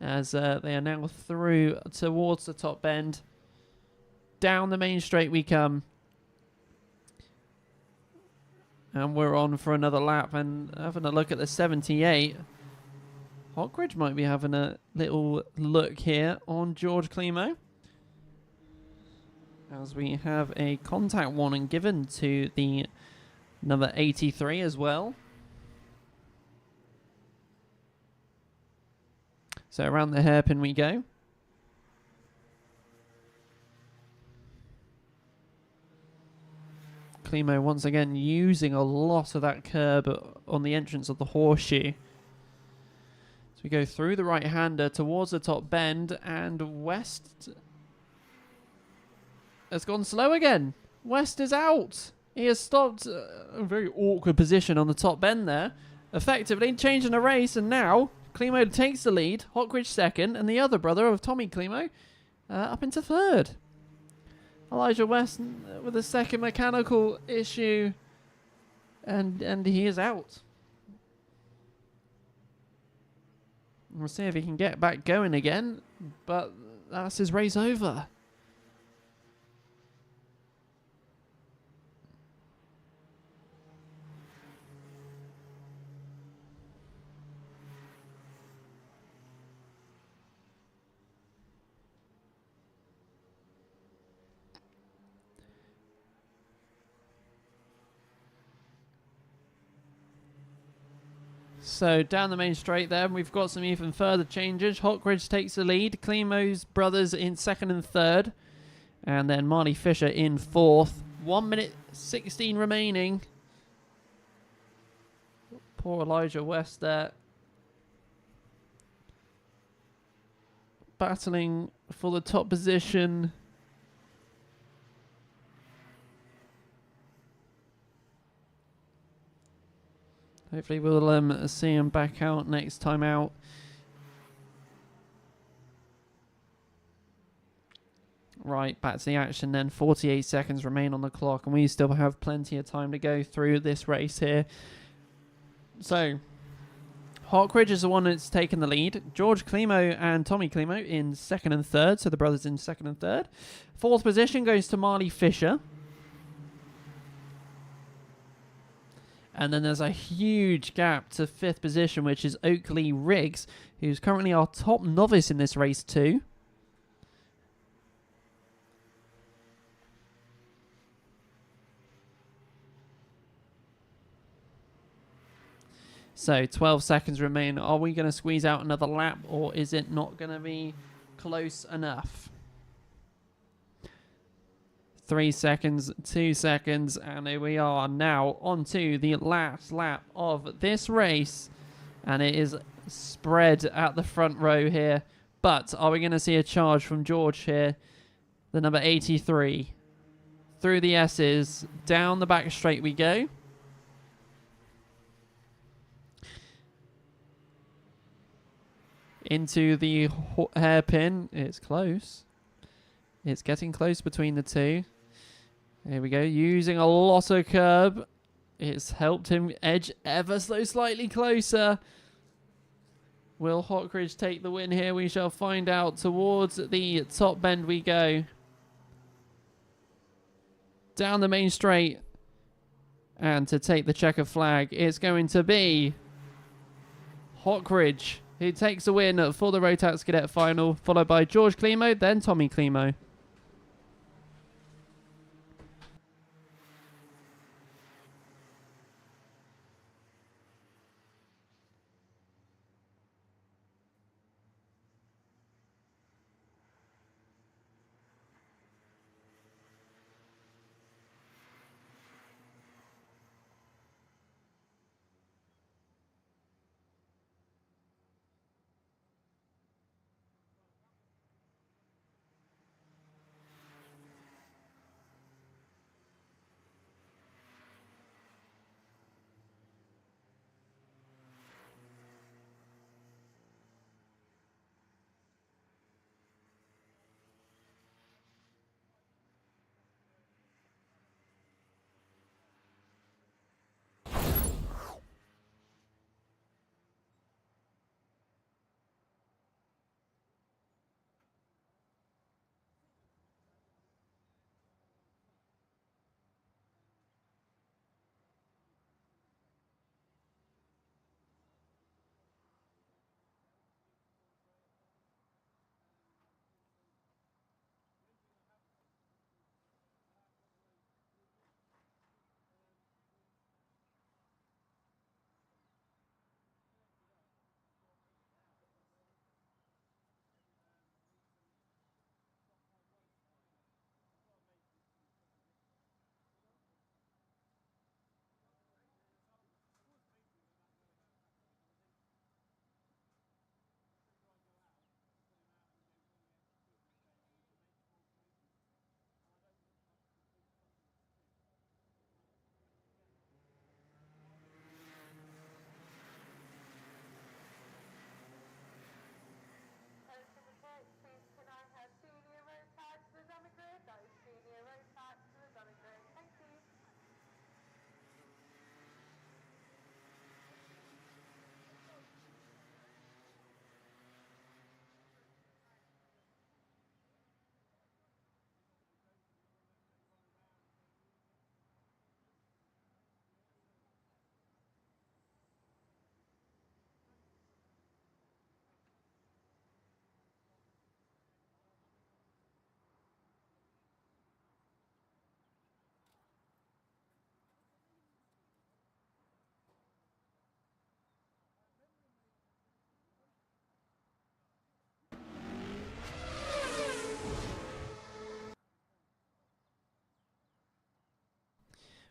as they are now through towards the top bend. Down the main straight we come. And we're on for another lap and having a look at the 78. Hockridge might be having a little look here on George Klimo, as we have a contact warning given to the number 83 as well. So around the hairpin we go. Klimo once again using a lot of that curb on the entrance of the horseshoe. So we go through the right-hander towards the top bend, and West has gone slow again. West is out. He has stopped a very awkward position on the top bend there. Effectively changing the race, and now Klimo takes the lead. Hockridge second, and the other brother of Tommy Klimo up into third. Elijah West with a second mechanical issue, and he is out. We'll see if he can get back going again, but that's his race over. So down the main straight there, we've got some even further changes. Hockridge takes the lead. Klimo's brothers in second and third. And then Marty Fisher in fourth. 1 minute 16 remaining. Poor Elijah West there. Battling for the top position. Hopefully we'll see him back out next time out. Right, back to the action then. 48 seconds remain on the clock, and we still have plenty of time to go through this race here. So, Hockridge is the one that's taken the lead. George Klimo and Tommy Klimo in second and third, so the brothers in second and third. Fourth position goes to Marty Fisher. And then there's a huge gap to fifth position, which is Oakley Riggs, who's currently our top novice in this race too. So 12 seconds remain. Are we going to squeeze out another lap, or is it not going to be close enough? 3 seconds, 2 seconds, and here we are now on to the last lap of this race. And it is spread at the front row here. But are we going to see a charge from George here? The number 83. Through the S's, down the back straight we go. Into the hairpin. It's close. It's getting close between the two. Here we go, using a lot of curb. It's helped him edge ever so slightly closer. Will Hawkridge take the win here? We shall find out. Towards the top bend we go. Down the main straight. And to take the checker flag, it's going to be Hawkridge, who takes the win for the Rotax Cadet Final, followed by George Klimo, then Tommy Klimo. Please can I have senior Rotax to the dummy grid? That is senior Rotax to the dummy grid. Thank you.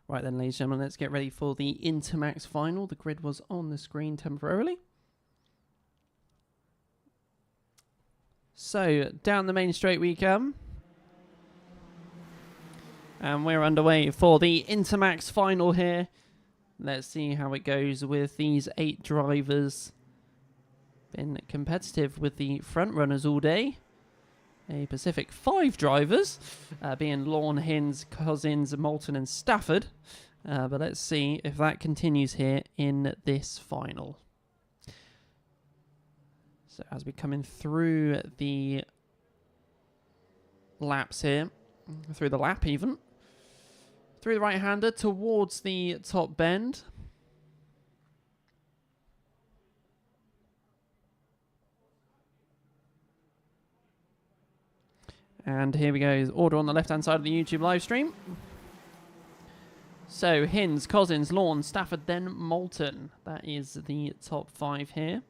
Right then, ladies and gentlemen, let's get ready for the Intermax Final. The grid was on the screen temporarily. So, down the main straight we come. And we're underway for the Intermax Final here. Let's see how it goes with these 8 drivers. Been competitive with the front runners all day. A Pacific 5 drivers, being Lorne, Hinds, Cousins, Moulton and Stafford. But let's see if that continues here in this final. So as we're coming through the laps here, through the lap even, through the right-hander towards the top bend. And here we go, order on the left-hand side of the YouTube live stream. So, Hinds, Cousins, Lorne, Stafford, then Moulton. That is the top 5 here.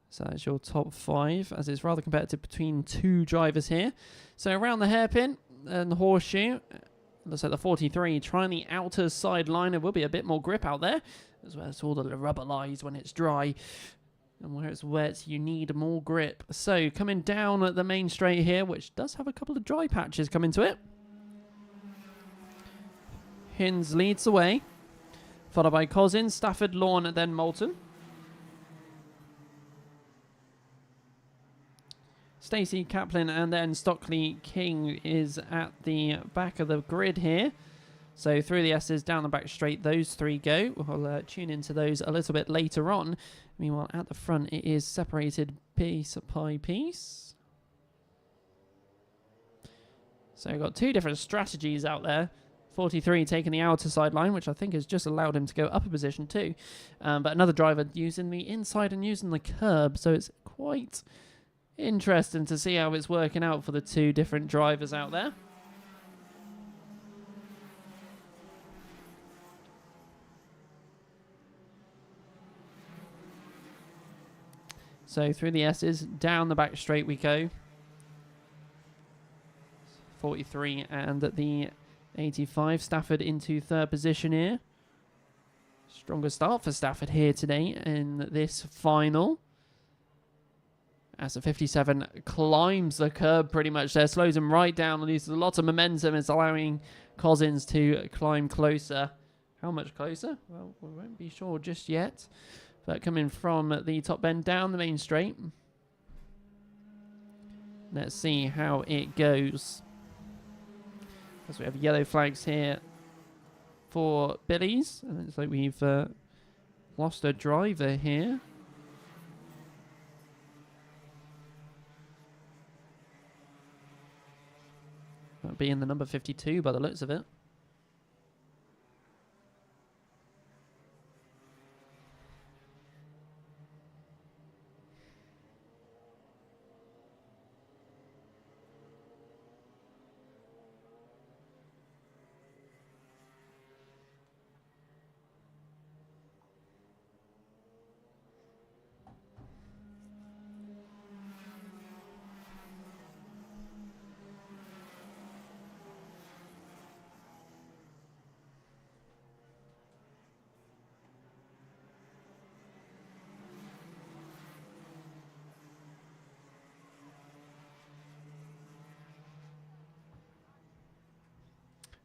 So that's your top 5, as it's rather competitive between 2 drivers here. So around the hairpin and the horseshoe, looks like the 43 trying the outer side line. There will be a bit more grip out there, as well as all the rubber lies when it's dry. And where it's wet, you need more grip. So coming down at the main straight here, which does have a couple of dry patches coming to it. Hins leads the way, followed by Cosin, Stafford, Lawn, and then Moulton. Stacey, Kaplan, and then Stockley King is at the back of the grid here. So through the S's, down the back straight, those three go. We'll tune into those a little bit later on. Meanwhile, at the front, it is separated piece by piece. So we've got two different strategies out there. 43 taking the outer sideline, which I think has just allowed him to go up a position too. But another driver using the inside and using the curb. So it's quite interesting to see how it's working out for the two different drivers out there. So through the S's, down the back straight we go. 43 and the 85. Stafford into third position here. Stronger start for Stafford here today in this final. As the 57 climbs the curb pretty much there, slows him right down, and uses a lot of momentum. It's allowing Cosins to climb closer. How much closer? Well, we won't be sure just yet. But coming from the top bend down the main straight. Let's see how it goes. As we have yellow flags here for Billy's. And it's like we've lost a driver here. That being the number 52 by the looks of it.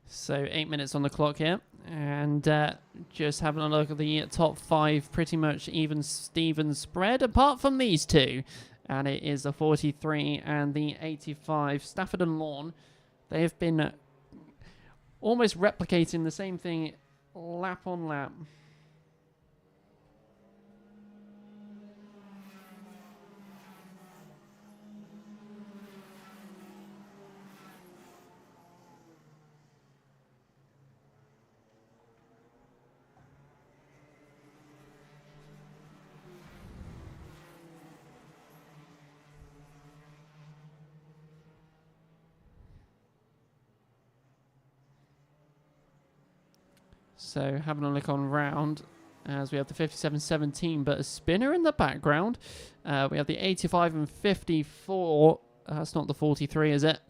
So 8 minutes on the clock here, and just having a look at the top five, pretty much even Steven spread, apart from these two, and it is the 43 and the 85. Stafford and Lawn, they have been almost replicating the same thing lap on lap. So having a look on round, as we have the 57-17, but a spinner in the background. We have the 85 and 54. That's not the 43, is it?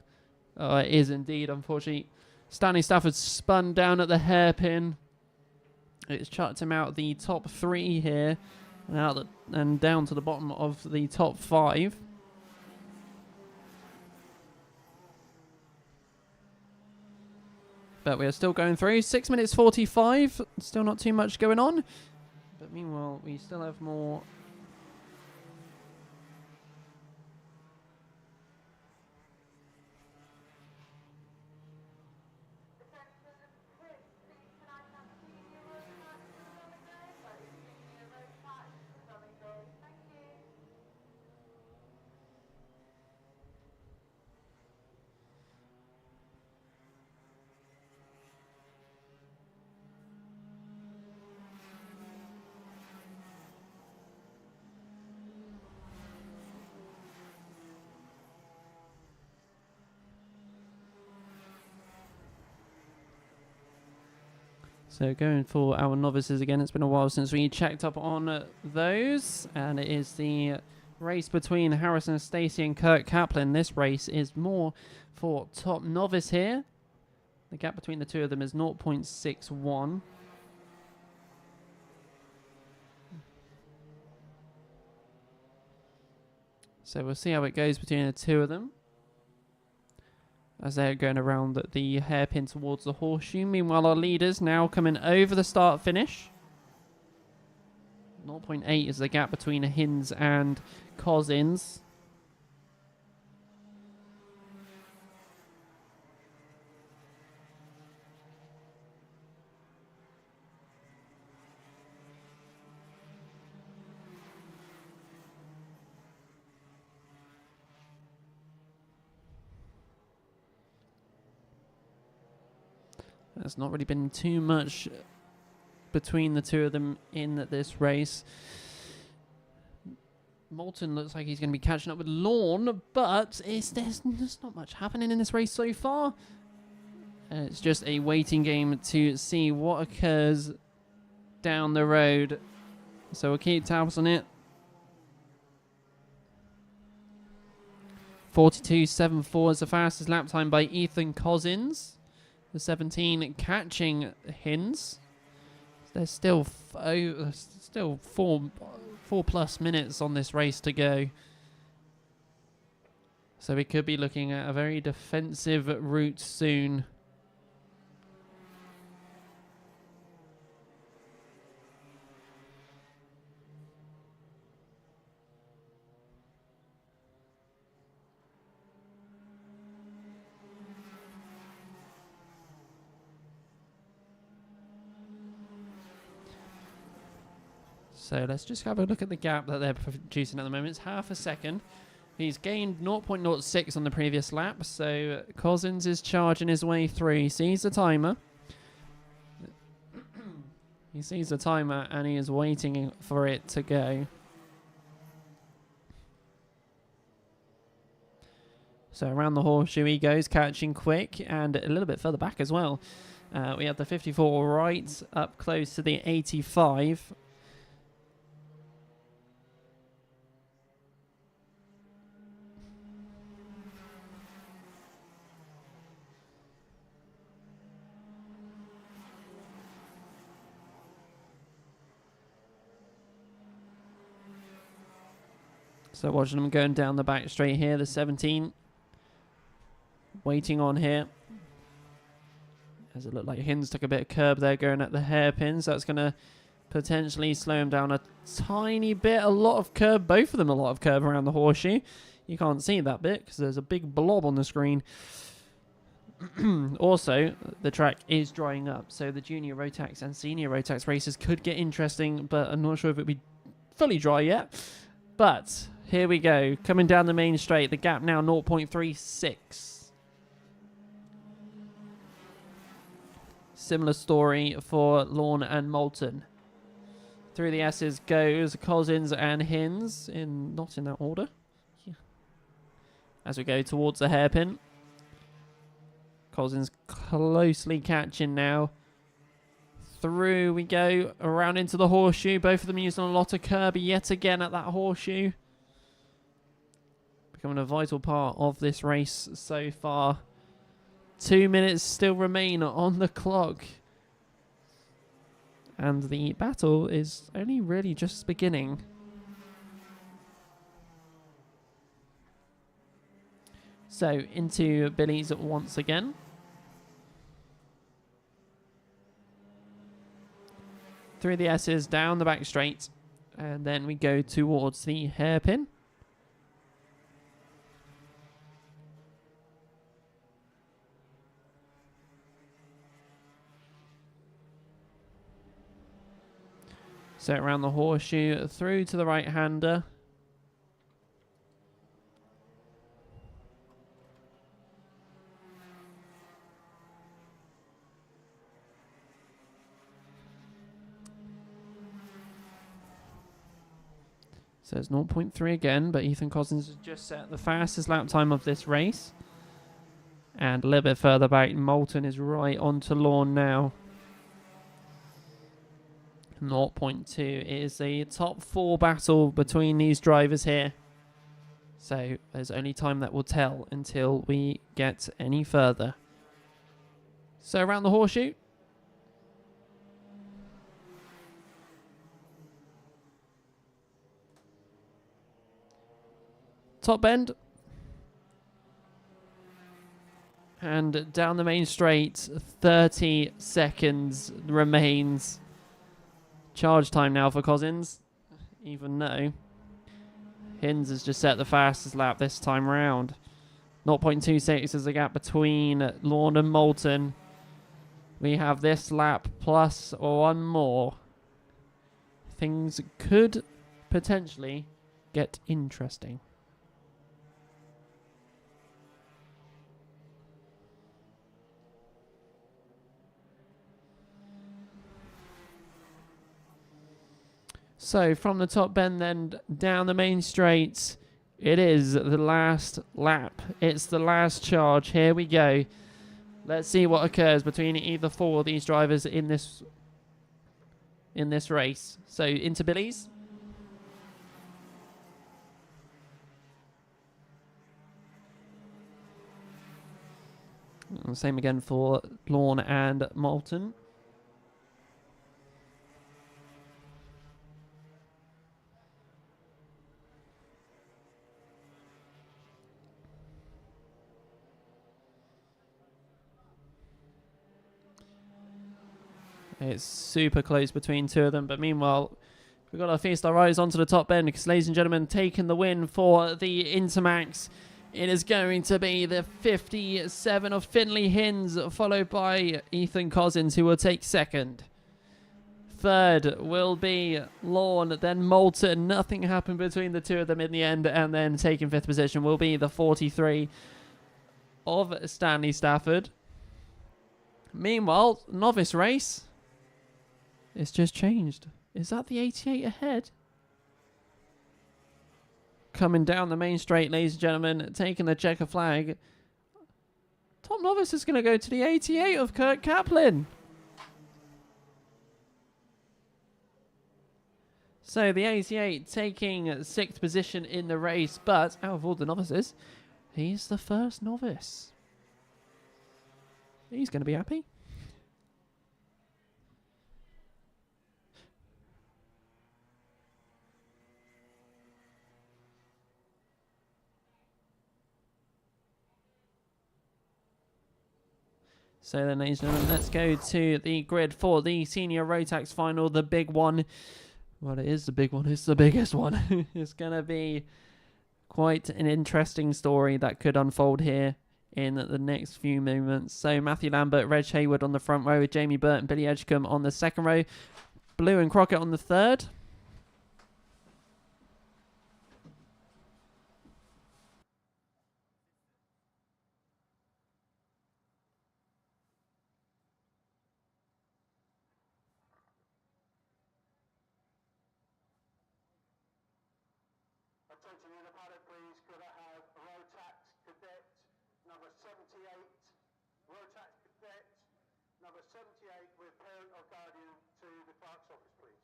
Oh, it is indeed, unfortunately. Stanley Stafford spun down at the hairpin. It's chucked him out the top three here, and down to the bottom of the top five. But we are still going through. 6 minutes 45. Still not too much going on. But meanwhile, we still have more. So going for our novices again, it's been a while since we checked up on those. And it is the race between Harrison Stacey and Kurt Kaplan. This race is more for top novice here. The gap between the two of them is 0.61. So we'll see how it goes between the two of them. as they're going around the hairpin towards the horseshoe. Meanwhile, our leaders now coming over the start finish. 0.8 is the gap between Hinds and Cousins. There's not really been too much between the two of them in this race. Moulton looks like he's going to be catching up with Lorne, but there's not much happening in this race so far. It's just a waiting game to see what occurs down the road. So we'll keep tabs on it. 42.74 is the fastest lap time by Ethan Cousins. The 17 catching Hinds. There's still four plus minutes on this race to go. So we could be looking at a very defensive route soon. So let's just have a look at the gap that they're producing at the moment. It's half a second. He's gained 0.06 on the previous lap, so Cousins is charging his way through. He sees the timer. He sees the timer and he is waiting for it to go. So around the horseshoe he goes, catching quick, and a little bit further back as well. We have the 54 right, up close to the 85. So watching them going down the back straight here, the 17 waiting on here. As it looked like Hinds took a bit of curb there going at the hairpins. That's going to potentially slow him down a tiny bit. A lot of curb, both of them a lot of curb around the horseshoe. You can't see that bit because there's a big blob on the screen. Also, the track is drying up, so the junior Rotax and senior Rotax races could get interesting, but I'm not sure if it'll be fully dry yet. But here we go, coming down the main straight. The gap now 0.36. Similar story for Lorne and Moulton. Through the S's goes Cousins and Hinds, not in that order. Yeah. As we go towards the hairpin. Cousins closely catching now. Through we go, around into the horseshoe. Both of them using a lot of curb yet again at that horseshoe. Becoming a vital part of this race so far. 2 minutes still remain on the clock. And the battle is only really just beginning. So, into Billy's once again. Through the S's, down the back straight, and then we go towards the hairpin. So around the horseshoe, through to the right-hander. So it's 0.3 again, but Ethan Cousins has just set the fastest lap time of this race. And a little bit further back, Moulton is right onto Lorne now. 0.2 is a top 4 battle between these drivers here. So there's only time that will tell until we get any further. So around the horseshoe. Top bend. And down the main straight, 30 seconds remains. Charge time now for Cousins, even though Hinds has just set the fastest lap this time round. 0.26 is the gap between Lorne and Moulton. We have this lap plus one more. Things could potentially get interesting. So from the top bend then down the main straight, it is the last lap. It's the last charge. Here we go. Let's see what occurs between either four of these drivers in this race. So into Billy's. And same again for Lorne and Moulton. It's super close between two of them, but meanwhile, we've got to feast our eyes onto the top end because, ladies and gentlemen, taking the win for the Intermax, it is going to be the 57 of Finley Hinds, followed by Ethan Cousins, who will take second. Third will be Lorne, then Moulton. Nothing happened between the two of them in the end, and then taking fifth position will be the 43 of Stanley Stafford. Meanwhile, novice race. It's just changed. Is that the 88 ahead? Coming down the main straight, ladies and gentlemen, taking the checker flag. Top novice is going to go to the 88 of Kurt Kaplan. So the 88 taking sixth position in the race, but out of all the novices, he's the first novice. He's going to be happy. So then, ladies and gentlemen, let's go to the grid for the Senior Rotax Final, the big one. Well, it is the big one. It's the biggest one. It's going to be quite an interesting story that could unfold here in the next few moments. So Matthew Lambert, Reg Hayward on the front row with Jamie Burt and Billy Edgecombe on the second row. Blue and Crockett on the third. Attention in the paddock, please. Could I have Rotax Cadet number 78, Rotax Cadet number 78 with parent or guardian to the clerk's office, please.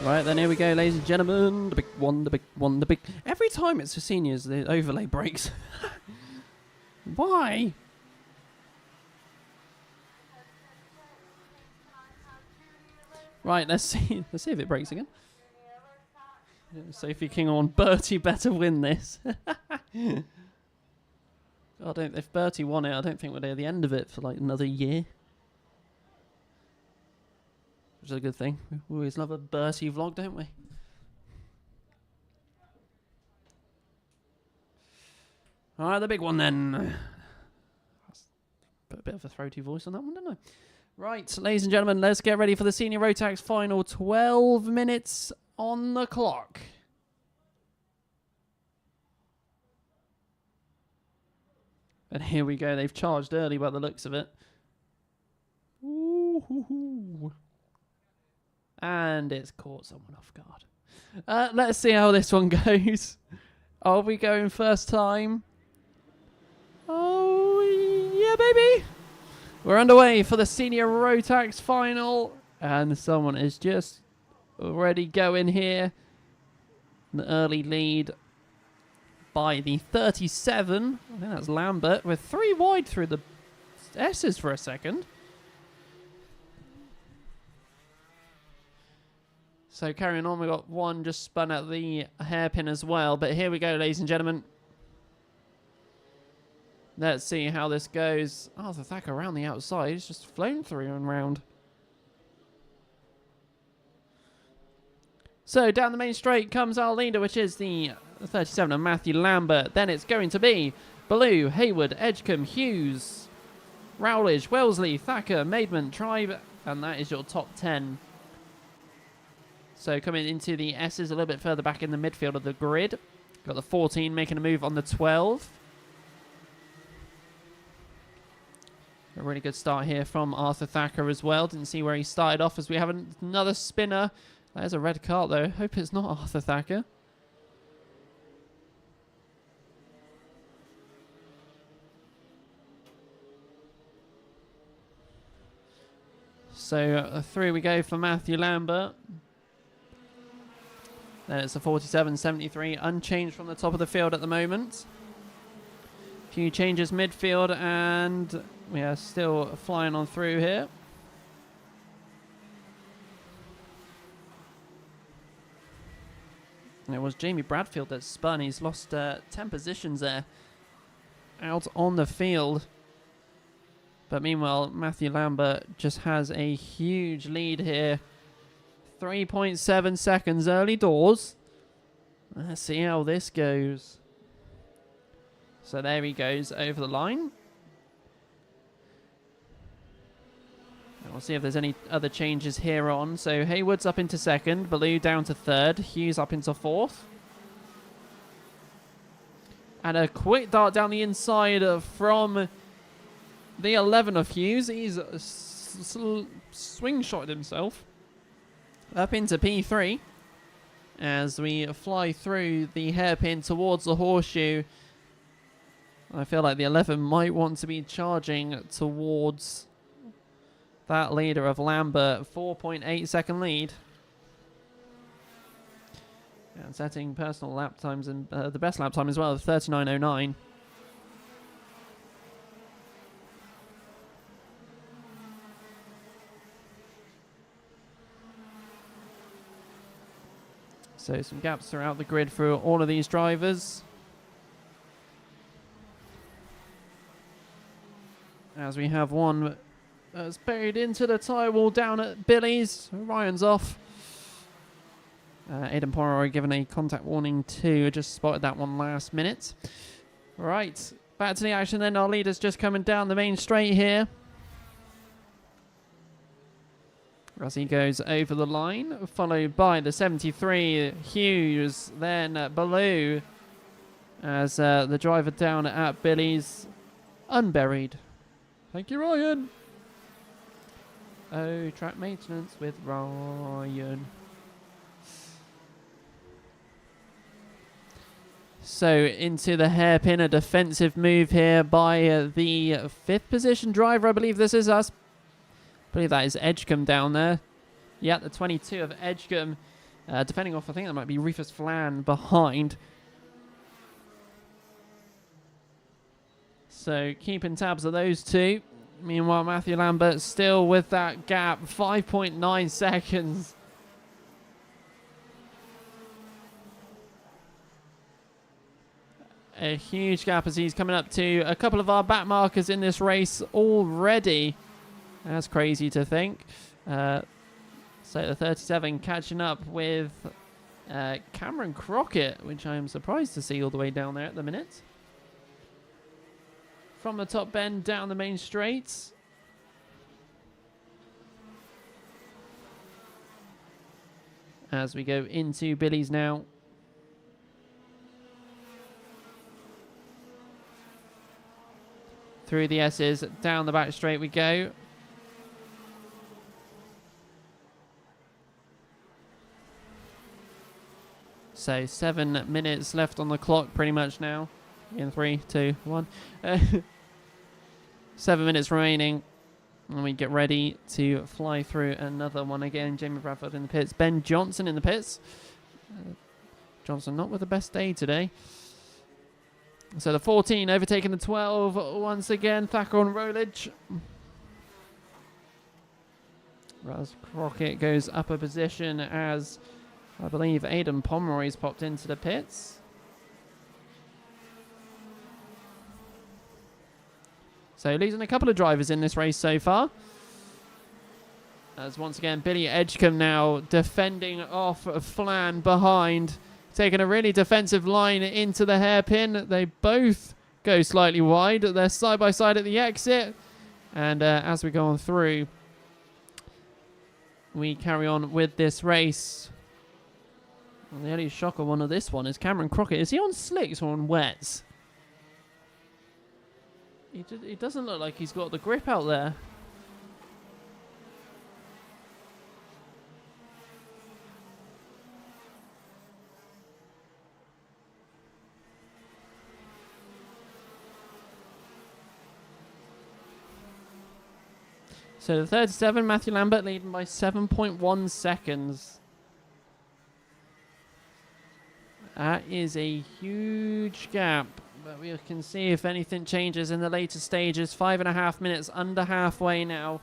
Right, then here we go, ladies and gentlemen. The big one, the big one, the big... Every time it's for seniors, the overlay breaks. Why? Right, let's see. Let's see if it breaks again. Sophie King on Bertie better win this. God, if Bertie won it, I don't think we're at the end of it for like another year. Which is a good thing. We always love a Bertie vlog, don't we? Alright, the big one then. Put a bit of a throaty voice on that one, didn't I? Right, ladies and gentlemen, let's get ready for the Senior Rotax Final. 12 minutes on the clock. And here we go. They've charged early by the looks of it. Ooh. And it's caught someone off guard. Let's see how this one goes. Are we going first time? Oh, yeah, baby. We're underway for the Senior Rotax Final. And someone is just already going here. The early lead by the 37. I think that's Lambert. We're 3 wide through the S's for a second. So carrying on, we've got one just spun at the hairpin as well. But here we go, ladies and gentlemen. Let's see how this goes. Oh, the Thacker around the outside. He's just flown through and round. So down the main straight comes our leader, which is the 37 of Matthew Lambert. Then it's going to be Ballou, Hayward, Edgecombe, Hughes, Rowledge, Wellesley, Thacker, Maidment, Tribe. And that is your top 10. So coming into the S's a little bit further back in the midfield of the grid. Got the 14 making a move on the 12. A really good start here from Arthur Thacker as well. Didn't see where he started off as we have another spinner. There's a red cart though. Hope it's not Arthur Thacker. So through we go for Matthew Lambert. Then it's a 47.73, unchanged from the top of the field at the moment. Few changes midfield, and we are still flying on through here. And it was Jamie Bradfield that spun. He's lost 10 positions there out on the field. But meanwhile, Matthew Lambert just has a huge lead here. 3.7 seconds early doors. Let's see how this goes. So there he goes over the line. And we'll see if there's any other changes here on. So Hayward's up into second. Ballou down to third. Hughes up into fourth. And a quick dart down the inside from the 11 of Hughes. He's swing shotted himself up into P3 as we fly through the hairpin towards the horseshoe. I feel like the 11 might want to be charging towards that leader of Lambert. 4.8 second lead. And setting personal lap times and the best lap time as well, 39.09. So some gaps throughout the grid for all of these drivers. As we have one that's buried into the tyre wall down at Billy's. Ryan's off. Aidan Pomeroy given a contact warning too. I just spotted that one last minute. Right, back to the action then. Our leader's just coming down the main straight here. As he goes over the line, followed by the 73 Hughes, then Ballou, as the driver down at Billy's unburied. Thank you, Ryan. Oh, track maintenance with Ryan. So into the hairpin, a defensive move here by the 5th position driver. I believe this is us. I believe that is Edgecombe down there. Yeah, the 22 of Edgecombe. Defending off, I think that might be Rufus Flan behind. So keeping tabs of those two. Meanwhile, Matthew Lambert still with that gap. 5.9 seconds. A huge gap as he's coming up to a couple of our back markers in this race already. That's crazy to think. So the 37 catching up with Cameron Crockett, which I am surprised to see all the way down there at the minute. From the top bend down the main straight. As we go into Billy's now. Through the S's, down the back straight we go. So 7 minutes left on the clock pretty much now. In 3, 2, 1. 7 minutes remaining. And we get ready to fly through another one again. Jamie Bradford in the pits. Ben Johnson in the pits. Johnson not with the best day today. So the 14 overtaking the 12 once again. Thacker on Rollage. Raz Crockett goes up a position as I believe Aidan Pomeroy's popped into the pits. So losing a couple of drivers in this race so far. As once again, Billy Edgecombe now defending off Flan behind. Taking a really defensive line into the hairpin. They both go slightly wide. They're side by side at the exit. And as we go on through, we carry on with this race. Well, the only shocker one of this one is Cameron Crockett. Is he on slicks or on wets? He doesn't look like he's got the grip out there. So the 37, Matthew Lambert leading by 7.1 seconds. That is a huge gap. But we can see if anything changes in the later stages. 5.5 minutes, under halfway now.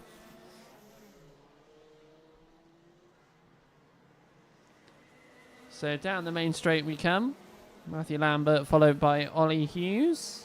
So down the main straight we come. Matthew Lambert followed by Ollie Hughes.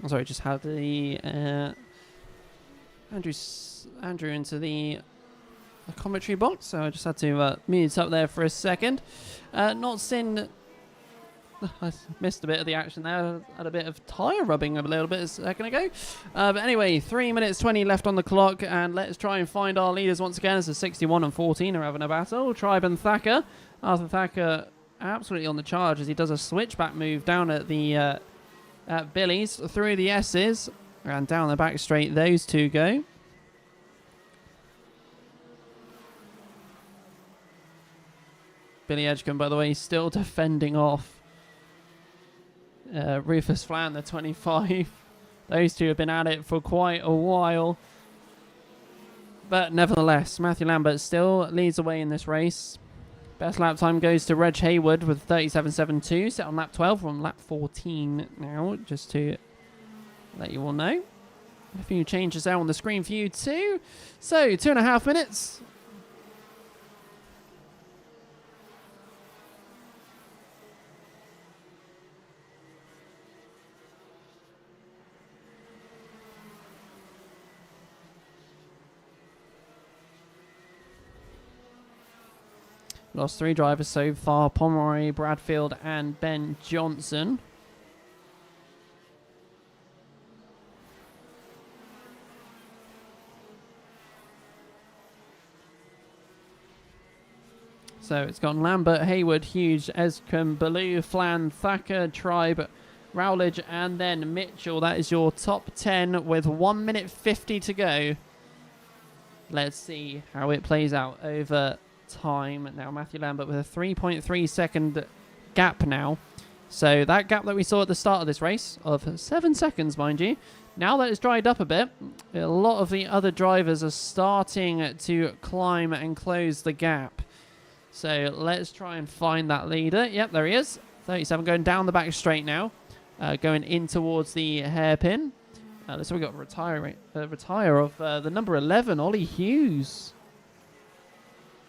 Sorry, just had the Andrew into the commentary box, so I just had to mute up there for a second. Not seen. I missed a bit of the action there. Had a bit of tyre rubbing a little bit a second ago. But anyway, 3 minutes 20 left on the clock, and let's try and find our leaders once again as the 61 and 14 are having a battle. Tribe and Thacker. Arthur Thacker absolutely on the charge as he does a switchback move down at the Billy's through the S's, and down the back straight those two go. Billy Edgecombe, by the way, still defending off Rufus Flan, the 25. Those two have been at it for quite a while. But nevertheless, Matthew Lambert still leads the way in this race. Best lap time goes to Reg Hayward with 37.72, set on lap 12 from lap 14 now, just to let you all know. A few changes there on the screen for you too. So, 2.5 minutes. Lost 3 drivers so far, Pomeroy, Bradfield and Ben Johnson. So it's got Lambert, Hayward, Hughes, Escombe, Ballou, Flan, Thacker, Tribe, Rowledge, and then Mitchell. That is your top 10 with 1 minute 50 to go. Let's see how it plays out over time. Now Matthew Lambert with a 3.3 second gap now. So that gap that we saw at the start of this race of 7 seconds, mind you, now that it's dried up a bit, a lot of the other drivers are starting to climb and close the gap. So let's try and find that leader. Yep, there he is. 37 going down the back straight now. Going in towards the hairpin. So we got retire of the number 11, Ollie Hughes.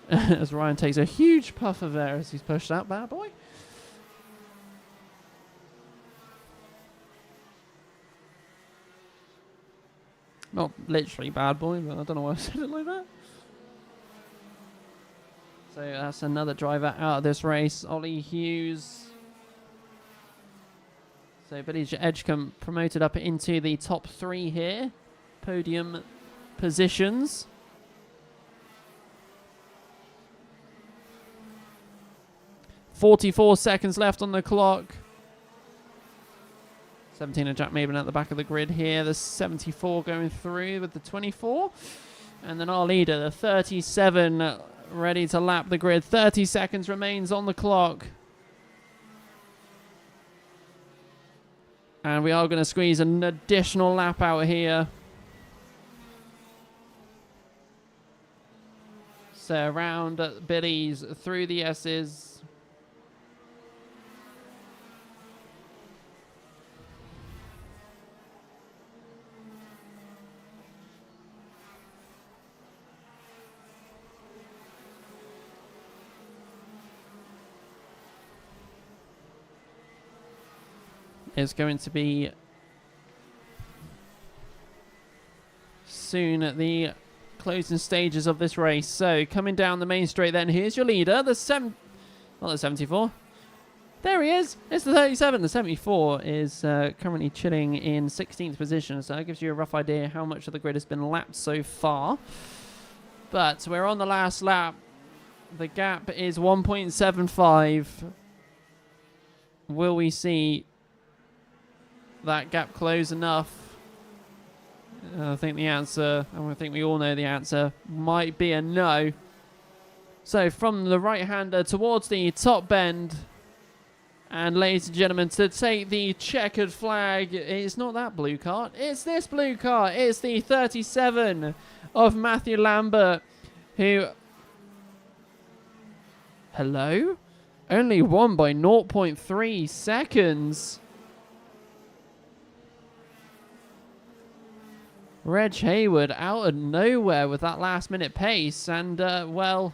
As Ryan takes a huge puff of air as he's pushed that bad boy. Not literally bad boy, but I don't know why I said it like that. So that's another driver out of this race, Ollie Hughes. So Billy Edgecombe promoted up into the top 3 here. Podium positions. .44 seconds left on the clock. 17 and Jack Maben at the back of the grid here. The 74 going through with the 24. And then our leader, the 37, ready to lap the grid. 30 seconds remains on the clock. And we are going to squeeze an additional lap out here. So around Billy's, through the S's. Is going to be soon at the closing stages of this race. So coming down the main straight then, here's your leader, the not the 74. There he is. It's the 37. The 74 is currently chilling in 16th position. So that gives you a rough idea how much of the grid has been lapped so far. But we're on the last lap. The gap is 1.75. Will we see that gap close enough? I think the answer, and I think we all know the answer, might be a no. So from the right-hander towards the top bend, and ladies and gentlemen, to take the checkered flag, it's not that blue cart, it's this blue cart. It's the 37 of Matthew Lambert, who, hello? Only won by 0.3 seconds. Reg Hayward out of nowhere with that last minute pace, and well,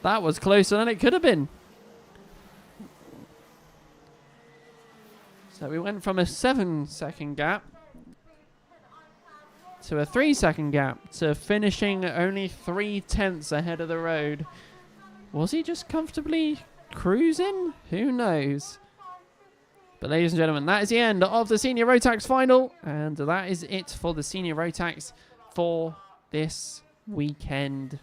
that was closer than it could have been. So we went from a 7-second gap to a 3-second gap to finishing only 3/10 ahead of the road. Was he just comfortably cruising? Who knows? But ladies and gentlemen, that is the end of the Senior Rotax Final. And that is it for the Senior Rotax for this weekend.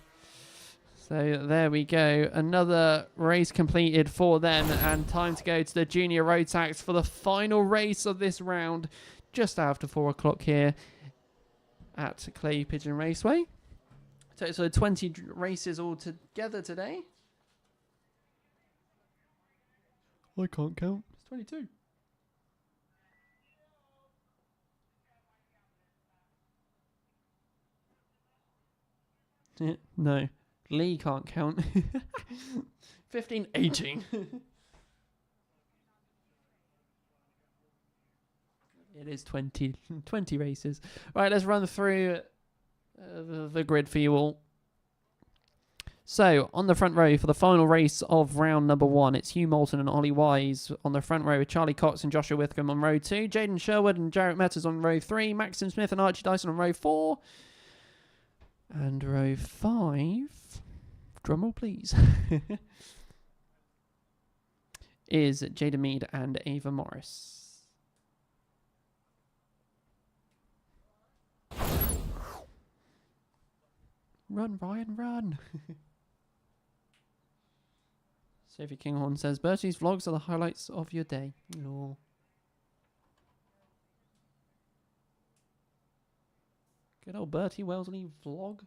So there we go. Another race completed for them. And time to go to the Junior Rotax for the final race of this round. Just after 4 o'clock here at Clay Pigeon Raceway. So 20 races all together today. I can't count. It's 22. No, Lee can't count. 15, 18. It is 20 races. Right, let's run through the grid for you all. So, on the front row for the final race of round number 1, it's Hugh Moulton and Ollie Wise on the front row with Charlie Cox and Joshua Withcombe on row 2, Jaden Sherwood and Jarrett Metters on row 3, Maxim Smith and Archie Dyson on row 4, and row 5, drumroll please, is Jada Mead and Ava Morris. Run, Ryan, run. Sophie Kinghorn says, Bertie's vlogs are the highlights of your day. Oh. Good old Bertie Wellesley vlog.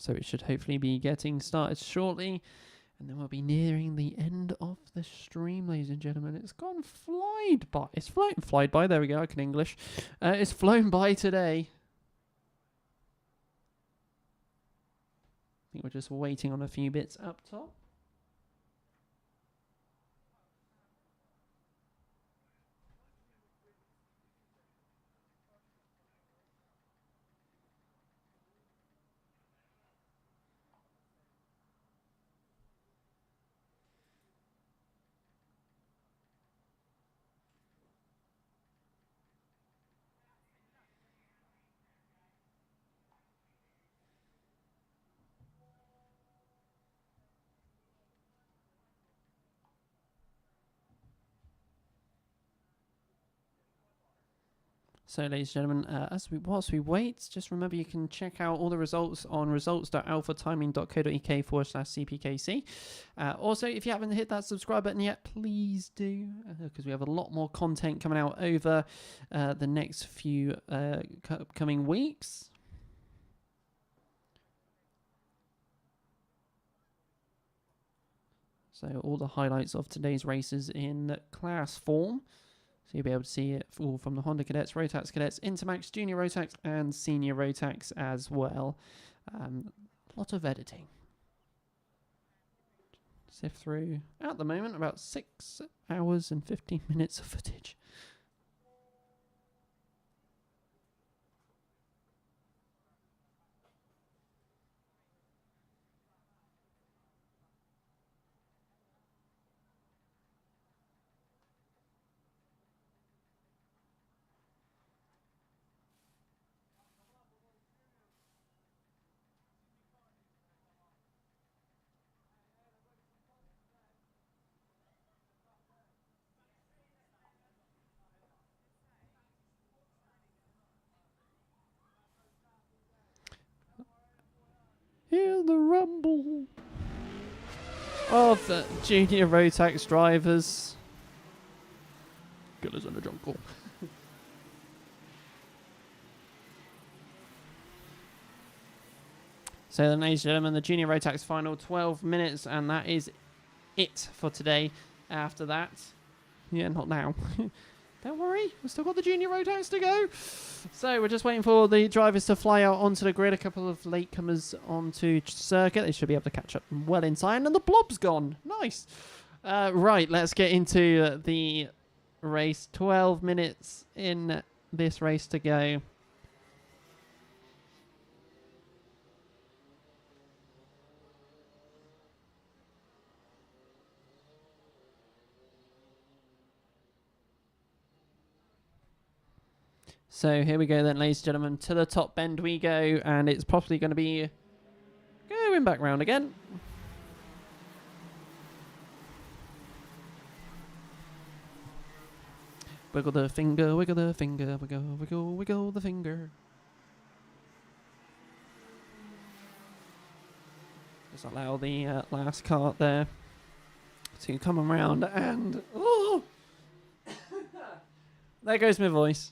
So it should hopefully be getting started shortly. And then we'll be nearing the end of the stream, ladies and gentlemen. It's gone flied by. It's flied by. There we go. I can English. It's flown by today. I think we're just waiting on a few bits up top. So, ladies and gentlemen, whilst we wait, just remember you can check out all the results on results.alphatiming.co.uk/CPKC. Also, if you haven't hit that subscribe button yet, please do, because we have a lot more content coming out over the next few coming weeks. So, all the highlights of today's races in class form. So you'll be able to see it all from the Honda Cadets, Rotax Cadets, Intermax, Junior Rotax, and Senior Rotax as well. A lot of editing. Sift through, at the moment, about 6 hours and 15 minutes of footage. Hear the rumble of the Junior Rotax drivers. Killers in the jungle. So then, ladies and gentlemen, the Junior Rotax Final, 12 minutes, and that is it for today. After that, yeah, not now. Don't worry, we've still got the Junior Rotax to go. So we're just waiting for the drivers to fly out onto the grid. A couple of latecomers onto circuit. They should be able to catch up well in time. And the blob's gone. Nice. Right, let's get into the race. 12 minutes in this race to go. So here we go then, ladies and gentlemen. To the top bend we go, and it's probably going to be going back round again. Wiggle the finger, wiggle the finger, wiggle, wiggle, wiggle the finger. Just allow the last cart there to come around, and oh, there goes my voice.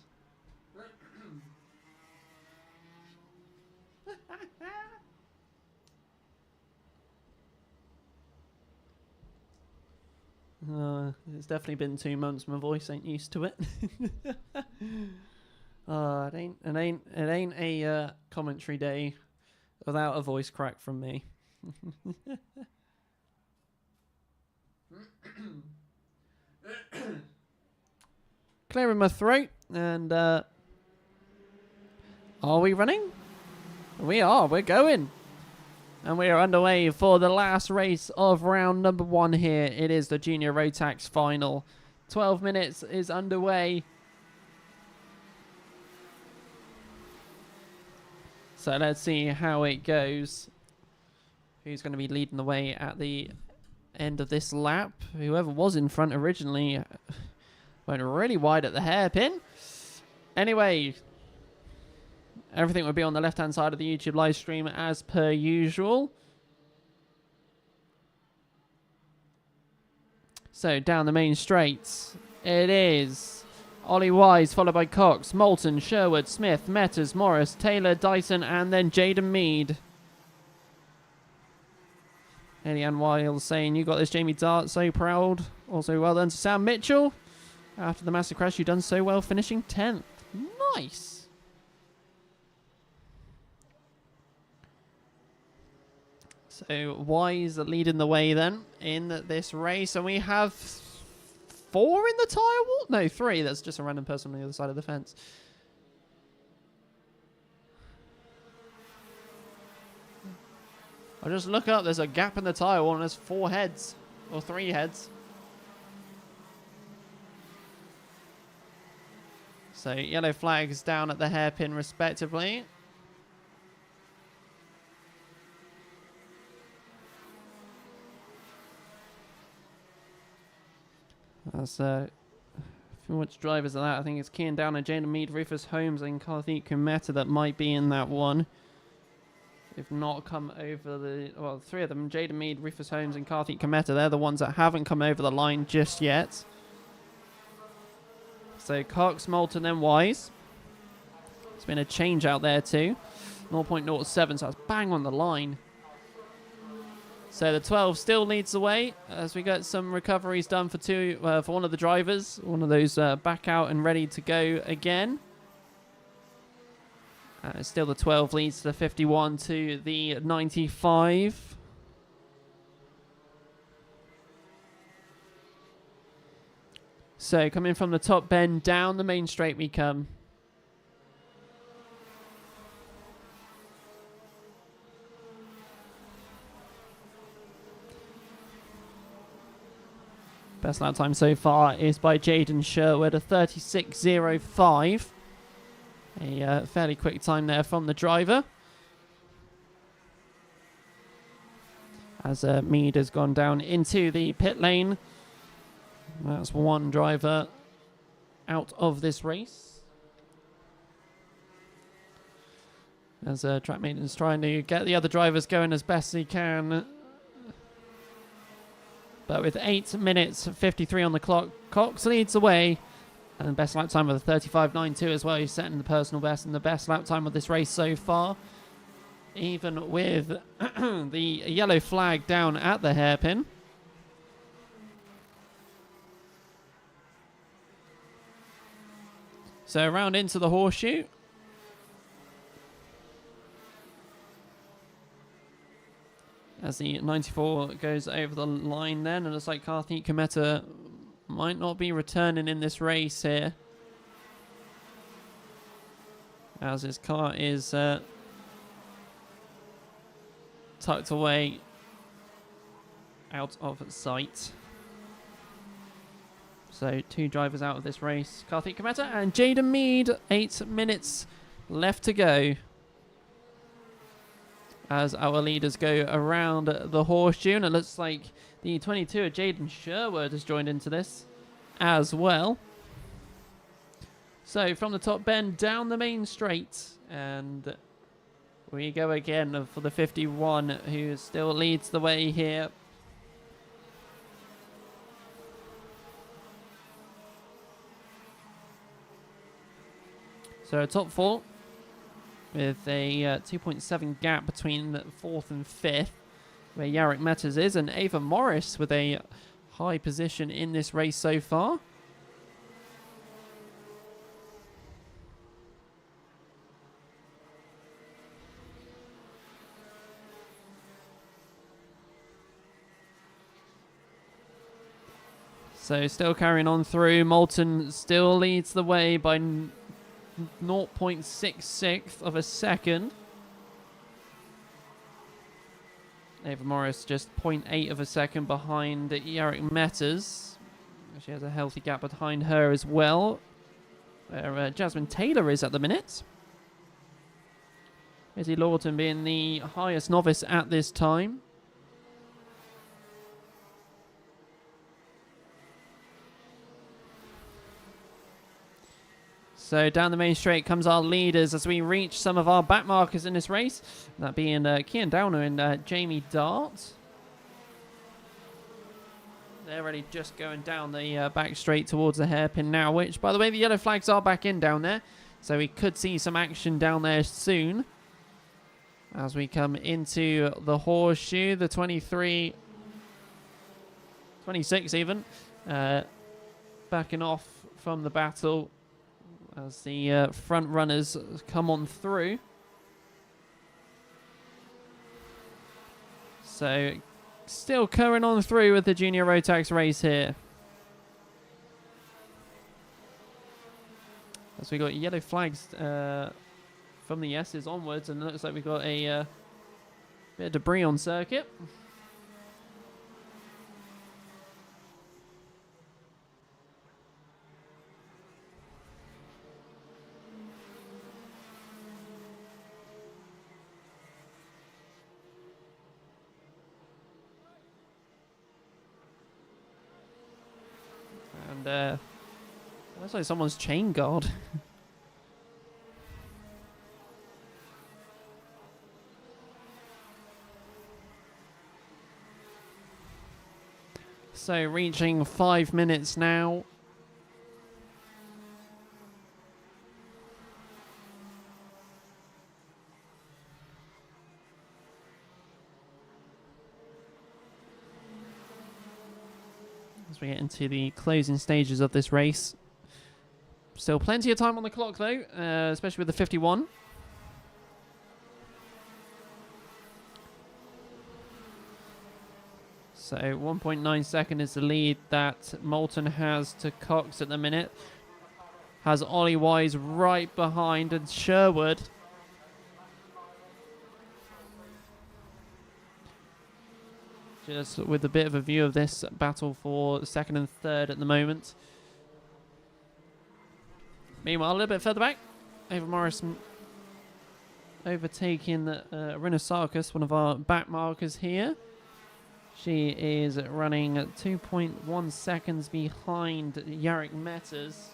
It's definitely been 2 months. My voice ain't used to it. It ain't a commentary day without a voice crack from me. Clearing my throat, and are we running? We are. We're going. And we are underway for the last race of round number 1 here. It is the Junior Rotax Final. 12 minutes is underway. So let's see how it goes. Who's going to be leading the way at the end of this lap? Whoever was in front originally went really wide at the hairpin. Anyway, everything will be on the left-hand side of the YouTube live stream as per usual. So down the main straights, it is Ollie Wise, followed by Cox, Moulton, Sherwood, Smith, Metters, Morris, Taylor, Dyson, and then Jaden Mead. Eliane Wiles saying, "You got this, Jamie Dart, so proud." Also, well done to Sam Mitchell. After the massive crash, you've done so well, finishing 10th. Nice. So, Wise leading the way then in this race. And we have 4 in the tyre wall? No, 3. That's just a random person on the other side of the fence. I just look up, there's a gap in the tyre wall and there's 4 heads. Or 3 heads. So, yellow flags down at the hairpin respectively. That's which drivers are that? I think it's Kian Downer, Jada Mead, Rufus Holmes, and Karthik Kumeta that might be in that one. If not come over the... Well, 3 of them, Jada Mead, Rufus Holmes, and Karthik Kumeta. They're the ones that haven't come over the line just yet. So, Cox, Moulton, then Wise. It's been a change out there too. 0.07, so that's bang on the line. So the 12 still leads the way as we get some recoveries done for one of the drivers. One of those back out and ready to go again. Still the 12 leads the 51 to the 95. So coming from the top bend down the main straight we come. Best lap time so far is by Jaden Sherwood, a 36.05. A fairly quick time there from the driver. As Mead has gone down into the pit lane. That's one driver out of this race. As track maintenance trying to get the other drivers going as best he can. But with 8 minutes 53 on the clock, Cox leads the way. And best lap time of the 35.92 as well. He's setting the personal best and the best lap time of this race so far. Even with the yellow flag down at the hairpin. So around into the horseshoe. As the 94 goes over the line then. And it looks like Karthik Kumeta might not be returning in this race here. As his car is tucked away out of sight. So 2 drivers out of this race. Karthik Kumeta and Jaden Mead. 8 minutes left to go. As our leaders go around the horseshoe. And it looks like the 22 of Jaden Sherwood has joined into this as well. So from the top bend down the main straight. And we go again for the 51 who still leads the way here. So top 4. With a 2.7 gap between 4th and 5th, where Yarrick Metters is, and Ava Morris with a high position in this race so far. So still carrying on through. Moulton still leads the way by 0.66 of a second. Ava Morris just 0.8 of a second behind Yarrick Metters. She has a healthy gap behind her as well. Where Jasmine Taylor is at the minute. Izzy Lawton being the highest novice at this time. So down the main straight comes our leaders as we reach some of our back markers in this race. That being Kian Downer and Jamie Dart. They're already just going down the back straight towards the hairpin now, which, by the way, the yellow flags are back in down there. So we could see some action down there soon. As we come into the horseshoe, the 23, 26 even, backing off from the battle as the front runners come on through. So still current on through with the junior Rotax race here. As we got yellow flags from the S's onwards, and it looks like we've got a bit of debris on circuit. And looks like someone's chain guard. So reaching 5 minutes now. As we get into the closing stages of this race. Still plenty of time on the clock though, especially with the 51. So 1.9 second is the lead that Moulton has to Cox at the minute. Has Ollie Wise right behind, and Sherwood just with a bit of a view of this battle for second and third at the moment. Meanwhile, a little bit further back, Ava Morrison overtaking Rhinosarcus, one of our back markers here. She is running 2.1 seconds behind Yarrick Metters.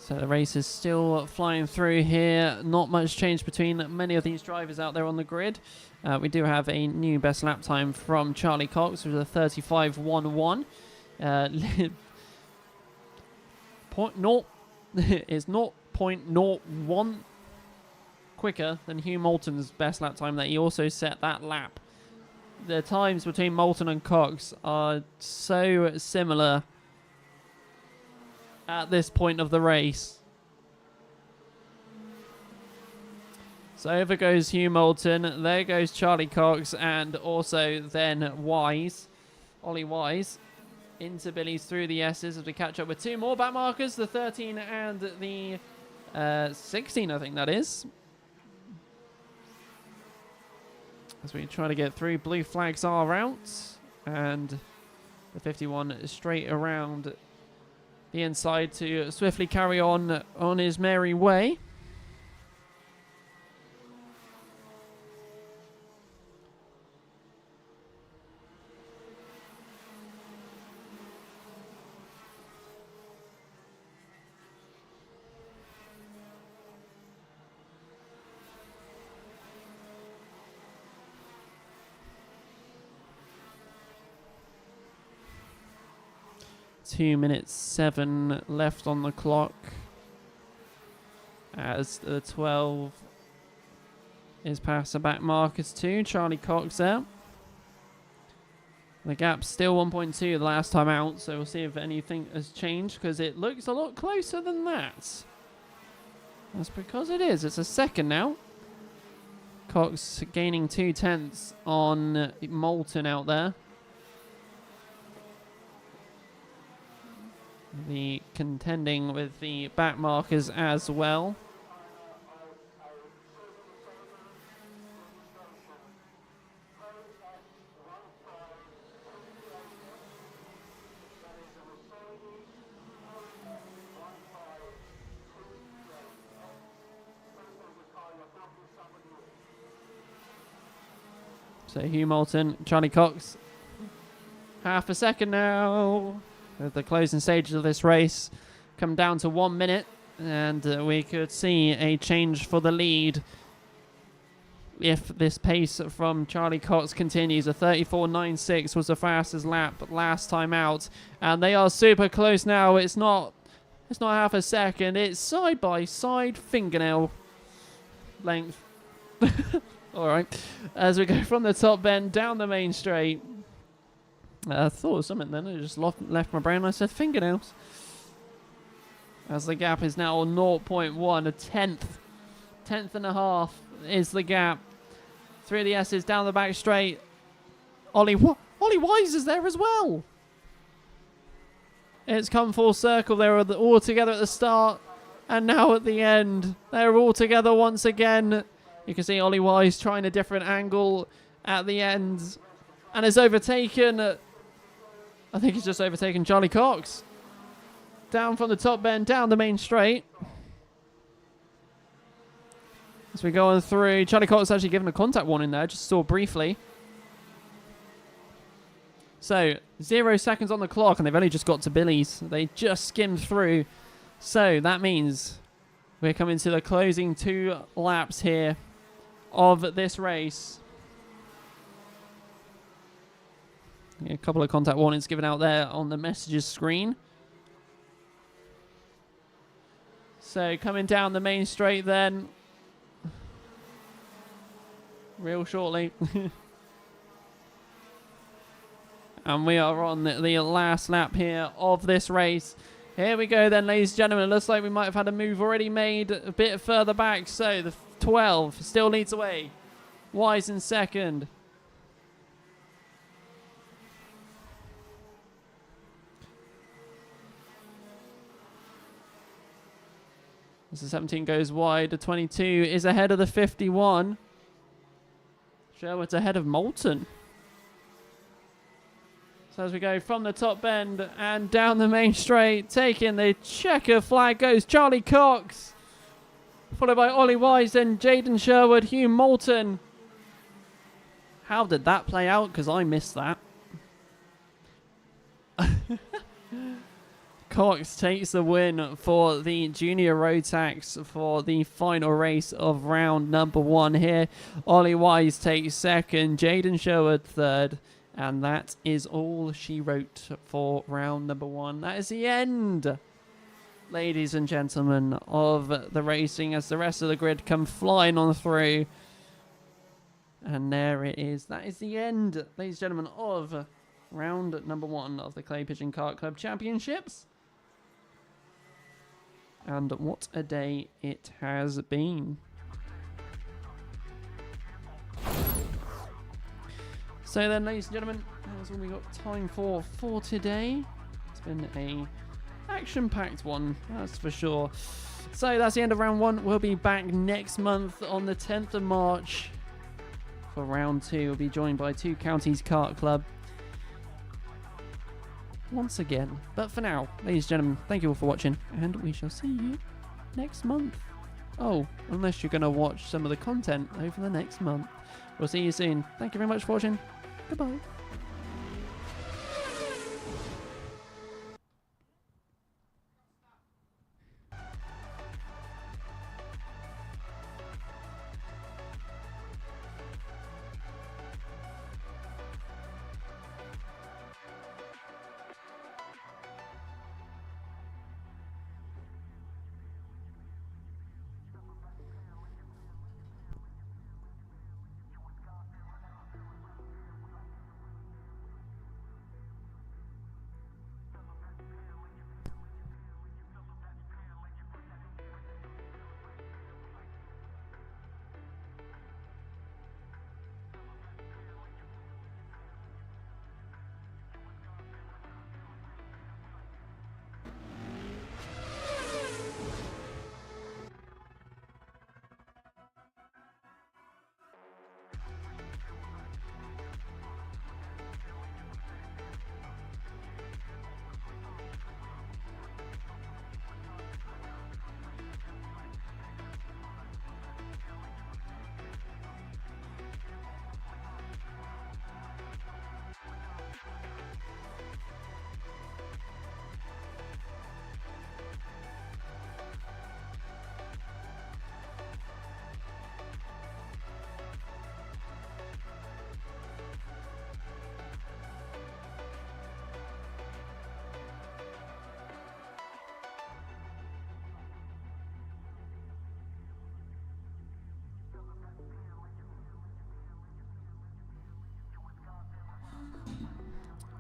So the race is still flying through here. Not much change between many of these drivers out there on the grid. We do have a new best lap time from Charlie Cox, which is a 35.11. Is 0.01 quicker than Hugh Moulton's best lap time that he also set that lap. The times between Moulton and Cox are so similar at this point of the race. So over goes Hugh Moulton, there goes Charlie Cox, and also then Wise, Ollie Wise, into Billy's through the S's as we catch up with two more back markers, the 13 and the 16, I think that is. As we try to get through, blue flags are out, and the 51 straight around the inside to swiftly carry on his merry way. Two minutes 7 left on the clock as the 12 is past the back markers too. Charlie Cox there. The gap's still 1.2 the last time out, so we'll see if anything has changed, because it looks a lot closer than that. That's because it is. It's a second now. Cox gaining 2/10 on Moulton out there. The contending with the back markers as well. So Hugh Moulton, Charlie Cox, half a second now. At the closing stages of this race, come down to 1 minute, and we could see a change for the lead if this pace from Charlie Cox continues. A 34.96 was the fastest lap last time out, and they are super close now. It's not half a second. It's side by side fingernail length. All right, as we go from the top bend down the main straight. I thought of something then. It just left my brain. I said fingernails. As the gap is now 0.1, a tenth and a half is the gap. 3 of the S's down the back straight. Ollie Wise is there as well. It's come full circle. They were all together at the start, and now at the end, they're all together once again. You can see Ollie Wise trying a different angle at the end, and is overtaken. I think he's just overtaken Charlie Cox. Down from the top bend, down the main straight. As we go on through, Charlie Cox actually given a contact warning there, just saw briefly. So, 0 seconds on the clock, and they've only just got to Billy's. They just skimmed through. So, that means we're coming to the closing 2 laps here of this race. A couple of contact warnings given out there on the messages screen. So coming down the main straight then. Real shortly. And we are on the last lap here of this race. Here we go then, ladies and gentlemen. It looks like we might have had a move already made a bit further back. So the 12 still leads away. Wise in second. As the 17 goes wide, the 22 is ahead of the 51. Sherwood's ahead of Moulton. So as we go from the top bend and down the main straight, taking the checker flag goes Charlie Cox. Followed by Ollie Wise and Jaden Sherwood, Hugh Moulton. How did that play out? Because I missed that. Cox takes the win for the junior Rotax for the final race of round number 1 here. Ollie Wise takes second, Jaden Sherwood third, and that is all she wrote for round number 1. That is the end, ladies and gentlemen, of the racing as the rest of the grid come flying on through. And there it is. That is the end, ladies and gentlemen, of round number 1 of the Clay Pigeon Kart Club Championships. And what a day it has been. So then, ladies and gentlemen, that's all we got time for today. It's been a action-packed one, that's for sure. So that's the end of round 1. We'll be back next month on the 10th of March for round 2. We'll be joined by 2 Counties Kart Club once again. But for now, ladies and gentlemen, thank you all for watching, and we shall see you next month. Oh, unless you're going to watch some of the content over the next month. We'll see you soon. Thank you very much for watching. Goodbye.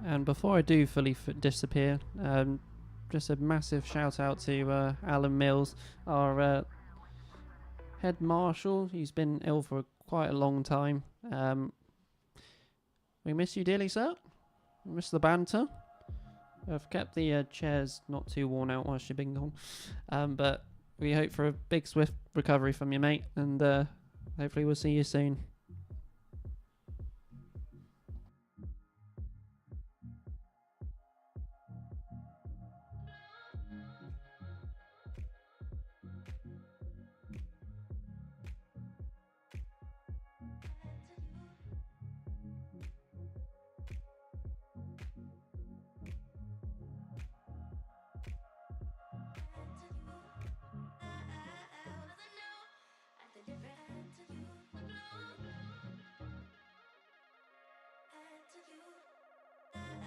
And before I do fully disappear, just a massive shout out to Alan Mills, our head marshal. He's been ill for quite a long time. We miss you dearly, sir. We miss the banter. I've kept the chairs not too worn out whilst you've been gone. But we hope for a big, swift recovery from you, mate. And hopefully we'll see you soon.